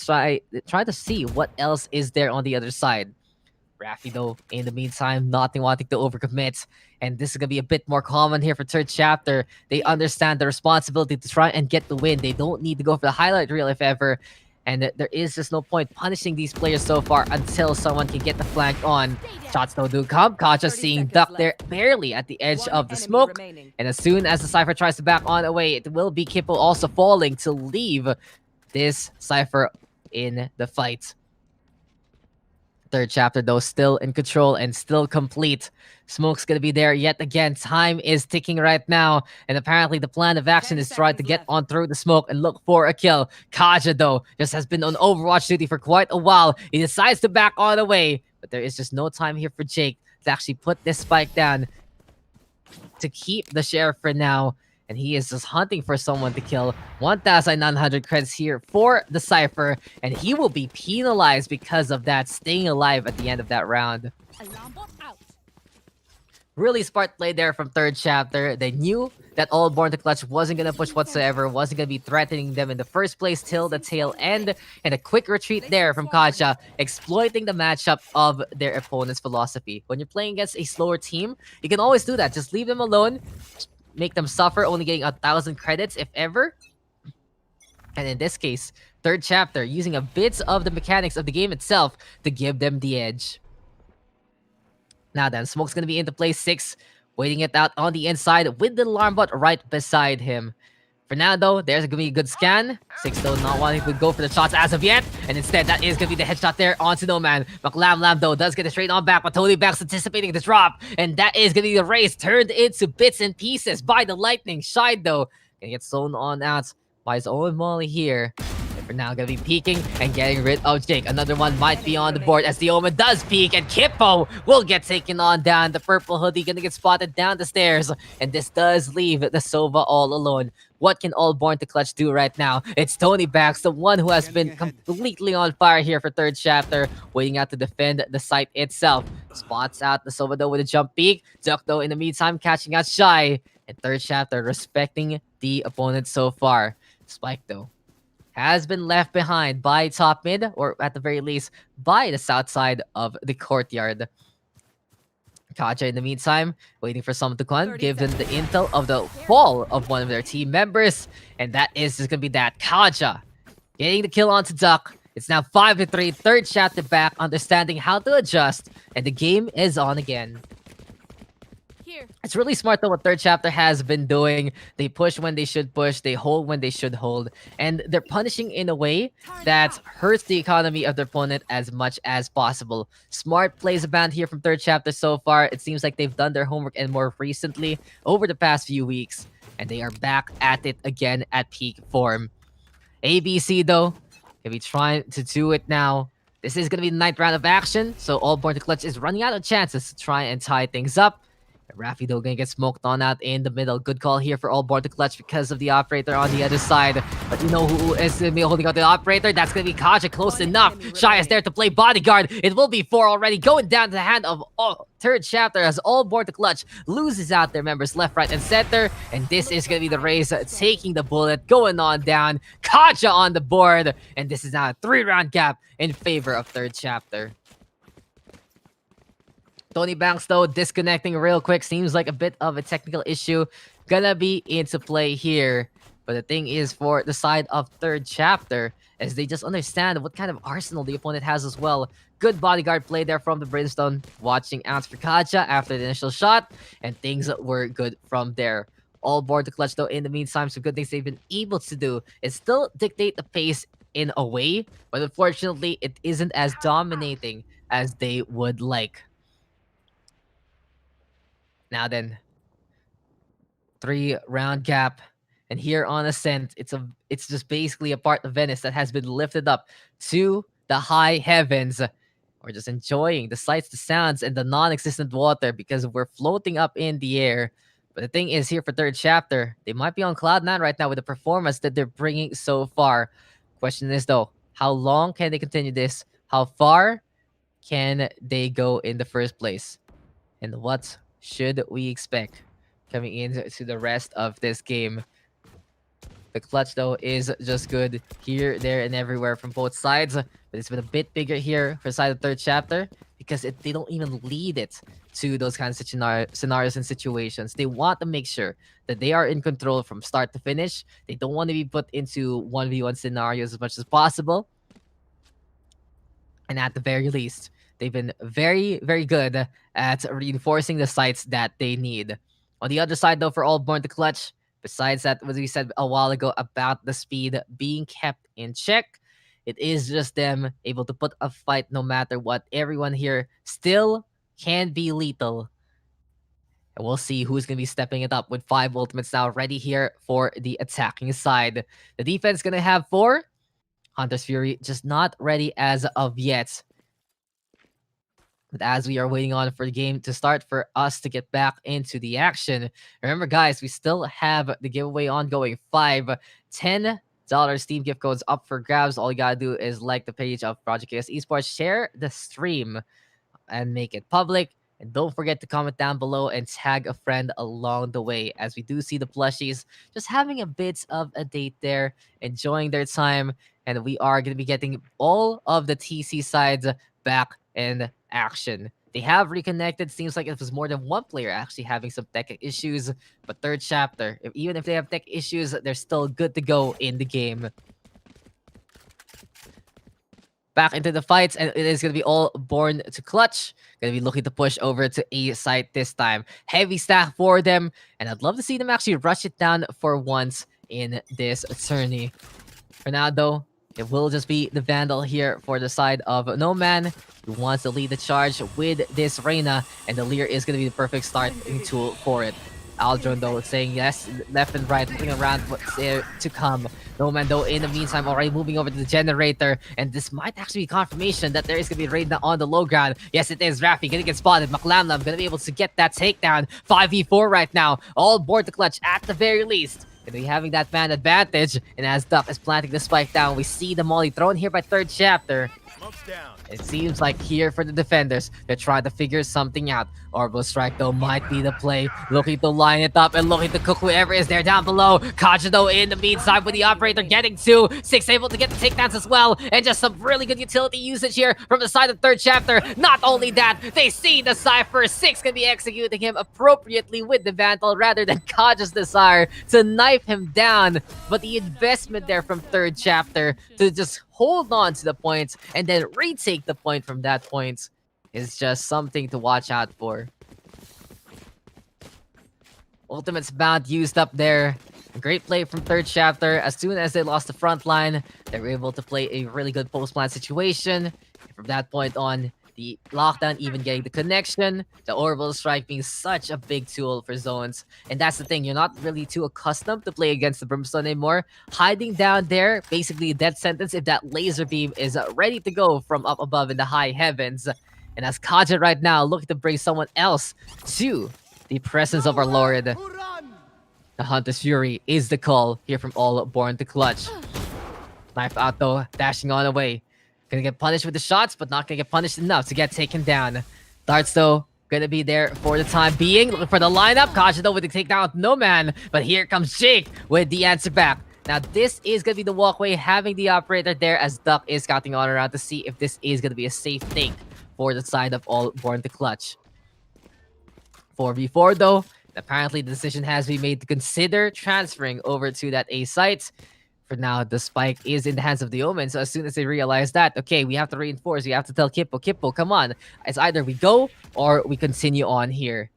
Speaker 1: see what else is there on the other side. Rafi, though, in the meantime, nothing wanting to overcommit. And this is going to be a bit more common here for third chapter. They understand the responsibility to try and get the win. They don't need to go for the highlight reel if ever. And there is just no point punishing these players so far until someone can get the flank on. Shots though do come. Kaja
Speaker 4: 30
Speaker 1: seeing
Speaker 4: seconds
Speaker 1: Duck
Speaker 4: left.
Speaker 1: there barely at the edge
Speaker 4: One
Speaker 1: of the
Speaker 4: enemy
Speaker 1: smoke.
Speaker 4: remaining.
Speaker 1: And as soon as the Cypher tries to back on away, it will be Kippo also falling to leave this Cypher in the fight. Third chapter, though, still in control and still complete. Smoke's gonna be there yet again. Time is ticking right now. And apparently the plan of action
Speaker 4: 10
Speaker 1: is try to
Speaker 4: seconds
Speaker 1: get
Speaker 4: left.
Speaker 1: on through the smoke and look for a kill. Kaja, though, just has been on Overwatch duty for quite a while. He decides to back all the way. But there is just no time here for Jake to actually put this spike down to keep the sheriff for now. And he is just hunting for someone to kill. 1,900 credits here for the Cypher. And he will be penalized because of that, staying alive at the end of that round.
Speaker 4: Alarm bot out.
Speaker 1: Really smart play there from third chapter. They knew that All Born to Clutch wasn't going to push whatsoever, wasn't going to be threatening them in the first place till the tail end. And a quick retreat there from Kaja, exploiting the matchup of their opponent's philosophy. When you're playing against a slower team, you can always do that. Just leave them alone, make them suffer, only getting 1,000 credits if ever. And in this case, third chapter using a bit of the mechanics of the game itself to give them the edge. Now then, Smoke's gonna be into play 6, waiting it out on the inside with the alarm bot right beside him. For now, though, there's gonna be a good scan. 6 though not wanting to go for the shots as of yet, and instead that is gonna be the headshot there onto No Man. McLam though does get a straight on back, but Tony Back's anticipating the drop, and that is gonna be the race turned into bits and pieces by the lightning. Shy though gonna get sewn on out by his own Molly here. For now, gonna be peeking and getting rid of Jake. Another one might be on the board as the Omen does peek, and Kippo will get taken on down. The purple hoodie gonna get spotted down the stairs, and this does leave the Sova all alone. What can All Born to Clutch do right now? It's Tony Bax, the one who has been completely on fire here for third chapter, waiting out to defend the site itself. Spots out the Sova though with a jump peek. Duck though in the meantime catching out Shy, and third chapter respecting the opponent so far. Spike though has been left behind by top mid, or at the very least, by the south side of the courtyard. Kaja, in the meantime, waiting for someone to come, give them the intel of the fall of one of their team members, and that is just gonna be that. Kaja getting the kill onto Duck. It's now 5-3, third chapter back, understanding how to adjust, and the game is on again.
Speaker 4: Here.
Speaker 1: It's really smart though what third chapter has been doing. They push when they should push, they hold when they should hold, and they're punishing in a way that hurts the economy of their opponent as much as possible. Smart plays abound here from third chapter so far. It seems like they've done their homework and more recently over the past few weeks, and they are back at it again at peak form. ABC though, can be trying to do it now. This is gonna be the 9th round of action, so All Born to Clutch is running out of chances to try and tie things up. Rafi though gonna get smoked on out in the middle. Good call here for All Born to Clutch because of the operator on the other side. But you know who is gonna be holding out the operator? That's gonna be Kaja, close enough. Shy is there to play bodyguard. It will be 4 already, going down to the hand of third chapter as All Born to Clutch loses out their members left, right, and center. And this is gonna be the Rays taking the bullet, going on down. Kaja on the board, and this is now a 3-round gap in favor of third chapter. Tony Banks, though, disconnecting real quick. Seems like a bit of a technical issue. Gonna be into play here. But the thing is, for the side of third chapter, as they just understand what kind of arsenal the opponent has as well. Good bodyguard play there from the Brimstone. Watching out for Kaja after the initial shot. And things were good from there. All Born to Clutch, though, in the meantime, some good things they've been able to do is still dictate the pace in a way. But unfortunately, it isn't as dominating as they would like. Now then, 3-round gap, and here on Ascent, it's just basically a part of Venice that has been lifted up to the high heavens. We're just enjoying the sights, the sounds, and the non-existent water because we're floating up in the air. But the thing is, here for third chapter, they might be on cloud 9 right now with the performance that they're bringing so far. Question is though, how long can they continue this? How far can they go in the first place? And what should we expect coming into the rest of this game? The clutch though is just good here, there, and everywhere from both sides, but it's been a bit bigger here for side of third chapter because they don't even lead it to those kinds of scenarios and situations. They want to make sure that they are in control from start to finish. They don't want to be put into 1v1 scenarios as much as possible. And at the very least, they've been very, very good at reinforcing the sites that they need. On the other side, though, for all born to clutch, besides that, what we said a while ago about the speed being kept in check, it is just them able to put a fight no matter what. Everyone here still can be lethal. And we'll see who's going to be stepping it up with 5 ultimates now ready here for the attacking side. The defense going to have 4. Hunter's Fury just not ready as of yet. But as we are waiting on for the game to start for us to get back into the action, remember guys, we still have the giveaway ongoing. 5 $10 Steam gift codes up for grabs. All you gotta do is like the page of Project Chaos Esports, share the stream, and make it public. And don't forget to comment down below and tag a friend along the way, as we do see the plushies just having a bit of a date there, enjoying their time. And we are going to be getting all of the TC sides back in action. They have reconnected. Seems like it was more than one player actually having some tech issues. But third chapter, even if they have tech issues, they're still good to go in the game. Back into the fights, and it is going to be all born to clutch. Going to be looking to push over to A site this time. Heavy stack for them, and I'd love to see them actually rush it down for once in this tourney. For now, though, it will just be the Vandal here for the side of No Man, who wants to lead the charge with this Reyna, and the Leer is going to be the perfect starting tool for it. Aldron, though, saying yes, left and right, looking around what's there to come. No Man, though, in the meantime, already moving over to the generator, and this might actually be confirmation that there is going to be a raid on the low ground. Yes, it is. Rafi going to get spotted. McLamlam going to be able to get that takedown. 5v4 right now. All board to clutch at the very least. Going to be having that man advantage, and as Duck is planting the spike down, we see the molly thrown here by third chapter. It seems like here for the defenders, they're trying to figure something out. Orbital Strike, though, might be the play. Looking to line it up and looking to cook whoever is there down below. Kaja, though, in the meantime with the operator getting 2. 6 able to get the takedowns as well. And just some really good utility usage here from the side of third chapter. Not only that, they see the Cypher. 6 can be executing him appropriately with the Vandal rather than Kaja's desire to knife him down. But the investment there from third chapter to just hold on to the points and then retake the point from that point is just something to watch out for. Ultimate's bound used up there. A great play from third chapter. As soon as they lost the front line, they were able to play a really good post-plant situation. And from that point on, the lockdown even getting the connection, the orbital strike being such a big tool for zones. And that's the thing, you're not really too accustomed to play against the Brimstone anymore. Hiding down there, basically a death sentence if that laser beam is ready to go from up above in the high heavens. And as Kaja right now looking to bring someone else to the presence of our Lord, the Hunter's Fury is the call here from all born to clutch. Knife out though, dashing on away. Gonna get punished with the shots, but not gonna get punished enough to get taken down. Darts, though, gonna be there for the time being. Looking for the lineup. Kaja, though, with the takedown of No Man. But here comes Jake with the answer back. Now, this is gonna be the walkway, having the operator there as Duck is scouting on around to see if this is gonna be a safe thing for the side of all born to clutch. 4v4, though. Apparently, the decision has been made to consider transferring over to that A site. For now, the spike is in the hands of the Omen, so as soon as they realize that, okay, we have to reinforce, we have to tell Kippo, come on. It's either we go or we continue on here.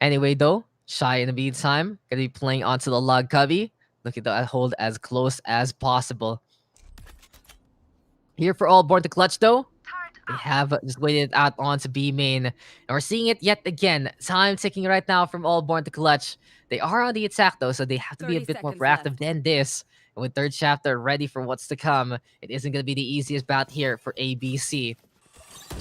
Speaker 1: Anyway, though, Shy in the meantime, gonna be playing onto the log cubby, looking to hold as close as possible. Here for all born to clutch, though. They have just waited out onto B main. And we're seeing it yet again. Time ticking right now from all born to clutch. They are on the attack though, so they have to be a bit more proactive than this. And with third chapter ready for what's to come, it isn't going to be the easiest bout here for ABC.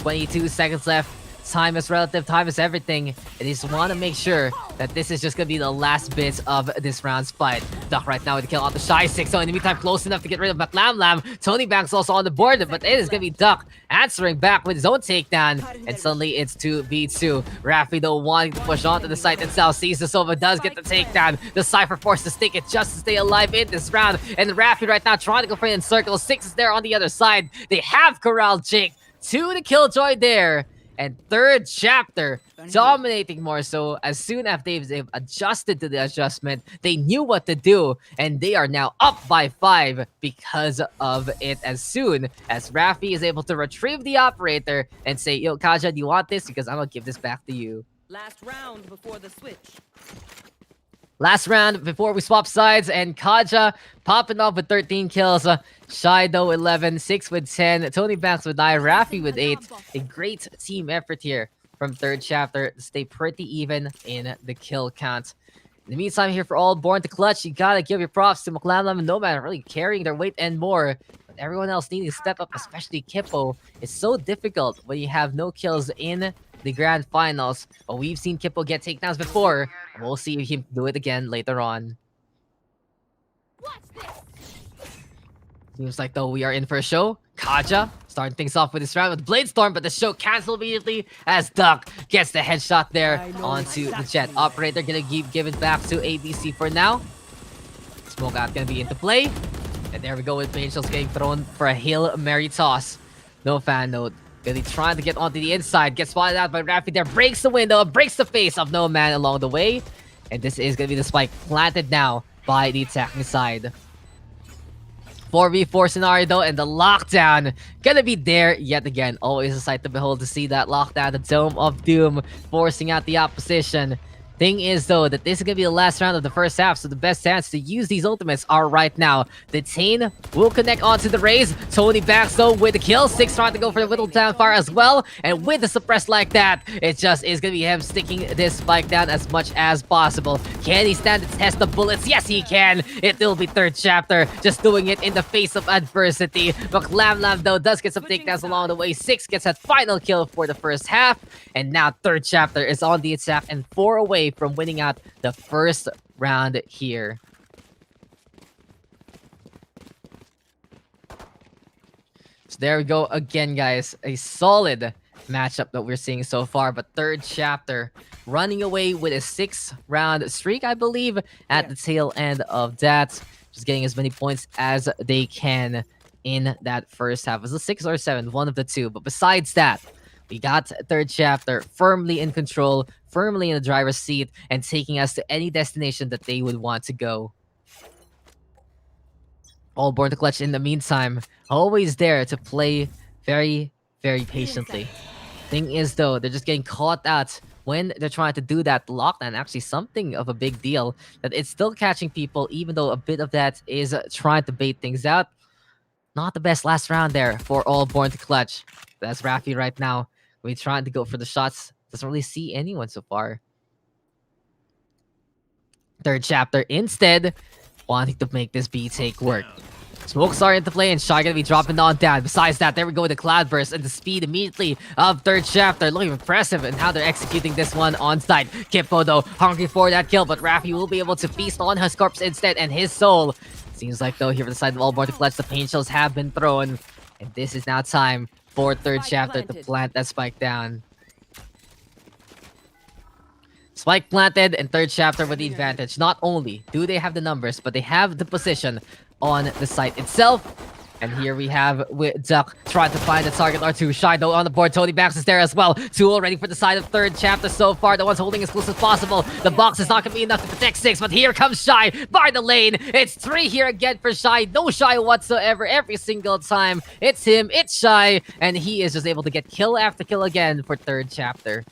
Speaker 1: 22 seconds left. time is relative, time is everything. They just want to make sure that this is just going to be the last bits of this round's fight. Duck right now with the kill on the Shy 6. So in the meantime, close enough to get rid of Lam Lam. Tony Banks also on the board, but it is going to be Duck answering back with his own takedown. And suddenly it's 2v2. Rafi though wanting to push onto the site itself. Sees the Sova does get the takedown. The Cypher forced to stick it just to stay alive in this round. And Rafi right now trying to go for it in circles. 6 is there on the other side. They have corralled Jake to the killjoy there. And third chapter dominating more so. As soon as they've adjusted to the adjustment, they knew what to do, and they are now up by 5 because of it. As soon as Rafi is able to retrieve the operator and say, yo, Kaja, do you want this? Because I'm gonna give this back to you.
Speaker 6: Last round before the switch.
Speaker 1: Last round before we swap sides, and Kaja popping off with 13 kills. Shido 11, 6 with 10, Tony Banks with 9, Rafi with 8. A great team effort here from third chapter to stay pretty even in the kill count. In the meantime, here for all Born to Clutch, you gotta give your props to McLamlam and Nomad really carrying their weight and more. But everyone else needing to step up, especially Kippo. It's so difficult when you have no kills in the grand finals. But we've seen Kippo get takedowns before. We'll see if he can do it again later on.
Speaker 4: Watch this.
Speaker 1: Seems like though we are in for a show. Kaja starting things off with this round with Blade Storm, but the show canceled immediately as Duck gets the headshot there onto the Jet. Operator gonna give it back to ABC for now. Smoke out gonna be into play. And there we go with Angels getting thrown for a Hail Mary toss. No fan note. Gonna be trying to get onto the inside. Gets spotted out by Rafi there. Breaks the window. Breaks the face of No Man along the way. And this is gonna be the spike planted now by the attacking side. 4v4 scenario though, and the lockdown gonna be there yet again. Always a sight to behold to see that lockdown, the Dome of Doom, forcing out the opposition. Thing is though, that this is gonna be the last round of the first half, so the best chance to use these ultimates are right now. The Tain will connect onto the raise. Tony Banks though with the kill. 6 trying to go for the little downfire as well. And with the suppress like that, it just is gonna be him sticking this spike down as much as possible. Can he stand the test of bullets? Yes, he can. It will be third chapter, just doing it in the face of adversity. McLamlam though does get some takedowns along the way. 6 gets that final kill for the first half. And now third chapter is on the attack and 4 away from winning out the first round here. So there we go again, guys. A solid matchup that we're seeing so far, but third chapter running away with a 6-round streak, I believe, at the tail end of that. Just getting as many points as they can in that first half. It was a 6 or 7, one of the two. But besides that, we got third chapter firmly in control, firmly in the driver's seat, and taking us to any destination that they would want to go. All Born to Clutch in the meantime, always there to play very, very patiently. Thing is though, they're just getting caught out when they're trying to do that lockdown. Actually something of a big deal, that it's still catching people, even though a bit of that is trying to bait things out. Not the best last round there for All Born to Clutch. That's Rafi right now. We're trying to go for the shots. Doesn't really see anyone so far. Third chapter instead wanting to make this B take work. Smoke starting to play and Shy gonna be dropping on down. Besides that, there we go with the Cloudburst and the speed immediately of third chapter. Looking impressive in how they're executing this one on site. Kippo though, hungry for that kill, but Rafi will be able to feast on his corpse instead and his soul. Seems like though here for the side of All Born to Clutch, the pain shells have been thrown. And this is now time for third chapter to plant that spike down. Spike planted and third chapter with the advantage. Not only do they have the numbers, but they have the position on the site itself. And here we have with Duck trying to find the target R2. Shido on the board. Tony Banks is there as well. 2 already for the side of third chapter so far. The one's holding as close as possible. The box is not going to be enough to protect 6, but here comes Shy by the lane. It's 3 here again for Shy. No Shy whatsoever every single time. It's him, it's Shy, and he is just able to get kill after kill again for third chapter.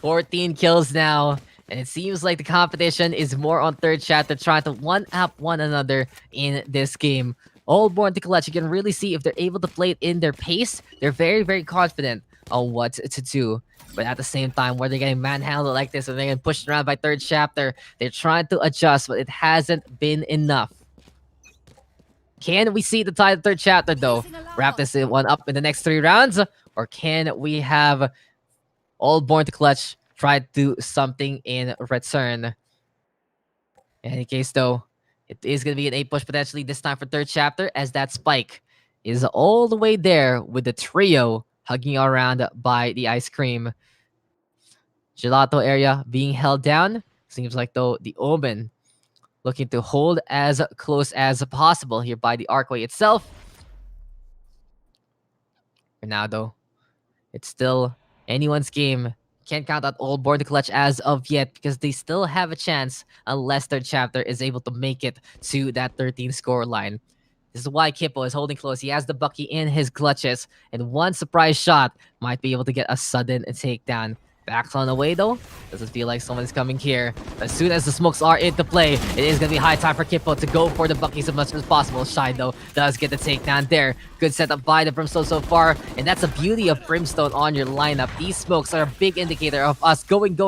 Speaker 1: 14 kills now. And it seems like the competition is more on third chapter, trying to one-up one another in this game. All Born to Clutch, you can really see if they're able to play it in their pace. They're very, very confident on what to do. But at the same time, where they're getting manhandled like this and they're getting pushed around by third chapter, they're trying to adjust, but it hasn't been enough. Can we see the tide of third chapter though? Wrap this one up in the next 3 rounds, or can we have All Born to Clutch try to do something in return? In any case though, it is going to be an 8 push potentially this time for third chapter, as that spike is all the way there with the trio hugging around by the ice cream. Gelato area being held down. Seems like though the Omen looking to hold as close as possible here by the archway itself. For now though, it's still anyone's game. Can't count out Old Born to Clutch as of yet, because they still have a chance unless their chapter is able to make it to that 13 score line. This is why Kippo is holding close. He has the Bucky in his clutches, and one surprise shot might be able to get a sudden takedown. Backs on the way though. Doesn't feel like someone is coming here. As soon as the smokes are into play, it is going to be high time for Kippo to go for the Buckies as much as possible. Shy though does get the takedown there. Good setup by the Brimstone so far, and that's the beauty of Brimstone on your lineup. These smokes are a big indicator of us going,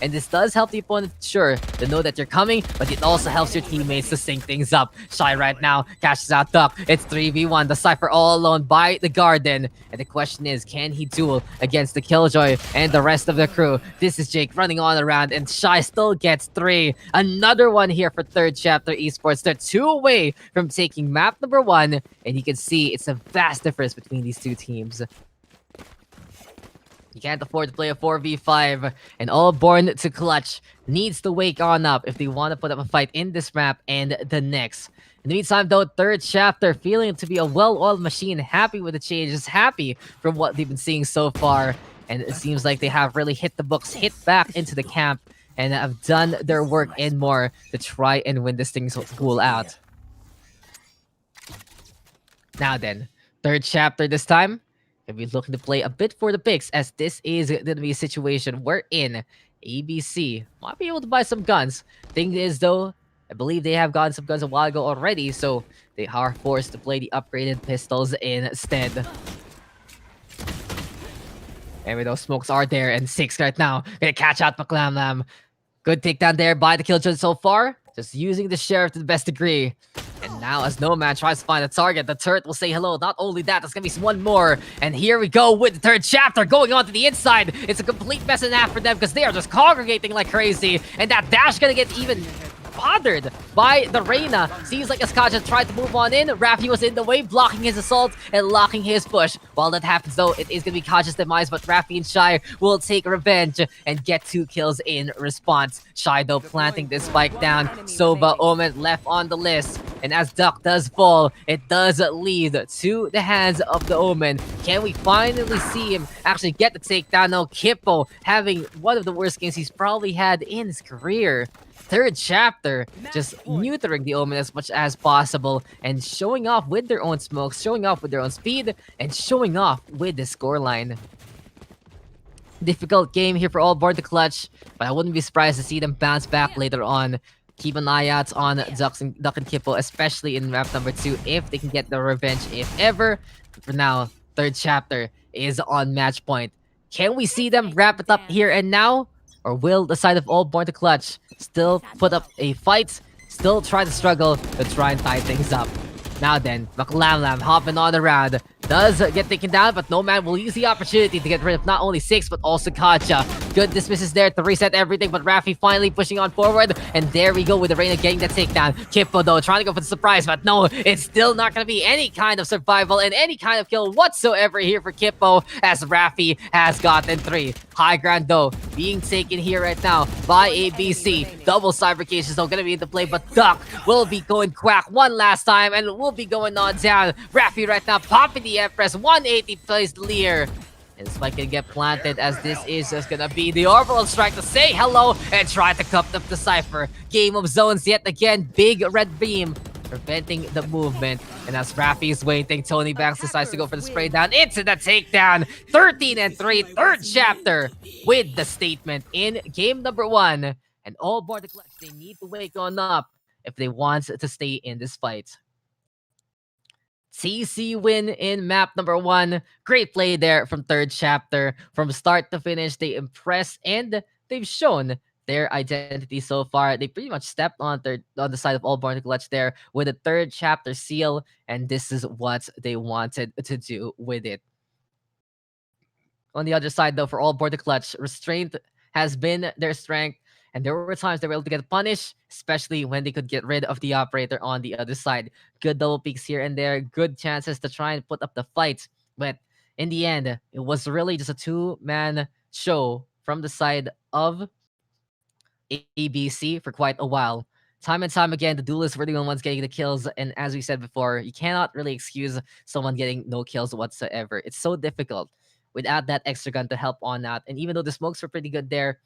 Speaker 1: and this does help the opponent, sure, to know that you're coming, but it also helps your teammates to sync things up. Shy right now cashes out Duck. It's 3v1, the Cypher all alone by the Garden, and the question is, can he duel against the Killjoy and the rest of the crew? This is Jake running on around, and Shy still gets 3. Another one here for third chapter esports. They're 2 away from taking map number 1, and you can see it's a vast difference between these 2 teams. You can't afford to play a 4v5, and All Born to Clutch needs to wake on up if they want to put up a fight in this map and the next. In the meantime though, third chapter feeling to be a well-oiled machine, happy with the changes, happy from what they've been seeing so far, and it seems like they have really hit the books, hit back into the camp, and have done their work and more to try and win this thing school out. Now then, third chapter this time. Gonna be looking to play a bit for the picks, as this is gonna be a situation wherein ABC might be able to buy some guns. Thing is though, I believe they have gotten some guns a while ago already, so they are forced to play the upgraded pistols instead. And those smokes are there, and 6 right now. Gonna catch out McLamlam. Good takedown there by the Killjoy so far. Just using the Sheriff to the best degree. And now as Nomad tries to find a target, the turret will say hello. Not only that, there's gonna be one more. And here we go with the third chapter going on to the inside. It's a complete mess and half for them because they are just congregating like crazy. And that dash gonna get even bothered by the Reyna. Seems like Askaja tried to move on in. Raffi was in the way, blocking his assault and locking his push. While that happens though, it is going to be Kaja's demise, but Raffi and Shy will take revenge and get 2 kills in response. Shy though planting this spike down. Sova Omen left on the list. And as Duck does fall, it does lead to the hands of the Omen. Can we finally see him actually get the takedown? No, Kippo having one of the worst games he's probably had in his career. Third chapter just neutering the Omen as much as possible and showing off with their own smokes, showing off with their own speed, and showing off with the scoreline. Difficult game here for All Born to Clutch, but I wouldn't be surprised to see them bounce back later on. Keep an eye out on Duck and Kippo, especially in map number 2, if they can get the revenge, if ever. But for now, third chapter is on match point. Can we see them wrap it up here and now? Or will the side of All Born to Clutch still put up a fight, still try to struggle to try and tie things up? Now then, McLamlam hopping on around, does get taken down, but Nomad will use the opportunity to get rid of not only 6, but also Kacha. Good dismisses there to reset everything, but Raffi finally pushing on forward, and there we go with the Reyna getting the takedown. Kippo though, trying to go for the surprise, but no, it's still not going to be any kind of survival and any kind of kill whatsoever here for Kippo, as Raffi has gotten 3. High ground though, being taken here right now by ABC. Double cyber cases though going to be into play, but Duck will be going quack one last time, and will be going on down. Raffi right now popping the Empress, 180 plays the Leer. And Spike gonna get planted, as this is just gonna be the orbital strike to say hello and try to cup up the Cypher. Game of zones yet again, big red beam preventing the movement. And as Raffi is waiting, Tony Banks decides to go for the spray down into the takedown. 13-3, third chapter with the statement in game number 1. And All Born to Clutch, they need to wake on up if they want to stay in this fight. TC win in map number 1. Great play there from third chapter. From start to finish, they impressed and they've shown their identity so far. They pretty much stepped on the side of All Born to Clutch there with a third chapter seal, and this is what they wanted to do with it. On the other side, though, for All Born to Clutch, restraint has been their strength, and there were times they were able to get punished, especially when they could get rid of the operator on the other side. Good double peaks here and there, good chances to try and put up the fight, but in the end, it was really just a two-man show from the side of ABC for quite a while. Time and time again, the duelists were the only ones getting the kills, and as we said before, you cannot really excuse someone getting no kills whatsoever. It's so difficult without that extra gun to help on out. And even though the smokes were pretty good there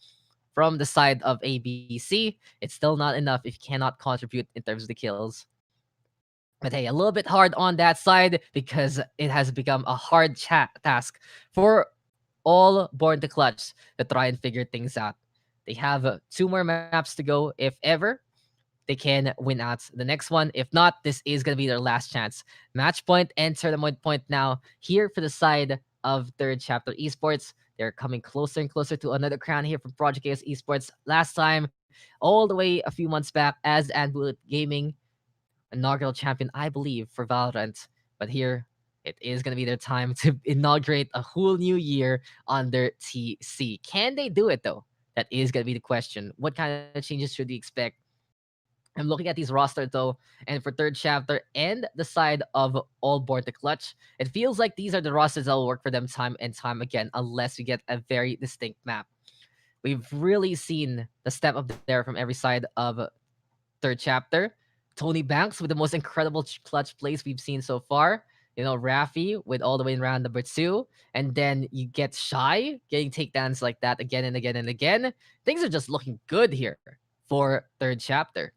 Speaker 1: from the side of ABC, it's still not enough if you cannot contribute in terms of the kills. But hey, a little bit hard on that side because it has become a hard task for all Born to Clutch to try and figure things out. They have two more maps to go if ever they can win out the next one. If not, this is going to be their last chance. Match point and tournament point now here for the side of Third Chapter Esports. They're coming closer and closer to another crown here from Project Chaos Esports. Last time, all the way a few months back as Bullet Gaming, inaugural champion, I believe, for Valorant. But here, it is going to be their time to inaugurate a whole new year under TC. Can they do it, though? That is going to be the question. What kind of changes should we expect? I'm looking at these rosters though, and for third chapter and the side of All Born to Clutch, it feels like these are the rosters that will work for them time and time again, unless we get a very distinct map. We've really seen the step up there from every side of third chapter. Tony Banks with the most incredible clutch plays we've seen so far. You know, Rafi with all the way in round number 2. And then you get Shy getting takedowns like that again and again and again. Things are just looking good here for third chapter.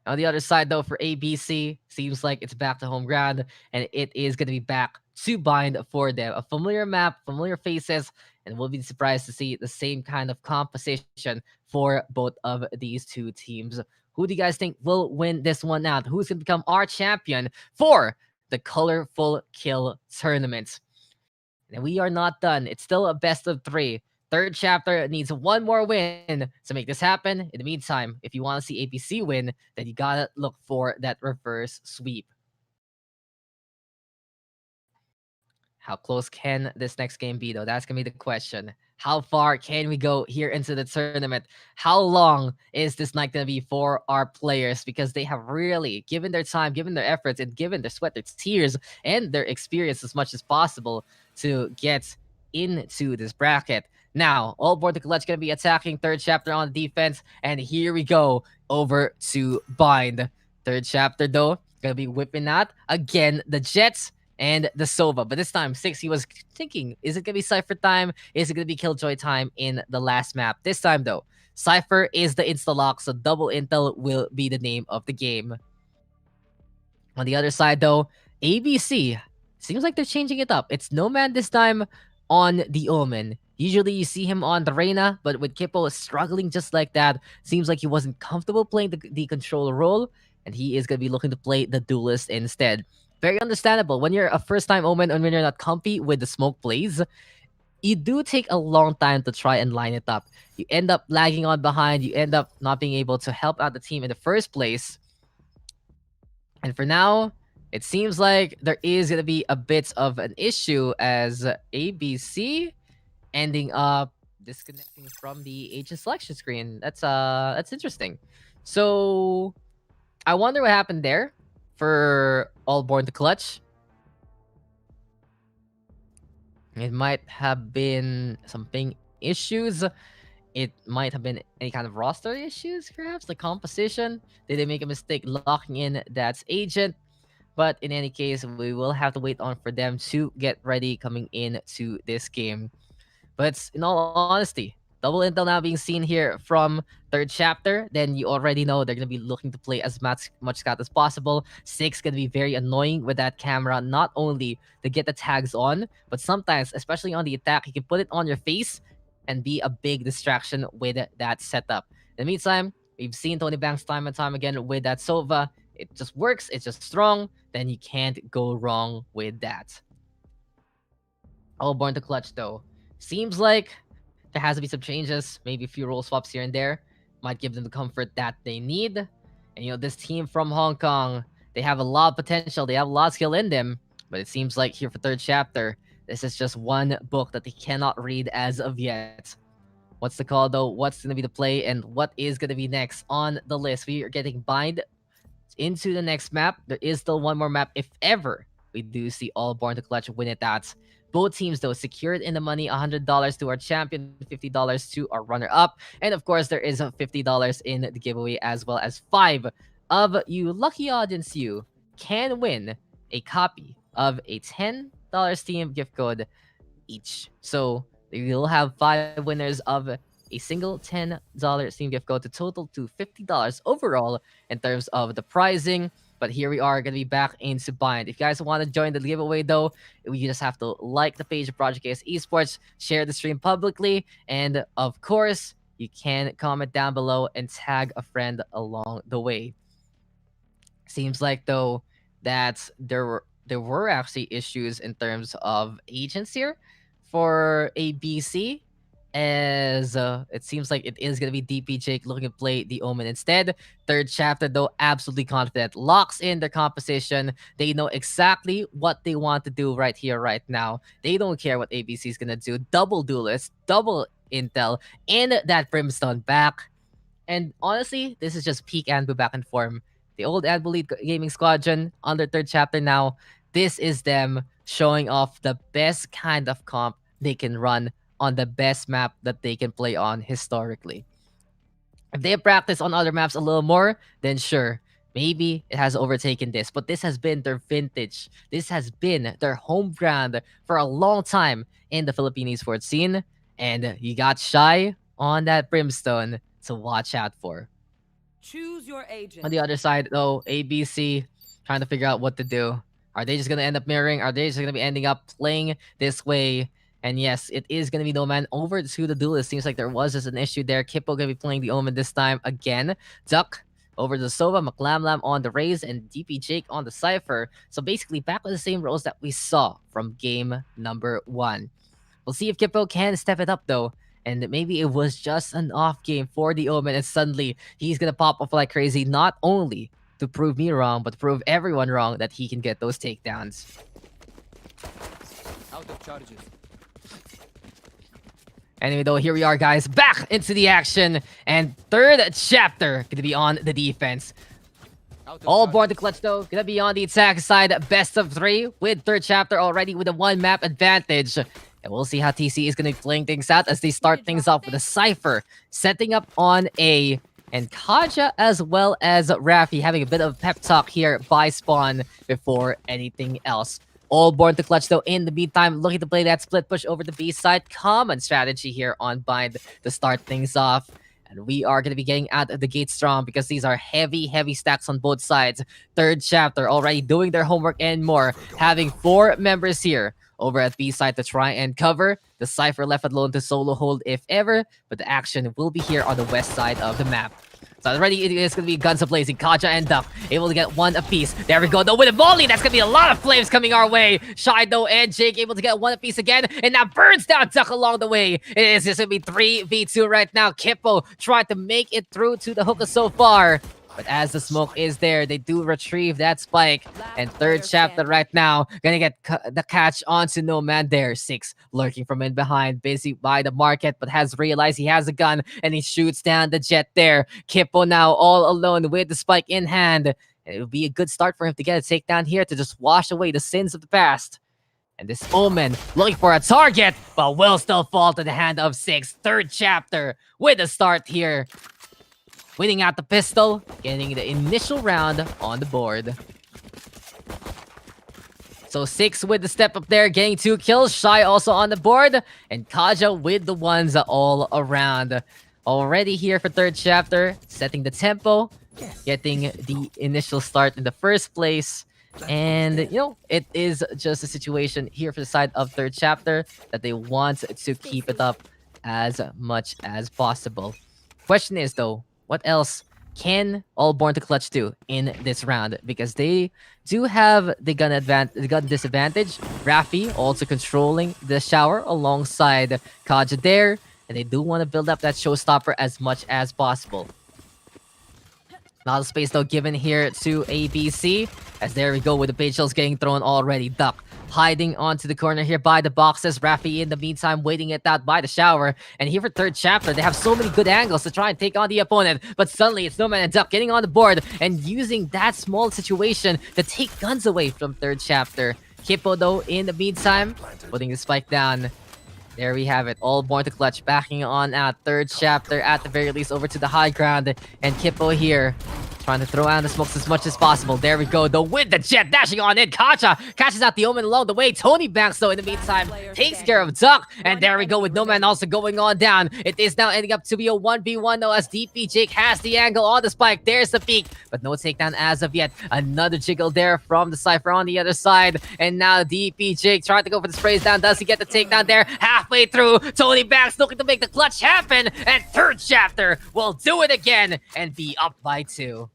Speaker 1: On the other side, though, for ABC, seems like it's back to home ground, and it is going to be back to bind for them. A familiar map, familiar faces, and we'll be surprised to see the same kind of composition for both of these two teams. Who do you guys think will win this one out? Who's going to become our champion for the Colorful Kill Tournament? And we are not done. It's still a best of 3. Third chapter needs one more win to make this happen. In the meantime, if you want to see ABC win, then you gotta look for that reverse sweep. How close can this next game be, though? That's gonna be the question. How far can we go here into the tournament? How long is this night gonna be for our players? Because they have really given their time, given their efforts, and given their sweat, their tears, and their experience as much as possible to get into this bracket. Now, All Born to Clutch going to be attacking third chapter on defense, and here we go over to Bind. Third chapter, though, going to be whipping out again the Jets and the Sova. But this time, 6, he was thinking, is it going to be Cypher time? Is it going to be Killjoy time in the last map? This time, though, Cypher is the insta-lock, so double intel will be the name of the game. On the other side, though, ABC, seems like they're changing it up. It's Nomad this time on the Omen. Usually you see him on the Reyna, but with Kippo struggling just like that, seems like he wasn't comfortable playing the controller role, and he is going to be looking to play the duelist instead. Very understandable. When you're a first-time Omen and when you're not comfy with the smoke plays, you do take a long time to try and line it up. You end up lagging on behind, you end up not being able to help out the team in the first place. And for now, it seems like there is going to be a bit of an issue as ABC ending up disconnecting from the agent selection screen. That's interesting. So I wonder what happened there for All Born to Clutch. It might have been some ping issues. It might have been any kind of roster issues, perhaps the composition. Did they make a mistake locking in that agent? But in any case, we will have to wait on for them to get ready coming into this game. But in all honesty, double intel now being seen here from third chapter, then you already know they're going to be looking to play as much scout as possible. 6 going to be very annoying with that camera, not only to get the tags on, but sometimes, especially on the attack, you can put it on your face and be a big distraction with that setup. In the meantime, we've seen Tony Banks time and time again with that Sova. It just works, it's just strong, then you can't go wrong with that. All Born to Clutch, though. Seems like There has to be some changes, maybe a few role swaps here and there. Might give them the comfort that they need. And this team from Hong Kong, they have a lot of potential. They have a lot of skill in them. But it seems like here for third chapter, this is just one book that they cannot read as of yet. What's the call though? What's going to be the play? And what is going to be next on the list? We are getting bind into the next map. There is still one more map if ever we do see All Born to Clutch win it at. Both teams, though, secured in the money, $100 to our champion, $50 to our runner-up. And, of course, there is $50 in the giveaway, as well as 5 of you lucky audience you can win a copy of a $10 Steam gift code each. So we will have 5 winners of a single $10 Steam gift code to total to $50 overall in terms of the pricing. But here we are going to be back into Bind. If you guys want to join the giveaway, though, you just have to like the page of Project Chaos Esports, share the stream publicly, and of course, you can comment down below and tag a friend along the way. Seems like, though, that there were actually issues in terms of agents here for ABC, as it seems like it is going to be DP Jake looking to play the Omen instead. Third chapter, though, absolutely confident. Locks in their composition. They know exactly what they want to do right here, right now. They don't care what ABC is going to do. Double duelist, double intel, and that Brimstone back. And honestly, this is just peak Anbu back in form. The old Anbu Lead Gaming Squadron on their third chapter now. This is them showing off the best kind of comp they can run on the best map that they can play on historically. If they practice on other maps a little more, then sure, maybe it has overtaken this. But this has been their vintage. This has been their home ground for a long time in the Philippine esports scene. And you got shy on that Brimstone to watch out for.
Speaker 6: Choose your agent.
Speaker 1: On the other side, though, ABC trying to figure out what to do. Are they just going to end up mirroring? Are they just going to be ending up playing this way? And yes, it is going to be No Man over to the Duelist. Seems like there was just an issue there. Kippo going to be playing the Omen this time again. Duck over to Sova, McLamlam on the Raze, and DP Jake on the Cypher. So basically back with the same roles that we saw from game number 1. We'll see if Kippo can step it up though. And maybe it was just an off game for the Omen, and suddenly he's going to pop off like crazy, not only to prove me wrong, but to prove everyone wrong that he can get those takedowns.
Speaker 5: Out of charges.
Speaker 1: Anyway, though, here we are, guys, back into the action, and third chapter gonna be on the defense. All Born to Clutch, though, gonna be on the attack side, best of 3, with third chapter already with a 1-map advantage. And we'll see how TC is gonna be playing things out as they start things off with a Cypher, setting up on A, and Kaja as well as Rafi having a bit of pep talk here by Spawn before anything else. All Born to Clutch, though, in the meantime, looking to play that split push over the B side. Common strategy here on Bind to start things off. And we are going to be getting out of the gate strong because these are heavy, heavy stacks on both sides. Third chapter already doing their homework and more. Having 4 members here over at B side to try and cover. The Cypher left alone to solo hold if ever. But the action will be here on the west side of the map. So already it is going to be guns a-blazing. Kaja and Duck able to get 1 apiece. There we go. Though with a volley, that's going to be a lot of flames coming our way. Shido and Jake able to get 1 apiece again. And now burns down Duck along the way. It is just going to be 3v2 right now. Kippo trying to make it through to the hookah so far. But as the smoke is there, they do retrieve that spike. And third chapter right now, gonna get the catch onto No Man there. 6 lurking from in behind, busy by the market, but has realized he has a gun, and he shoots down the jet there. Kippo now all alone with the spike in hand. And it would be a good start for him to get a takedown here to just wash away the sins of the past. And this Omen looking for a target, but will still fall to the hand of 6. Third chapter with a start here. Winning out the pistol, getting the initial round on the board. So 6 with the step up there, getting 2 kills. Shy also on the board. And Kaja with the ones all around. Already here for third chapter, setting the tempo, getting the initial start in the first place. And, it is just a situation here for the side of third chapter that they want to keep it up as much as possible. Question is, though, what else can All Born to Clutch do in this round? Because they do have the gun disadvantage. Rafi also controlling the shower alongside Kaja there. and they do want to build up that showstopper as much as possible. Not a space though given here to ABC, as there we go with the page shells getting thrown already. Duck hiding onto the corner here by the boxes. Rafi in the meantime waiting it out by the shower. And here for third chapter, they have so many good angles to try and take on the opponent. But suddenly it's Nomad and Duck getting on the board and using that small situation to take guns away from third chapter. Kippo though in the meantime putting the spike down. There we have it, all born to clutch, backing on out third chapter at the very least over to the high ground, and Kippo here trying to throw out the smokes as much as possible. There we go, though, with the jet dashing on in. Kacha catches out the Omen along the way. Tony Banks, though, in the meantime, takes care of Duck, and there we go with No Man also going on down. It is now ending up to be a 1v1, though, as DP Jake has the angle on the spike. There's the peak, but no takedown as of yet. Another jiggle there from the Cypher on the other side, and now DP Jake trying to go for the sprays down. Does he get the takedown there? Halfway through, Tony Banks looking to make the clutch happen, and third chapter will do it again and be up by 2.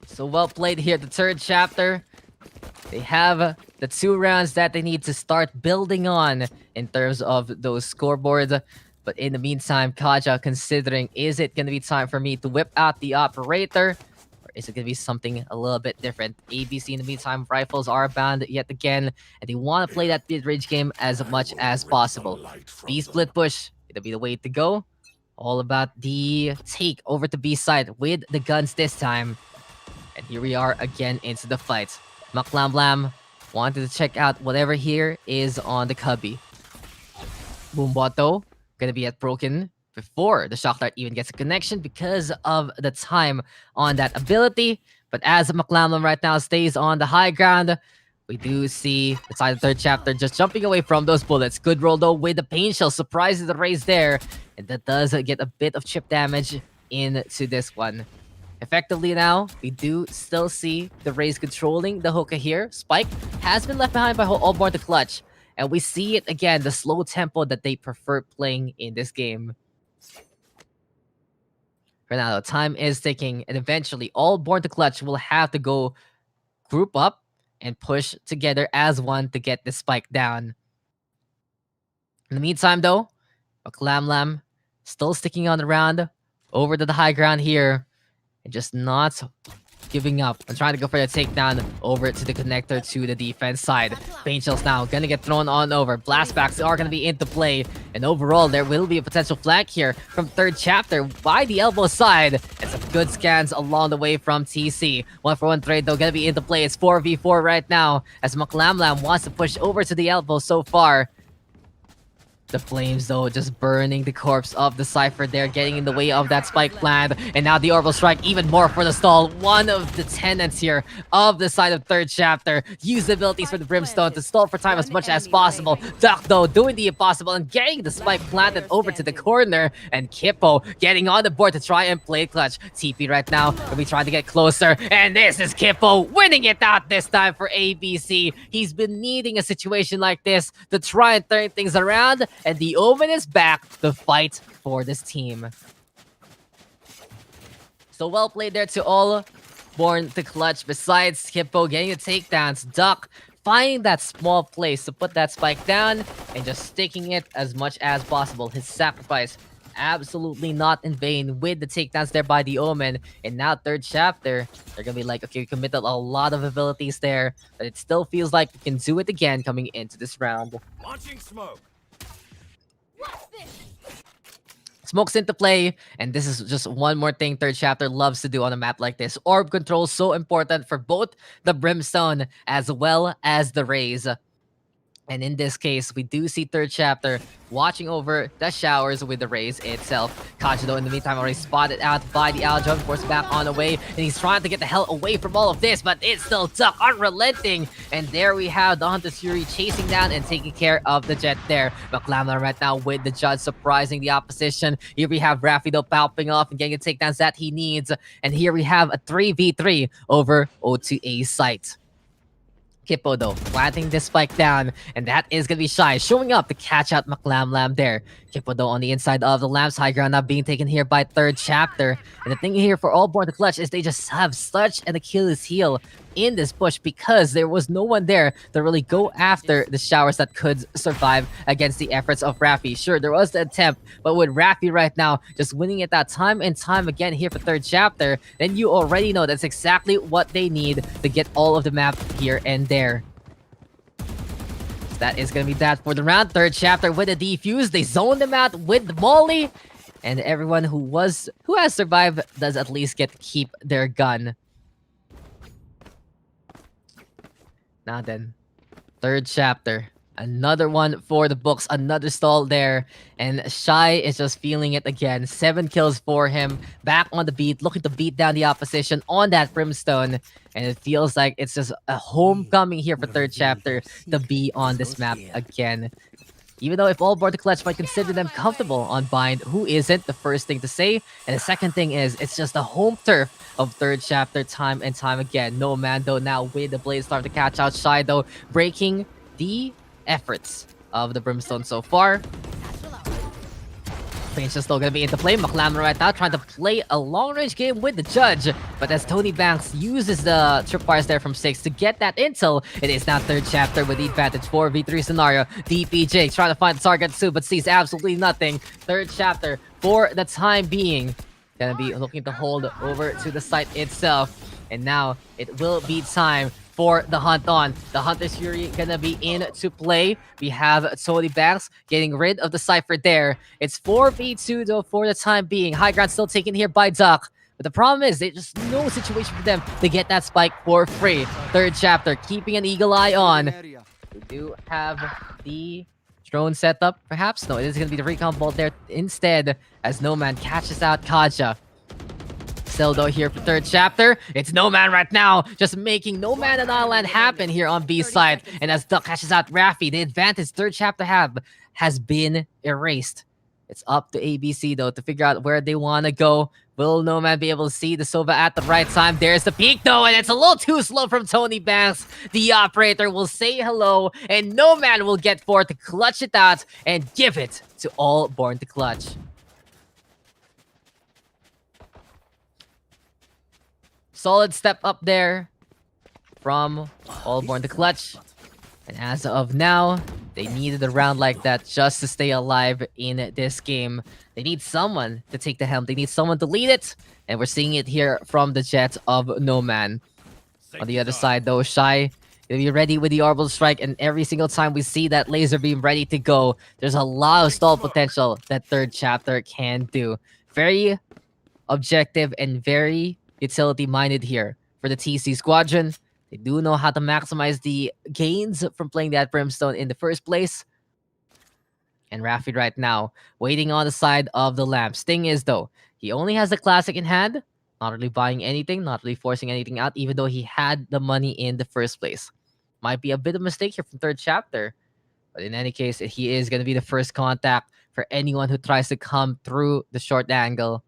Speaker 1: So well played here, the third chapter. They have the 2 rounds that they need to start building on in terms of those scoreboards. But in the meantime, Kaja considering, is it going to be time for me to whip out the operator? Or is it going to be something a little bit different? ABC in the meantime, rifles are banned yet again. And they want to play that mid-range game as much as possible. B split push, it'll be the way to go. All about the take over to B side with the guns this time. And here we are again into the fight. Maklam Blam wanted to check out whatever here is on the cubby. Boomboto gonna be at broken before the shock dart even gets a connection because of the time on that ability. But as Maklam Blam right now stays on the high ground, we do see the side of the third chapter just jumping away from those bullets. Good roll though with the pain shell, surprises the raise there. And that does get a bit of chip damage into this one. Effectively now, we do still see the Rays controlling the hookah here. Spike has been left behind by Allborn to clutch. And we see it again, the slow tempo that they prefer playing in this game. For now, time is ticking, and eventually Allborn to clutch will have to go group up and push together as one to get this spike down. In the meantime, though, Maklam Lam still sticking on the round over to the high ground here. And just not giving up and trying to go for the takedown over to the connector to the defense side. Pain shells now gonna get thrown on over. Blastbacks are gonna be into play. And overall, there will be a potential flank here from third chapter by the elbow side. And some good scans along the way from TC. 1-for-1 trade though gonna be into play. It's 4v4 right now as Maklam Lam wants to push over to the elbow so far. The flames, though, just burning the corpse of the Cypher there, getting in the way of that spike plant. And now the Orbital Strike, even more for the stall. One of the tenants here of the side of third chapter. Use the abilities for the Brimstone to stall for time as much as possible. Duck, though, doing the impossible and getting the spike planted over to the corner. And Kippo getting on the board to try and play clutch. TP right now, and we try to get closer. And this is Kippo winning it out this time for ABC. He's been needing a situation like this to try and turn things around. And the Omen is back to fight for this team. So well played there to all born to clutch. Besides Kippo getting the takedowns, Duck finding that small place to put that spike down and just sticking it as much as possible. His sacrifice absolutely not in vain with the takedowns there by the Omen. And now third chapter, they're gonna be like, okay, we committed a lot of abilities there, but it still feels like we can do it again coming into this round.
Speaker 5: Launching smoke.
Speaker 1: Smokes into play, and this is just one more thing third chapter loves to do on a map like this. Orb control so important for both the Brimstone as well as the Rays. And in this case, we do see third chapter watching over the showers with the Rays itself. Kajido in the meantime already spotted out by the Aljo, of course back on the way, and he's trying to get the hell away from all of this, but it's still Duck unrelenting. And there we have the Hunter's Fury chasing down and taking care of the jet there. McLamla right now with the judge surprising the opposition. Here we have Rafido popping off and getting the takedowns that he needs. And here we have a 3v3 over O2A site. Kippo though, planting this spike down, and that is gonna be Shy showing up to catch out Maklam Lam there. Kippo though on the inside of the Lamb's high ground, now being taken here by third chapter. And the thing here for Allborn to clutch is they just have such an Achilles heel in this push because there was no one there to really go after the showers that could survive against the efforts of Rafi. Sure, there was the attempt, but with Rafi right now just winning it that time and time again here for third chapter, then you already know that's exactly what they need to get all of the map here and there. So that is going to be that for the round. Third chapter with a defuse. They zoned them out with the molly. And everyone who has survived does at least get to keep their gun. Now then, third chapter. Another one for the books, another stall there. And Shy is just feeling it again. 7 kills for him. Back on the beat, looking to beat down the opposition on that Brimstone. And it feels like it's just a homecoming here for third chapter to be on this map again. Even though if all Born to Clutch might consider them comfortable on Bind, who isn't, the first thing to say. And the second thing is, it's just the home turf of third chapter time and time again. No man though now with the Blaze Storm to catch out Shy though, breaking the efforts of the Brimstone so far. Pain's still gonna be into play. McLaren right now trying to play a long-range game with the judge. But as Tony Banks uses the tripwires there from 6 to get that intel, it is now third chapter with the advantage 4v3 scenario. DPJ trying to find the target too, but sees absolutely nothing. Third chapter for the time being. Gonna be looking to hold over to the site itself. And now it will be time for the hunt on. The Hunter's Fury gonna be in to play. We have Tony Banks getting rid of the Cypher there. It's 4v2 though for the time being. High ground still taken here by Duck. But the problem is, there's just no situation for them to get that spike for free. Third chapter, keeping an eagle eye on. We do have the drone setup, perhaps? No, it is gonna be the recon bolt there instead, as No Man catches out Kaja. Still though here for third chapter, it's No Man right now, just making No Man and Island happen here on B side. And as Duck catches out Rafi, the advantage third chapter has been erased. It's up to ABC though to figure out where they want to go. Will No Man be able to see the Sova at the right time? There's the peak though, and it's a little too slow from Tony Banks. The operator will say hello, and No Man will get forth to clutch it out and give it to all Born to Clutch. Solid step up there from all Born to Clutch. And as of now, they needed a round like that just to stay alive in this game. They need someone to take the helm. They need someone to lead it. And we're seeing it here from the Jets of No Man. On the other side though, Shy gonna be ready with the Orbital Strike. And every single time we see that laser beam ready to go, there's a lot of stall potential that third chapter can do. Very objective and very utility minded here for the TC Squadron. They do know how to maximize the gains from playing that Brimstone in the first place. And Rafi right now waiting on the side of the lamps. Thing is though, he only has the classic in hand, not really buying anything, not really forcing anything out, even though he had the money in the first place. Might be a bit of a mistake here from third chapter, but in any case, he is going to be the first contact for anyone who tries to come through the short angle.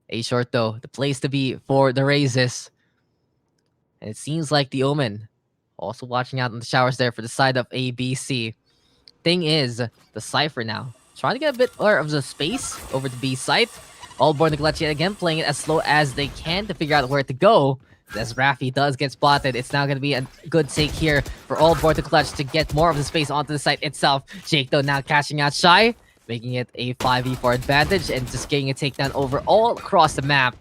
Speaker 1: A short though, the place to be for the raises. And it seems like the Omen also watching out in the showers there for the side of ABC. Thing is, the Cypher now trying to get a bit more of the space over the B site. All Born to Clutch yet again, playing it as slow as they can to figure out where to go. As Rafi does get spotted, it's now going to be a good take here for all Born to Clutch to get more of the space onto the site itself. Jake though now catching out Shy, making it a 5v4 advantage and just getting a takedown over all across the map.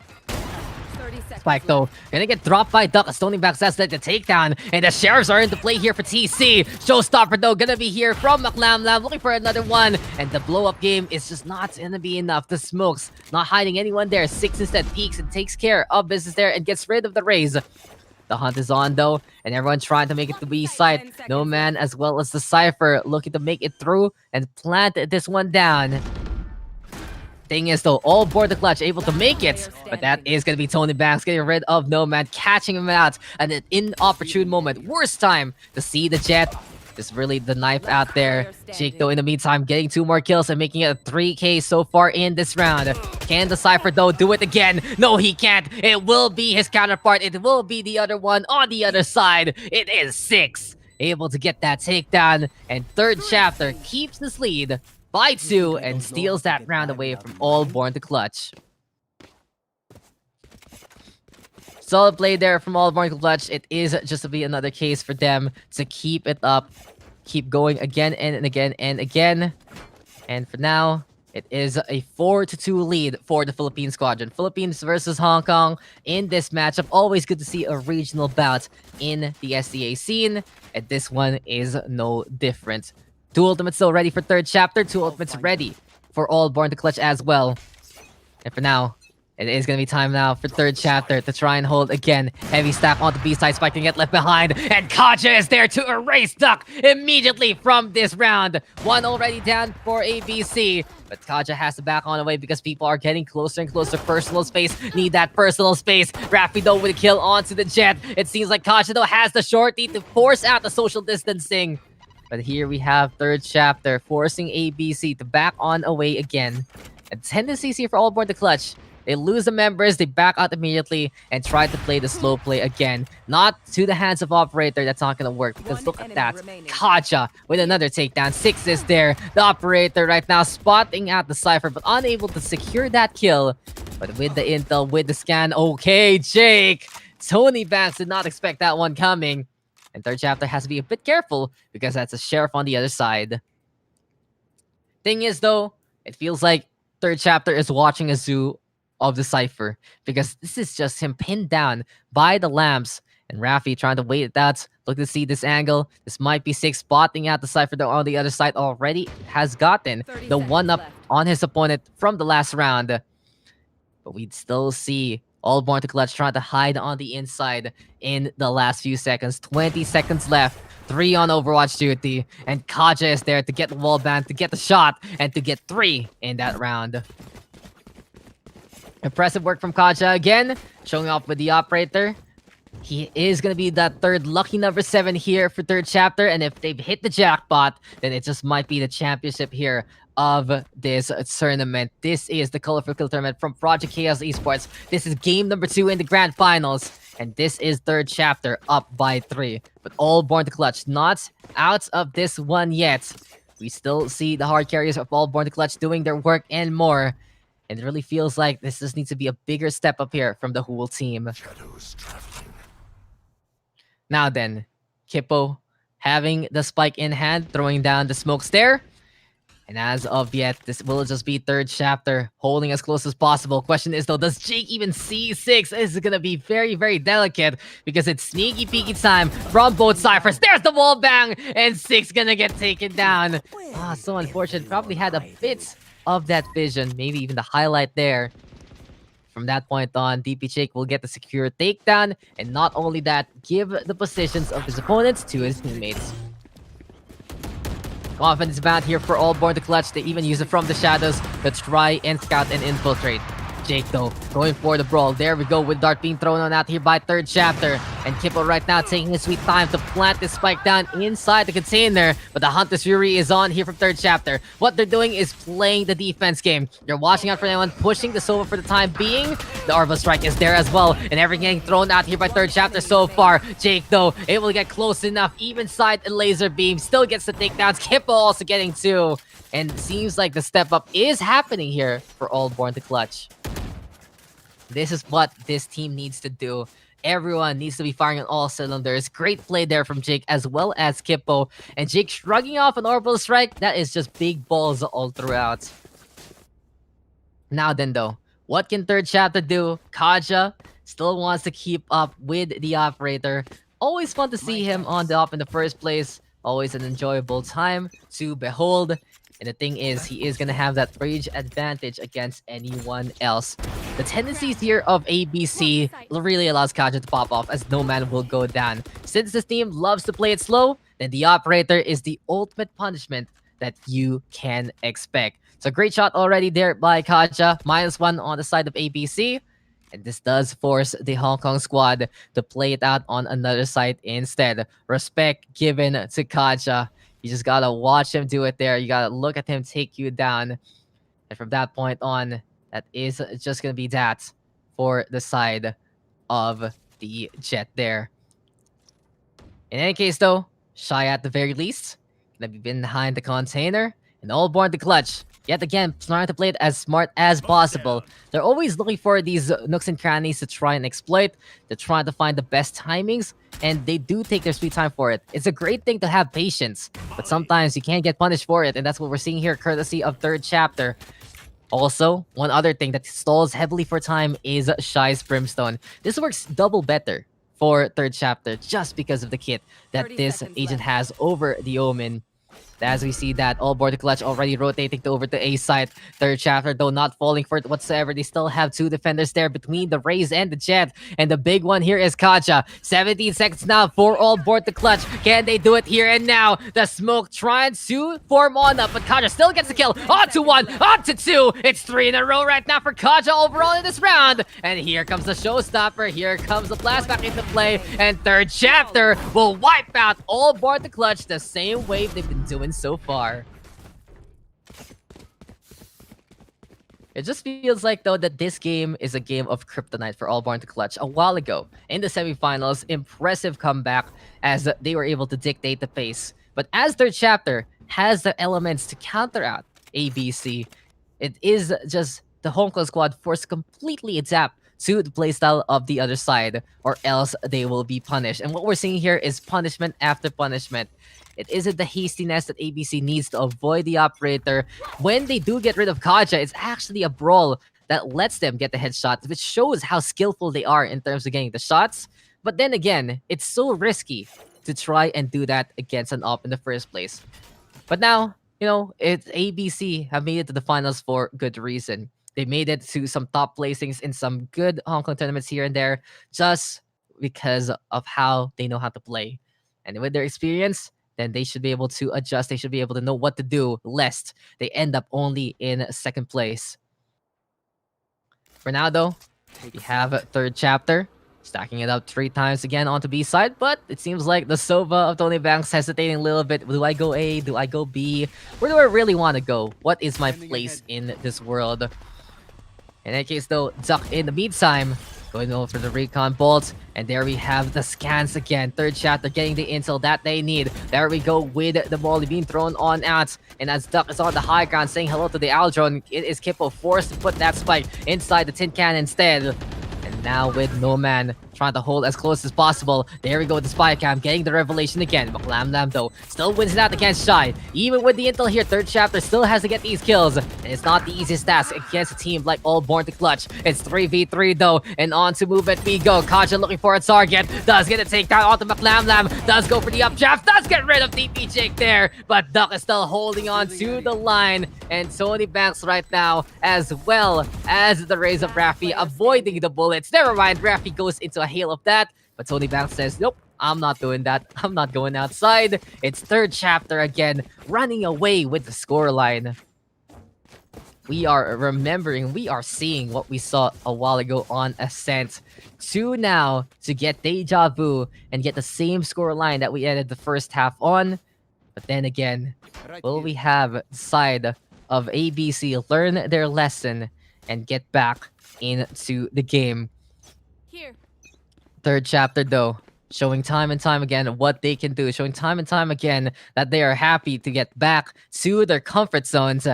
Speaker 1: Spike though, gonna get dropped by Duck. Stony Banks has the takedown, and the Sheriffs are into play here for TC. Showstopper though, gonna be here from McLam, looking for another one, and the blow-up game is just not gonna be enough. The smokes, not hiding anyone there. 6 instead peeks and takes care of business there and gets rid of the raise. The hunt is on though, and everyone trying to make it to B side. No Man as well as the Cypher looking to make it through and plant this one down. Thing is though, all Born to Clutch able to make it, but that is going to be Tony Banks getting rid of No Man, catching him out at an inopportune moment. Worst time to see the Jet. Just really the knife out there. Jake though in the meantime getting 2 more kills and making it a 3K so far in this round. Can the Cypher though do it again? No, he can't. It will be his counterpart. It will be the other one on the other side. It is 6. Able to get that takedown, and third chapter keeps this lead by 2 and steals that round away from all Born to Clutch. Solid play there from all Valorant Clutch. It is just to be another case for them to keep it up, keep going again and again and again. And for now, it is a 4-2 lead for the Philippine squadron. Philippines versus Hong Kong in this matchup. Always good to see a regional bout in the SDA scene, and this one is no different. Two ultimates still ready for third chapter. Two ultimates ready for all Born to Clutch as well. And for now, it is going to be time now for third chapter to try and hold again. Heavy stack onto B-side, Spike can get left behind. And Kaja is there to erase Duck immediately from this round. One already down for ABC. But Kaja has to back on away because people are getting closer and closer. Personal space. Need that personal space. Rafi though with a kill onto the Jet. It seems like Kaja though has the shorty to force out the social distancing. But here we have third chapter forcing ABC to back on away again. And tendencies here for all Born to Clutch. They lose the members, they back out immediately, and try to play the slow play again. Not to the hands of Operator, that's not gonna work. Because look at that. Kaja with another takedown. 6 is there. The Operator right now spotting out the Cypher, but unable to secure that kill. But with the intel, with the scan, okay, Jake. Tony Banks did not expect that one coming. And third chapter has to be a bit careful, because that's a Sheriff on the other side. Thing is, though, it feels like third chapter is watching a zoo of the Cypher, because this is just him pinned down by the lamps, and Rafi trying to wait it out. Look to see this angle. This might be 6 spotting out the Cypher though on the other side already has gotten the 1-up on his opponent from the last round. But we'd still see all Born to Clutch trying to hide on the inside in the last few seconds. 20 seconds left. 3 on Overwatch duty, and Kaja is there to get the wall band, to get the shot, and to get 3 in that round. Impressive work from Kaja again, showing off with the Operator. He is going to be that third lucky number 7 here for third chapter, and if they've hit the jackpot, then it just might be the championship here of this tournament. This is the Colorful Kill Tournament from Project Chaos Esports. This is game number 2 in the grand finals, and this is third chapter up by 3. But all Born to Clutch, not out of this one yet. We still see the hard carriers of all Born to Clutch doing their work and more. And it really feels like this just needs to be a bigger step up here from the whole team. Now then, Kippo having the spike in hand, throwing down the smoke stare. And as of yet, this will just be third chapter, holding as close as possible. Question is though, does Jake even see 6? This is gonna be very, very delicate because it's sneaky peeky time from both Cyphers. There's the wall bang, and 6 gonna get taken down. Ah, so unfortunate. Probably had a bit of that vision, maybe even the highlight there. From that point on, DP Jake will get the secure takedown, and not only that, give the positions of his opponents to his teammates. Confidence bound here for all Born to Clutch. They even use it from the shadows to try and scout and infiltrate. Jake though, going for the brawl. There we go with Dart being thrown on out here by third chapter. And Kippo right now taking his sweet time to plant this spike down inside the container. But the Hunter's Fury is on here from third chapter. What they're doing is playing the defense game. They're watching out for anyone, pushing the Sova for the time being. The Orbital Strike is there as well. And everything getting thrown out here by third chapter so far. Jake though, able to get close enough, even side a laser beam. Still gets the takedowns. Kippo also getting 2. And it seems like the step up is happening here for all Born to Clutch. This is what this team needs to do. Everyone needs to be firing on all cylinders. Great play there from Jake as well as Kippo. And Jake shrugging off an Orbital Strike. That is just big balls all throughout. Now then though, what can third chapter do? Kaja still wants to keep up with the Operator. Always fun to see him on the op in the first place. Always an enjoyable time to behold. And the thing is, he is going to have that rage advantage against anyone else. The tendencies here of ABC really allows Kaja to pop off as no man will go down. Since this team loves to play it slow, then the Operator is the ultimate punishment that you can expect. So great shot already there by Kaja. -1 on the side of ABC. And this does force the Hong Kong squad to play it out on another side instead. Respect given to Kaja. You just gotta watch him do it there. You gotta look at him take you down. And from that point on, that is just gonna be that for the side of the Jet there. In any case though, Shy at the very least, gonna be behind the container. And all born to clutch. Yet again, trying to play it as smart as possible. They're always looking for these nooks and crannies to try and exploit. They're trying to find the best timings, and they do take their sweet time for it. It's a great thing to have patience, but sometimes you can't get punished for it, and that's what we're seeing here, courtesy of third chapter. Also, one other thing that stalls heavily for time is Shy's Brimstone. This works double better for third chapter just because of the kit that
Speaker 6: 30
Speaker 1: this
Speaker 6: seconds
Speaker 1: agent
Speaker 6: left.
Speaker 1: has over the Omen. As we see that all board clutch already rotating over to A side. Third chapter though not falling for it whatsoever. They still have two defenders there between the Raze and the Jet. And the big one here is Kaja. 17 seconds now for all board the clutch. Can they do it here and now? The smoke trying to form on up, but Kaja still gets the kill. On to one, on to two. It's 3 in a row right now for Kaja overall in this round. And here comes the showstopper. Here comes the blast back into play. And third chapter will wipe out all board the clutch the same way they've been doing so far. It just feels like though that this game is a game of kryptonite for All Born to Clutch. A while ago in the semifinals, impressive comeback as they were able to dictate the pace. But as third chapter has the elements to counter out ABC, it is just the Hongkong squad forced to completely adapt to the playstyle of the other side, or else they will be punished. And what we're seeing here is punishment after punishment. It isn't the hastiness that ABC needs to avoid the operator. When they do get rid of Kaja, it's actually a brawl that lets them get the headshot, which shows how skillful they are in terms of getting the shots. But then again, it's so risky to try and do that against an op in the first place. But now, you know, it's ABC have made it to the finals for good reason. They made it to some top placings in some good Hong Kong tournaments here and there just because of how they know how to play. And with their experience, then they should be able to adjust. They should be able to know what to do, lest they end up only in second place. For now, though, we have a third chapter, stacking it up 3 times again onto B side, but it seems like the Sova of Tony Banks hesitating a little bit. Do I go A? Do I go B? Where do I really want to go? What is my place in this world? In that case, though, Duck in the meantime, going over for the recon bolt, and there we have the scans again. Third chapter getting the intel that they need. There we go with the molly being thrown on out, and as Duck is on the high ground saying hello to the Aldrone, it is Kippo forced to put that spike inside the tin can instead. And now with No Man trying to hold as close as possible. There we go with the spy cam, getting the revelation again. McLam though still wins it out against Shy. Even with the intel here, third chapter still has to get these kills. And it's not the easiest task against a team like All Born to Clutch. It's 3v3 though, and on to movement we go. Kaja looking for a target, does get a takedown onto McLam, does go for the updraft, does get rid of DP Jake there, but Duck is still holding on to the line. And Tony Banks right now, as well as the raise of Rafi, avoiding the bullets. Never mind, Rafi goes into a hail of that, but Tony Banks says, nope, I'm not doing that. I'm not going outside. It's third chapter again, running away with the scoreline. We are remembering, we are seeing what we saw a while ago on Ascent. 2 now to get Deja Vu and get the same scoreline that we ended the first half on. But then again, will we have the side of ABC learn their lesson and get back into the game?
Speaker 4: Here.
Speaker 1: Third chapter though, showing time and time again what they can do, showing time and time again that they are happy to get back to their comfort zones.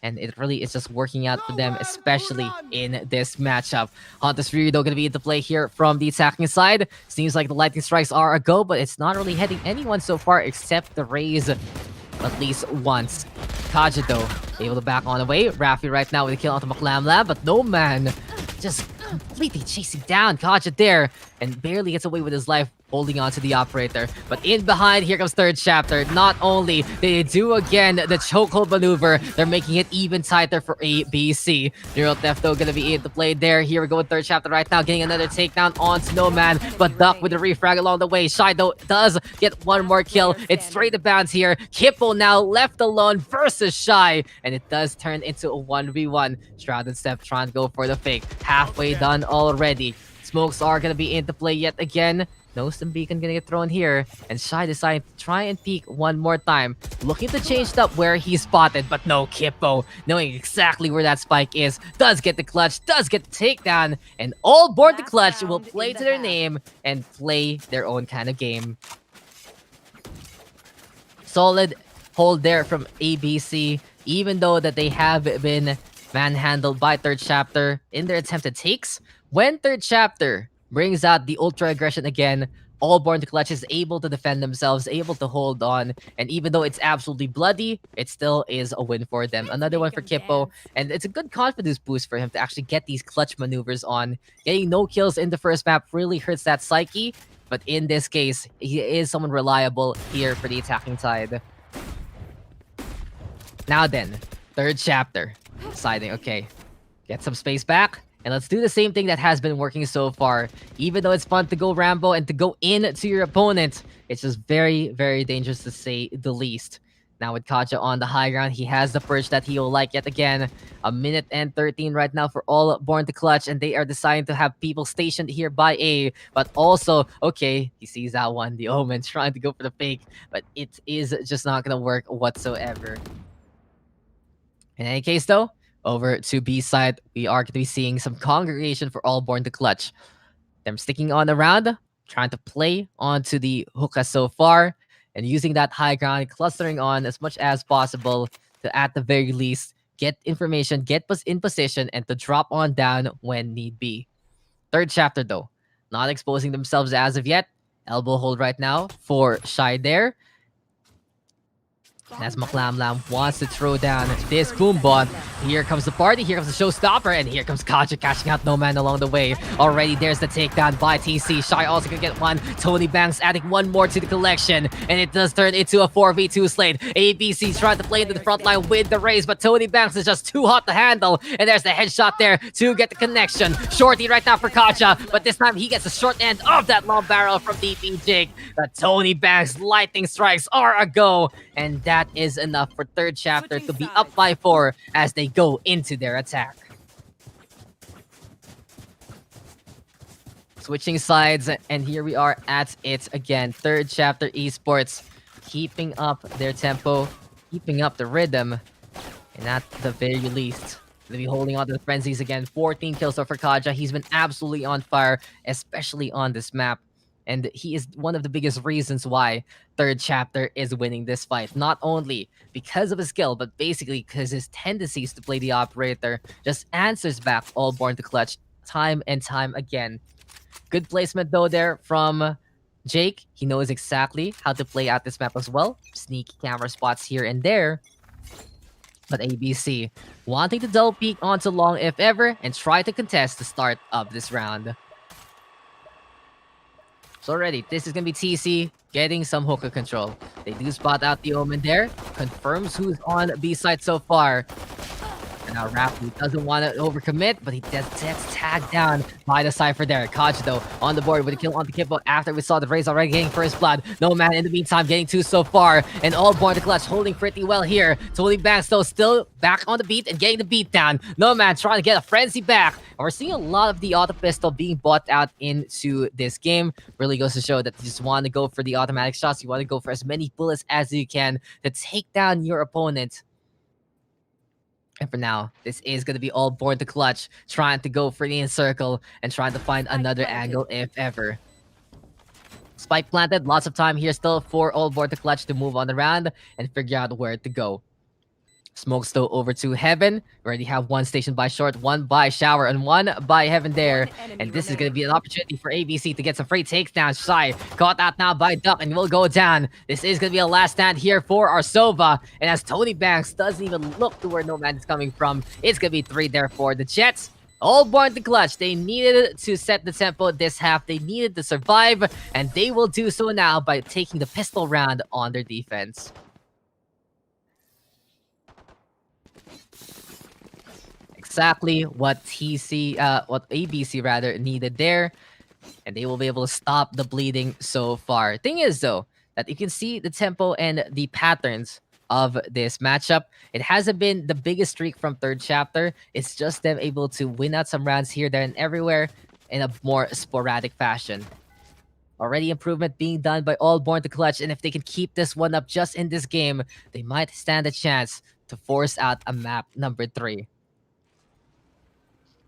Speaker 1: And it really is just working out for them, especially in this matchup. Hunter's Fury though gonna be into play here from the attacking side. Seems like the lightning strikes are a go, but it's not really hitting anyone so far except the Raze at least once. Kaja though, able to back on the way. Rafi right now with a kill onto McLam, but No Man just completely chasing down Kaja there and barely gets away with his life, holding on to the operator. But in behind, here comes third chapter. Not only did they do again the chokehold maneuver, they're making it even tighter for ABC. Neural Theft though gonna be in the play there. Here we go with third chapter right now, getting another takedown onto No Man, but Duck with the refrag along the way. Shy though does get one more kill. It's straight to bounce here. Kippo now left alone versus Shy, and it does turn into a 1v1. Shrouded Step trying to go for the fake. Halfway done already. Smokes are gonna be into play yet again. No Stim Beacon gonna get thrown here, and Shy deciding to try and peek one more time, looking to change up where he's spotted, but no, Kippo, knowing exactly where that spike is, does get the clutch, does get the takedown, and All Born to Clutch will play to their name and play their own kind of game. Solid hold there from ABC. even though that they have been manhandled by third chapter in their attempted takes, when third chapter brings out the ultra aggression again, all born to clutch is able to defend themselves, able to hold on, and even though it's absolutely bloody, it still is a win for them. Another one for Kippo, and it's a good confidence boost for him to actually get these clutch maneuvers on. Getting no kills in the first map really hurts that psyche, but in this case, he is someone reliable here for the attacking side. Now then, third chapter, deciding, okay, get some space back, and let's do the same thing that has been working so far. Even though it's fun to go Rambo and to go into your opponent, it's just very, very dangerous to say the least. Now with Kaja on the high ground, he has the purge that he will like yet again. A minute and 13 right now for all born to clutch, and they are deciding to have people stationed here by A. But also, okay, he sees that one, the Omen trying to go for the fake, but it is just not gonna work whatsoever. In any case though, over to B side, we are going to be seeing some congregation for all born to clutch. Them sticking on around, trying to play onto the hookah so far, and using that high ground, clustering on as much as possible to, at the very least, get information, get us in position, and to drop on down when need be. Third chapter though, not exposing themselves as of yet. Elbow hold right now for Shy there. As Maklamlam wants to throw down this Goombot. Here comes the party, here comes the showstopper, and here comes Kaja catching out No Man along the way. Already there's the takedown by TC. Shy also gonna get one. Tony Banks adding one more to the collection, and it does turn into a 4v2 slate. ABC trying to play into the front line with the raise, but Tony Banks is just too hot to handle. And there's the headshot there to get the connection. Shorty right now for Kaja, but this time he gets the short end of that long barrel from DP Jake. The Tony Banks lightning strikes are a go, and that is enough for third chapter to be up by 4 as they go into their attack. Switching sides, and here we are at it again. Third chapter esports keeping up their tempo, keeping up the rhythm, and at the very least, they'll be holding on to the frenzies again. 14 kills for Kaja. He's been absolutely on fire, especially on this map. And he is one of the biggest reasons why third chapter is winning this fight. Not only because of his skill, but basically because his tendencies to play the operator just answers back all born to clutch time and time again. Good placement though there from Jake. He knows exactly how to play out this map as well. Sneaky camera spots here and there. But ABC wanting to double peek onto long if ever and try to contest the start of this round. So already, this is going to be TC getting some hookah control. They do spot out the Omen there. Confirms who's on B side so far. And now Rafu doesn't want to overcommit, but he gets tagged down by the Cypher there. Kaj though on the board with a kill on the Kippo after we saw the Raze already getting first blood. No Man in the meantime getting 2 so far. And all born to clutch holding pretty well here. Tony Banks though still back on the beat and getting the beat down. No Man trying to get a frenzy back. And we're seeing a lot of the auto pistol being bought out into this game. Really goes to show that you just want to go for the automatic shots. You want to go for as many bullets as you can to take down your opponent. And for now, this is going to be all born to clutch, trying to go for the encircle and trying to find another angle if ever. Spike planted, lots of time here still for all born to clutch to move on the round and figure out where to go. Smoke still over to Heaven. We already have one stationed by Short, one by Shower, and one by Heaven there. And this is going to be an opportunity for ABC to get some free takedowns. Shy caught out now by Duck and will go down. This is going to be a last stand here for our Sova. And as Tony Banks doesn't even look to where No Man is coming from, it's going to be 3 there for the Jets. All born to clutch. They needed to set the tempo this half. They needed to survive, and they will do so now by taking the pistol round on their defense. Exactly what what ABC rather needed there, and they will be able to stop the bleeding so far. Thing is though, that you can see the tempo and the patterns of this matchup. It hasn't been the biggest streak from third chapter. It's just them able to win out some rounds here, there, and everywhere in a more sporadic fashion. Already improvement being done by all born to clutch, and if they can keep this one up just in this game, they might stand a chance to force out a map number 3.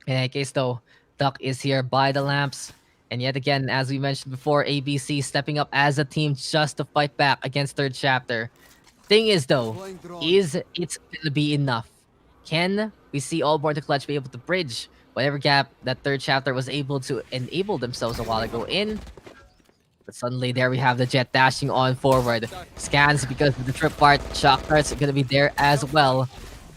Speaker 1: In any case though, Duck is here by the lamps. And yet again, as we mentioned before, ABC stepping up as a team just to fight back against third chapter. Thing is though,
Speaker 5: Deploying drone.
Speaker 1: is it gonna be enough? Can we see all Born to Clutch be able to bridge whatever gap that third chapter was able to enable themselves a while ago in? But suddenly there we have the Jet dashing on forward. Scans because of the trip part. Shock darts are gonna be there as well.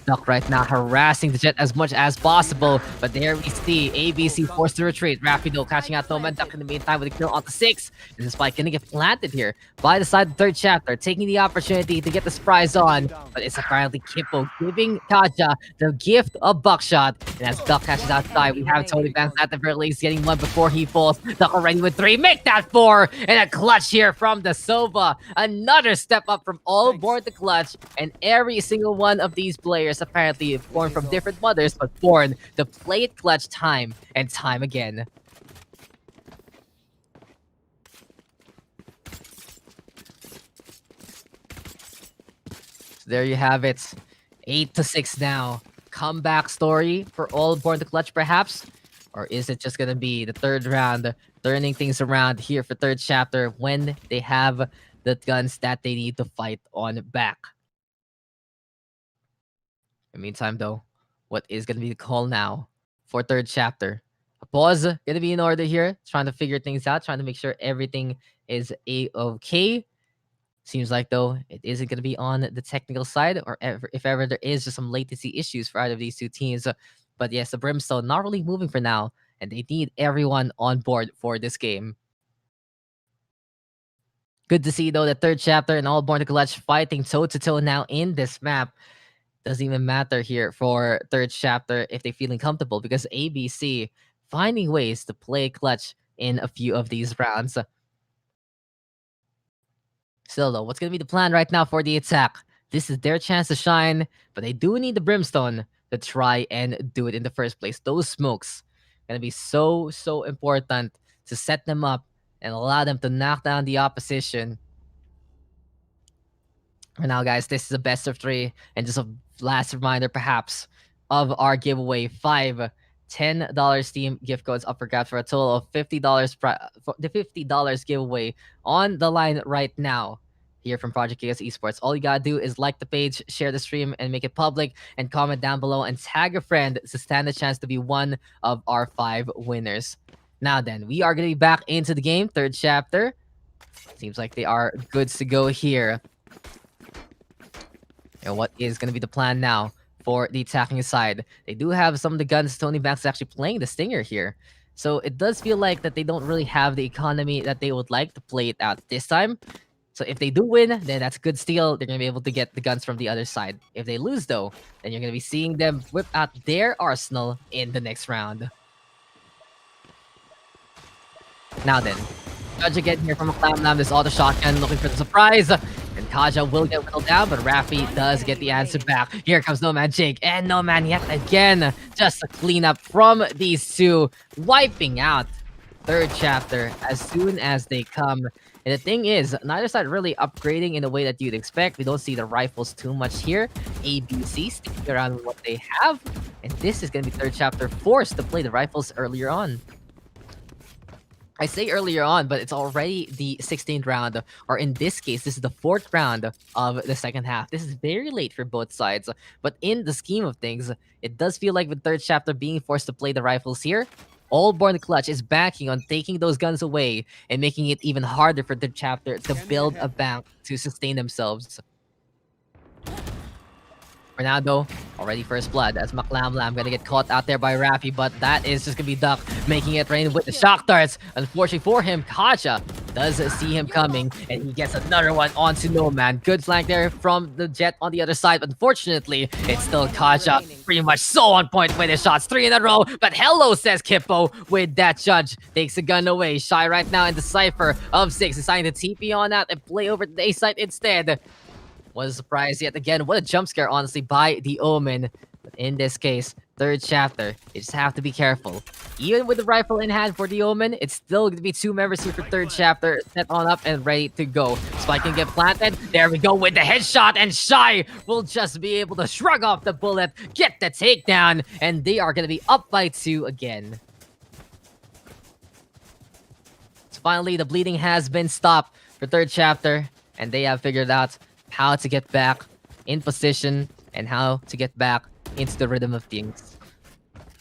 Speaker 1: Duck right now harassing the Jet as much as possible. But there we see ABC forced to retreat. Rapido catching out Nomad. Duck in the meantime with a kill on the 6. And the spike gonna get planted here by the side of the third chapter, taking the opportunity to get the surprise on. But it's apparently Kippo giving Kaja the gift of buckshot. And as Duck catches outside, we have Tony Banks at the very least getting one before he falls. Duck already with 3. Make that 4. And a clutch here from the Sova. Another step up from all aboard the clutch. And every single one of these players apparently born from different mothers, but born to play it clutch time and time again. So there you have it. 8-6 now. Comeback story for all born to clutch, perhaps? Or is it just gonna be the third round, turning things around here for third chapter when they have the guns that they need to fight on back? In the meantime, though, what is going to be the call now for third chapter? A pause going to be in order here, trying to figure things out, trying to make sure everything is a-okay. Seems like, though, it isn't going to be on the technical side, or if ever there is just some latency issues for either of these two teams. But yes, the Brimstone not really moving for now, and they need everyone on board for this game. Good to see, though, the third chapter and all Born to Clutch fighting toe-to-toe now in this map. Doesn't even matter here for third chapter if they're feeling comfortable, because ABC finding ways to play clutch in a few of these rounds. Still though, what's gonna be the plan right now for the attack? This is their chance to shine, but they do need the Brimstone to try and do it in the first place. Those smokes gonna be so important to set them up and allow them to knock down the opposition. For now, guys, this is a best of 3, and just a last reminder, perhaps, of our giveaway. 5 $10 Steam gift codes up for grabs for a total of $50. The $50 giveaway on the line right now here from Project Chaos Esports. All you gotta do is like the page, share the stream, and make it public, and comment down below and tag a friend to stand a chance to be one of our 5 winners. Now then, we are gonna be back into the game, third chapter. Seems like they are good to go here. And what is going to be the plan now for the attacking side? They do have some of the guns. Tony Banks is actually playing the Stinger here. So it does feel like that they don't really have the economy that they would like to play it out this time. So if they do win, then that's a good steal. They're going to be able to get the guns from the other side. If they lose, though, then you're going to be seeing them whip out their arsenal in the next round. Now then, Judge again here from a Clam Lam. This auto shotgun looking for the surprise. And Kaja will get whittled down, but Rafi does get the answer back. Here comes Nomad Jake, and Nomad yet again. Just a cleanup from these two, wiping out third chapter as soon as they come. And the thing is, neither side really upgrading in the way that you'd expect. We don't see the rifles too much here. ABC sticking around with what they have. And this is going to be third chapter forced to play the rifles earlier on. I say earlier on, but it's already the 16th round, or in this case, this is the 4th round of the second half. This is very late for both sides, but in the scheme of things, it does feel like with third chapter being forced to play the rifles here, all Born Clutch is banking on taking those guns away and making it even harder for third chapter to build a bank to sustain themselves. For now, though, already first blood as Maclam Lam gonna get caught out there by Rafi, but that is just gonna be Duck making it rain with the shock darts. Unfortunately for him, Kaja does see him coming, and he gets another one onto Nomad. Good flank there from the Jet on the other side, but unfortunately, it's still Kaja pretty much so on point with his shots. 3 in a row, but hello, says Kippo with that Judge. Takes the gun away. Shy right now in the Cypher of 6, deciding to TP on out and play over the A side instead. Was a surprise yet again. What a jump scare, honestly, by the Omen. But in this case, third chapter, you just have to be careful. Even with the rifle in hand for the Omen, it's still going to be 2 members here for third chapter, set on up and ready to go. Spike can get planted. There we go with the headshot, and Shy will just be able to shrug off the bullet, get the takedown, and they are going to be up by 2 again. So finally, the bleeding has been stopped for third chapter, and they have figured out how to get back in position and how to get back into the rhythm of things.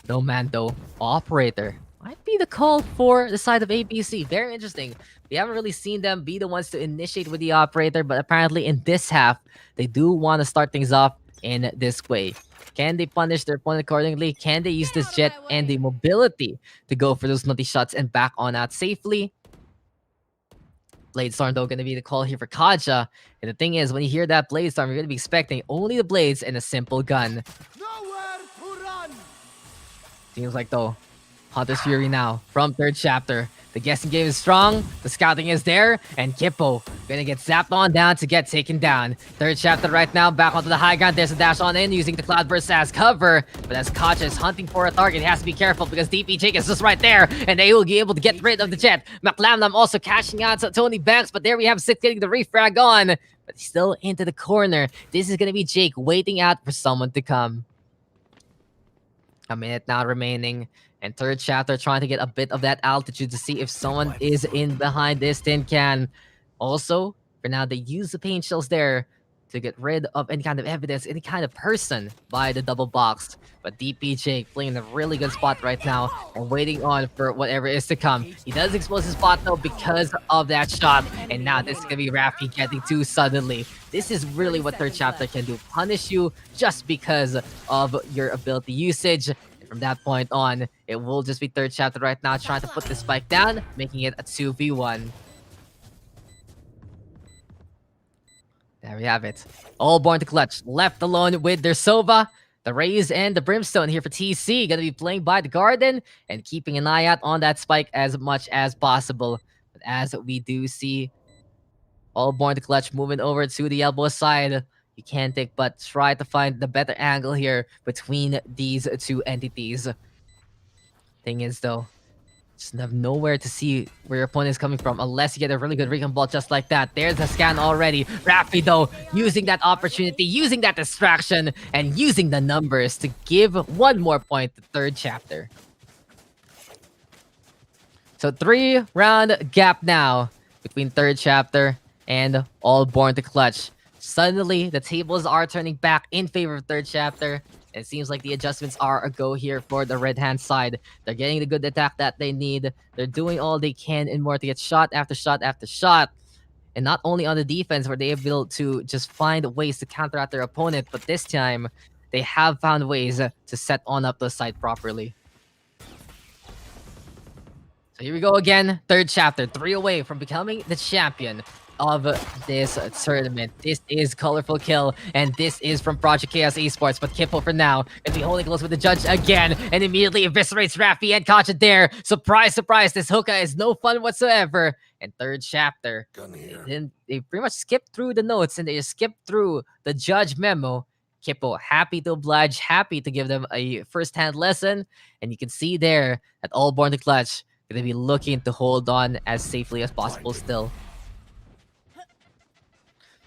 Speaker 1: No man though, operator might be the call for the side of ABC. Very interesting. We haven't really seen them be the ones to initiate with the operator, but apparently in this half, they do want to start things off in this way. Can they punish their opponent accordingly? Can they use this jet and the mobility to go for those nutty shots and back on out safely? Blade Storm though gonna be the call here for Kaja. And the thing is, when you hear that Blade Storm, you're gonna be expecting only the blades and a simple gun.
Speaker 5: Nowhere to run.
Speaker 1: Seems like though, Hunter's Fury now from third chapter. The guessing game is strong, the scouting is there, and Kippo gonna get zapped on down to get taken down. Third chapter right now, back onto the high ground. There's a dash on in using the Cloudburst as cover. But as Kacha is hunting for a target, he has to be careful because DP Jake is just right there, and they will be able to get rid of the jet. McLamlam also cashing out to Tony Banks, but there we have Six getting the refrag on. But he's still into the corner. This is gonna be Jake waiting out for someone to come. A minute now remaining. And third chapter trying to get a bit of that altitude to see if someone is in behind this tin can. Also, for now, they use the paint shells there to get rid of any kind of evidence, any kind of person by the double box. But DP Jake playing in a really good spot right now and waiting on for whatever is to come. He does expose his spot though because of that shot. And now this is going to be Rafi getting too suddenly. This is really what third chapter can do. Punish you just because of your ability usage. From that point on, it will just be third chapter right now trying to put the spike down, making it a 2v1. There we have it. All born to clutch. Left alone with their Sova. The Rays and the Brimstone here for TC. Gonna be playing by the Garden and keeping an eye out on that spike as much as possible. But as we do see, all born to clutch moving over to the elbow side. You can't take but try to find the better angle here between these two entities. Thing is though, just have nowhere to see where your opponent is coming from unless you get a really good recon ball just like that. There's the scan already. Rafi though, using that opportunity, using that distraction, and using the numbers to give one more point to third chapter. So 3-round gap now between third chapter and all born to clutch. Suddenly, the tables are turning back in favor of third chapter. It seems like the adjustments are a go here for the red hand side. They're getting the good attack that they need. They're doing all they can and more to get shot after shot after shot. And not only on the defense were they able to just find ways to counteract their opponent, but this time they have found ways to set on up the side properly. So here we go again. Third chapter, 3 away from becoming the champion of this tournament. This is Colorful Kill, and this is from Project Chaos Esports. But Kippo for now gonna be holding close with the judge again, and immediately eviscerates Rafi and Kacha there. Surprise, surprise, this hookah is no fun whatsoever. And third chapter,
Speaker 2: Gun here.
Speaker 1: then they pretty much skipped through the notes and they just skipped through the judge memo. Kippo happy to oblige, happy to give them a first-hand lesson, and you can see there that all born to clutch gonna be looking to hold on as safely as possible still.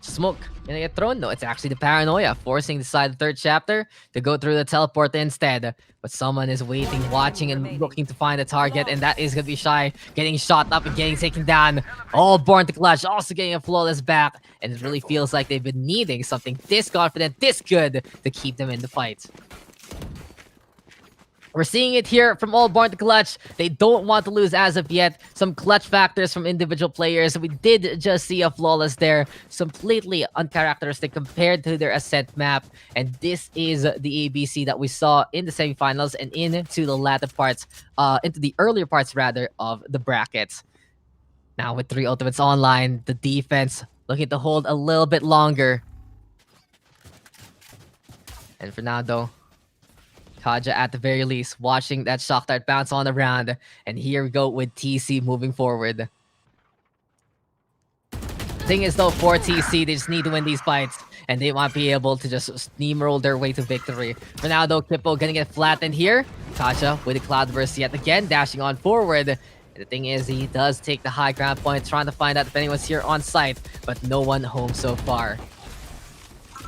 Speaker 1: Smoke gonna get thrown? No, it's actually the paranoia forcing the side of the third chapter to go through the teleport instead. But someone is waiting, watching, and looking to find a target, and that is gonna be Shy getting shot up and getting taken down. All born to clutch, also getting a flawless back, and it really feels like they've been needing something this confident, this good to keep them in the fight. We're seeing it here from all born to clutch. They don't want to lose as of yet. Some clutch factors from individual players. We did just see a flawless there. Completely uncharacteristic compared to their ascent map. And this is the ABC that we saw in the semifinals and into the latter parts, into the earlier parts rather, of the brackets. Now with 3 ultimates online, the defense looking to hold a little bit longer. And for now though, Kaja at the very least watching that shock dart bounce on the round. And here we go with TC moving forward. Thing is though, for TC, they just need to win these fights. And they might be able to just steamroll their way to victory. For now though, Kippo gonna get flattened here. Kaja with the Cloudburst yet again, dashing on forward. And the thing is, he does take the high ground point, trying to find out if anyone's here on site. But no one home so far.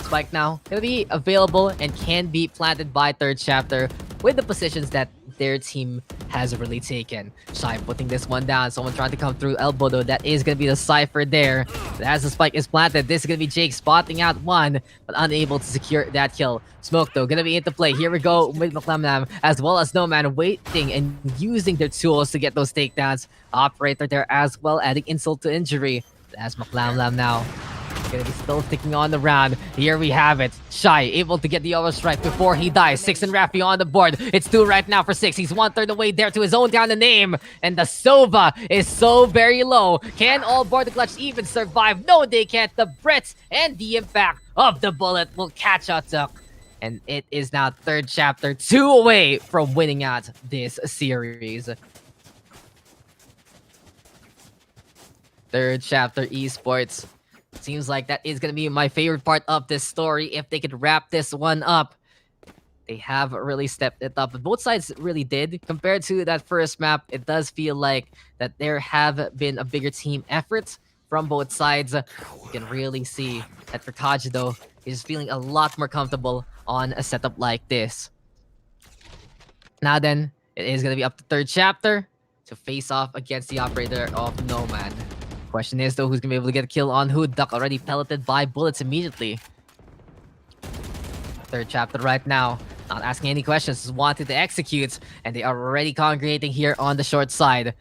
Speaker 1: Spike now gonna be available and can be planted by third chapter with the positions that their team has really taken. Shy putting this one down. Someone trying to come through elbow though. That is going to be the Cypher there. But as the spike is planted, this is going to be Jake spotting out one, but unable to secure that kill. Smoke though, going to be into play. Here we go with McLamlam as well as Nomad waiting and using their tools to get those takedowns. Operator there as well, adding insult to injury. As McLamlam now gonna be still sticking on the round. Here we have it. Shy able to get the other strike before he dies. 6 and Rafi on the board. It's 2 right now for 6. He's 1/3 away there to his own down the name. And the Sova is so very low. Can all board the clutch even survive? No, they can't. The Brits and the impact of the bullet will catch Utuk. And it is now third chapter, 2 away from winning out this series. Third chapter esports. Seems like that is going to be my favorite part of this story. If they could wrap this one up, they have really stepped it up. But both sides really did. Compared to that first map, it does feel like that there have been a bigger team effort from both sides. You can really see that for Kaji, though, is feeling a lot more comfortable on a setup like this. Now then, it is going to be up to third chapter to face off against the operator of Nomad. Question is though, who's gonna be able to get a kill on who? Duck already pelleted by bullets immediately. Third chapter right now, not asking any questions, just wanted to execute, and they are already congregating here on the short side.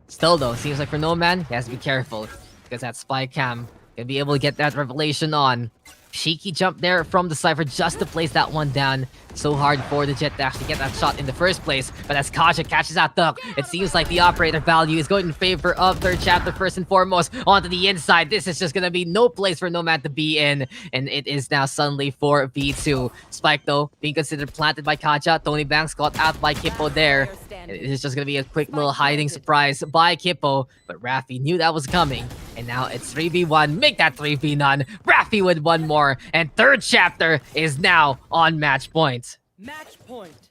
Speaker 1: Still though, seems like for Nomad, he has to be careful because that spy cam gonna be able to get that revelation on. Cheeky jump there from the Cypher just to place that one down. So hard for the Jet to actually get that shot in the first place. But as Kaja catches that duck, it seems like the operator value is going in favor of third chapter first and foremost. Onto the inside. This is just going to be no place for Nomad to be in. And it is now suddenly for V2. Spike though, being considered planted by Kaja. Tony Banks got out by Kippo there. It is just going to be a quick little hiding surprise by Kippo. But Rafi knew that was coming. And now it's 3v1. Make that 3v none. Rafi with one more. And third chapter is now on match point.
Speaker 6: Match point.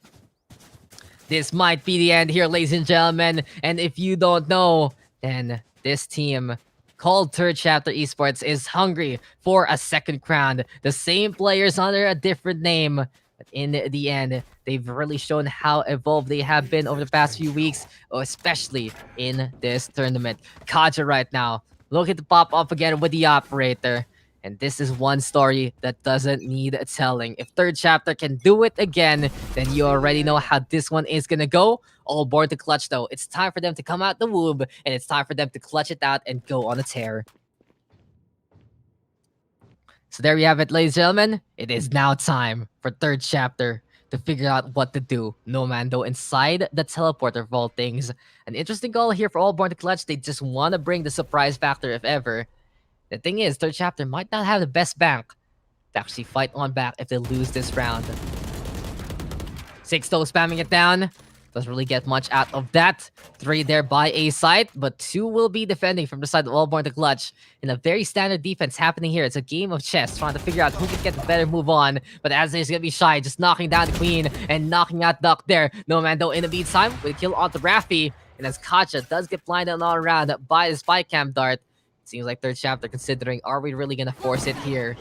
Speaker 1: This might be the end here, ladies and gentlemen. And if you don't know, then this team called Third Chapter Esports is hungry for a second crown. The same players under a different name. But in the end, they've really shown how evolved they have been over the past few weeks, especially in this tournament. Kaja right now, looking to pop up again with the operator. And this is one story that doesn't need telling. If third chapter can do it again, then you already know how this one is gonna go. All aboard the clutch though. It's time for them to come out the womb, and it's time for them to clutch it out and go on a tear. So there we have it, ladies and gentlemen. It is now time for third chapter to figure out what to do. Nomando inside the teleporter vault things. An interesting goal here for all aboard the clutch. They just want to bring the surprise factor if ever. The thing is, third chapter might not have the best bank to actually fight on back if they lose this round. 6 though, spamming it down. Doesn't really get much out of that. 3 there by A side, but 2 will be defending from the side of Allborn the Clutch. In a very standard defense happening here. It's a game of chess, trying to figure out who can get the better move on. But as is gonna be Shy, just knocking down the Queen and knocking out Duck there. Nomando in the meantime with a kill onto Rafi. And as Kacha does get blinded all around by the spy cam dart. Seems like third chapter considering, are we really gonna force it here?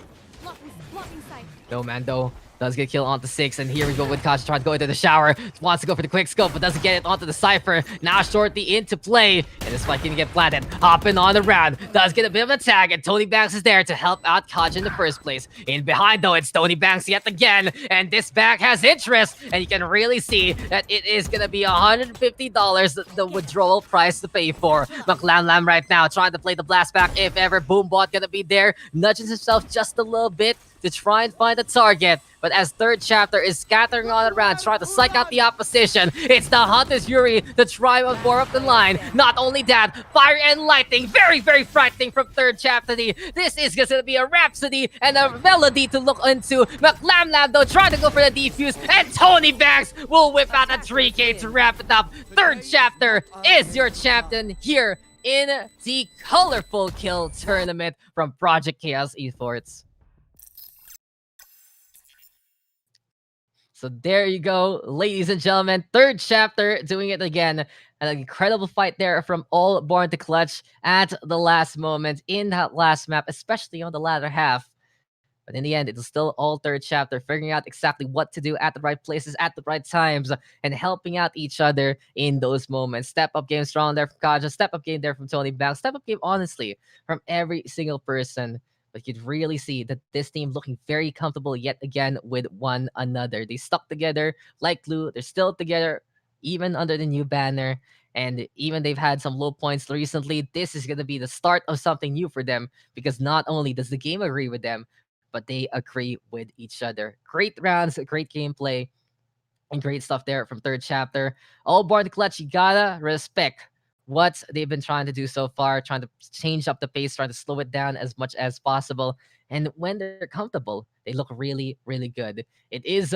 Speaker 1: Nomando does get killed onto 6, and here we go with Kaja trying to go into the shower. Wants to go for the quick scope, but doesn't get it onto the Cypher. Now shortly into play, and this fight can get planted. Hopping on the round, does get a bit of a tag, and Tony Banks is there to help out Kaja in the first place. In behind though, it's Tony Banks yet again, and this back has interest, and you can really see that it is gonna be $150 the withdrawal price to pay for. McLamlam right now trying to play the blast back if ever. Boombot gonna be there, nudges himself just a little bit to try and find a target. But as third chapter is scattering all around, trying to psych out the opposition, it's the Hunter's Fury to try and warm up the line. Not only that, fire and lightning, very, very frightening from third chapter. This is going to be a rhapsody and a melody to look into. McLamlam though trying to go for the defuse, and Tony Banks will whip out a 3K to wrap it up. Third chapter is your champion here in the colorful kill tournament from Project Chaos Esports. So there you go, ladies and gentlemen. Third chapter doing it again. An incredible fight there from all born to clutch at the last moment in that last map, especially on the latter half. But in the end, it was still all third chapter, figuring out exactly what to do at the right places, at the right times, and helping out each other in those moments. Step up game strong there from Kaja, step up game there from Tony Banks, step up game honestly from every single person. But you'd really see that this team looking very comfortable yet again with one another. They stuck together like glue. They're still together even under the new banner. And even they've had some low points recently. This is going to be the start of something new for them because not only does the game agree with them, but they agree with each other. Great rounds, great gameplay, and great stuff there from third chapter. All aboard the clutch, you gotta respect what they've been trying to do so far, trying to change up the pace, trying to slow it down as much as possible. And when they're comfortable, they look really, really good. It is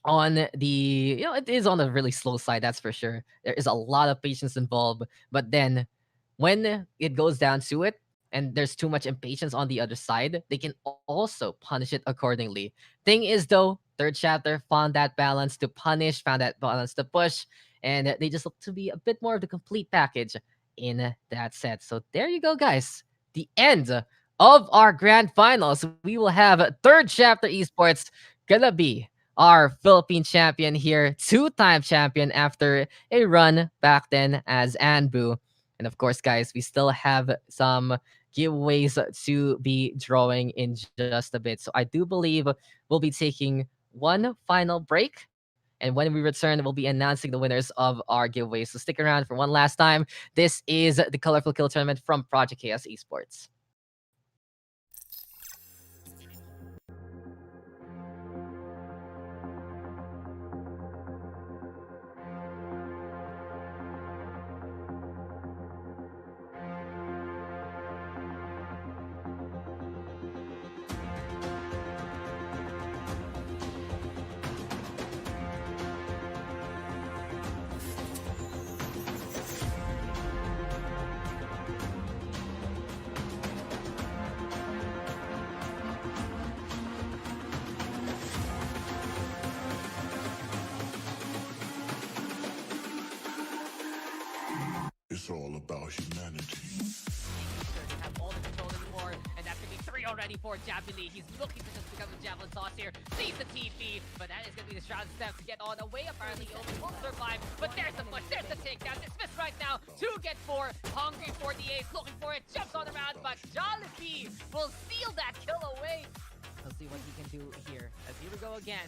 Speaker 1: on the it is on the really slow side, that's for sure. There is a lot of patience involved, but then when it goes down to it and there's too much impatience on the other side, they can also punish it accordingly. Thing is though, third chapter found that balance to punish, found that balance to push, and they just look to be a bit more of the complete package in that set. So there you go, guys, the end of our grand finals. We will have third chapter esports gonna be our Philippine champion here, two-time champion after a run back then as Anbu. And of course, guys, we still have some giveaways to be drawing in just a bit. So I do believe we'll be taking one final break. And when we return, we'll be announcing the winners of our giveaways. So stick around for one last time. This is the Colorful Kill Tournament from Project Chaos Esports.
Speaker 2: It's all about humanity.
Speaker 3: Doesn't have all the control anymore, and that's gonna be 3 already for Javelin. He's looking to just become a Javelin sauce here. Sees the TP, but that is gonna be the Shroud Step to get on away. Apparently, Omen will survive, but there's the push, there's the takedown. Dismissed right now to get 4. Hungry for the ace, looking for it, jumps on around, but Jollibee will steal that kill away. Let's see what he can do here. As here we go again.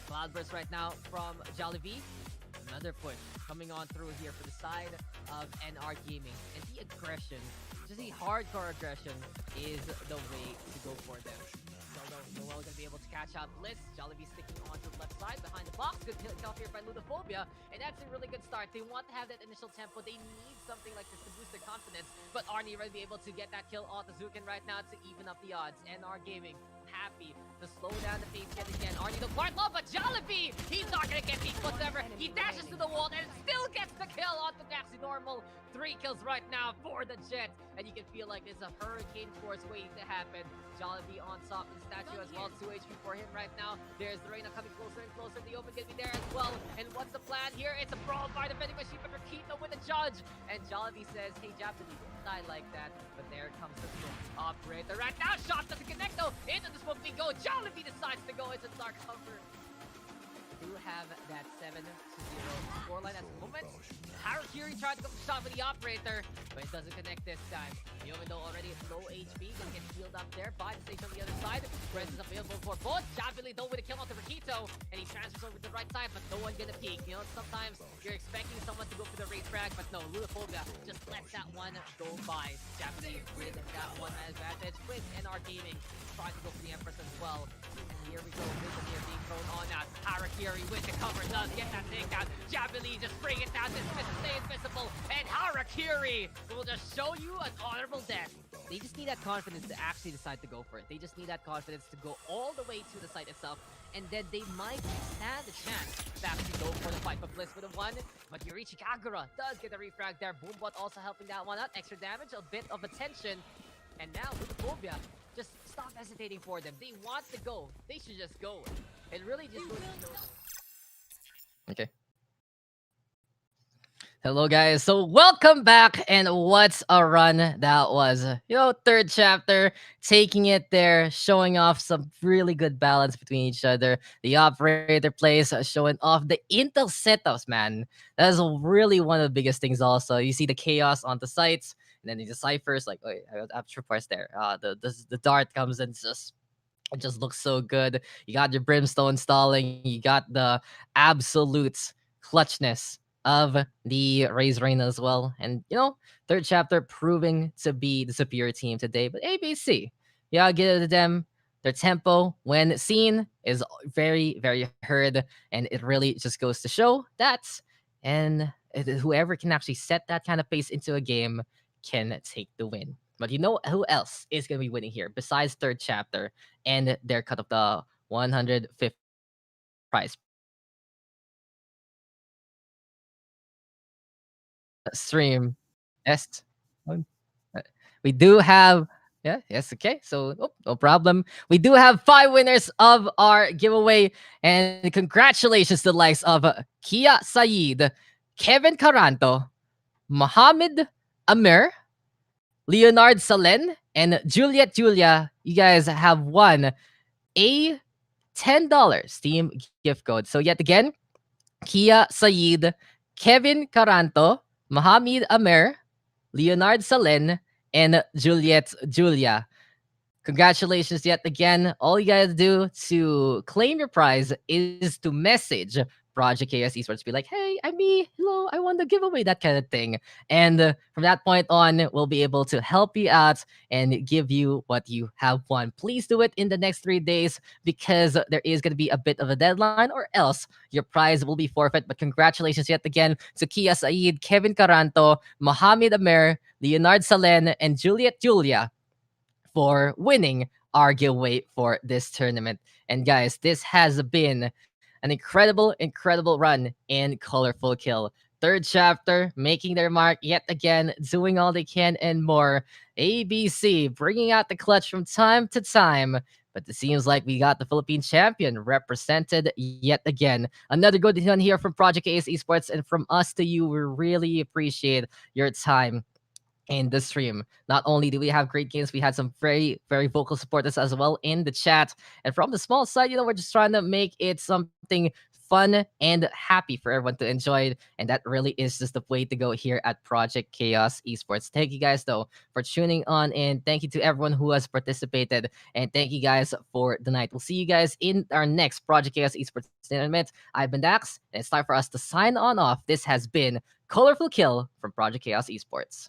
Speaker 3: Cloudburst right now from Jollibee. Another push coming on through here for the side of NR Gaming. And the aggression, just the hardcore aggression, is the way to go for them. Noel gonna be able to catch out Bliss. Jollibee sticking onto the left side behind the box. Good kill here by Ludophobia. And that's a really good start. They want to have that initial tempo. They need something like this to boost their confidence. But Arnie will be able to get that kill on the Zukin right now to even up the odds. NR Gaming happy to slow down the pace yet again. Arnie the quite low, but Jollibee, he's not gonna get beat whatsoever. He dashes to the wall and still gets the kill onto Maxi Normal. 3 kills right now for the Jet. And you can feel like there's a hurricane force waiting to happen. Jollibee on top of the statue as well. 2 HP for him right now. There's the Reina coming closer and closer. The Open gonna be there as well. And what's the plan here? It's a brawl by the vending machine, but Rakito with the judge. And Jollibee says, hey, Japanese, don't die like that. But there comes the operator right now. Shot doesn't connect though. Into the smoke we go. Jollibee decides to go into dark cover. Do have that 7-0 scoreline at the moment. Harakiri tried to go for shot with the operator, but it doesn't connect this time. Yomido already at low HP, gonna get healed up there by the station on the other side. Presence available for both. Javelin though with a kill onto Rakito, and he transfers over to the right side, but no one gonna peek. You know, sometimes you're expecting someone to go for the raid frag, but no, Ludophobia just lets that one go by. Javelin with that one advantage with NR Gaming trying to go for the Empress as well. Here we go, Vision here being thrown on now. Harakiri with the cover does get that takedown. Javelin just bring it down, dismiss and stay invisible, and Harakiri will just show you an honorable death. They just need that confidence to actually decide to go for it. They just need that confidence to go all the way to the site itself, and then they might stand a chance to actually go for the fight. But Bliss with a 1, but Yorichi Kagura does get a refrag there. Boombot also helping that one out. Extra damage, a bit of attention, and now with the Phobia, just stop hesitating for them. They want to go. They should just go. It really just goes to show.
Speaker 1: Okay. Hello, guys. So, welcome back. And what's a run that was? Third chapter, taking it there, showing off some really good balance between each other. The operator plays, showing off the intel setups, man. That is really one of the biggest things, also. You see the chaos on the sites, and then the ciphers, like, oh, I have trippers there. The dart comes and it just looks so good. You got your brimstone stalling. You got the absolute clutchness of the Raise Rain as well. And third chapter proving to be the superior team today. But ABC, yeah, give it to them. Their tempo, when seen, is very, very heard, and it really just goes to show that. And whoever can actually set that kind of pace into a game can take the win. But you know who else is going to be winning here besides third chapter and their cut of the 150 prize stream. Yes. Um, we do have, yeah, yes, okay. So, no problem. We do have 5 winners of our giveaway. And congratulations to the likes of Kia Saeed, Kevin Caranto, Mohammed Amir, Leonard Salen, and Juliet Julia. You guys have won a $10 Steam gift code. So yet again, Kia Saeed, Kevin Caranto, Mohammed Amer, Leonard Salen, and Juliet Julia. Congratulations yet again. All you gotta do to claim your prize is to message Project Chaos Esports. Be like, hey, I'm me. Hello, I won the giveaway, that kind of thing. And from that point on, we'll be able to help you out and give you what you have won. Please do it in the next 3 days because there is going to be a bit of a deadline, or else your prize will be forfeit. But congratulations yet again to Kia Saeed, Kevin Caranto, Mohammed Amer, Leonard Salen, and Juliet Julia for winning our giveaway for this tournament. And guys, this has been an incredible run in Colorful Kill. Third chapter, making their mark yet again, doing all they can and more. ABC bringing out the clutch from time to time. But it seems like we got the Philippine champion represented yet again. Another good one here from Project Chaos Esports, and from us to you, we really appreciate your time in the stream. Not only do we have great games, we had some very, very vocal supporters as well in the chat. And from the small side, we're just trying to make it something fun and happy for everyone to enjoy it. And that really is just the way to go here at Project Chaos Esports. Thank you guys, though, for tuning on in. Thank you to everyone who has participated. And thank you guys for the night. We'll see you guys in our next Project Chaos Esports tournament. I've been Dax, and it's time for us to sign on off. This has been Colorful Kill from Project Chaos Esports.